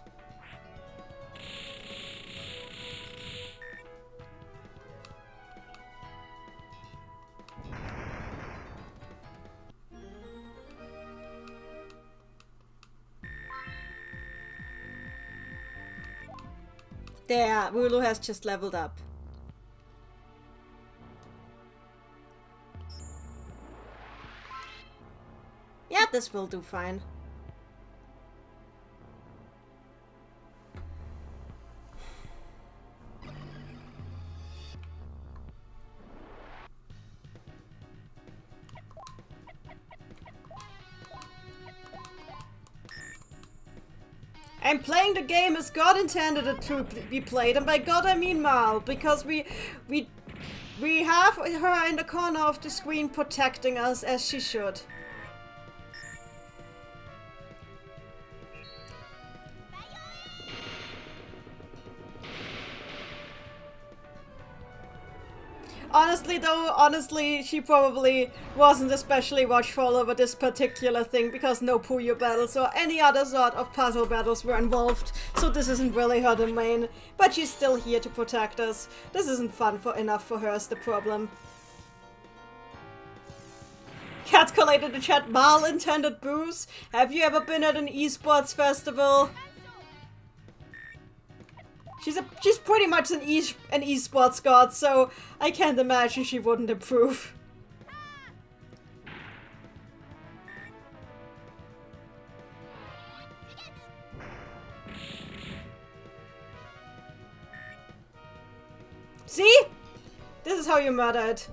There, Wooloo has just leveled up. Yeah, this will do fine. I'm playing the game as God intended it to be played, and by God I mean Mal, because we have her in the corner of the screen protecting us as she should. Honestly, she probably wasn't especially watchful over this particular thing because no Puyo battles or any other sort of puzzle battles were involved, so this isn't really her domain. But she's still here to protect us. This isn't fun enough for her is the problem. Cat collated the chat mal-intended booze. Have you ever been at an esports festival? She's pretty much an esports god, so I can't imagine she wouldn't approve. See? This is how you murder it.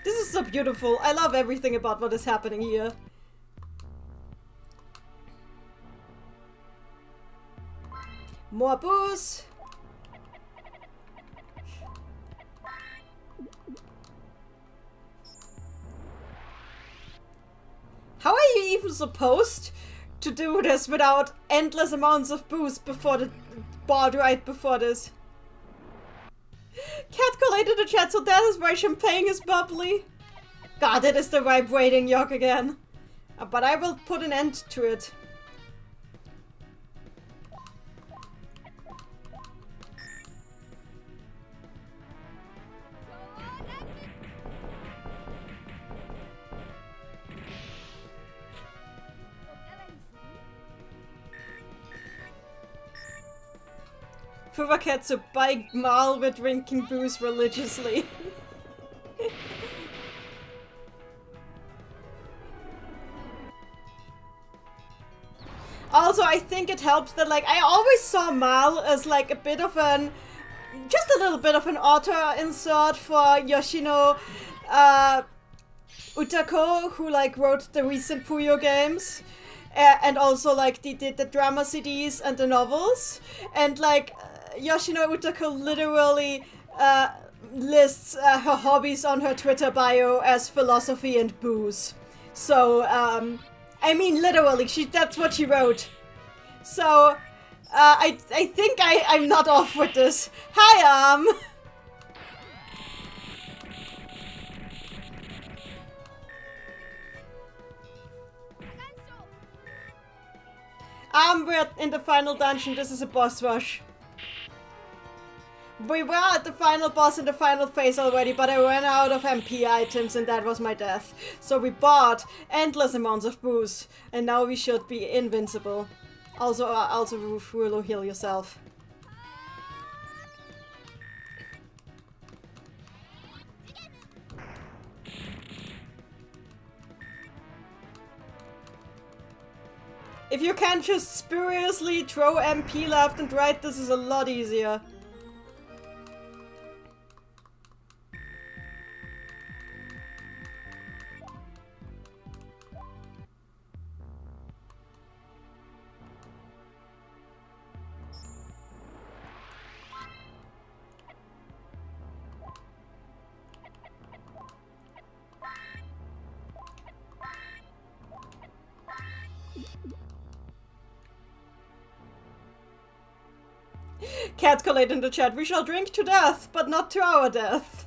This is so beautiful. I love everything about what is happening here. More booze. How are you even supposed to do this without endless amounts of booze before the board right before this? Cat collated the chat, so that is why champagne is bubbly. God, it is the vibrating yolk again. But I will put an end to it. Fuvercats buy Mal with drinking booze religiously. Also, I think it helps that, like, I always saw Mal as, like, a bit of an... just a little bit of an author insert for Yoshino Utako, who, like, wrote the recent Puyo games. And also, like, did the drama CDs and the novels. And, like, Yoshino Utako literally lists her hobbies on her Twitter bio as philosophy and booze. So, I mean, literally, that's what she wrote. So, I think I'm not off with this. Hi, we're in the final dungeon. This is a boss rush. We were at the final boss in the final phase already, but I ran out of MP items and that was my death. So we bought endless amounts of booze, and now we should be invincible. Also, Rulo, heal yourself. If you can just spuriously throw MP left and right, this is a lot easier. Cat collate in the chat. We shall drink to death, but not to our death.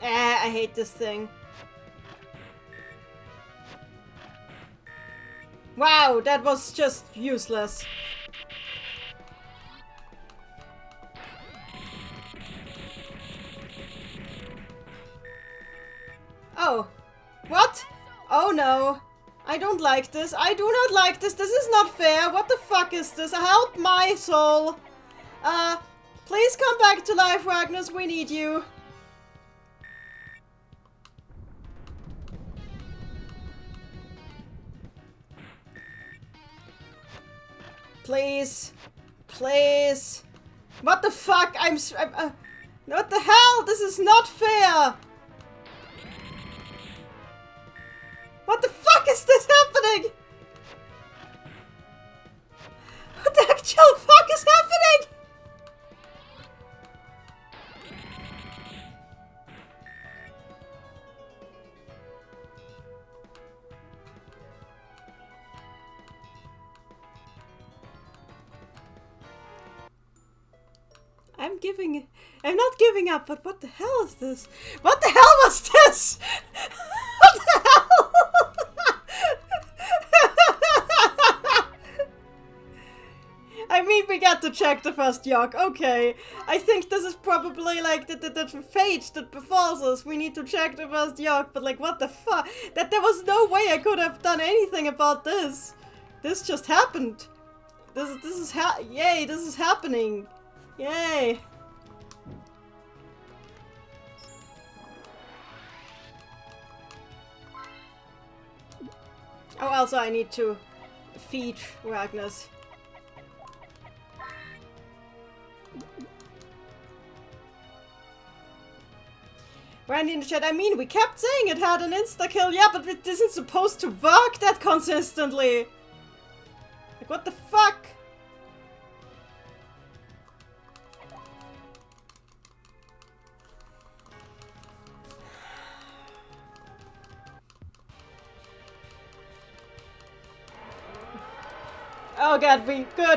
I hate this thing. Wow, that was just useless. Oh. What? Oh no. I don't like this. I do not like this. This is not fair. What the fuck is this? Help my soul. Please come back to life, Ragnus. We need you. Please. Please. What the fuck? What the hell? This is not fair. What the fuck is this happening? What the actual fuck is happening? I'm not giving up, but what the hell is this? What the hell was this? What the hell? I mean, we got to check the first yog. Okay. I think this is probably like the fate that befalls us. We need to check the first yog, but like, what the fuck? There was no way I could have done anything about this. This just happened. This is yay, this is happening. Yay. Oh, also I need to feed Ragnus. Randy in the chat, I mean, we kept saying it had an insta-kill, yeah, but it isn't supposed to work that consistently. Like, what the fuck? Oh god,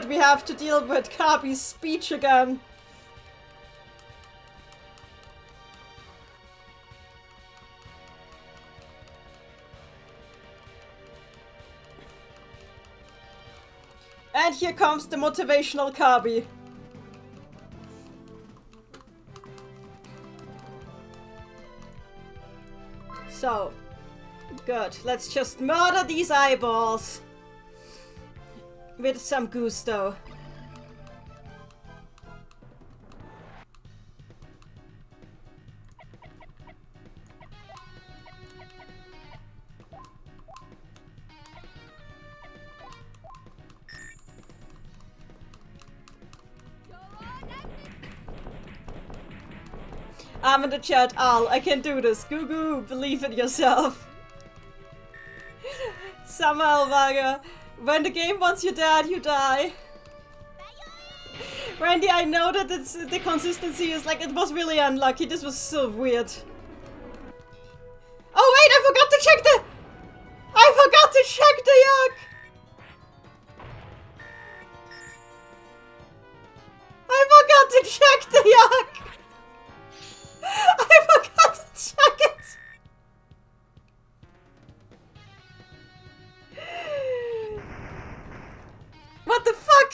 we have to deal with Kabi's speech again. And here comes the motivational Kabi. So, good. Let's just murder these eyeballs. With some gusto. I'm in the chat. Al, I can do this. Goo, believe in yourself. Samuel Wager. When the game wants you dead, you die. Randy, I know that the consistency is like, it was really unlucky. This was so weird. Oh wait, I forgot to check the yolk. I forgot to check the yolk. I forgot to check it! What the fuck?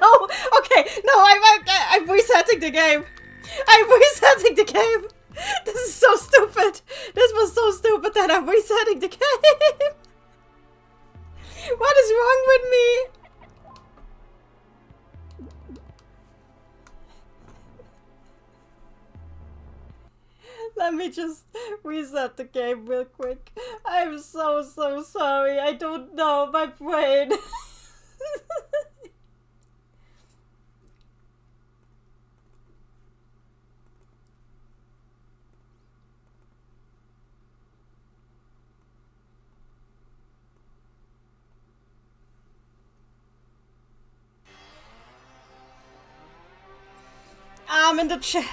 No! Okay, no, I'm resetting the game! I'm resetting the game! This is so stupid! This was so stupid that I'm resetting the game! What is wrong with me? Let me just reset the game real quick. I'm so sorry. I don't know. My brain. I'm in the chat.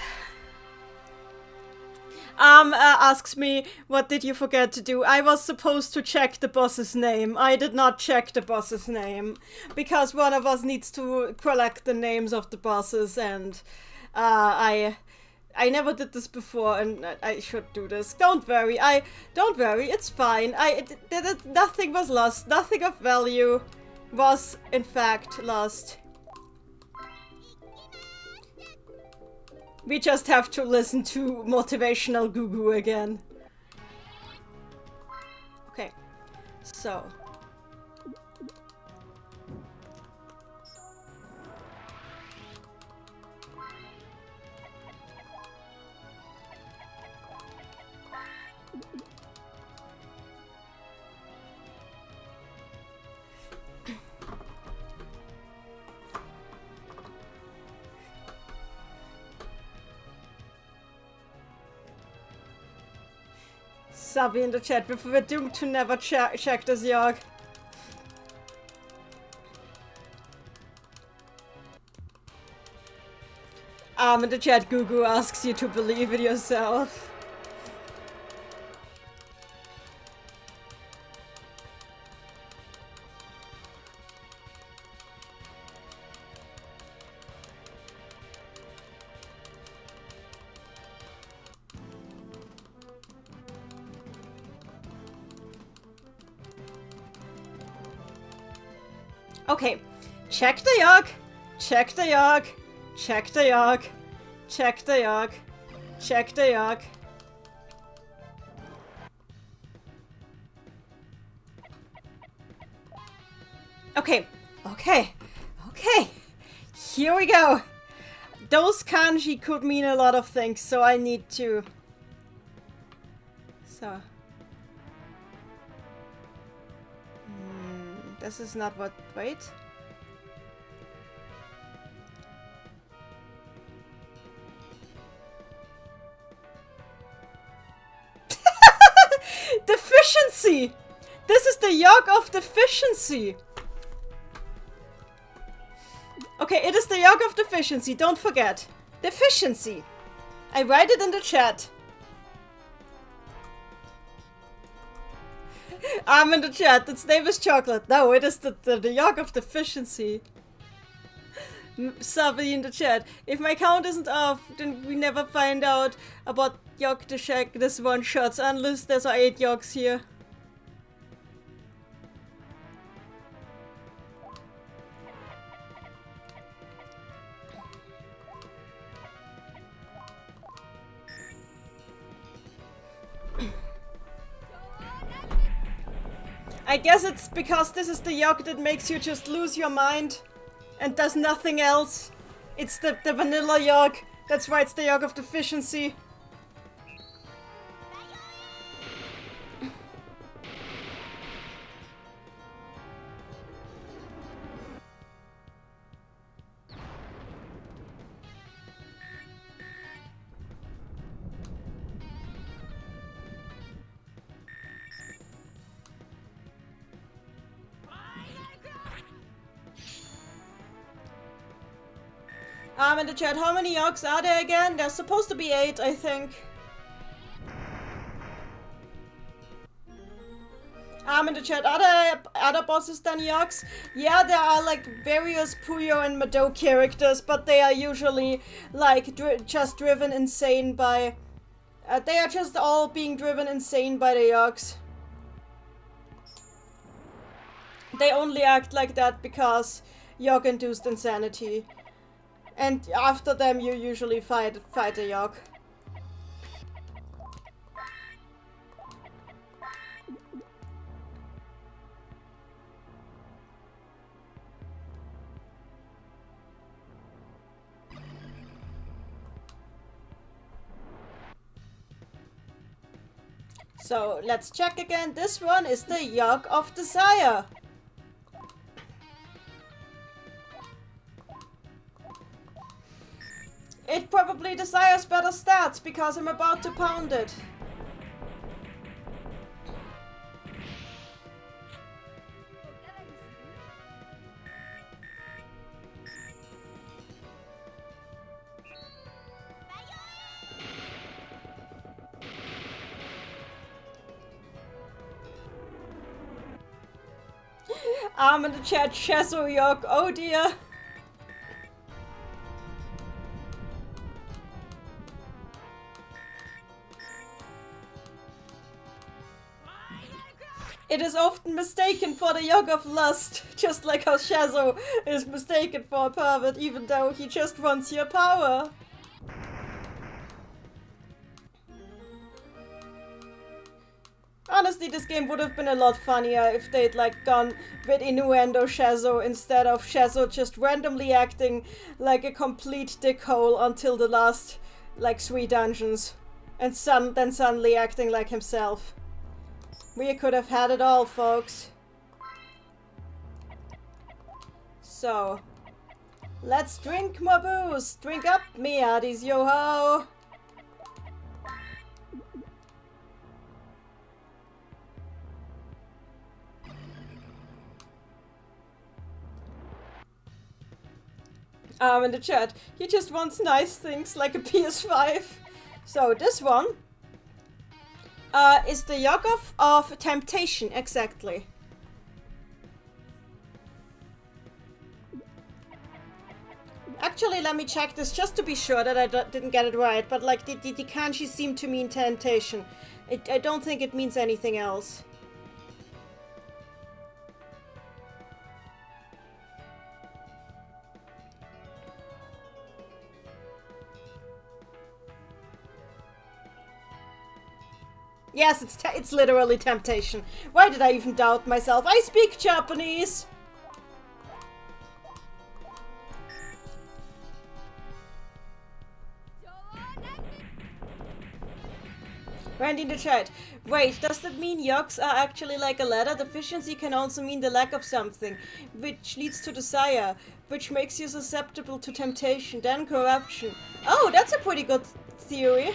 Asks me, what did you forget to do? I was supposed to check the boss's name. I did not check the boss's name. Because one of us needs to collect the names of the bosses, and I never did this before, and I should do this. Don't worry, it's fine. Nothing was lost. Nothing of value was, in fact, lost. We just have to listen to motivational Goo again. Okay, so. Subby in the chat, we're doomed to never check this yolk. In the chat, Goo asks you to believe in yourself. Okay, check the yolk, check the yolk, check the yolk, check the yolk, check the yolk. Okay, here we go. Those kanji could mean a lot of things, so I need to... So... This is not what... Wait. Deficiency! This is the yolk of deficiency! Okay, it is the yolk of deficiency, don't forget. Deficiency! I write it in the chat. I'm in the chat. Its name is Chocolate. No, it is the yolk of deficiency. Sabi in the chat. If my count isn't off, then we never find out about yolk to check this one shots unless there's 8 yolks here. I guess it's because this is the yolk that makes you just lose your mind and does nothing else. It's the vanilla yolk. That's why it's the yolk of deficiency. In the chat, how many yolks are there again? There's supposed to be 8, I think. In the chat, are there other bosses than yolks? Yeah, there are like various Puyo and Madou characters, but they are usually like just driven insane by... they are just all being driven insane by the yolks. They only act like that because yolk-induced insanity. And after them, you usually fight a yolk. So let's check again. This one is the yolk of desire. It probably desires better stats because I'm about to pound it. I'm in the chat, Cheso Yolk, oh dear. It is often mistaken for the yolk of lust, just like how Shazo is mistaken for a pervert, even though he just wants your power. Honestly, this game would have been a lot funnier if they'd like gone with innuendo Shazo instead of Shazo just randomly acting like a complete dickhole until the last like 3 dungeons, and then suddenly acting like himself. We could have had it all, folks. So, let's drink more booze. Drink up, me hearties, yo-ho! In the chat, he just wants nice things like a PS5. So, this one is the yolk of temptation, exactly. Actually, let me check this just to be sure that I didn't get it right, but like, the kanji seem to mean temptation. I don't think it means anything else. Yes, it's literally temptation. Why did I even doubt myself? I speak Japanese! Randy in the chat. Wait, does that mean yolks are actually like a ladder? Deficiency can also mean the lack of something, which leads to desire, which makes you susceptible to temptation, then corruption. Oh, that's a pretty good theory.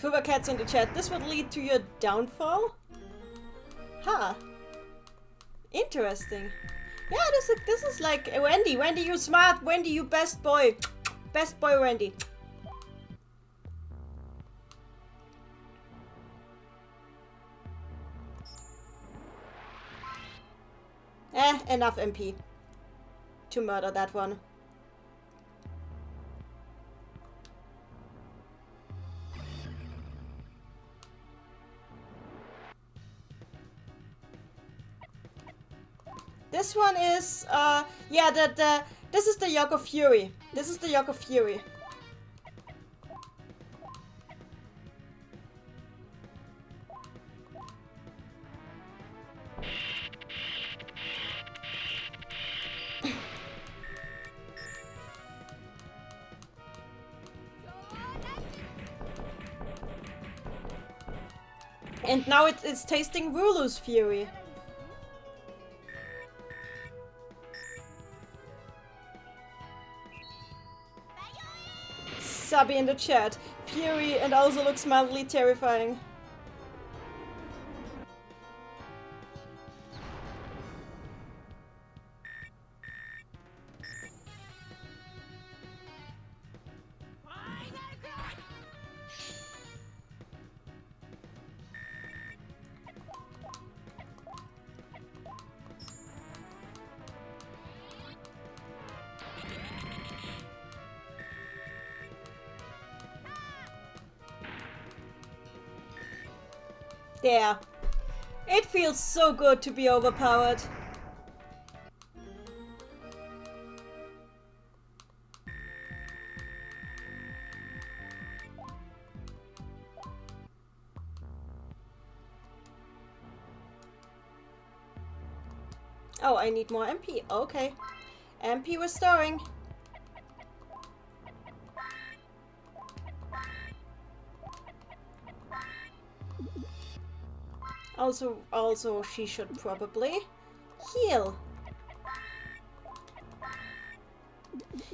Kuba Cats in the chat. This would lead to your downfall? Huh. Interesting. Yeah, this is like Wendy. Wendy, you smart. Wendy, you best boy. Best boy, Wendy. Enough MP to murder that one. This one is, yeah, this is the Yoke of Fury. This is the Yoke of Fury. And now it's tasting Rulu's Fury. Subby in the chat. Fury and also looks mildly terrifying. There. It feels so good to be overpowered. Oh, I need more MP. Okay. MP restoring. Also, she should probably heal.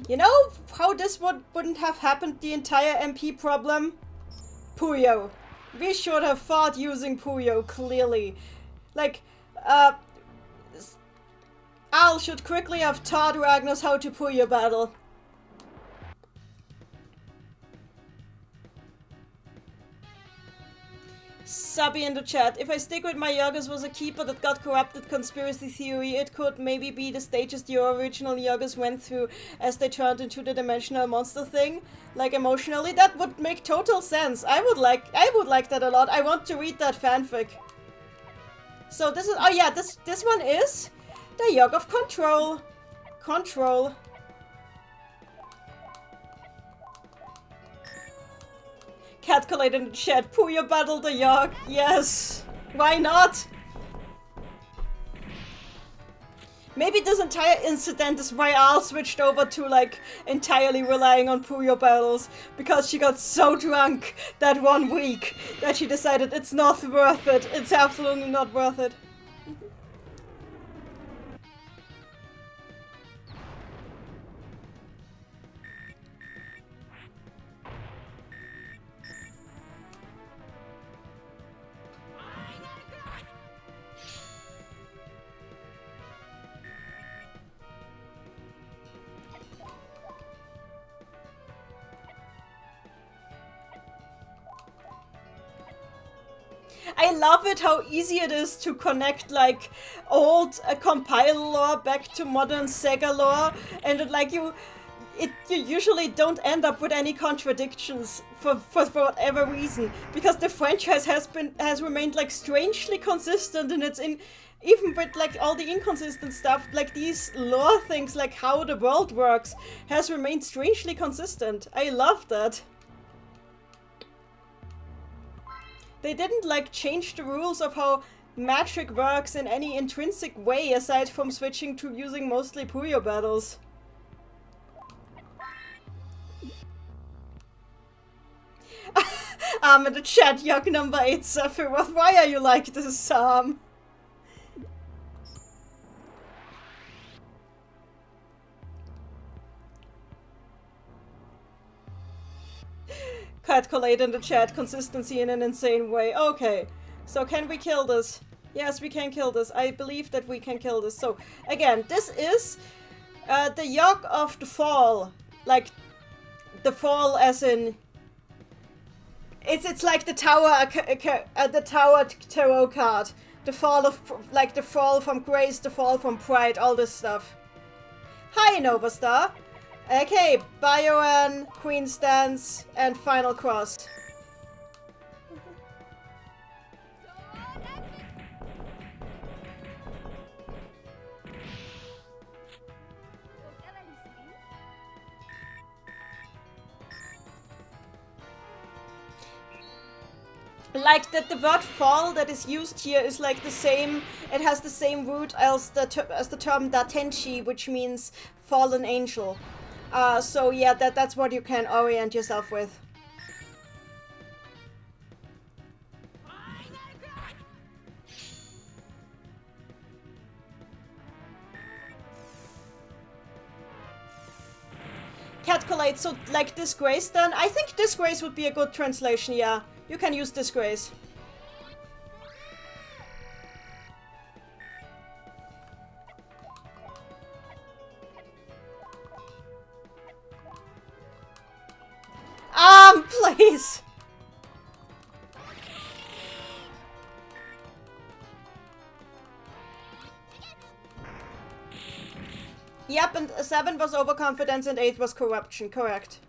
You know how this wouldn't have happened, the entire MP problem? Puyo. We should have fought using Puyo, clearly. Like, Al should quickly have taught Ragnus how to Puyo battle. Subby in the chat. If I stick with my Yogas was a keeper that got corrupted conspiracy theory, it could maybe be the stages the original Yogas went through as they turned into the dimensional monster thing. Like emotionally, that would make total sense. I would like that a lot. I want to read that fanfic. So this is, oh yeah, this one is the Yoke of Control. Control. Cat collate in the chat. Puyo battle the Yoke. Yes. Why not? Maybe this entire incident is why Al switched over to like entirely relying on Puyo battles, because she got so drunk that one week that she decided it's not worth it. It's absolutely not worth it. I love it how easy it is to connect like old compile lore back to modern Sega lore, and you usually don't end up with any contradictions for whatever reason, because the franchise has remained like strangely consistent, and even with like all the inconsistent stuff, like these lore things, like how the world works, has remained strangely consistent. I love that. They didn't like change the rules of how magic works in any intrinsic way aside from switching to using mostly Puyo battles. In the chat, Yog number 8 Sephiroth, why are you like this, Sam? Calculate in the chat, consistency in an insane way. Okay, so can we kill this? Yes, we can kill this. I believe that we can kill this. So, again, this is the Yog of the Fall. Like, the Fall as in... It's like the Tower Tarot card. The fall of... Like, the fall from grace, the fall from pride, all this stuff. Hi, Novastar. Okay, Bioan, Queen's Dance, and Final Cross. Like that, the word fall that is used here is like the same. It has the same root as the term datenshi, which means fallen angel. So yeah, that's what you can orient yourself with. Catcolate, so like disgrace then? I think disgrace would be a good translation, yeah. You can use disgrace. Please! Yep, and 7 was overconfidence and 8 was corruption, correct.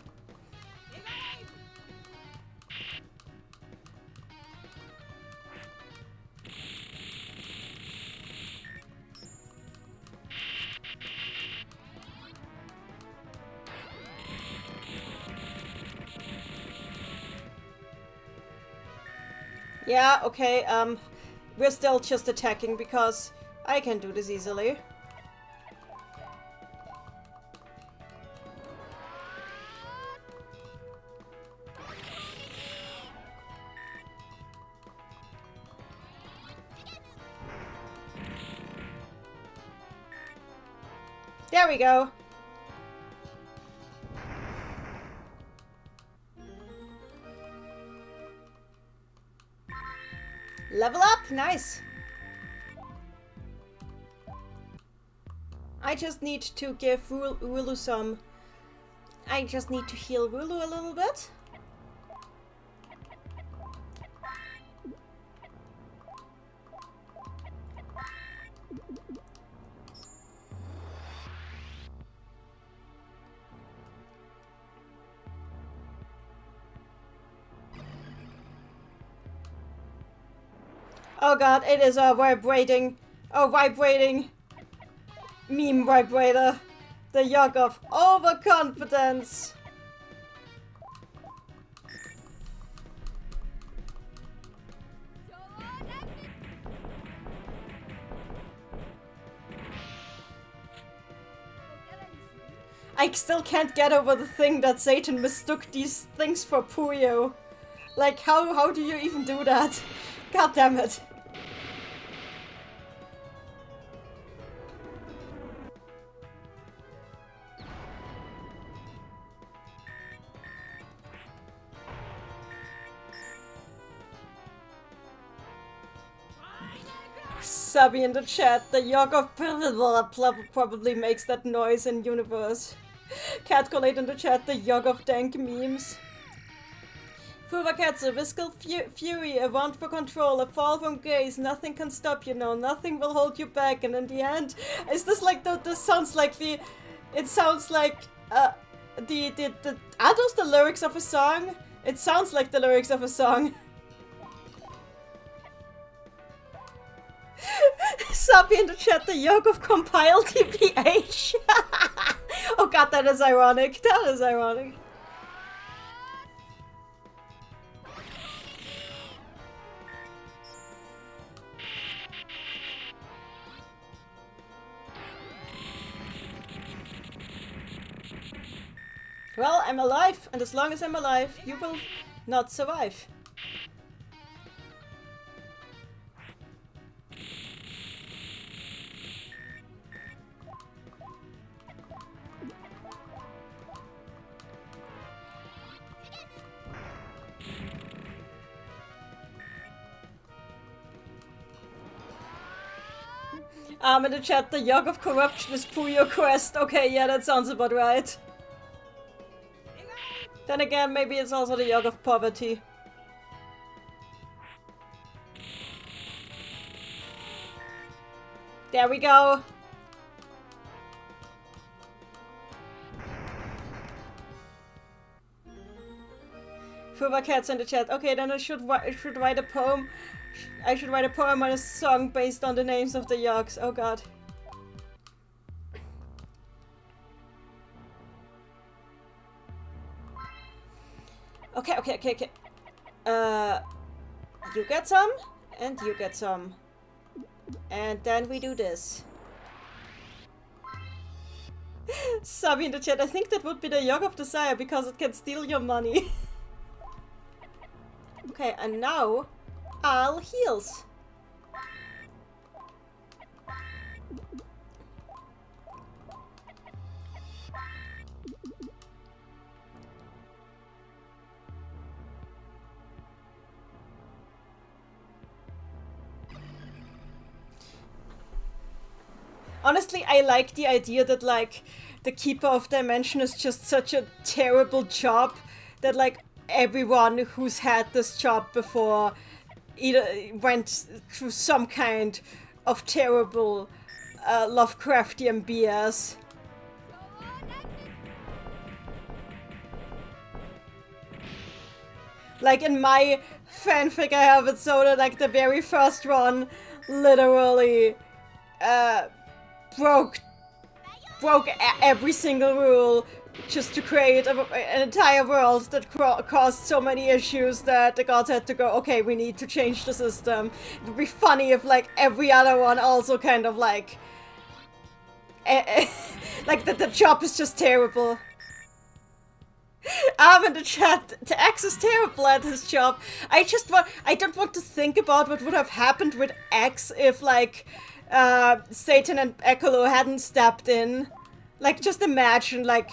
Yeah, okay, we're still just attacking because I can do this easily. There we go. Level up! Nice! I just need to give Rulu some... I just need to heal Rulu a little bit. Oh god, it is a vibrating meme vibrator. The Yog of overconfidence. I still can't get over the thing that Satan mistook these things for Puyo. Like, how do you even do that? God damn it. Subby in the chat, the Yog of probably makes that noise in universe. Catcolate in the chat, the Yog of dank memes. Furvakatsu, Viscal Fury, a want for control, a fall from grace, nothing can stop you now, nothing will hold you back, and in the end, is this like this sounds like it sounds like, are those the lyrics of a song? It sounds like the lyrics of a song. Sabi in the chat, the Yog of compiled TPH. Oh god, that is ironic. That is ironic. Well, I'm alive, and as long as I'm alive, you will not survive. In the chat, the yog of corruption is Puyo Quest. Okay, yeah, that sounds about right. Then again, maybe it's also the yog of poverty. There we go. Fuba Cats in the chat. Okay, then I should write a poem. I should write a poem and a song based on the names of the yogs. Oh god. Okay. You get some, and you get some. And then we do this. Sabi in the chat, I think that would be the Yog of Desire because it can steal your money. Okay, and now I'll heals. Honestly, I like the idea that, like, the Keeper of Dimension is just such a terrible job that, like, everyone who's had this job before either went through some kind of terrible Lovecraftian BS. Like, in my fanfic, I have it so that, like, the very first one literally broke every single rule just to create an entire world that caused so many issues that the gods had to go, okay, we need to change the system. It would be funny if, like, every other one also kind of, like, like, the job is just terrible. In the chat, the X is terrible at his job. I don't want to think about what would have happened with X if, like, Satan and Ecolo hadn't stepped in. Like, just imagine, like,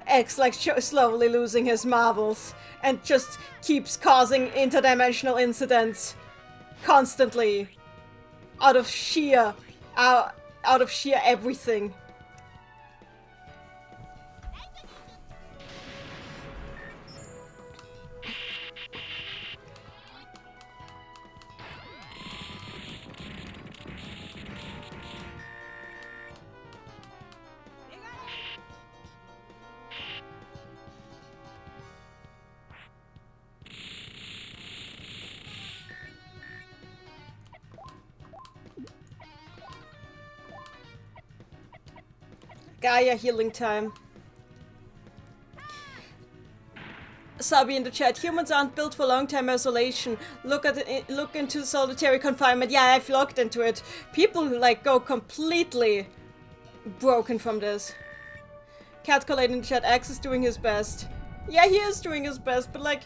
X, like, slowly losing his marbles and just keeps causing interdimensional incidents constantly out of sheer everything. Gaia healing time. Sabi in the chat, humans aren't built for long-term isolation. Look into solitary confinement. Yeah, I've looked into it. People, like, go completely broken from this. Cat Collate in the chat, X is doing his best. Yeah, he is doing his best, but, like,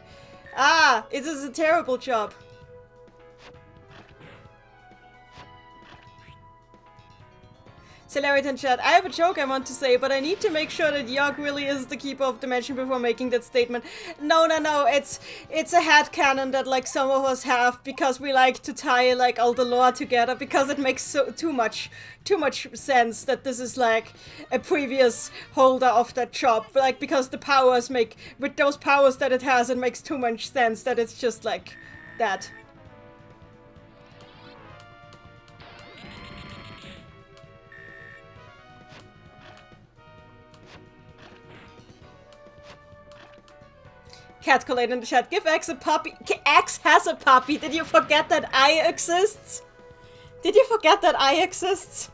it is a terrible job. Celerate in chat, I have a joke I want to say, but I need to make sure that Yogg really is the Keeper of Dimension before making that statement. No, it's a headcanon that, like, some of us have because we like to tie, like, all the lore together because it makes too much sense that this is, like, a previous holder of that job. Like, because the powers with those powers that it has, it makes too much sense that it's just, like, that. Cat Collate in the chat, give X a puppy. X has a puppy. Did you forget that I exists? Did you forget that I exists?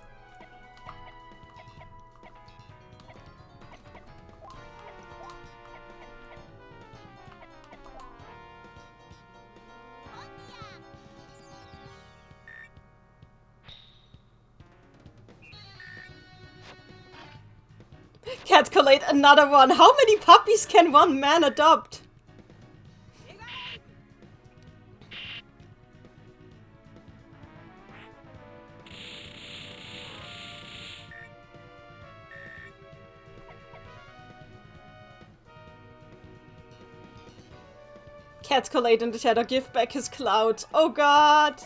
Cat Collate, another one. How many puppies can one man adopt? Cat Collate in the shadow, give back his cloud. Oh god!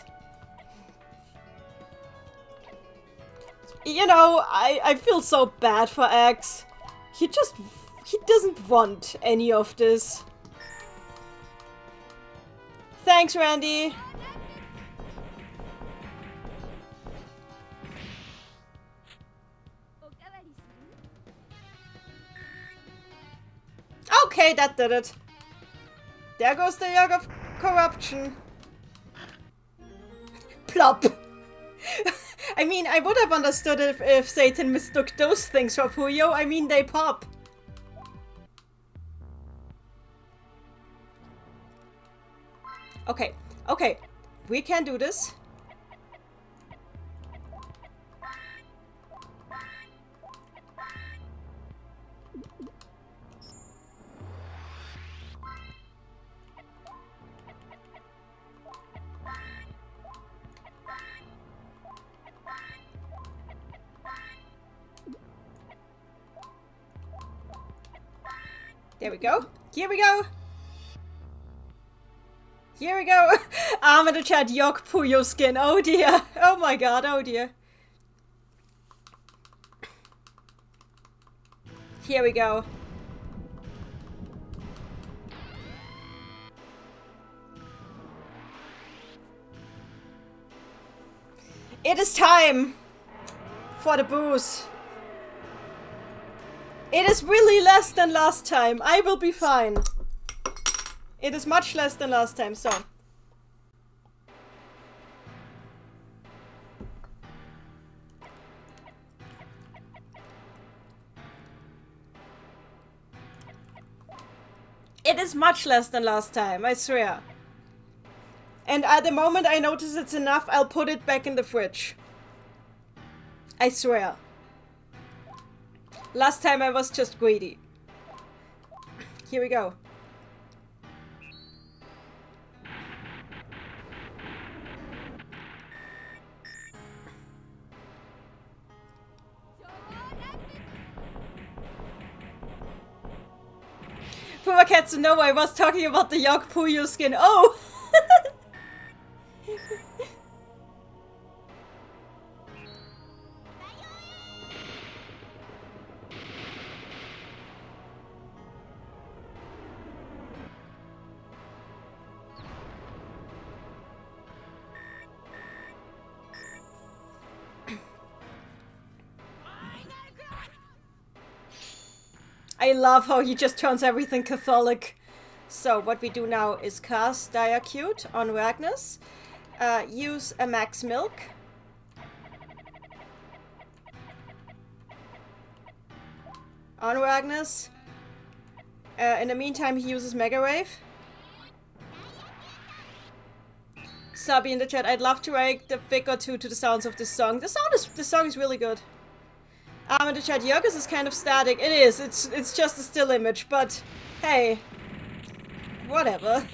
you know, I feel so bad for Axe. He doesn't want any of this. Thanks, Randy. Okay, that did it. There goes the yoke of corruption. Plop. I mean, I would have understood if Satan mistook those things for Puyo. I mean, they pop. Okay, okay. We can do this. There we go. Here we go. Here we go. I'm in the chat. Yok Puyo skin. Oh dear. Oh my god. Oh dear. Here we go. It is time for the booze. It is really less than last time. I will be fine. It is much less than last time, so. It is much less than last time, I swear. And at the moment I notice it's enough, I'll put it back in the fridge. I swear. Last time I was just greedy. Here we go. Puma Katsu, no, I was talking about the Yok Puyo skin. Oh! I love how he just turns everything Catholic. So what we do now is cast Diacute on Ragnus. Use a max milk. On Ragnus. In the meantime, he uses Mega Wave. Sabi in the chat, I'd love to react a fic or two to the sounds of this song. The song is really good. In the chat, Yurgis is kind of static. It is. It's just a still image, but hey, whatever.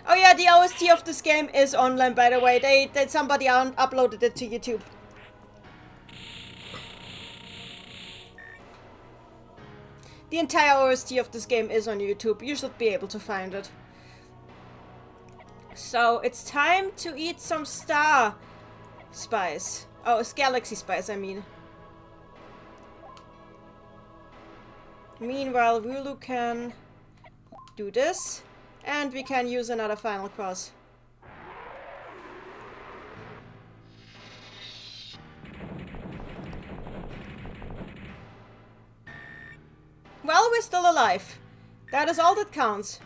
Oh yeah, the OST of this game is online, by the way. Somebody uploaded it to YouTube. The entire OST of this game is on YouTube. You should be able to find it. So, it's time to eat some star spice. Oh, it's galaxy spice, I mean. Meanwhile, Rulu can do this. And we can use another final cross. Well, we're still alive. That is all that counts.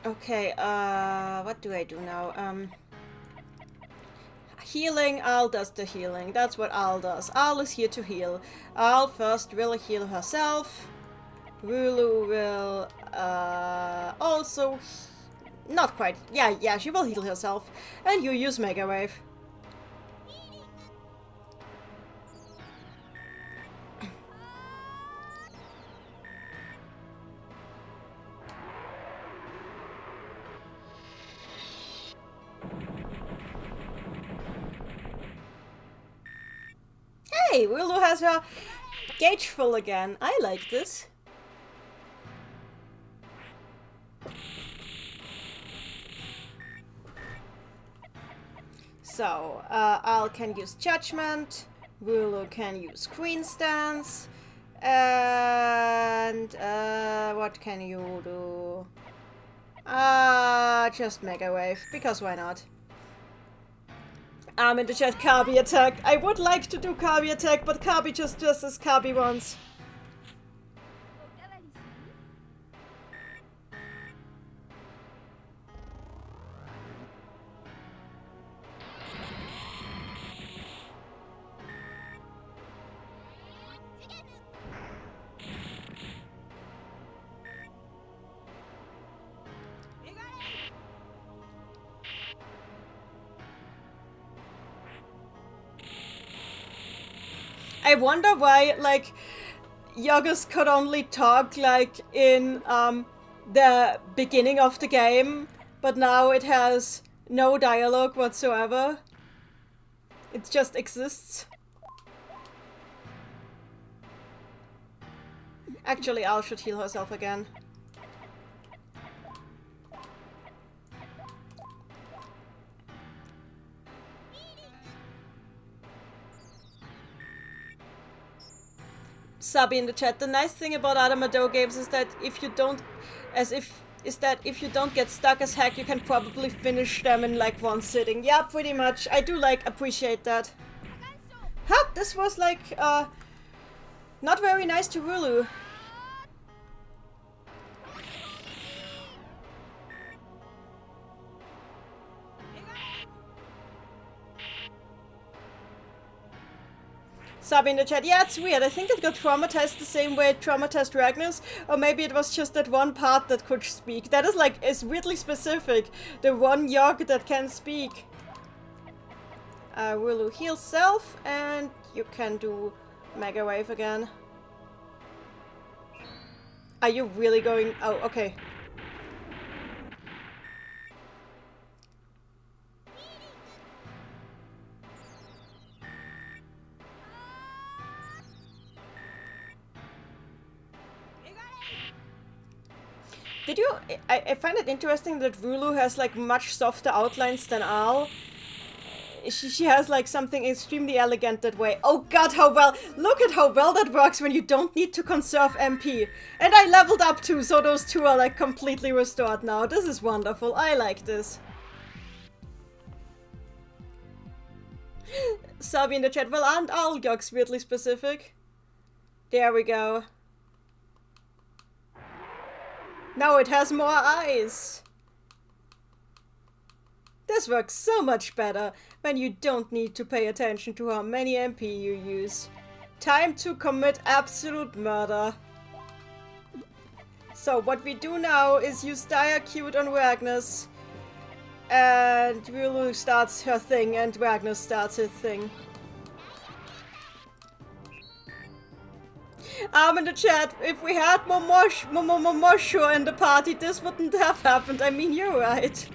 Okay, what do I do now? Healing, Al does the healing. That's what Al does. Al is here to heal. Al first will heal herself. Rulu will, also... Not quite. Yeah, she will heal herself. And you use Mega Wave. Hey, Willow has her gauge full again. I like this. So, Al can use Judgment, Willow can use Queen Stance, and what can you do? Just Mega Wave, because why not? I'm in the chat, Kabi attack. I would like to do Kabi attack, but Kabi just does as Kabi wants. I wonder why, like, Yogus could only talk, like, in, the beginning of the game, but now it has no dialogue whatsoever. It just exists. Actually, Al should heal herself again. Sabi in the chat. The nice thing about other Madou games is that if you don't, if you don't get stuck as heck, you can probably finish them in like one sitting. Yeah, pretty much. I do like appreciate that. Huh? This was like not very nice to Rulu. Sabi in the chat, yeah, it's weird. I think it got traumatized the same way it traumatized Ragnus, or maybe it was just that one part that could speak. That is weirdly specific. The one Yog that can speak. Willu heal self, and you can do Mega Wave again. Are you really going? Oh, okay. Did you? I find it interesting that Rulu has like much softer outlines than Al. She has like something extremely elegant that way. Oh god, how well! Look at how well that works when you don't need to conserve MP. And I leveled up too, so those two are like completely restored now. This is wonderful. I like this. Sabi in the chat, well, aren't all Yogs weirdly specific? There we go. Now it has more eyes. This works so much better when you don't need to pay attention to how many MP you use. Time to commit absolute murder. So what we do now is use Dire Cute on Ragnus. And Rulu starts her thing and Ragnus starts his thing. In the chat, if we had Momosho in the party, this wouldn't have happened. I mean, you're right.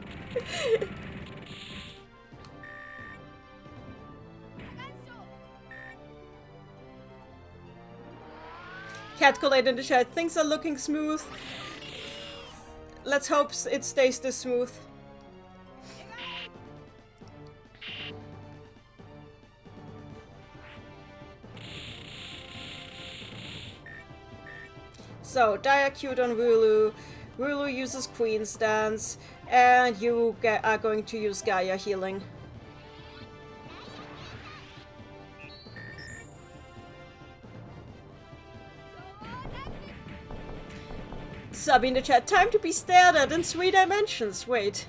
Catcolate in the chat, things are looking smooth. Let's hope it stays this smooth. So, Dire Cute on Rulu. Rulu uses Queen Stance, and you are going to use Gaia Healing. Sub in the chat, time to be stared at in 3 dimensions. Wait.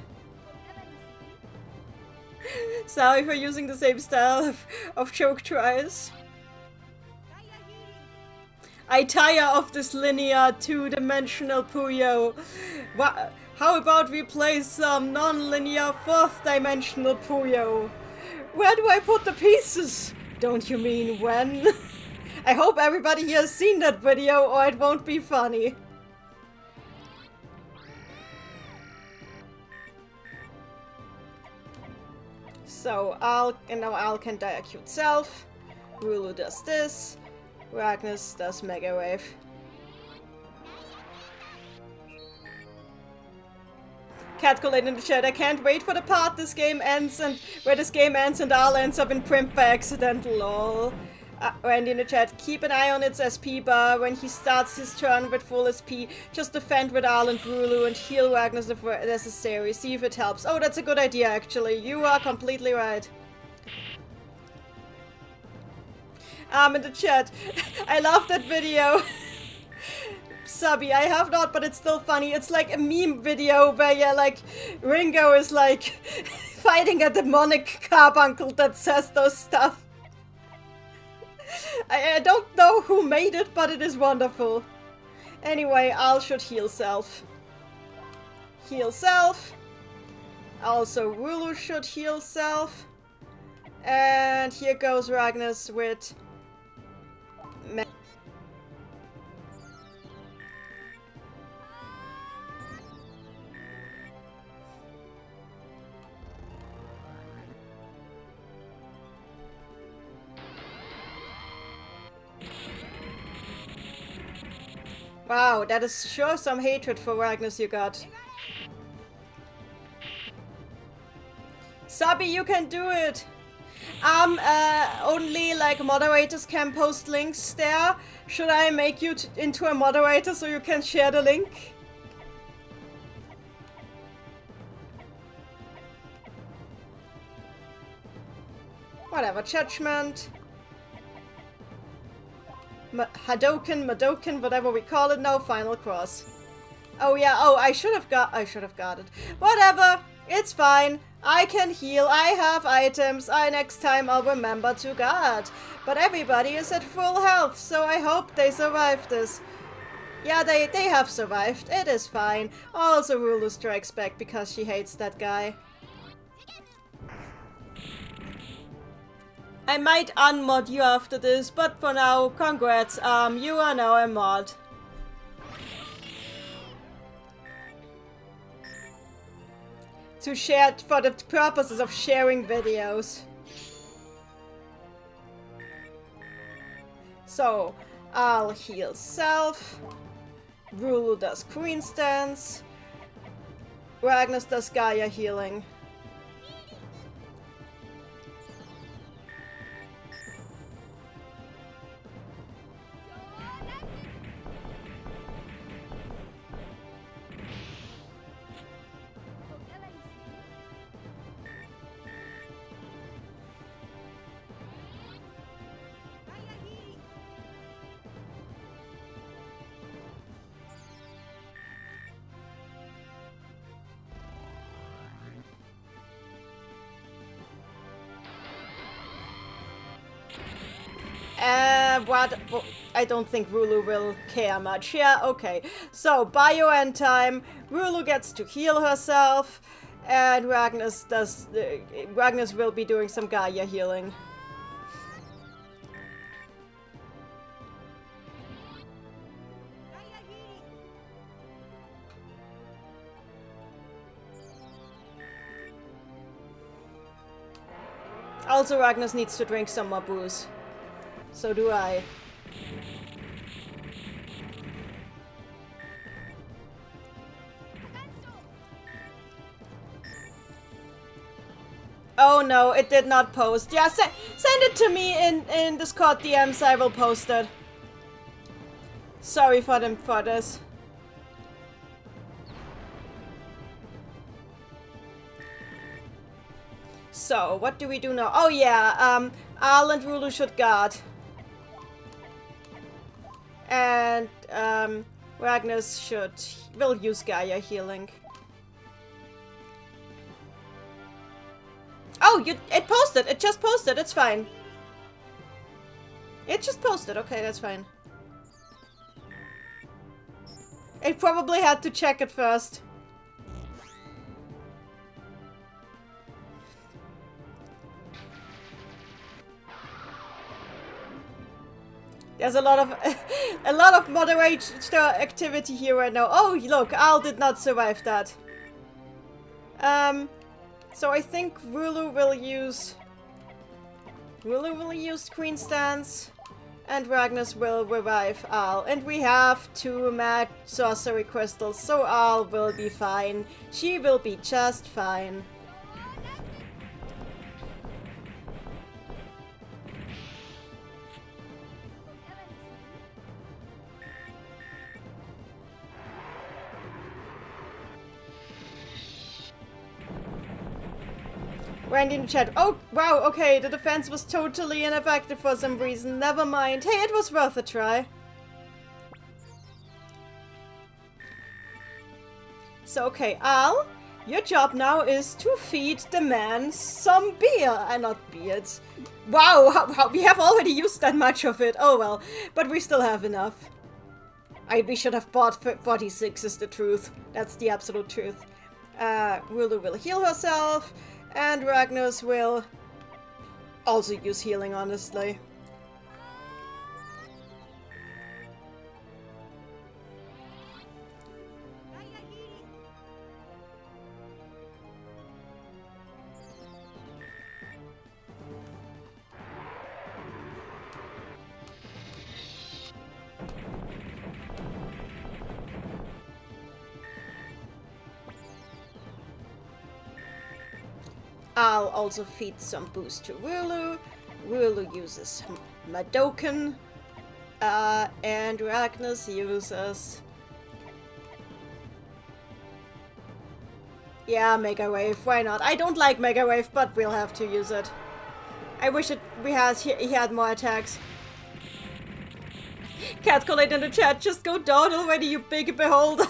Sorry for using the same style of joke tries. I tire of this linear 2-dimensional Puyo. How about we play some non-linear 4th-dimensional Puyo? Where do I put the pieces? Don't you mean when? I hope everybody here has seen that video or it won't be funny. So now Al can Dire Cute self. Rulu does this. Ragnus does Mega Wave. Catcalate in the chat. I can't wait for the part this game ends and where this game ends and Arl ends up in Primp by accident. Lol. Randy in the chat. Keep an eye on its SP bar when he starts his turn with full SP. Just defend with Arl and Rulu and heal Ragnus if necessary. See if it helps. Oh, that's a good idea actually. You are completely right. In the chat. I love that video. Subby, I have not, but it's still funny. It's like a meme video where, yeah, like, Ringo is, like, fighting a demonic carbuncle that says those stuff. I don't know who made it, but it is wonderful. Anyway, Al should heal self. Heal self. Also, Rulu should heal self. And here goes Ragnus with... Wow, that is sure some hatred for Ragnus you got. Sabi, you can do it! Only like moderators can post links there. Should I make you into a moderator so you can share the link? Whatever, judgment. Hadoken, Madoken, whatever we call it, no final cross. Oh yeah, oh, I should have got it. Whatever, it's fine. I can heal, I have items, next time I'll remember to guard. But everybody is at full health, so I hope they survive this. Yeah, they have survived, it is fine. Also Rulu strikes back because she hates that guy. I might unmod you after this, but for now, congrats, you are now a mod. To share for the purposes of sharing videos. So, I'll heal self. Rulu does Queen Stance. Ragnus does Gaia healing. I don't think Rulu will care much. Yeah, okay. So, bio end time. Rulu gets to heal herself. And Ragnus will be doing some Gaia healing. Also, Ragnus needs to drink some more booze. So do I. Oh no, it did not post. Yeah, send it to me in Discord DMs, I will post it. Sorry for this. So, what do we do now? Oh yeah, Arl and Rulu should guard. And Ragnus will use Gaia healing. Oh, it posted. It just posted. It's fine. It just posted. Okay, that's fine. It probably had to check it first. There's a lot of moderator activity here right now. Oh, look, Al did not survive that. So I think Rulu will use Will use screen stance, and Ragnus will revive Al. And we have 2 mad sorcery crystals, so Al will be fine. She will be just fine. Randy in the chat. Oh, wow, okay, the defense was totally ineffective for some reason. Never mind. Hey, it was worth a try. So, okay, Al, your job now is to feed the man some beer. And not beards. Wow, we have already used that much of it. Oh, well, but we still have enough. We should have bought 46 is the truth. That's the absolute truth. Willow will heal herself. And Ragnus will also use healing, honestly. I'll also feed some boost to Wulu. Wulu uses Madoken. And Ragnus uses... Yeah, Mega Wave, why not? I don't like Mega Wave, but we'll have to use it. I wish he had more attacks. Catcolate in the chat, just go down already, you big beholder!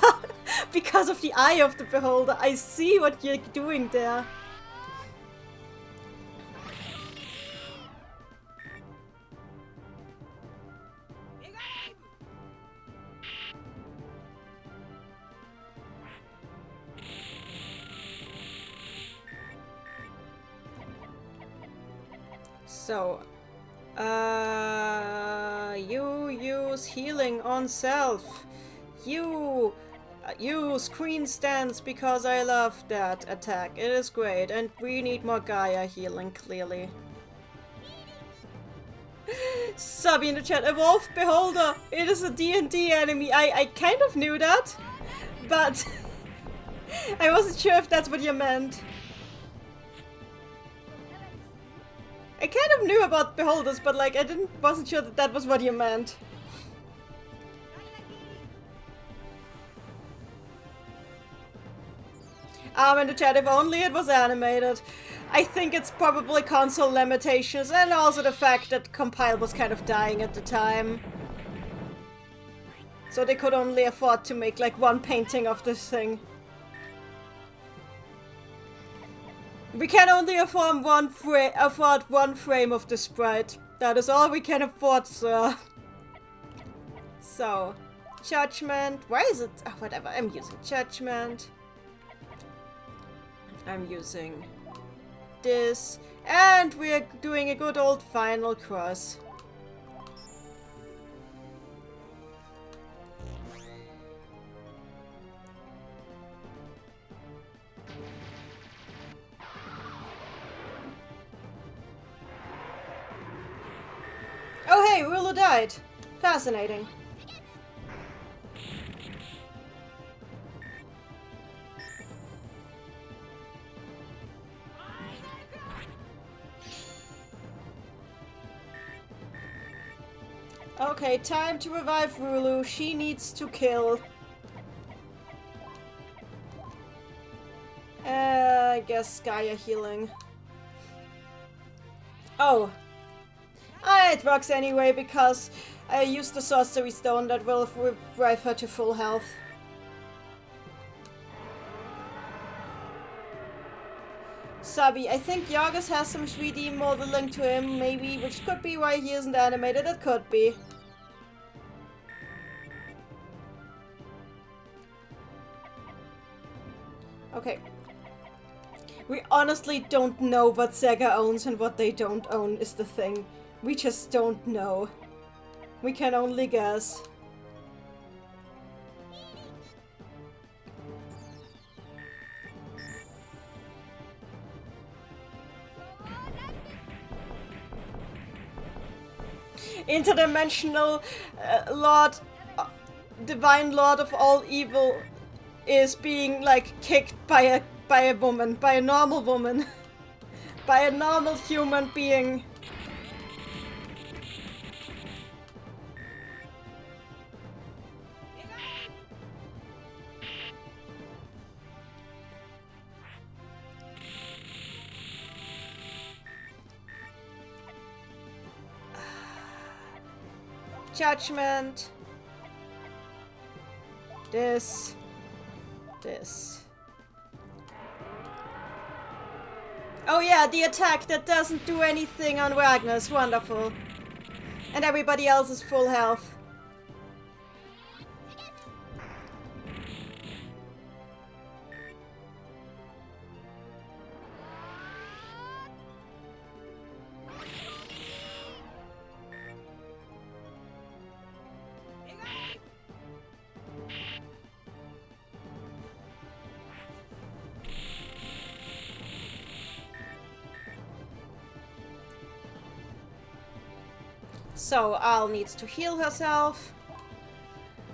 Because of the eye of the beholder, I see what you're doing there. So, you use healing on self. You use screen stance because I love that attack. It is great, and we need more Gaia healing, clearly. Subby in the chat, Evolved Beholder! It is a D&D enemy. I kind of knew that, but I wasn't sure if that's what you meant. I kind of knew about beholders, but like wasn't sure that that was what you meant. In the chat, if only it was animated. I think it's probably console limitations and also the fact that Compile was kind of dying at the time. So they could only afford to make like 1 painting of this thing. We can only afford one frame of the sprite. That is all we can afford, sir. So, Judgment. Why is it? Oh, whatever. I'm using Judgment. I'm using this. And we're doing a good old Final Cross. Oh hey, Rulu died. Fascinating. Okay, time to revive Rulu. She needs to kill. I guess Gaia healing. Oh. It works anyway because I used the sorcery stone that will revive her to full health. Sabi, I think Yargus has some 3D modeling to him, maybe, which could be why he isn't animated. It could be. Okay. We honestly don't know what Sega owns and what they don't own is the thing. We just don't know. We can only guess. interdimensional lord, divine lord of all evil is being like kicked by a woman, by a normal woman, by a normal human being. Judgment. This. Oh yeah, the attack that doesn't do anything on Ragnus. Wonderful. And everybody else is full health. So Al needs to heal herself.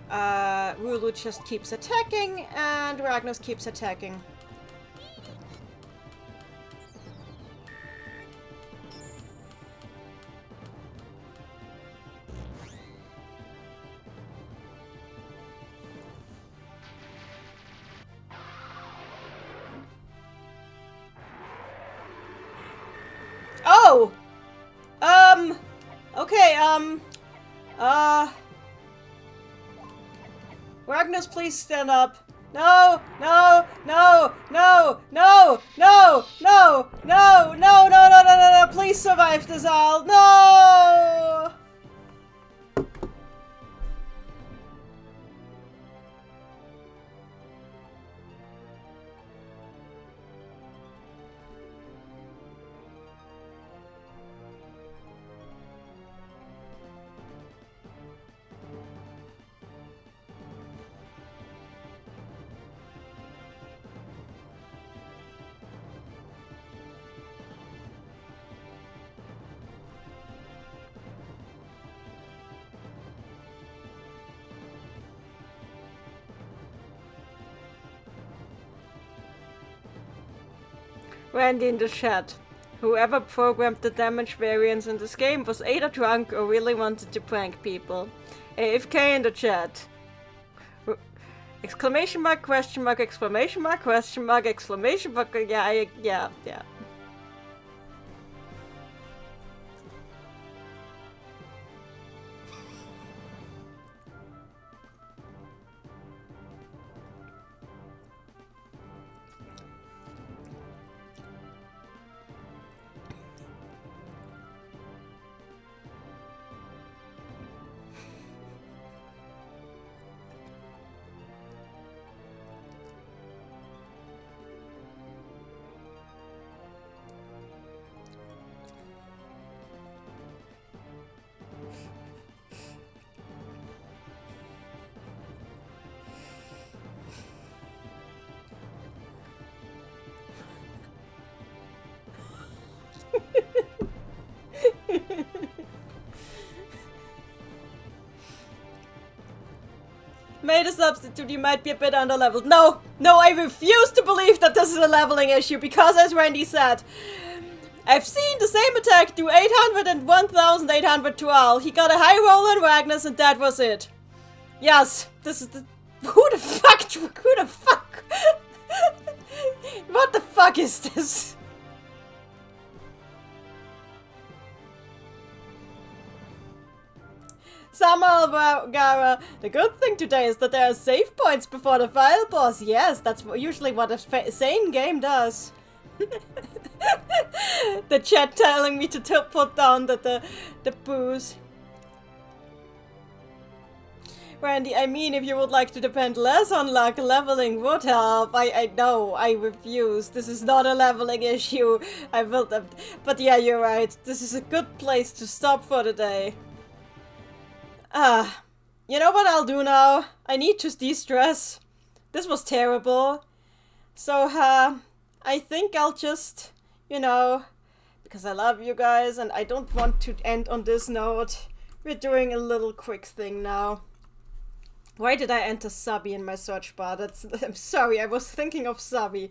Rulu just keeps attacking, and Ragnus keeps attacking. Oh! Okay, Ragnus, please stand up. No, no, no, no, no, no, no, no, no, no, no, no, no, no, please survive this, Al. No! Randy in the chat. Whoever programmed the damage variance in this game was either drunk or really wanted to prank people. AFK in the chat. Exclamation mark, question mark, exclamation mark, question mark, exclamation mark. Yeah. Made a substitute, you might be a bit underleveled. No, I refuse to believe that this is a leveling issue, because as Randy said, I've seen the same attack do 800 and 1800 to Al. He got a high roll on Ragnus and that was it. Yes, this is the... Who the fuck? What the fuck is this? Samal Gara, the good thing today is that there are save points before the final boss. Yes, that's usually what a sane game does. The chat telling me to put down the booze. Randy, I mean, if you would like to depend less on luck, leveling would help. I know, I refuse. This is not a leveling issue. I will, but yeah, you're right. This is a good place to stop for the day. You know what I'll do now? I need to de-stress. This was terrible. So, I think I'll just, you know, because I love you guys and I don't want to end on this note. We're doing a little quick thing now. Why did I enter Sabi in my search bar? I'm sorry, I was thinking of Sabi.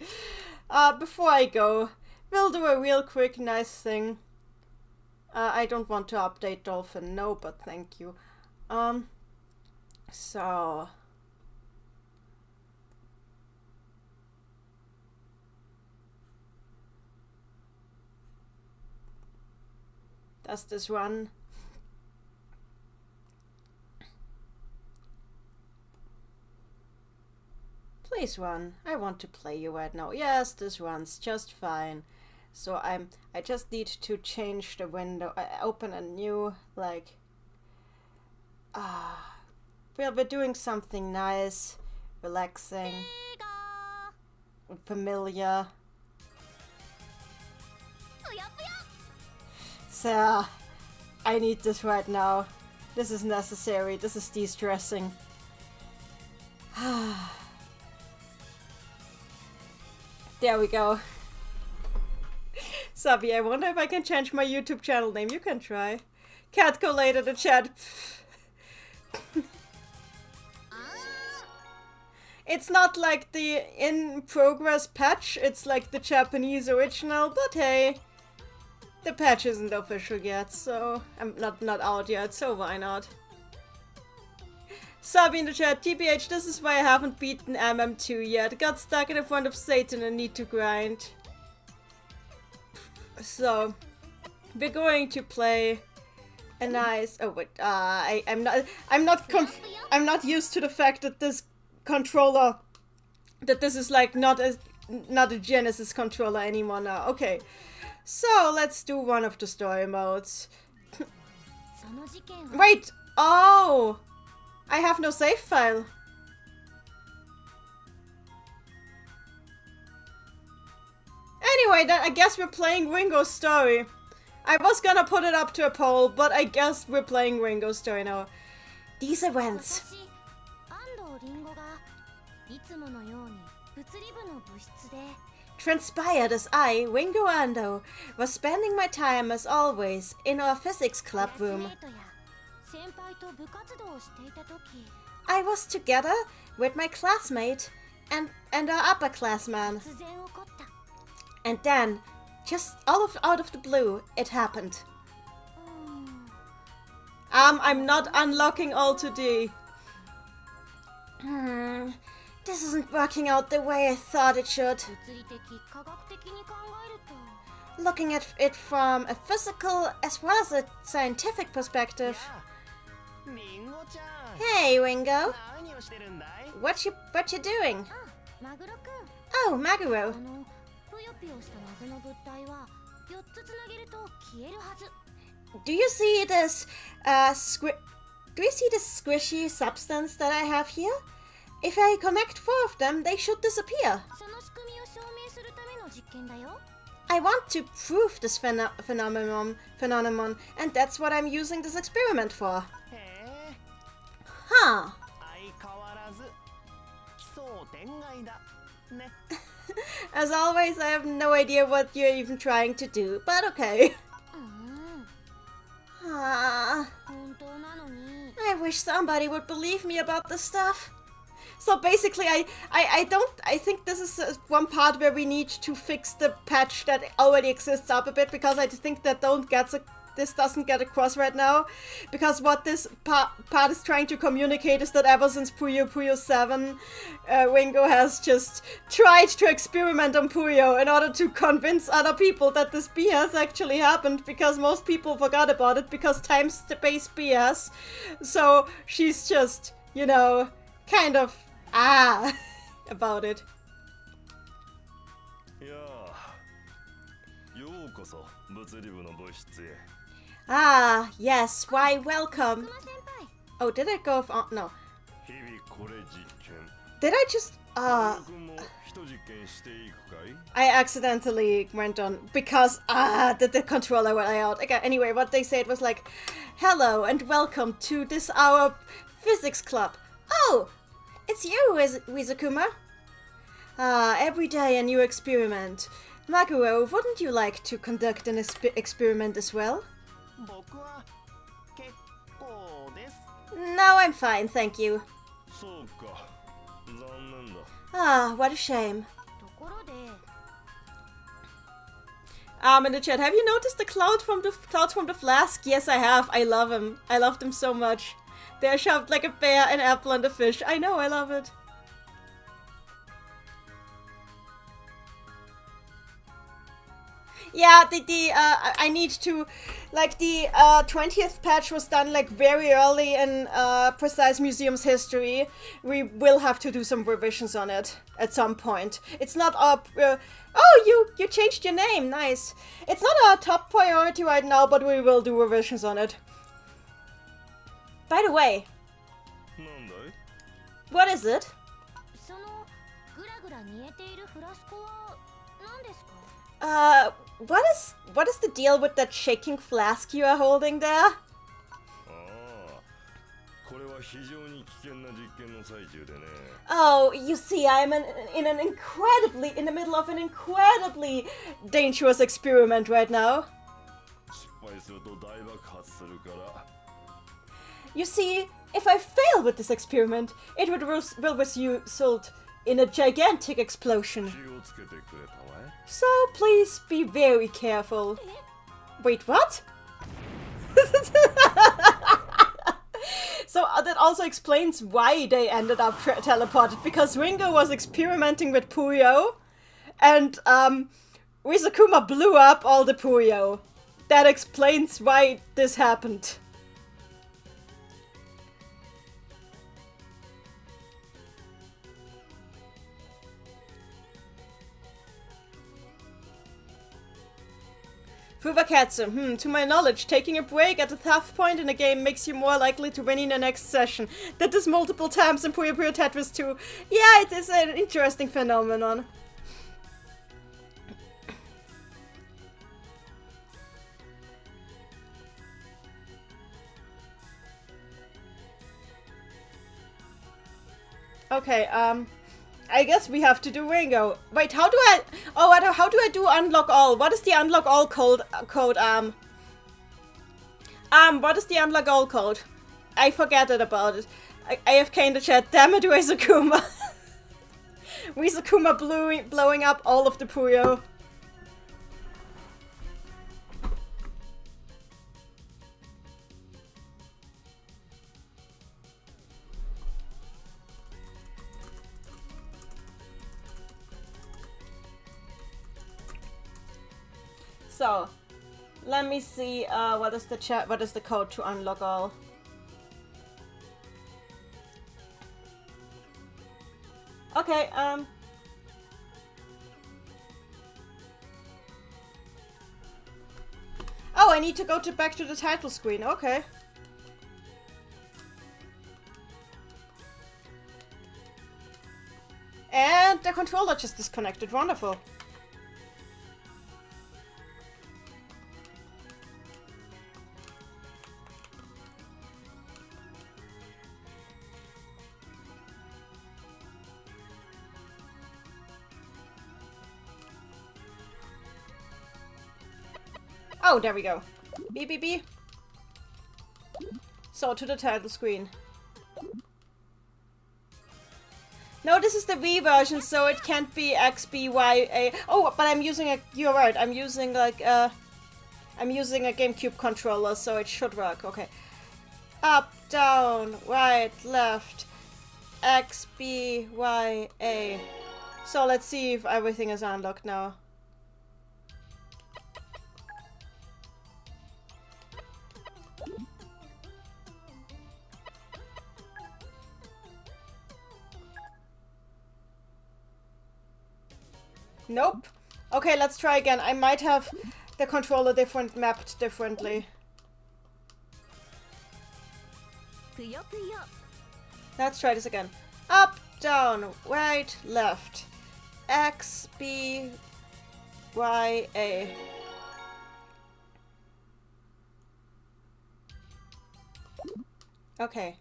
Before I go, we'll do a real quick nice thing. I don't want to update Dolphin, no, but thank you. So... Does this run? Please run. I want to play you right now. Yes, this runs just fine. So I just need to change the window. I open a new, like... Well, we're doing something nice, relaxing, familiar. So, I need this right now. This is necessary. This is de-stressing. There we go. Sabi, I wonder if I can change my YouTube channel name. You can try. Cat collated the chat. It's not like the in-progress patch. It's like the Japanese original. But hey, the patch isn't official yet, so I'm not out yet. So why not? Sabi in the chat, TBH, this is why I haven't beaten MM2 yet. Got stuck in the front of Satan and need to grind. So, we're going to play a nice... Oh wait, I'm not used to the fact that this controller... That this is like not a Genesis controller anymore now. Okay, so let's do one of the story modes. Wait! Oh! I have no save file. Anyway, then I guess we're playing Ringo's story. I was gonna put it up to a poll, but I guess we're playing Ringo's story now. These events transpired as I, Ringo Ando, was spending my time as always in our physics club room. I was together with my classmate and our upperclassman. And then, just out of the blue, it happened. I'm not unlocking Alt 2D. This isn't working out the way I thought it should. Looking at it from a physical as well as a scientific perspective. Hey, Ringo. What you doing? Oh, Maguro. Do you see this squishy substance that I have here? If I connect 4 of them, they should disappear. I want to prove this phenomenon, and that's what I'm using this experiment for. Huh. As always, I have no idea what you're even trying to do, but okay. I wish somebody would believe me about this stuff. So basically, I think this is one part where we need to fix the patch that already exists up a bit, because I think that this doesn't get across right now, because what this part is trying to communicate is that ever since Puyo Puyo 7, Ringo has just tried to experiment on Puyo in order to convince other people that this BS actually happened, because most people forgot about it because time-space BS. So she's just, you know, kind of about it. Yes, why welcome. Oh, did I go off? No. Did I just... I accidentally went on because the controller went out. Okay, anyway, what they said was like, hello and welcome to this our physics club. Oh, it's you, Wizakuma. Every day a new experiment. Maguro, wouldn't you like to conduct an experiment as well? No, I'm fine, thank you. そうか。残念だ。 Ah, what a shame. ところで In the chat, have you noticed the clouds from the flask? Yes, I have. I love them. I love them so much. They're shaped like a bear, an apple, and a fish. I know, I love it. Yeah, I need to, like, the 20th patch was done, like, very early in Precise Museum's history. We will have to do some revisions on it at some point. It's not up. Oh, you changed your name. Nice. It's not our top priority right now, but we will do revisions on it. By the way, なんだい what is it? そのぐらぐら煮えているフラスコは何ですか？ What is the deal with that shaking flask you are holding there? ああ。これは非常に危険な実験の最中でね。 Oh, you see, I'm in the middle of an incredibly dangerous experiment right now. 失敗すると大爆発するから。 You see, if I fail with this experiment, it will result in a gigantic explosion. 気をつけてくれたまえ。 So please be very careful. Wait, what? So that also explains why they ended up teleported, because Ringo was experimenting with Puyo, and Rizakuma blew up all the Puyo. That explains why this happened. Fuvakatsu, to my knowledge, taking a break at a tough point in a game makes you more likely to win in the next session. Did this multiple times in Puyo Puyo Tetris 2. Yeah, it is an interesting phenomenon. Okay, I guess we have to do Ringo. Wait, how do I... Oh, how do I do unlock all? What is the unlock all code, what is the unlock all code? I forget about it. AFK in the chat. Damn it, Rizakuma. Rizakuma blowing up all of the Puyo. So, let me see, what is the code to unlock all? Okay, oh, I need to go back to the title screen, okay. And the controller just disconnected, wonderful. Oh, there we go. Beep, beep, beep. So, to the title screen. No, this is the Wii version, so it can't be X, B, Y, A. Oh, but I'm using a... You're right, I'm using, like, I'm using a GameCube controller, so it should work. Okay. Up, down, right, left. X, B, Y, A. So, let's see if everything is unlocked now. Nope. Okay, let's try again. I might have the controller mapped differently. Let's try this again. Up, down, right, left. X, B, Y, A. Okay.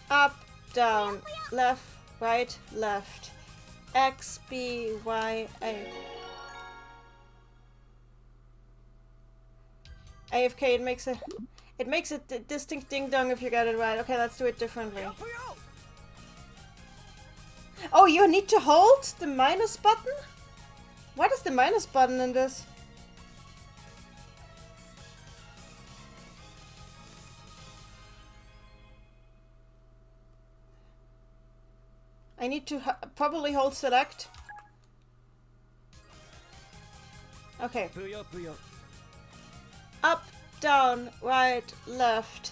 Up, down, left, right, left. X, B, Y, A. AFK, it makes a... It makes a distinct ding-dong if you get it right. Okay, let's do it differently. Oh, you need to hold the minus button? What is the minus button in this? I need to probably hold select. Okay. Up, down, right, left.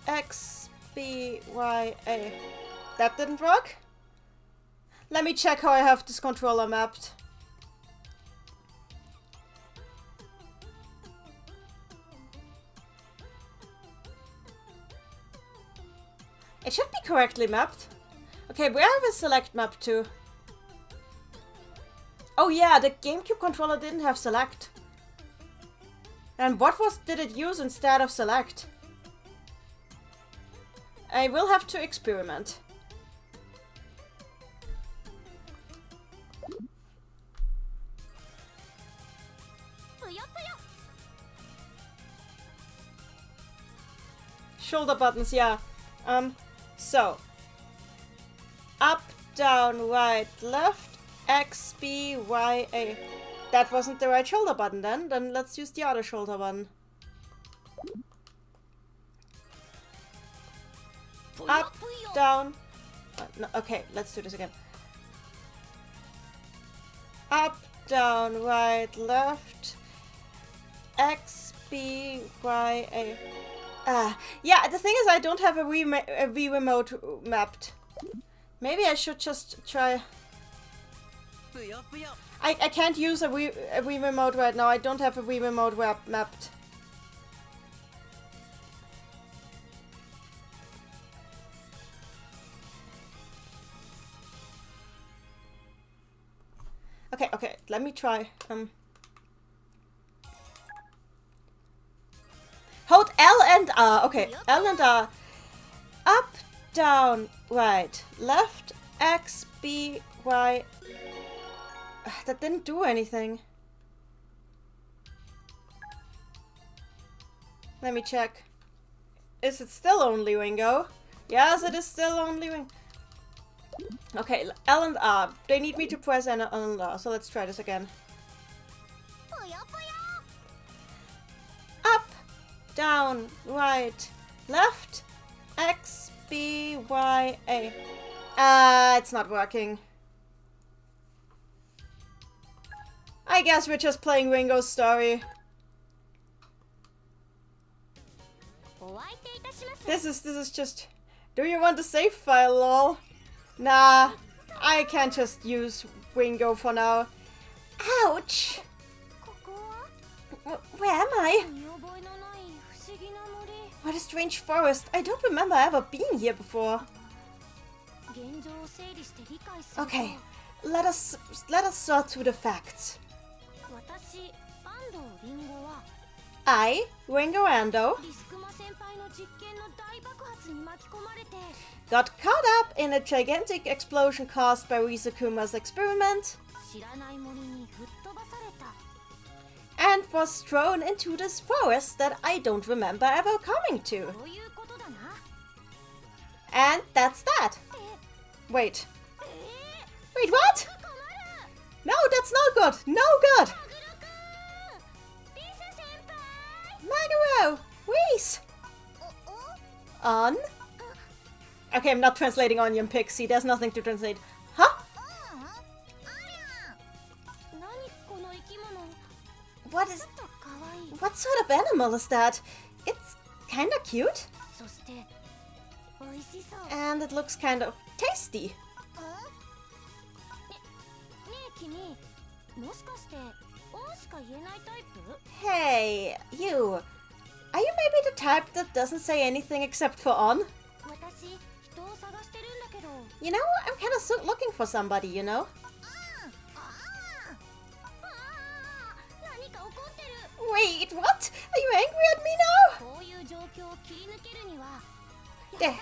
X, B, Y, A. That didn't work? Let me check how I have this controller mapped. It should be correctly mapped. Okay, where have I select map to? Oh yeah, the GameCube controller didn't have select. And what did it use instead of select? I will have to experiment. Shoulder buttons, yeah. So. Up, down, right, left, X, B, Y, A. That wasn't the right shoulder button then. Then let's use the other shoulder button. Up, down. No, okay, let's do this again. Up, down, right, left, X, B, Y, A. Yeah, the thing is I don't have a Wii remote mapped. Maybe I should just try... I can't use a Wii remote right now. I don't have a Wii remote mapped. Okay, let me try. Hold L and R. Okay, L and R. Up, down, right, left, X, B, Y. That didn't do anything. Let me check. Is it still only Ringo? Yes, it is still only Ringo. Okay, L and R. They need me to press L and R, so let's try this again. Up, down, right, left, X, B, Y, A. It's not working. I guess we're just playing Ringo's story. This is just... Do you want a save file, lol? Nah, I can't just use Ringo for now. Ouch! Where am I? What a strange forest. I don't remember ever being here before. Okay, let us sort through the facts. I, Ringo Ando, got caught up in a gigantic explosion caused by Rizukuma's experiment and was thrown into this forest that I don't remember ever coming to. And that's that. Wait, what? No, that's not good. No good. Maguro, Reese. On? Okay, I'm not translating Onion Pixie. There's nothing to translate. Huh? What sort of animal is that? It's kinda cute. And it looks kind of tasty. Hey, you. Are you maybe the type that doesn't say anything except for on? You know, I'm kind of looking for somebody, you know? Wait, what? Are you angry at me now? There.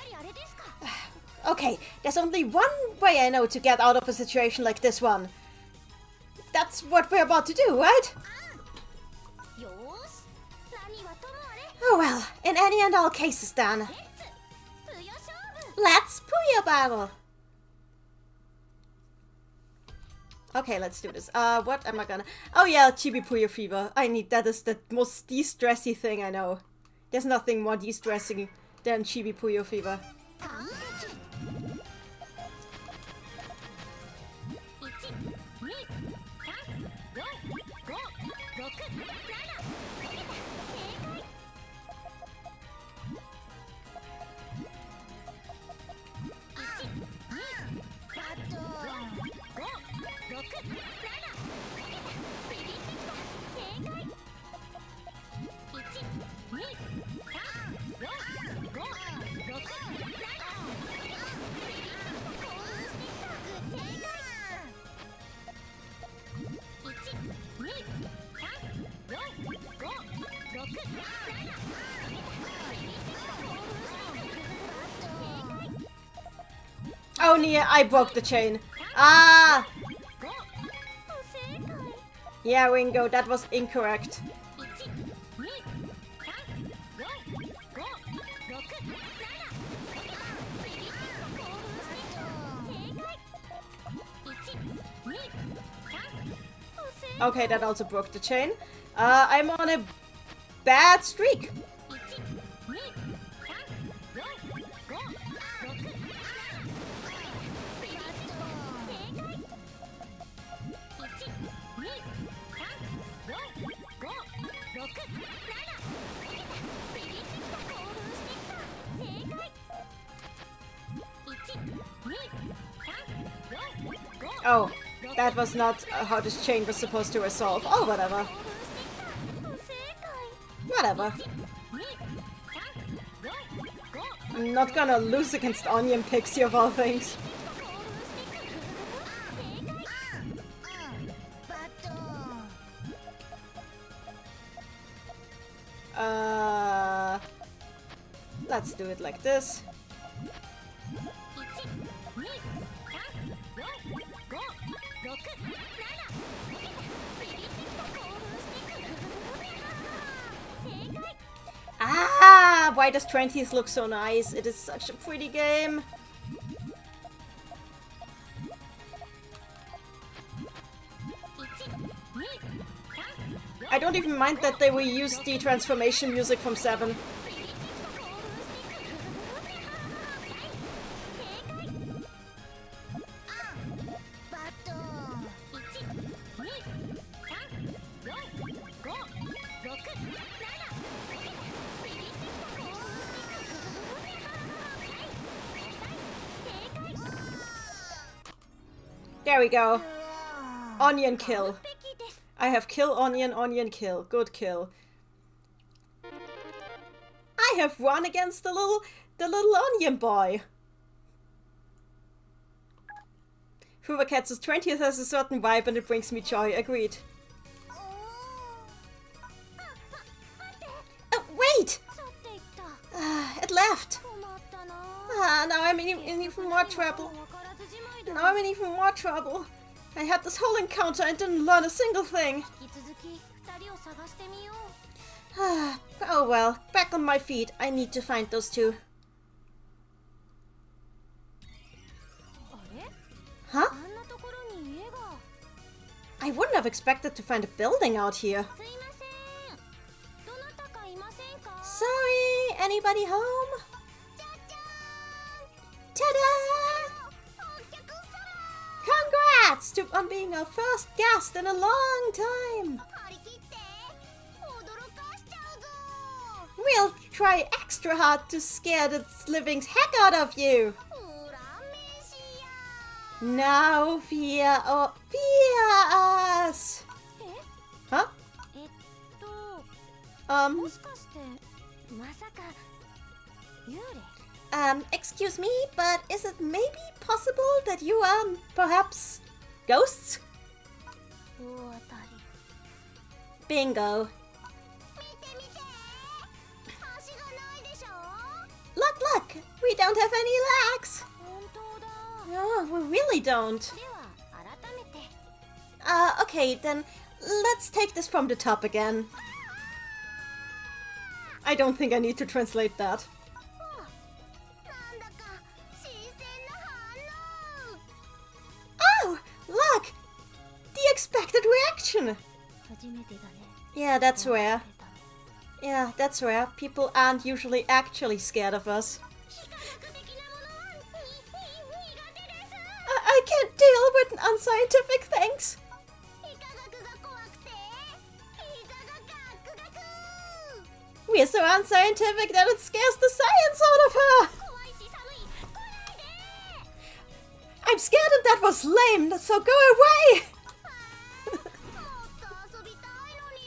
Okay, there's only one way I know to get out of a situation like this one. That's what we're about to do, right? Oh well, in any and all cases then. Let's Puyo battle! Okay, let's do this. What am I gonna... Oh yeah, Chibi Puyo Fever. I need... That is the most de-stressy thing I know. There's nothing more de-stressing than Chibi Puyo Fever. Oh, Nia, I broke the chain. Ah! Yeah, Ringo, that was incorrect. Okay, that also broke the chain. I'm on a bad streak. Oh, that was not how this chain was supposed to resolve. Oh, whatever. Whatever. I'm not gonna lose against Onion Pixie of all things. Let's do it like this. Ah, why does 20th look so nice? It is such a pretty game. I don't even mind that they reused the transformation music from 7. There we go. Onion kill. I have kill onion, onion kill. Good kill. I have won against the little onion boy. Fubercats' 20th has a certain vibe and it brings me joy. Agreed. Wait! It left. Now I'm in even more trouble. Now I'm in even more trouble. I had this whole encounter and didn't learn a single thing. Oh well, back on my feet. I need to find those two. Huh? I wouldn't have expected to find a building out here. Sorry, anybody home? Ta-da! Congrats on being our first guest in a long time! We'll try extra hard to scare the living heck out of you! Now fear us! Huh? Excuse me, but is it maybe possible that you are perhaps ghosts? Bingo. Look! We don't have any legs! No, we really don't. Okay, then let's take this from the top again. I don't think I need to translate that. なんだか新鮮な反応 Oh, look! The expected reaction! 初めてだね Yeah, that's rare. Yeah, that's rare. People aren't usually actually scared of us. 非科学的なものは苦手です I can't deal with unscientific things. 非科学が怖くて膝がガクガク We're so unscientific that it scares the science out of her. 怖いし寒い来ないで I'm scared and that was lame, so go away! もっと遊びたいのに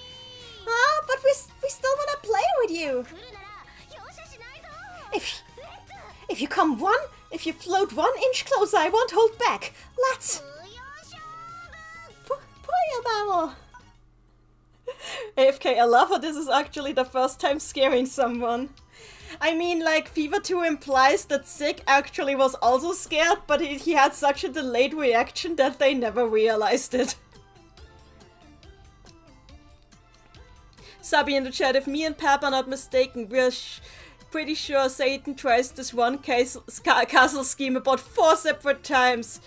Ah, but we still wanna play with you. 来るなら容赦しないぞ If you come if you float 1 inch closer, I won't hold back. Let's 不要勝負 play a battle. AFK, I love how this is actually the first time scaring someone. I mean, like, Fever 2 implies that Sig actually was also scared, but he had such a delayed reaction that they never realized it. Sabi in the chat, if me and Pap are not mistaken, we're pretty sure Satan tries this one castle scheme about 4 separate times.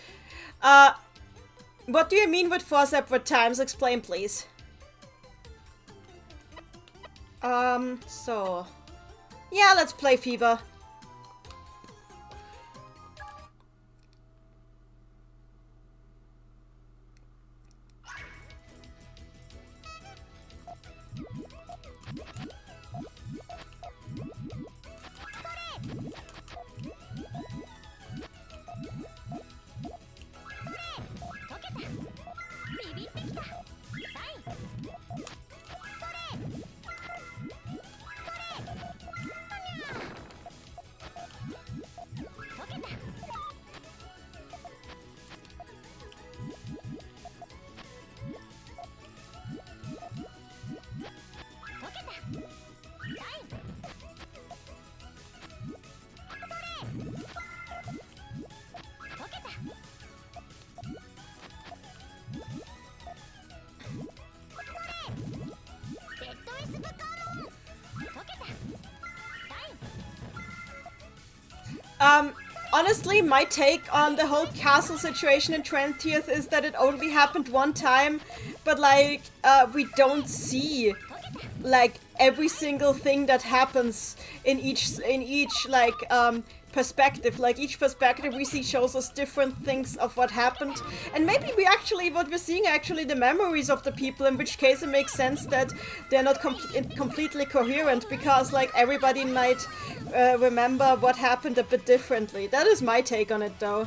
What do you mean with 4 separate times? Explain, please. So... Yeah, let's play Fever. Honestly, my take on the whole castle situation in 20th is that it only happened one time, but like, we don't see, like, every single thing that happens in each like, perspective. Like, each perspective we see shows us different things of what happened, and maybe what we're seeing actually the memories of the people, in which case it makes sense that they're not completely coherent, because like everybody might remember what happened a bit differently. That is my take on it, though.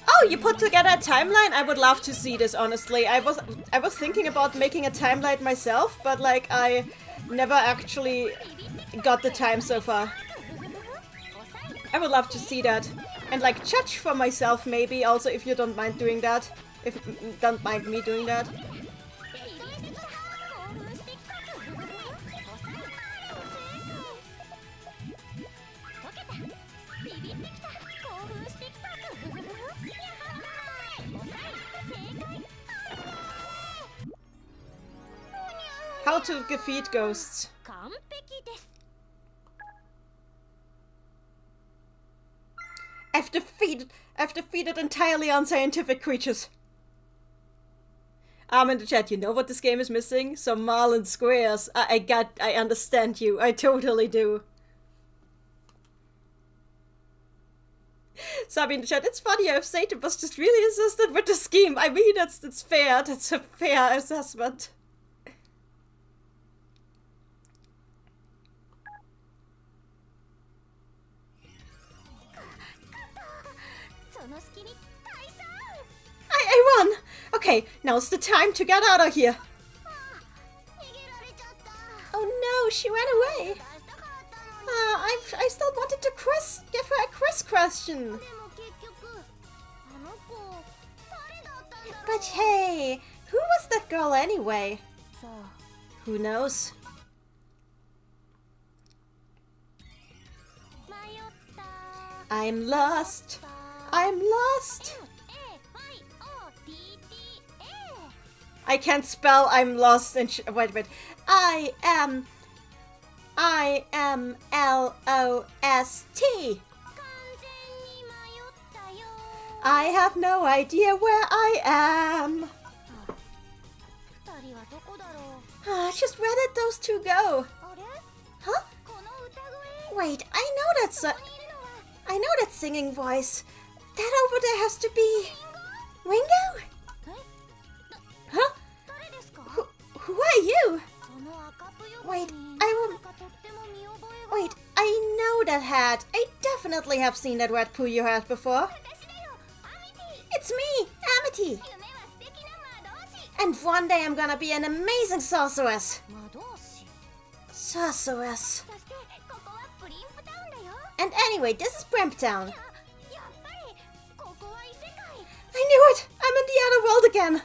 Oh, you put together a timeline? I would love to see this, honestly. I was thinking about making a timeline myself, but like I never actually got the time so far. I would love to see that. And like judge for myself maybe also, if you don't mind doing that. If you don't mind me doing that. How to defeat ghosts. 完璧です I've defeated entirely unscientific creatures. In the chat, you know what this game is missing? Some Marlin squares. I understand you. I totally do. Sabi in the chat, it's funny if Satan was just really insistent with the scheme. I mean, that's fair. That's a fair assessment. I won! Okay, now's the time to get out of here. Oh no, she ran away. I still wanted to give her a quiz question. But hey, who was that girl anyway? Who knows? I'm lost. I'm lost. I can't spell I'm lost and wait. I am LOST. I have no idea where I am. Just where did those two go? Huh? Wait, I know that singing voice. That over there has to be Ringo? Huh? Who are you? Wait, I know that hat. I definitely have seen that red Puyo hat before. It's me, Amity. And one day I'm gonna be an amazing sorceress. Sorceress. And anyway, this is Brimptown. I knew it! I'm in the other world again.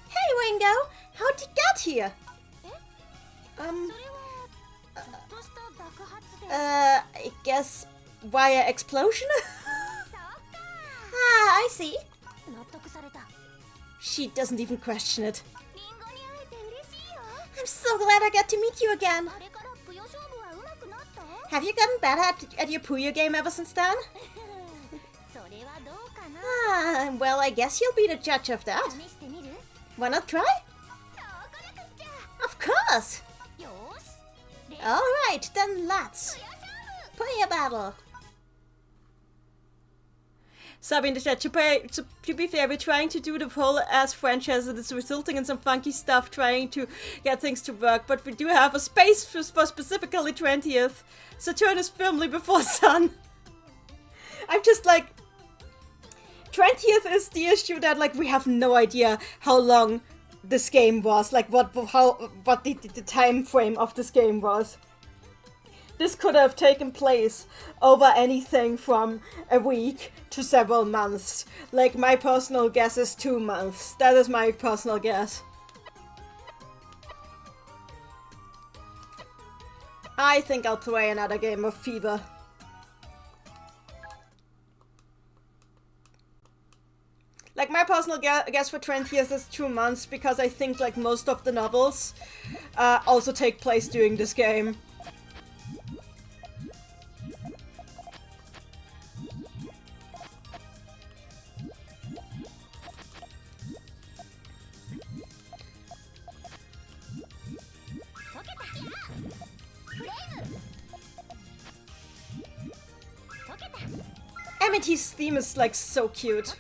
Hey, Ringo! How'd you get here? I guess via explosion? I see. She doesn't even question it. I'm so glad I got to meet you again. Have you gotten better at your Puyo game ever since then? Well, I guess you'll be the judge of that. Why not try? Of course! Alright, then let's. Puyo battle. Sabi in the chat, to be fair, we're trying to do the whole ass franchise and it's resulting in some funky stuff trying to get things to work, but we do have a space for specifically 20th. Saturn is firmly before Sun. I'm just like, 20th is the issue that like we have no idea how long this game was, like what the time frame of this game was. This could have taken place over anything from a week to several months. Like, my personal guess is 2 months. That is my personal guess. I think I'll play another game of Fever. Like, my personal guess for 20th is 2 months, because I think, like, most of the novels also take place during this game. Amity's theme is like so cute.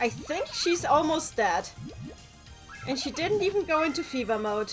I think she's almost dead. And she didn't even go into fever mode.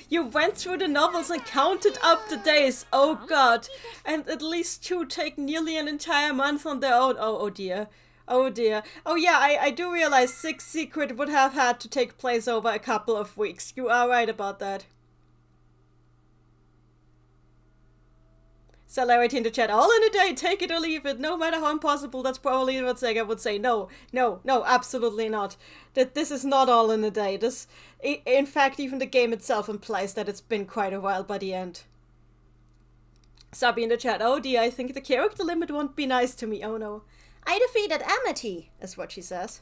You went through the novels and counted up the days. Oh god. And at least 2 take nearly an entire month on their own. Oh dear. Oh dear. Oh yeah, I do realize 6 Secret would have had to take place over a couple of weeks. You are right about that. Celerity in the chat. All in a day, take it or leave it. No matter how impossible, that's probably what Sega would say. No, absolutely not. This is not all in a day. In fact, even the game itself implies that it's been quite a while by the end. Sabi in the chat. Oh dear, I think the character limit won't be nice to me. Oh no. I defeated Amity, is what she says.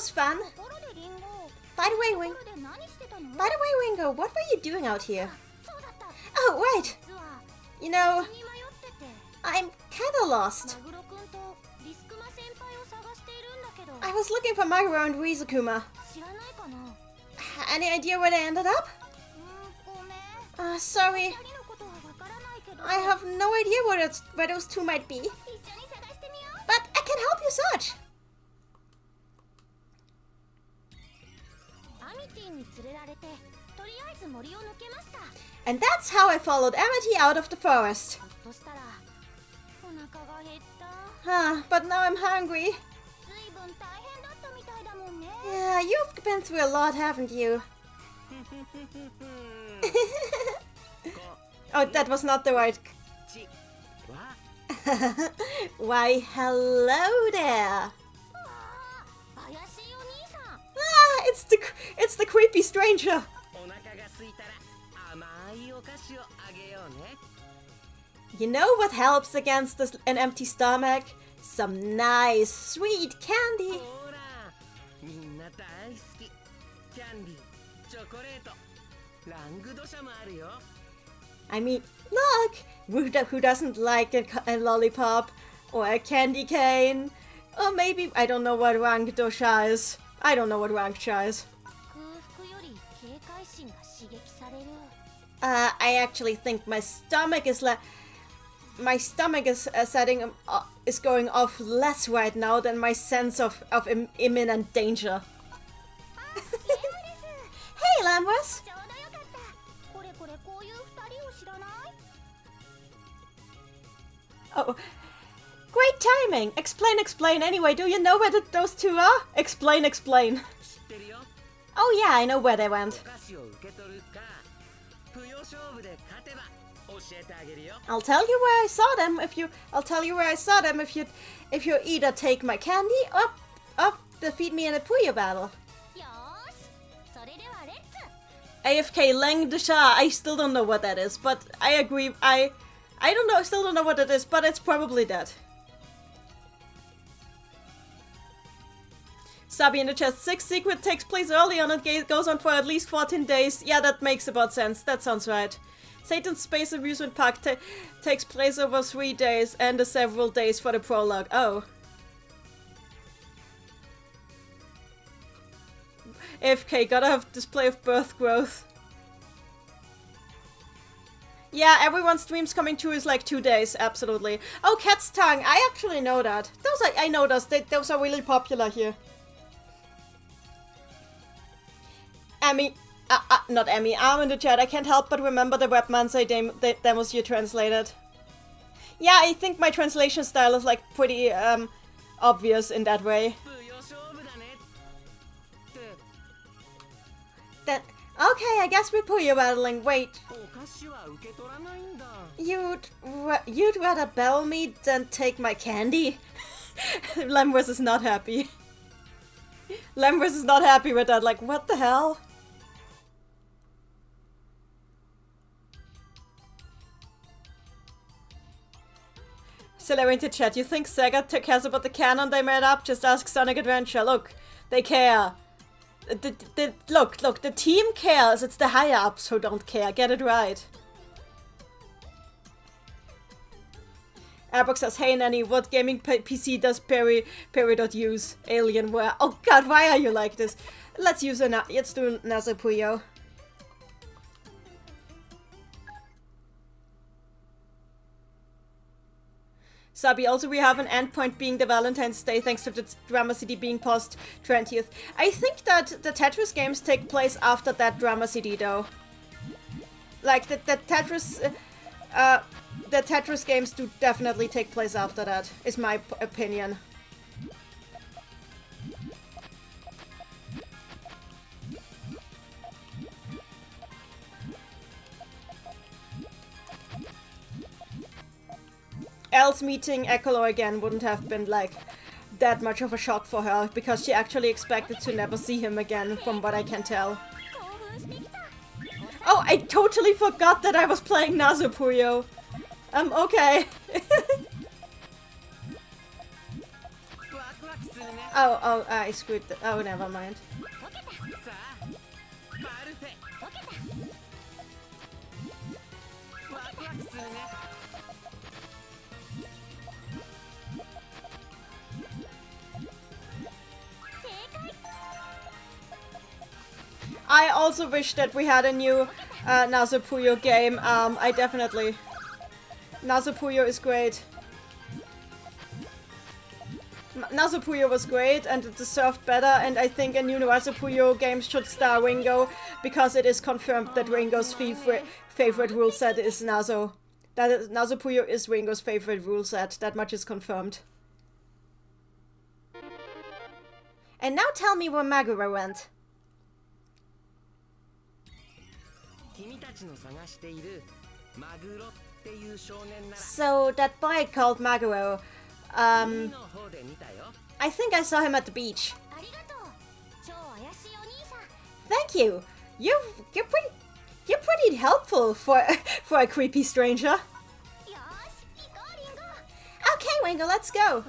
was fun. ところでリンゴ By the way, と Ringo. ころで何してたの By the way, Ringo, what were you doing out here? そうだった Oh, right. 実は You know, 道に迷ってて I'm kinda lost. マグロくんとリスクマ先輩を探しているんだけど I was looking for Maguro and Rizukuma. 知らないかな Any idea where they ended up? ごめん Sorry. 二人のことはわからないけど I have no idea where those two might be. 一緒に探してみよう But I can help you search. アミティに連れられてとりあえず森を抜けました And that's how I followed Amity out of the forest. ほっとしたらお腹が減った But now I'm hungry. ずいぶん大変だったみたいだもんね Yeah, you've been through a lot, haven't you? Oh, that was not the right... Why, hello there. 怪しいお兄さん It's the creepy stranger. お腹が空いたら甘いお菓子をあげようね You know what helps against an empty stomach? Some nice, sweet candy. ほらみんな大好きキャンディーチョコレートラングドシャもあるよ I mean, look! Who doesn't like a lollipop? Or a candy cane? Or maybe, I don't know what Rangdosha is. I don't know what Rangsha is. 空腹より警戒心が刺激される I actually think my stomach is is going off less right now than my sense of imminent danger. Hey, Lamras! ちょうどよかったこれこれこういう二人を知らない Oh, great timing! Explain. Anyway, do you know where those two are? Explain. 知ってるよ Oh yeah, I know where they お went. 菓子を受け取るかぷよ勝負で勝てば教えてあげるよ I'll tell you where I saw them if you either take my candy or defeat me in a Puyo battle. よーしそれではレッツ AFK Lang Desha, I still don't know what that is, but I agree. I don't know. I still don't know what it is, but it's probably that. Sabi in the chat, 6 secret takes place early on and goes on for at least 14 days. Yeah, that makes about sense. That sounds right. Satan's Space Amusement Park takes place over 3 days and several days for the prologue. Oh. AFK, gotta have display of birth growth. Yeah, everyone's dreams coming true is like 2 days, absolutely. Oh, Cat's Tongue, I actually know that. I know those. Those are really popular here. Emmy, not Emmy, I'm in the chat. I can't help but remember the webmansai demos you translated. Yeah, I think my translation style is like pretty obvious in that way. ぷよ勝負だねって Then, okay, I guess we're Puyo battling. Wait, お菓子は受け取らないんだ you'd rather battle me than take my candy? Lemris is not happy. Lemris is not happy with that. Like, what the hell? Celerate chat. You think Sega cares about the canon they made up? Just ask Sonic Adventure. Look, they care. Look, the team cares. It's the higher-ups who don't care. Get it right. Airbox says, hey Nanny, what gaming PC does Peri.use? Alienware. Oh god, why are you like this? Let's do Nazapuyo. Sabi, also we have an endpoint being the Valentine's Day thanks to the Drama CD being post 20th. I think that the Tetris games take place after that Drama CD though. Like the Tetris games do definitely take place after that, is my opinion. Else meeting Ecolo again wouldn't have been like that much of a shock for her because she actually expected to never see him again from what I can tell. 興奮してきた Oh, I totally forgot that I was playing Nazupuyo. Okay. ワクワクす Oh, I screwed that. Oh, never mind. さあパルフェワクワクするね I also wish that we had a new Nazopuyo game. I definitely... Nazopuyo is great. Nazopuyo was great and it deserved better, and I think a new Nazopuyo game should star Ringo, because it is confirmed that Ringo's favorite rule set is Nazo. That is, Nazopuyo is Ringo's favorite rule set. That much is confirmed. And now tell me where Magura went. 君たちの探しているマグロっていう少年なら So that boy called Maguro, 海の方で見たよ I think I saw him at the beach. ありがとう。超怪しいお兄さん。 Thank you. You're pretty helpful for a creepy stranger. よーし、行こうリンゴ。 Okay, Wingo, let's go.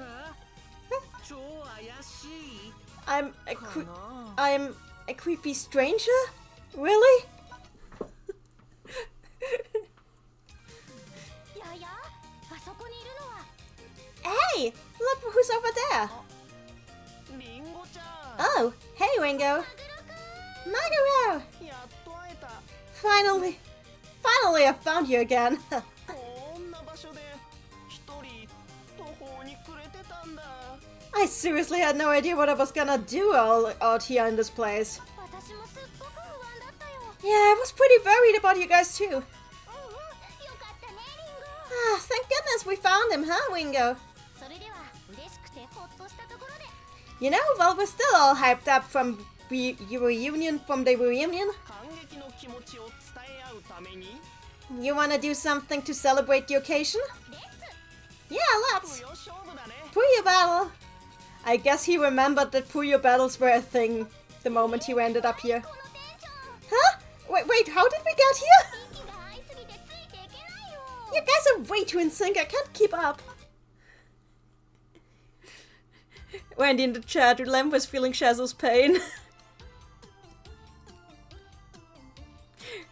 超怪しい I'm かな I'm a creepy stranger? Really? やや、あそこにいるのは。 Hey, look who's over there. リンゴちゃん Oh, hey, Wingo. Maguro! やっと会えた Finally I found you again. こんな場所で一人途方に暮れてたんだ I seriously had no idea what I was gonna do all out here in this place. 私もすっごく不安だったよ。 Yeah, I was pretty worried about you guys too. よかったねリンゴ。 Ah, thank goodness we found him, huh, Wingo? それでは嬉しくてほっとしたところで。 You know, well, we're still all hyped up from the reunion. 感激の気持ちを伝え合うために You wanna do something to celebrate the occasion? レッツ。 Yeah, let's. 不要勝負だね Puyo battle. I guess he remembered that Puyo battles were a thing the moment he ended up here. このテンション。 Huh? Wait, how did we get here? 息が合いすぎてついていけないよ。 You guys are way too in sync. I can't keep up. Wendy in the chat, Lem was feeling Shazo's pain.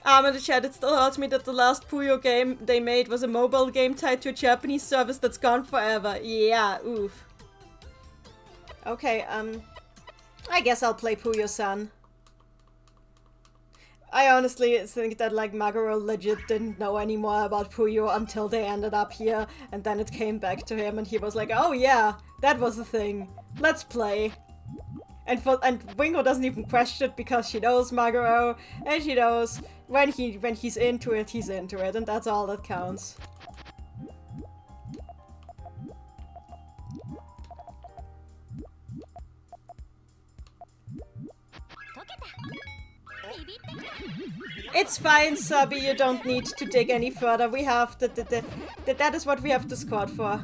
In the chat, it still hurts me that the last Puyo game they made was a mobile game tied to a Japanese service that's gone forever. Yeah, oof. Okay, I guess I'll play Puyo-san. I honestly think that, like, Maguro legit didn't know any more about Puyo until they ended up here, and then it came back to him, and he was like, oh yeah, that was the thing. Let's play. And Wingo doesn't even question it because she knows Maguro, and she knows when he's into it, and that's all that counts. It's fine, Subby, you don't need to dig any further. We have that is what we have the squad for.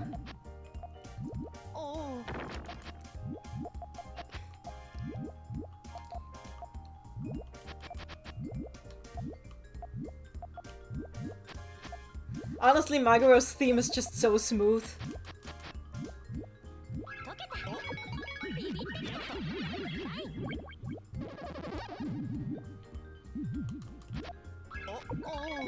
おう Honestly, Maguro's theme is just so smooth. 溶けた。ビビってきた。おう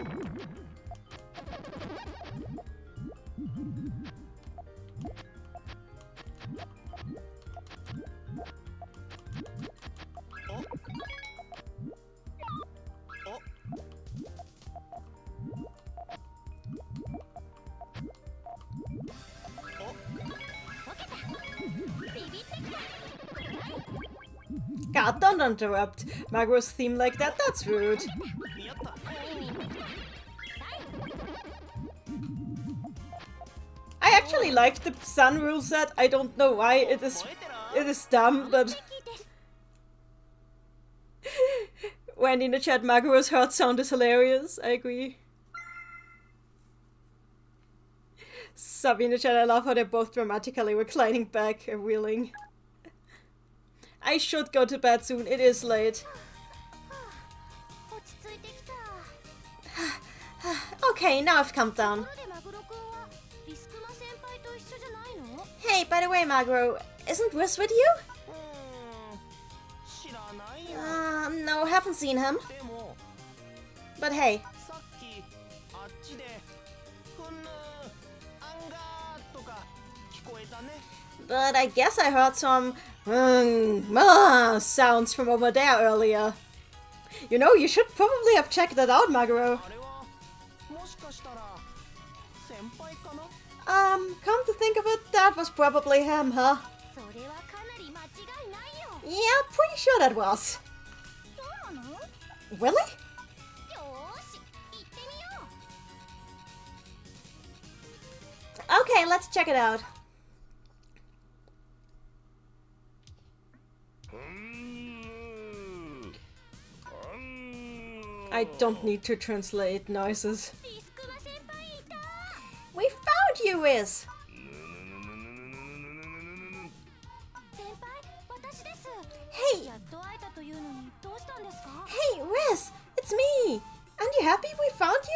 God, don't interrupt Maguro's theme like that. That's rude. やった I actually like the sun rule set. I don't know why it is dumb, but when in the chat Maguro's heart sound is hilarious. I agree. Subby in the chat, I love how they're both dramatically reclining back and wheeling. I should go to bed soon. It is late. 落ち着いてきた。 Okay, now I've calmed down. ところでマグロ君はリスクマ先輩と一緒じゃないの？ Hey, by the way, Maguro, Isn't Riz with you? 知らないよ。 No, haven't seen him. でも But hey, さっきあっちでふんぬアンガーとか聞こえたね。 but I guess I heard some sounds from over there earlier. You know, you should probably have checked that out, Maguro. あれはもしかしたら先輩かな。 Come to think of it, that was probably him, huh? それはかなり間違いないよ。 Yeah, pretty sure that was. そうなの？よ Really? ーし、行ってみよう。 Okay, let's check it out. I don't need to translate noises. リスクマ先輩いた。 We found you, Riz! 先輩、私です。 Hey, やっと会えたというのにどうしたんですか？ hey, Riz! It's me! Aren't you happy we found you?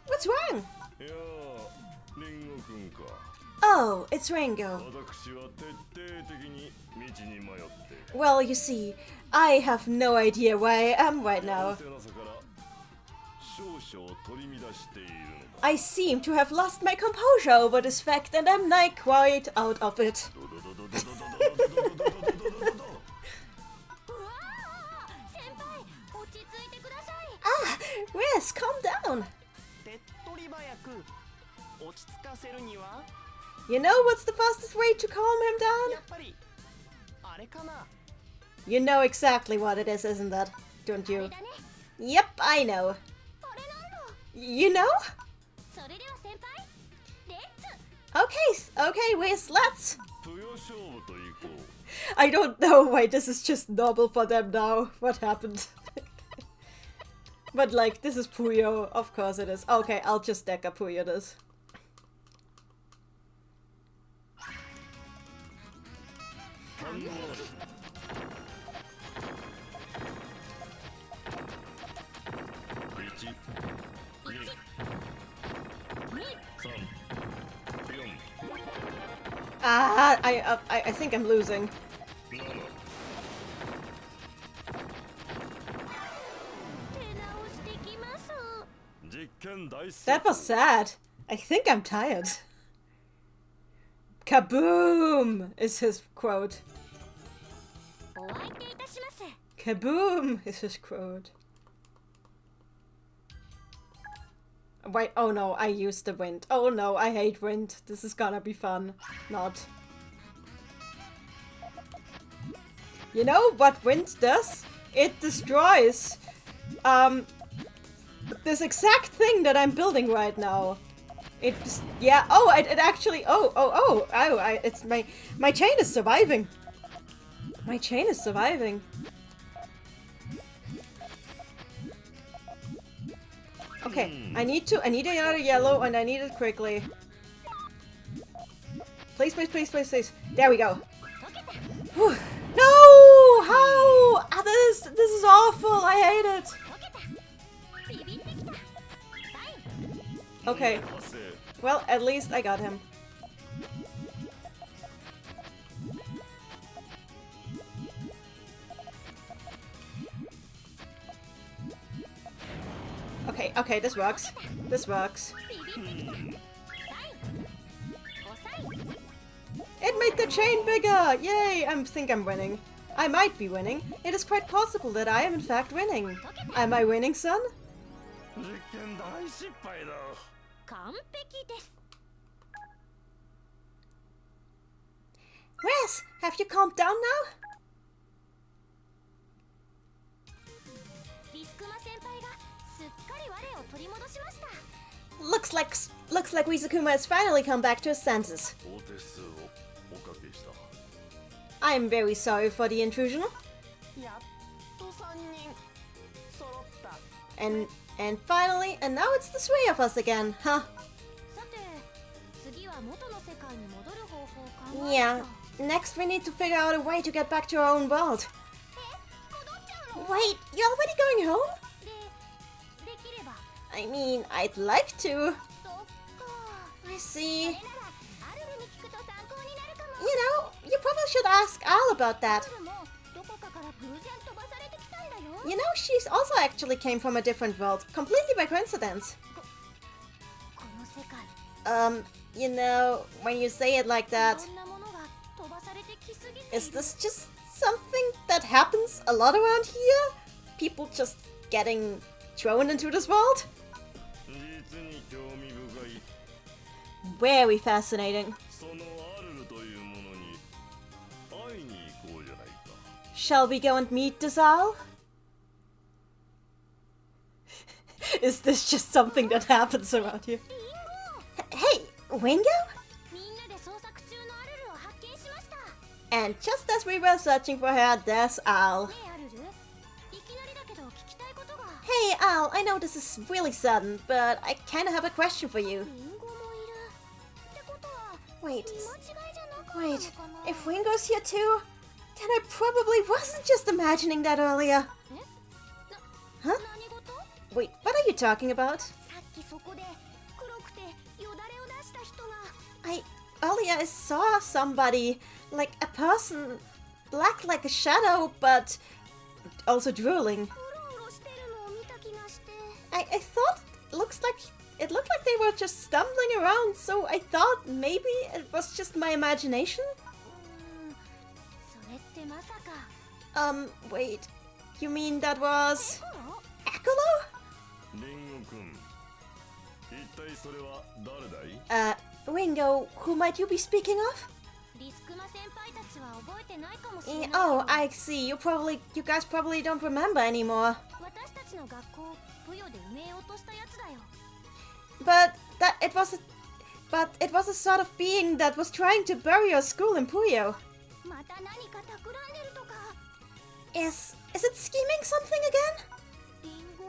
What's wrong? いやー、リンゴくんか。 Oh, it's Rango. 私は徹底的に道に迷って。 Well, you see, I have no idea where I am right now. せなさから少々取り乱しているのだ。 I seem to have lost my composure over this fact and I'm not quite out of it. ドドドドドドドドドドドドドドドドド。うわー、先輩、落ち着いてください。 Ah, Riz, calm down. 手っ取り早く落ち着かせるには You know what's the fastest way to calm him や down? っぱりあれかな。 You know exactly what it is, isn't that? Don't あれ you? だね。 Yep, I know. あれなんだ。 You know? それでは先輩、レッツ。 Okay, Riz, let's. 豊勝負と行こう。 I don't know why this is just normal for them now. What happened? But like, this is Puyo. Of course it is. Okay, I'll just deck up Puyo this. Ah, I think I'm losing. 手直してきます。 実験大成 That was sad. I think I'm tired. Kaboom is his quote. お相手いたします。 Kaboom is his quote. Wait, oh no, I used the wind. Oh no, I hate wind. This is gonna be fun. Not. You know what wind does? It destroys this exact thing that I'm building right now. It just, yeah, oh, it actually, it's my chain is surviving. My chain is surviving. Okay, I need another yellow and I need it quickly. Please, please, please, please, please. There we go. Whew. No! How? Ah, this is awful. I hate it. ビビってきた。サイン。 Okay, 達成。 well, at least I got him. Okay, this works. This works. ビビってきた。サイン。おサイン。 It made the chain bigger! Yay! I think I'm winning. I might be winning. It is quite possible that I am in fact winning. Am I winning, son? 実験大失敗だ。完璧です。 Riz, have you calmed down now? リスクマ先輩がすっかり我を取り戻しました。 Looks like Rizukuma has finally come back to his senses. 大手数をおかけした。 I'm very sorry for the intrusion. やっと3人揃った。 And finally, and now it's the three of us again, huh? さて、次は元の世界に戻る方法を考え Yeah. た。 Next, we need to figure out a way to get back to our own world. 戻っちゃうの？ Wait, you're already going home? できれば。 I mean, I'd like to. そっか。 I see. それならアルルに聞くと参考になるかも。 You know, you probably ask Al about that. ルもどこかから偶然飛ばされてきたんだよ。 You know, she's also actually came from a different world, completely by coincidence. この世界 You know, when you say it like い that, ろんなものが飛ばされてきすぎてい is る。 this just something that happens a lot around here? People just getting thrown into this world? 実に興味深い。 Very fascinating. そのアルルというものに会いに行こうじゃないか。 Shall we go and meet this Al? Is this just something that happens around here? Hey, Wingo? みんなで捜索中のアルルを発見しました。 And just as we were searching for her, there's Al. ねえアルル、いきなりだけど聞きたいことが。 Hey Al, I know this is really sudden, but I kinda have a question for you. リンゴもいる。ってことは Wait, 見間違いじゃなかったの wait, かな。 if Wingo's here too, then I probably wasn't just imagining that earlier. 何 Huh? 事？ Wait, what are you talking about? さっきそこで黒くてよだれを出した人が。 Earlier I saw somebody, like a person, black like a shadow, but also drooling. うろうろしてるのを見た気がして。 I thought it looked like they were just stumbling around, so I thought maybe it was just my imagination? それってまさか。 Wait, you mean that was コロ？ Akolo? リンゴくん、一体それは誰だい？ Wingo, who might you be speaking of? リスクマ先輩たちは覚えてないかもしれないけ Oh, ど。 I see. You guys probably don't remember anymore. 私たちの学校をブヨで埋めようとしたやつだよ。 But it was a sort of being that was trying to bury your school in Puyo. また何か企んでるとか。 Is it scheming something again? リンゴ、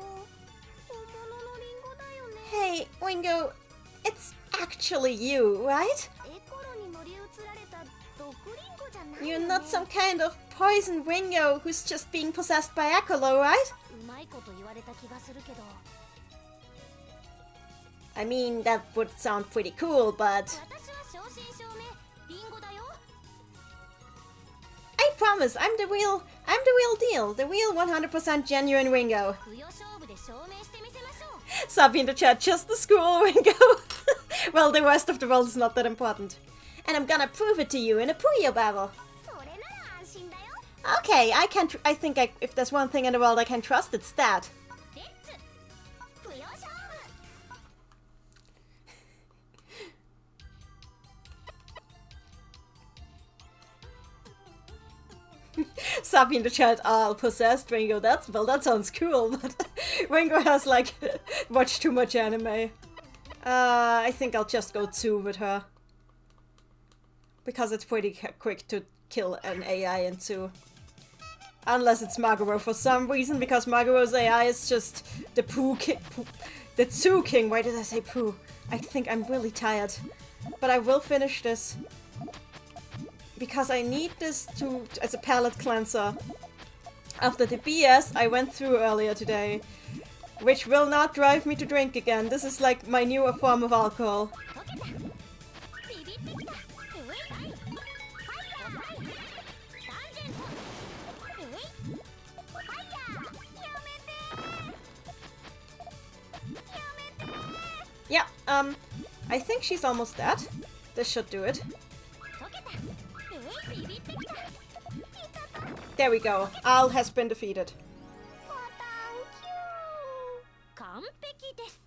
本物のリンゴだよね。 Hey, Wingo, it's actually you, right? エコロに乗り移られた毒リンゴじゃないよ You're ね。 not some kind of poison Wingo who's just being possessed by Akolo, right? うまいこと言われた気がするけど。 I mean, that would sound pretty cool, but 私は正真正銘リンゴだよ。 I promise I'm the real deal, the real 100% genuine Wingo. ブヨ勝負で証明してみせましょう。 Sabi in the chat, just the school, Wingo. Well, the rest of the world is not that important. And I'm gonna prove it to you in a Puyo battle. それなら安心だよ。 Okay, if there's one thing in the world I can trust, it's that. レッツブヨ勝負。 Sabi in the chat, possessed Wingo. That sounds cool, but Wingo has like watched too much anime. I think I'll just go 2 with her. Because it's pretty quick to kill an AI in 2. Unless it's Maguro for some reason, because Maguro's AI is just the the Tsu King. Why did I say poo? I think I'm really tired. But I will finish this. Because I need this as a palate cleanser. After the BS I went through earlier today. Which will not drive me to drink again. This is like my newer form of alcohol. ビビってきた。えい。はい。はい。ダンジェント。えい。はいや。やめて。やめて。 Yeah, I think she's almost dead. This should do it. 溶けた。えい。ビビってきた。いたた。 There we go. Al has been defeated. パタンキュー。完璧です。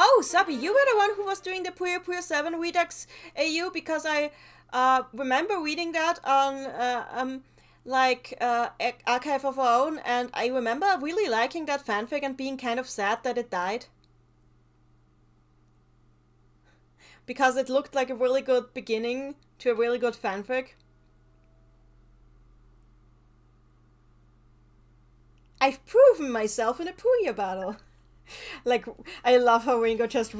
Oh, Sabi, you were the one who was doing the Puyo Puyo 7 Redux AU, because I remember reading that on Archive of Our Own, and I remember really liking that fanfic and being kind of sad that it died. Because it looked like a really good beginning to a really good fanfic. I've proven myself in a Puyo battle. Like, I love how Ringo just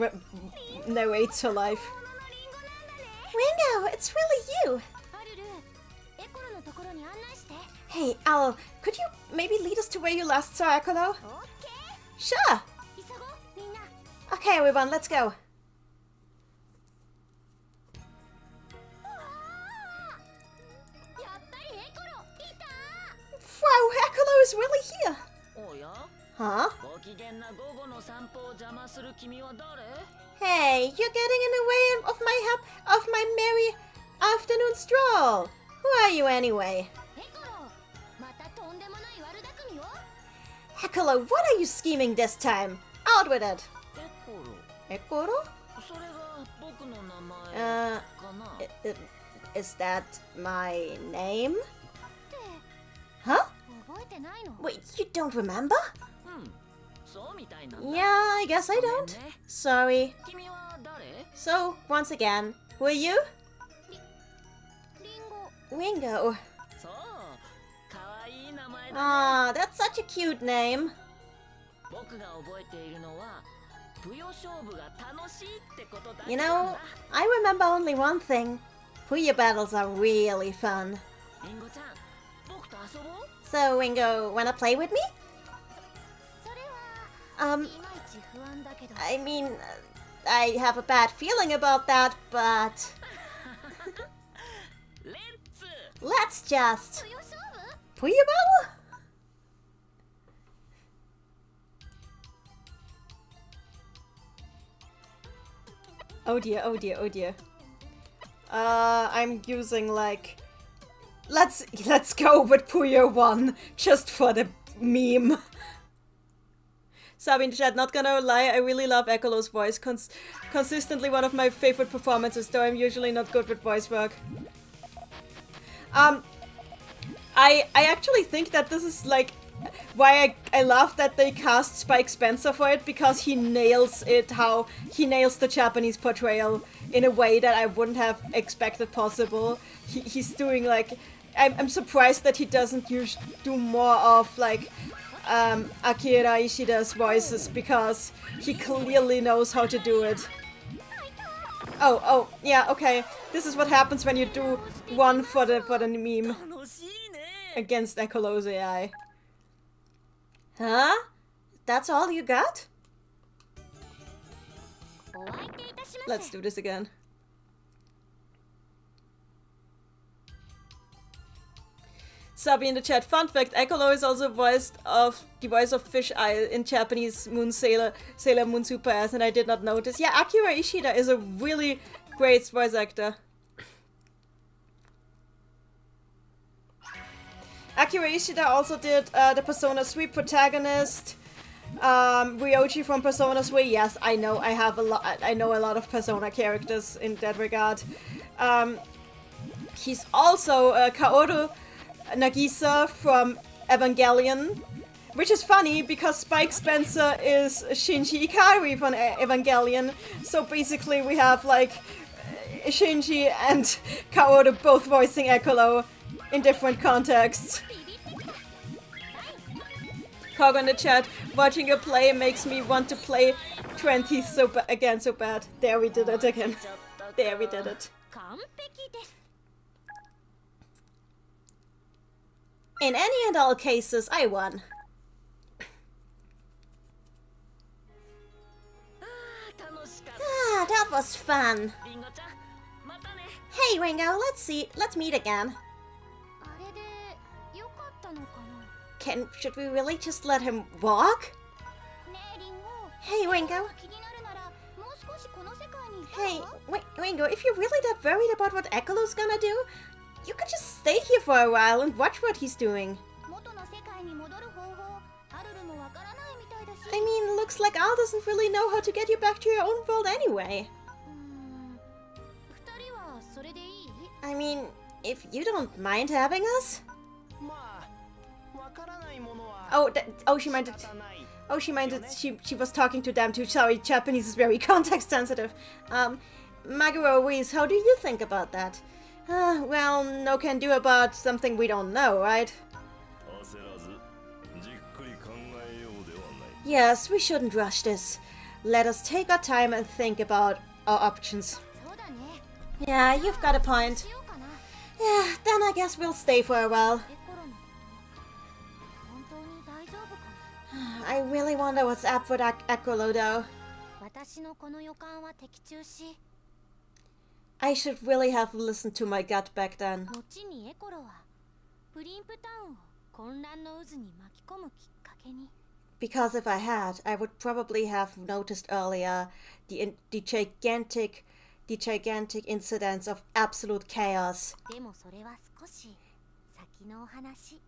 narrates her life. 本物のリンゴなんだね。 Ringo, it's really you! アルル、エコロのところに案内して。 Hey, Al, could you maybe lead us to where you last saw Akolo? オッケー。 Sure! 急ごう、みんな。 Okay, everyone, let's go. Wow, Ekolo is really here. おや Huh? ご機嫌な午後の散歩を邪魔する君は誰 Hey, you're getting in the way of my merry afternoon stroll. Who are you anyway? エコロまたとんでもない悪巧みを Ekolo, what are you scheming this time? Out with it. エコロ Ekoro? それが僕の名前 Uh, かな is that my name? って Huh? 覚えてないの Wait, you don't remember? うんそうみたいなんだ Yeah, I guess I ごめん don't. ね Sorry. 君は誰 So, once again, who are you? リンゴ Wingo. そうかわいい名前だね Ah, that's such a cute name. 僕が覚えているのはぷよ勝負が楽しいってことだけ You なん know, だ I remember only one thing. Puya battles are really fun. リンゴちゃん僕と遊ぼう So, Wingo, wanna play with me? それは Um, いまいち不安だけど I mean, I have a bad feeling about that, but レッツ let's just 強勝負 Puya battle? Oh dear, oh dear, oh dear. I'm using like let's go with Puyo 1 just for the meme. Sabi in the chat, not gonna lie, I really love Ekolo's voice. Consistently one of my favorite performances, though I'm usually not good with voice work. I actually think that this is like why I love that they cast Spike Spencer for it, because he nails it, how he nails the Japanese portrayal in a way that I wouldn't have expected possible. He's doing like, I'm surprised that he doesn't do more of like Akira Ishida's voices, because he clearly knows how to do it. Oh, yeah, okay. This is what happens when you do one for the meme 楽しいね against Ekolo's AI. Huh? That's all you got? お相手いたし Let's ます do this again. Sabi in the chat, fun fact, Ekolo is also the voice of Fish Eye in Japanese Sailor Moon Super S, and I did not notice. Yeah, Akira Ishida is a really great voice actor. Akira Ishida also did the Persona 3 protagonist, Ryoji from Persona 3. Yes, I know. I know a lot of Persona characters in that regard. He's also Kaoru Nagisa from Evangelion, which is funny because Spike Spencer is Shinji Ikari from Evangelion. So basically, we have like Shinji and Kaoru both voicing Ekolo in different contexts. Cog in the chat, watching you play makes me want to play 20 so bad. There we did it again. There we did it. 完璧です In any and all cases, I won. 楽しかっ Ah, that was fun. たリンゴちゃんまたね Hey, Ringo, let's meet again. あれでよかったのかな Should we really just let him walk? ねえリンゴ Hey, Ringo. 気になるならもう少しこの世界にいた Hey, ら Ringo, if you're really that worried about what Ekolo's gonna do, you could just stay here for a while and watch what he's doing. 元の世界に戻る方法アルルもわからないみたいだし I mean, looks like Al doesn't really know how to get you back to your own world anyway. 二人はそれでいい I mean, if you don't mind having us? まあわからないものは She meant it. 仕方ない She meant it. She was talking to them too. Sorry, Japanese is very context sensitive. Maguro Ruiz, how do you think about that? Well, no can do about something we don't know, right? 焦らずじっくり考えようではない Yes, we shouldn't rush this. Let us take our time and think about our options. そうだね Yeah, you've got a point. しようかな Yeah, then I guess we'll stay for a while. エコロの本当に大丈夫かな I really wonder what's up with Ekolo though. 私のこの予感は的中し I should really have listened to my gut back then. 後にエコロはプリンプタウンを混乱の渦に巻き込むきっかけに。 Because if I had, I would probably have noticed earlier the gigantic incidents of absolute chaos でもそれは少し先のお話。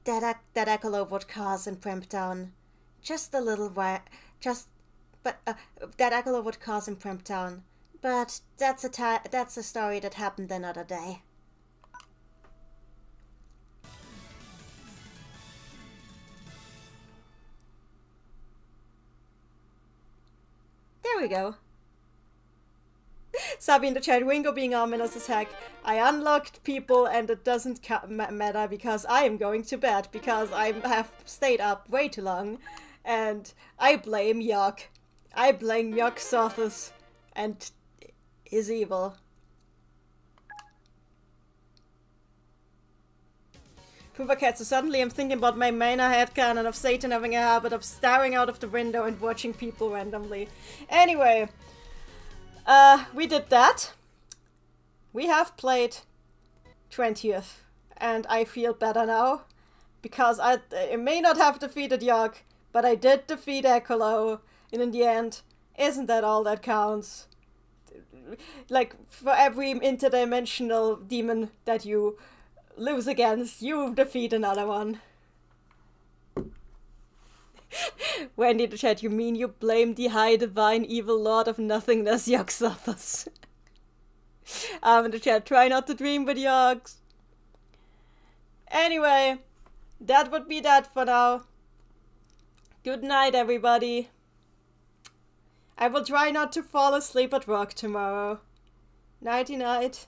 that Ecolo would cause in Primptown. Just a little while, that Ecolo would cause in Primptown. But that's a story that happened another day. There we go. Sabi in the chat, Wingo being ominous as heck. I unlocked people and it doesn't matter because I am going to bed because I have stayed up way too long. And I blame Yok. I blame Yok Sothis and his evil. Cat, so suddenly I'm thinking about my minor headcanon of Satan having a habit of staring out of the window and watching people randomly. Anyway, we did that. We have played 20th, and I feel better now, because I may not have defeated Yok, but I did defeat Ecolo, and in the end, isn't that all that counts? Like, for every interdimensional demon that you lose against, you defeat another one. Wendy in the chat, you mean you blame the high divine evil lord of nothingness, Yogg-Sothis? In the chat, try not to dream with Yogs. Anyway, that would be that for now. Good night, everybody. I will try not to fall asleep at work tomorrow. Nighty night.